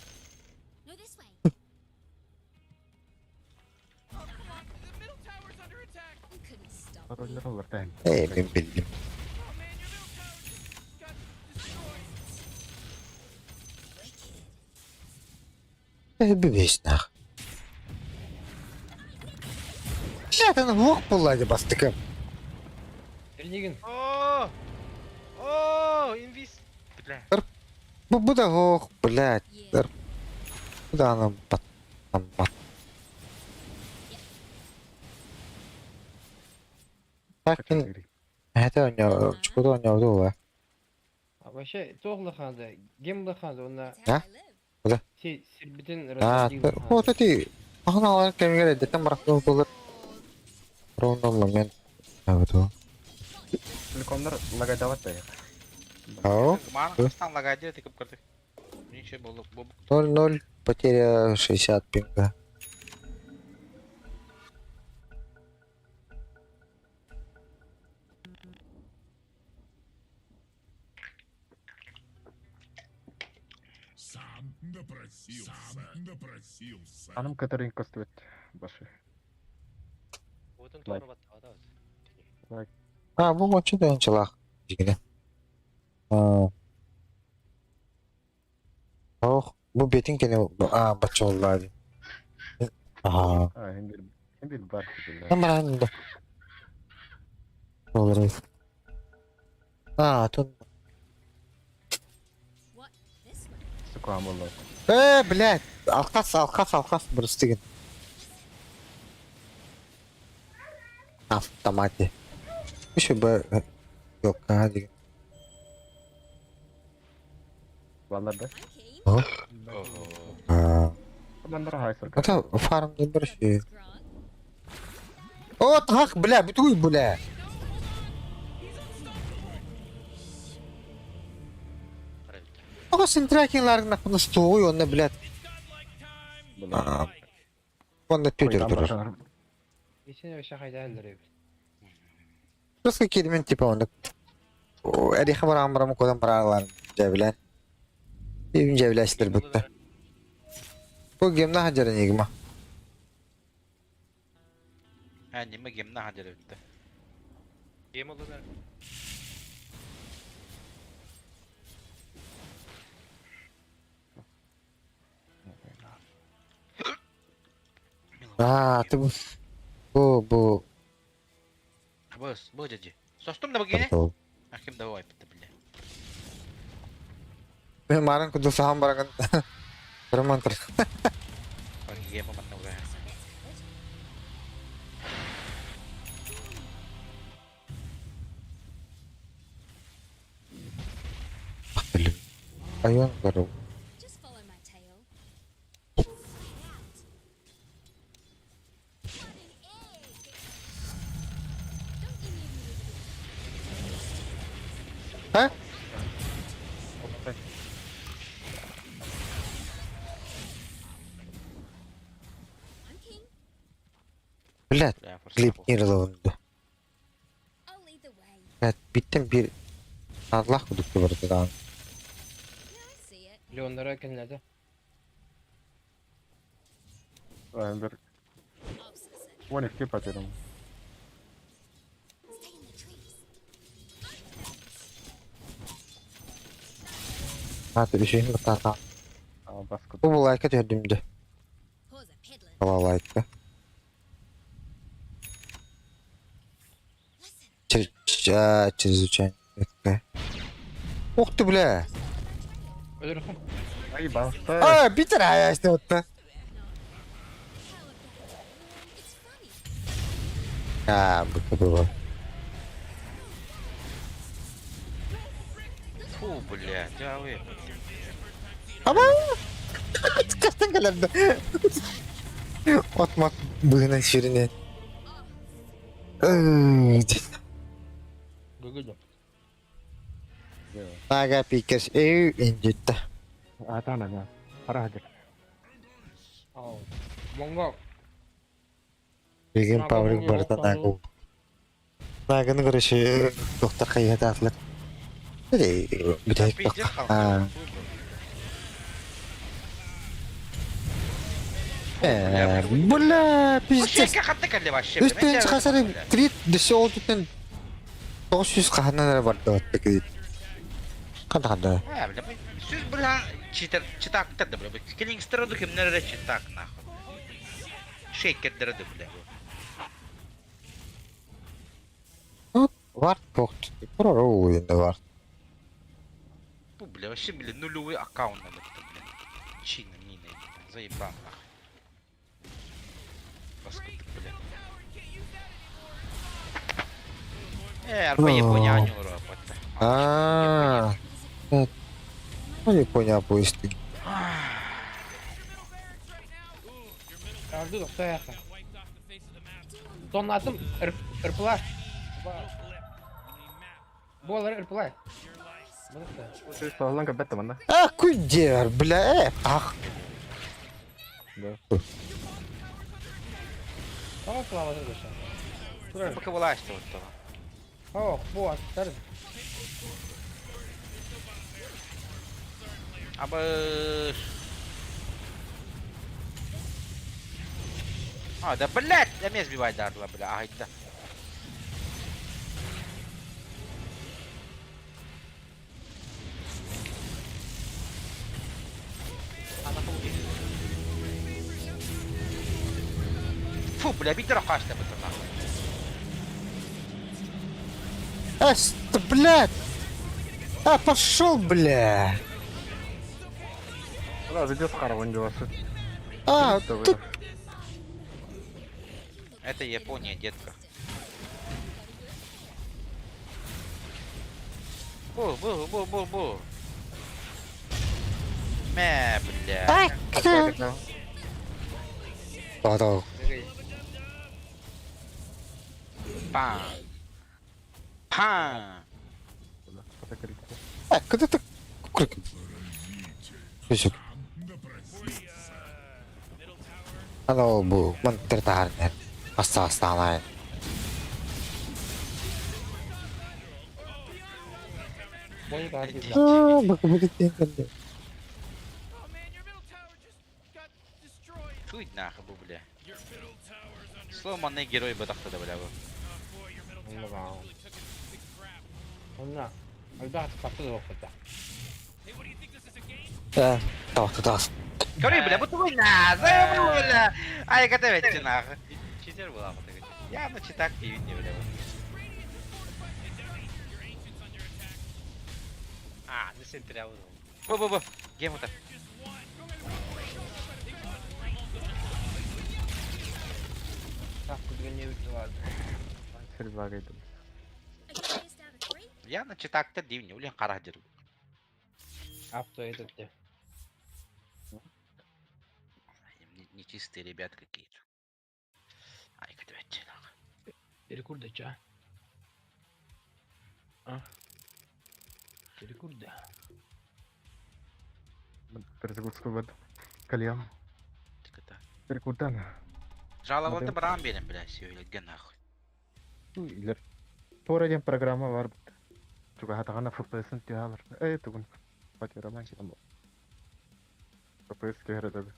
Roller overtime. ben bildim. Бебесна. Сейчас она в лох поладе бастыком. Enigin. Invis. Bu da лох, блядь. Bu da она бат. Lakin hata oynuyor, çikolata oynuyordu o var. Вообще тоғлы ханды, гемлы ханды, онна... Ha? O da. Сирбитин Ha, o da değil. Ahın alarak kemi geldi, tam bıraktım olur. Ronda olmayan. Evet o. Telekomlar лагайдават да ya. Ау. Mana stang lag aja tikap kertik. Ini şey bolok bobok. 0-0, потеря 60 пинга. Анам который костует башы. Bu maçı da ençalak. Dikine. Oh, bu betin kene baca oldu. Hem bir bar gibi. Tamam da. Olur. Tun. Sıkam oldu. Блядь, алкас брыстыгин. Автомате. Еще бы yok hadi. Vallahi da. Командир хайсер. Это фарм не борщи. О, так, бля, битуй, бля. О, синтракинларына кына стоой, оны, блядь. Onda tüdür durur. Geçen öyle şaka değerler. Просто кельмен типа onda. O erihe var amramı kodan paralar cevlen. Evin cevleştir bitti. Bu gemde hacarın yigma. Nima gemni hajar bitti. Game oldu der. Ты bu. Bu jadi. Sostum da begini. Hakim da wipe bitti bile. Ben kemarin kudu saham barangan. Berman terus. Pagi game mana udah. Ayo baru. Just follow my tail. Hah? Bilet, klip yaralandı. I'll lead the way. Evet, bittim bir Allah kuduktu burada daha. Yeah, I see it. Leonlara kendileri. Ben bir 12 patıyorum. Hadi bir şeyin kıtata. Ama baskı. Bu like'a döndüğümde. Hava like'a. Через изучение. Ух ты, бля! Ölürüm. Ay bastı. Bir tane ayaştı hatta. Bu kadar. Фу, бля, тяжелый. Ama kaçtan kalemde. Atmak bığına şirini. Gugudum. Naga pikir injutta. Atana ya. Para hajar. Oh. Monggo. Bikin powering barata naga. Naga'nın görüşü doktor kayıt atlar. Hadi bir tek doktor. Бля, пиздец. Üstten çıkarsa kredit dışı olduktan 900 kahanlar vardı hatta kredit. Kada. Ya bile süz bula çıtak da bile. Killing Star'da kimlere çıtak nah. Shaker'da da bile. Var port. Pro oyunda var. Bu bile şimdi bile нулевой аккаунт надо бля. Чина мина. Заебал нахуй. Паскуды, бля. Альфа Япония анюра пота. Ну не понял, поиск. Yardı doktor yakın. Donladım. Irpılar. Boğaları ırpılar. Sağlan kapet teman. Кудер, бля, ах. Tamam kılavada dışarı. Пока власть вот того. Oh, boğa tutarız. Абыш. А, да блять, я меня сбивать дарла, бля, ай да. Фу, бля, бить рахашта бы тогда. Блядь! Пошел, бля! Да, ведет Харван девасы. Тут... Это Япония, детка. Бу. Мэ, бля. Готов. Пам. Куда ты... Слушай. Alo bu menteri tahanan. Asa-asa. Boy guard is Bakit kan. Туй нахуй, бля. Сломанный герой бы так-то, бля. Onunla. Ay daha farklı da okudum. Tamam. Говори, бля, вот твой на, бля. Ай, готовить нахуй. Читер была вот это. Я на читак и не бля. А, не сентрял. Бу. Гейм вот. Так, подгоняю ладно. Сильвагайдым. Я на читак-то дивню, блин, характер. Авто этот где? Нечистые ребята какие-то. Ай, готовить нахуй. Перекур да ча. А? Перекур да. Перезагрузку в кальян. Перекурдан. Жаловал-то брам берем, бля, сөйлетке нахуй. Илер. Тораден программа бар. Чуга хатагана FPS-ын тиалар. Тугун. Патираман читам. FPS кередеби.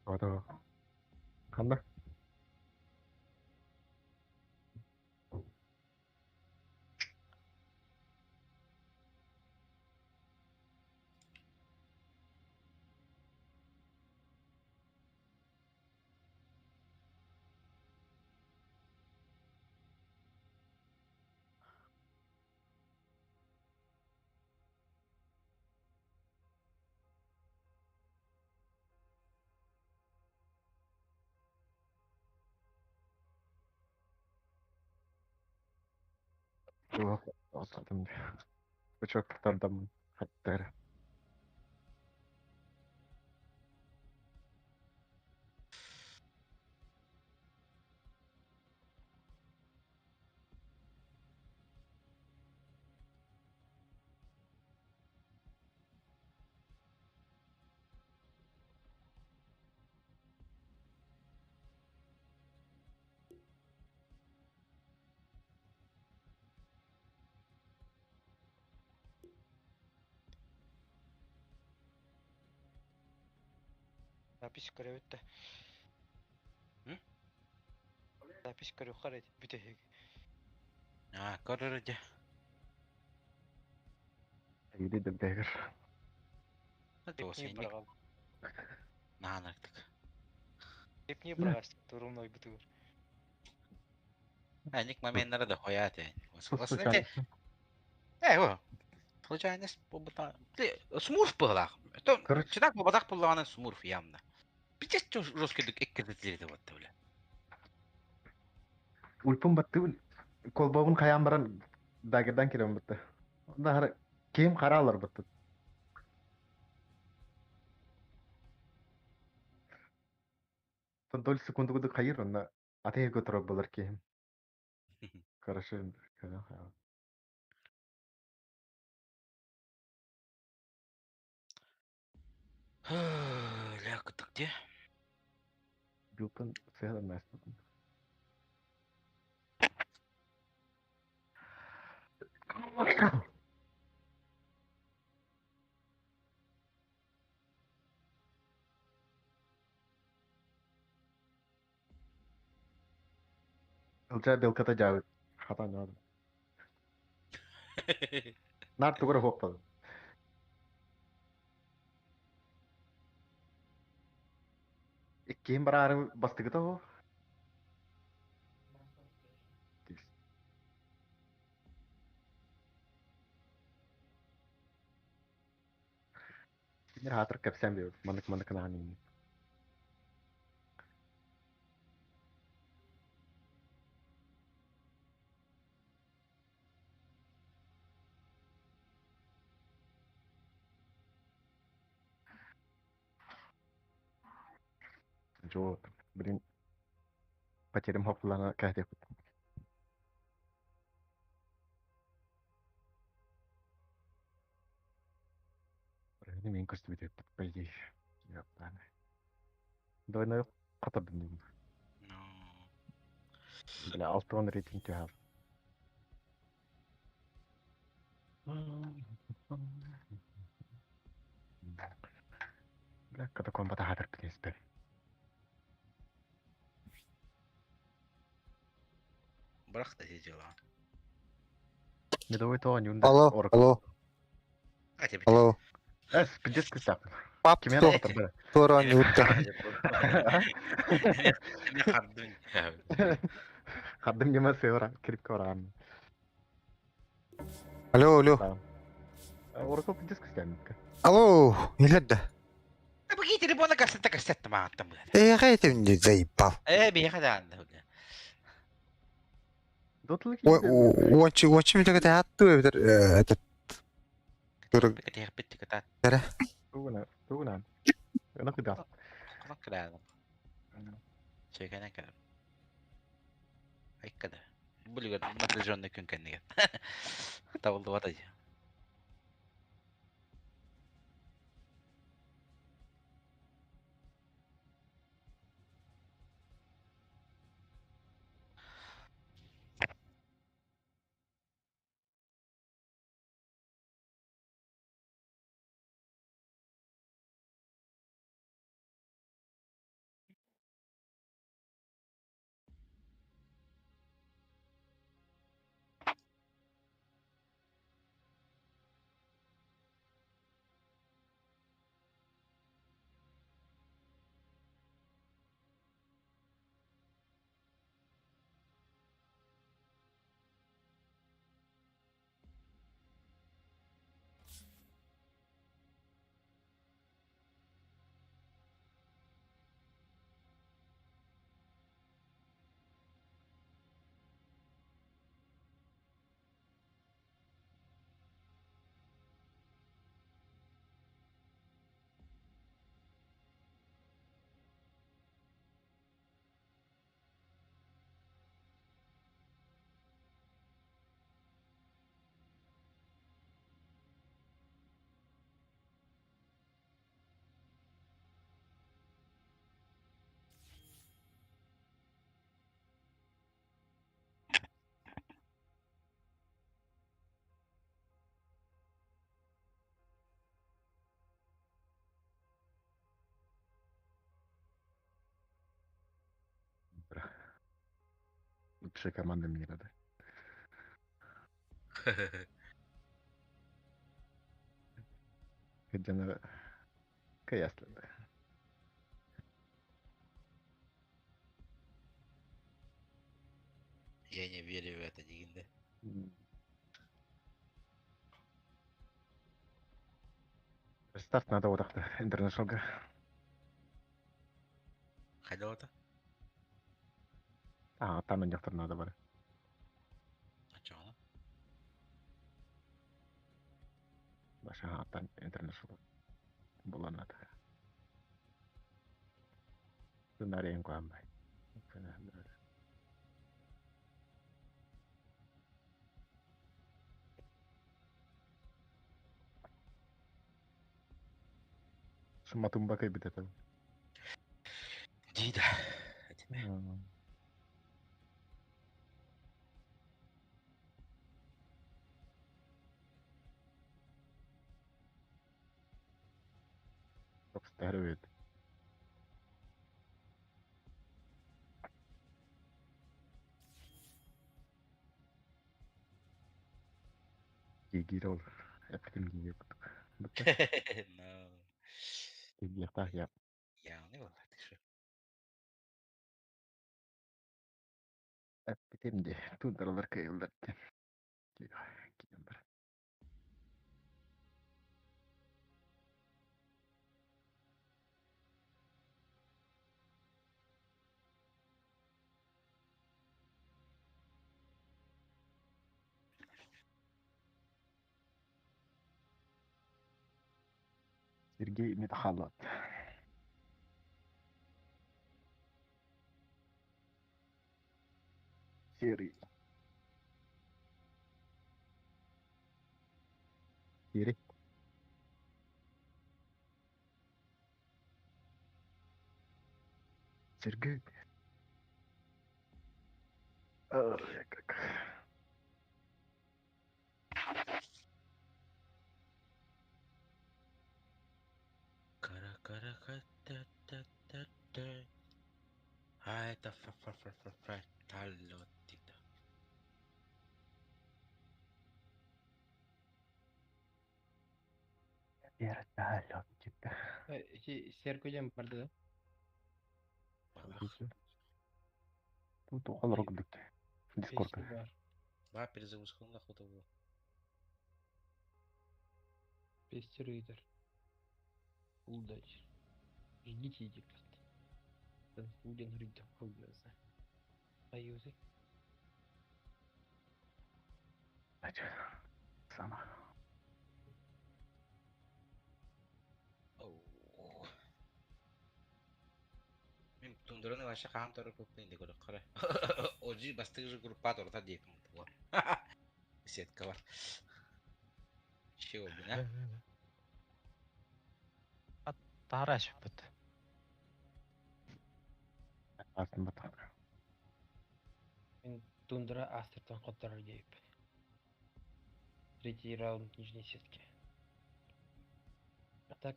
Waduh. Kandah. Yok, atladım diyor. Bıçak tutardım hatta. Запись көрөбүттө. Запись көрүп карайт бүтөйг. Көрөрү. İyi de değer. Hadi o senin. Нанартык. Деп не брать, турумной бутыль. Ник моменттары да коят. Случайно. О. Случайность побыта. Смурф была. Читак побатак буллаган смурф явно. Битес жесткий эккетилди вот бля. Ulpun battı. Kolbabın kayan baran daggerdan kiren battı. Onda har kim karalar battı. Тон секунду кайыр онда атеге көтөрөп болор кийим. Хорошо. Лякоток где? Билтон сыграл место. Ылжа белката жабы. Хатан жабы. Нар тугура хоппады. Иккейин барары бастыгыта о. Мир хатыр кепсем бе, манык нани. Жо, блин, потерям хоплана кәтеп. Ini main курс video по идее. Я планы. Давай на ката бинdim. Бля, 6 рейтинг тяг. Бля, ката комбата хатыр битеспе. Бірақ та дела. Медовый то не унда. Алло, алло. Алло. Пиздец кыстап. Пап, Кеме кто? ротор бля. Тора не утта. Не хардын. Хадым неме севра, кирип караган. Алло, алло. Оракл пиздец кыстап. Алло, иләдә. Бagi телефона кассета кассета мааттым. Гайты инде заебал. Би хадан. Дотлык. Watch me take that to этот. Бекетер биттиката. Тара. Тугунан. Ana кыда. Кыда. Чекана кыда. Айкада. Булгар напряжённый күн кеннеген. Табылды вата. Лучшая команда мира, да? Где на Каясли, да? Я не верю в это, Дигинда. Старт надо вот так-то, интернешнлга. Ходил-то? Там инъектор надо было. А чё она? Баша, там интернешнл. Было надо. Сценарием куамбай. Шуматумба кайбит это. Дида. Обстарывает. Гигиро olur. Epitim giyiyor. Bitti. No. Giyiyor ya. Yani vallahi şu. Epitim de. Tundralar kayılır. Giyiyor. Сергей Медхалат. Серый. Серый. Сергей. Ой, как. Кара-кара-ка-та-та-та-та. А это фа-фа-фа-фа-фа-талотита. Вертолетик. Серкуем барды Тут алрок бит. да? Дискорд. Песни бар. Ба перезагрузка на ходу было. Пестерейдер. Удачи. Ждите иди просто. Будем говорить там хуйнёза. Союзы. Сама. Мен Тундраны вообще қам торы көппен де көріп қара. Оджи бастығы же группа торта дейпін бұл. Сетка бар. Ще обын, а? Тараш бит. Астын батқан. Мен Тундра Астертон қоттарыр дейп. Третий раунд нижней сетки. А так,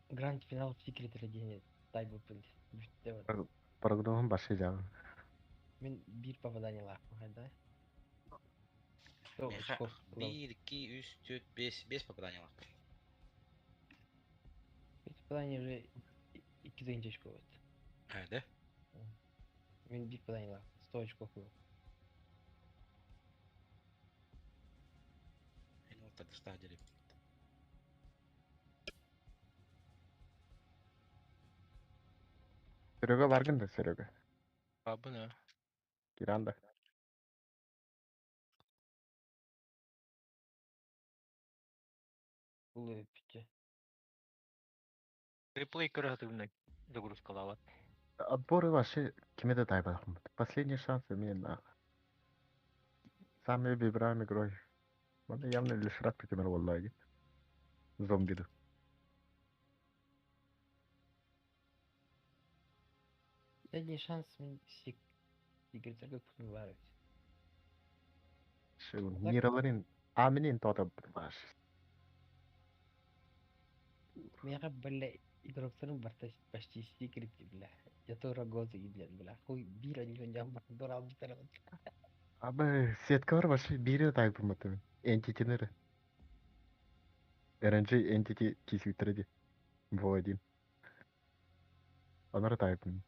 гранд-финал секрет рождения тайбы пынды. Программын башы жағы. Мен бир попадание лақпын, да? Меха 1, 2, 3, 4, 5 попадания лақпын. 5 попадание уже 2 очко вот. А, да? Мен бир попадание лақпын, 100 очков был. Мен ол тады стадиялеп. Серега баргын да, Серега. Абына. Киранда. Бұл өпті. Реплей көрәтігіне загрузкалават. Отборы ваши кеме-то дай бахым. Последний шанс имеем на. Сами выбираем игрой. Можно явно лишь рад прикинул валлаги. Зомби. Последний шанс мен секретарга күтім бар. Нираларин аминин тота баш. Мега бля игрокторын барта почти секрет бля. Я тоже год идет бля. Хуй бира не жон бар дорал битер. Абы сетка бар ваши бире тай буматы. Энтитинер. RNG entity кисүтреди. Во один. Анар тайпын.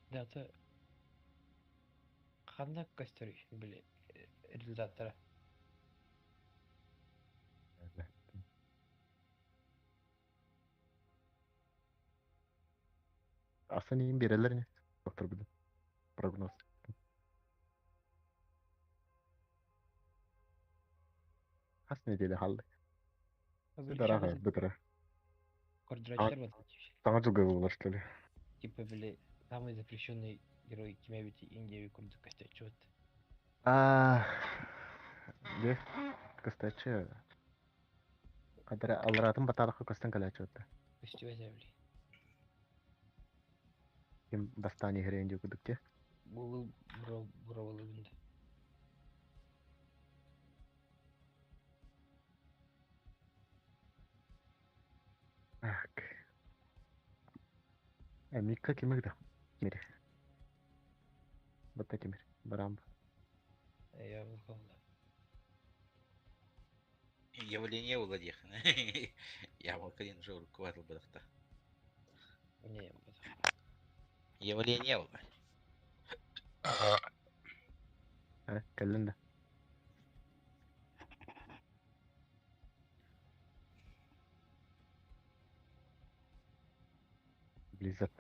Да, это қандай костер бля результаттары. Аса нейін берелер не? Доктор білім. Прогноз. Ас неделе халды. Дараға бітірі. Координатор вот. Таңа жылға болар что ли? Типа бля самый запрещенный герой Кимявити Индии курды костер чё это? Де, костачы. Кадыры алыратын баталыққа костан калачы өтті. Костюм бля. Кем бастан егерен де күдік те? Google бұрауылы бінде. Так. Микка кемігді? Кемері. Бұтта кемер. Барам. Я выполнил. Явление уладих. Я вот один уже руководил бы так. Не, Явление уладих. كلمنا بليزر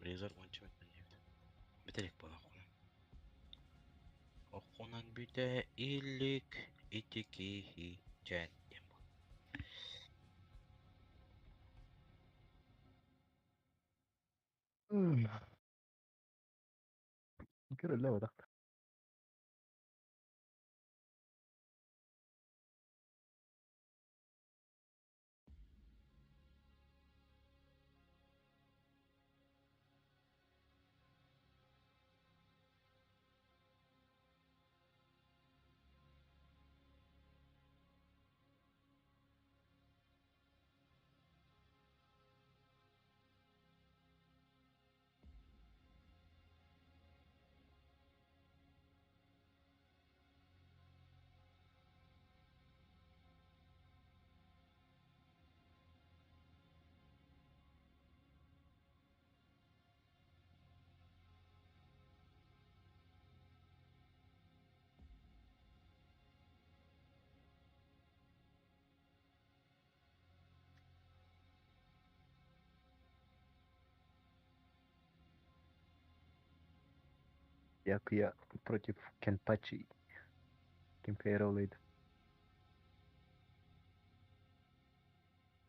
Blizzard ончо бетерик бана. Окунан бүте илик итики чен. كده اللعبة ده Якуя против Кенпачи. Кемпейро лейд.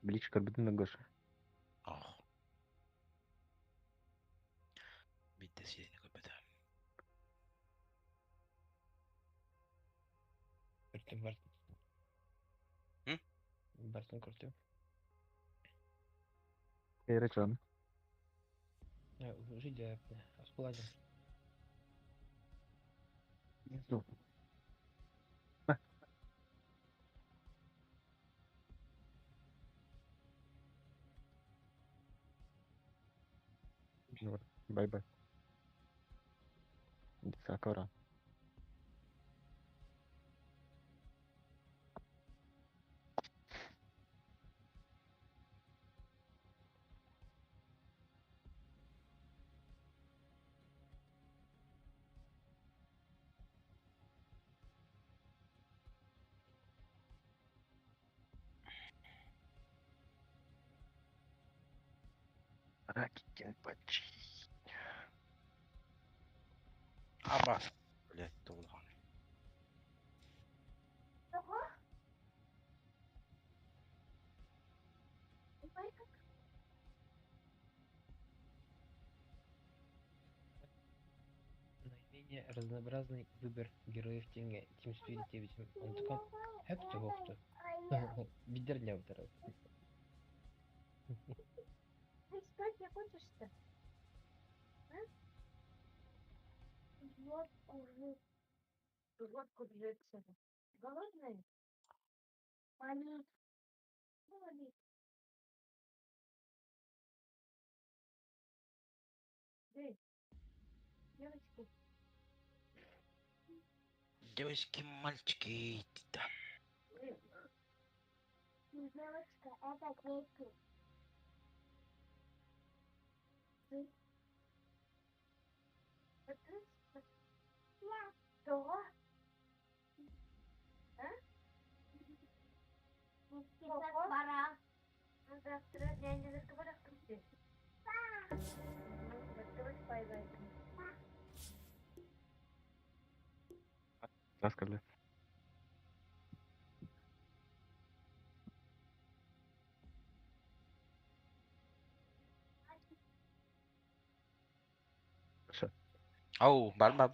Блич карбидин нагоша. Bitti silini köpete. Куртим Бартон. Бартон куртим. Эйре чан. Жидя, расплавим. Bye bye. Sakura. Раки Кенпачи. Абас. Блять, толган. Наименее разнообразный выбор героев Тинга. Team Spirit 9. Он такой, это чего кто? Бедерня второй. Ты спать не хочешь-то? Водку жрется. Голодный? Они. Эй, девочки. Девочки, мальчики. Да. Девочка, это клейки. Я. Что? А? Сейчас пора. Завтра я не разговариваю в круге. Давай спай, Раскали. Ау, барма.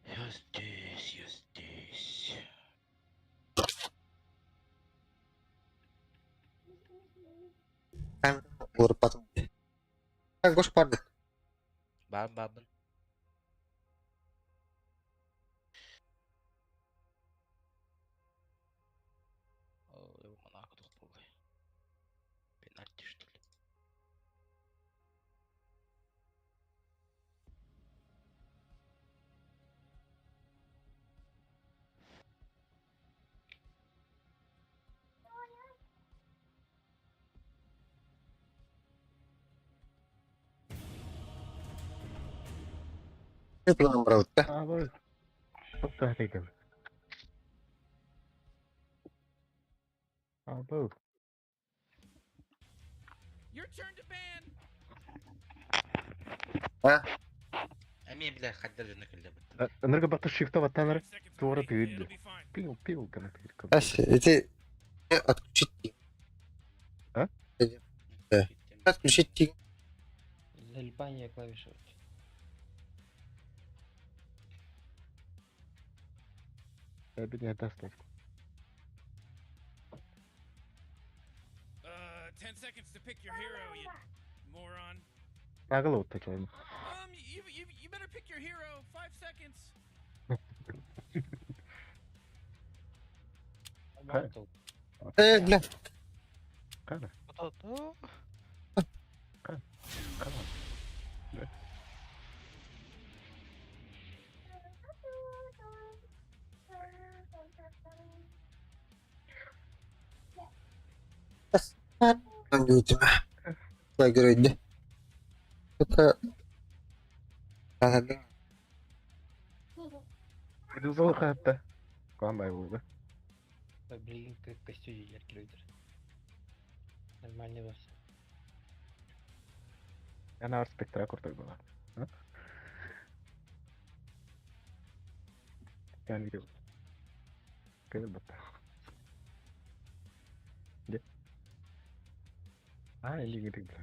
Я здесь, я здесь. Урпатым. Гош парды. Бабын. Это нам правда. А, вот. Вот так и говорю. А, вот. А? Эми, бля, хаддер жена кылды. Энерго баты шифта ваттанар. Туора тыгыдды. Пил, гана тыгыдды. Ась, эти отключить. А? Отключить. Залипание клавиши. Я бы не отдастал. 10 seconds to pick your hero, you moron. Нагало вот такое. You better pick your hero. 5 seconds. Бля. Кана. Видимо. Лагерь. Это... Это золото. Камай было. Блин, как костюм яркий. Нормальный вас. Я на спектра крутой была. Я не видел. Как будто. Где? А, или не видел.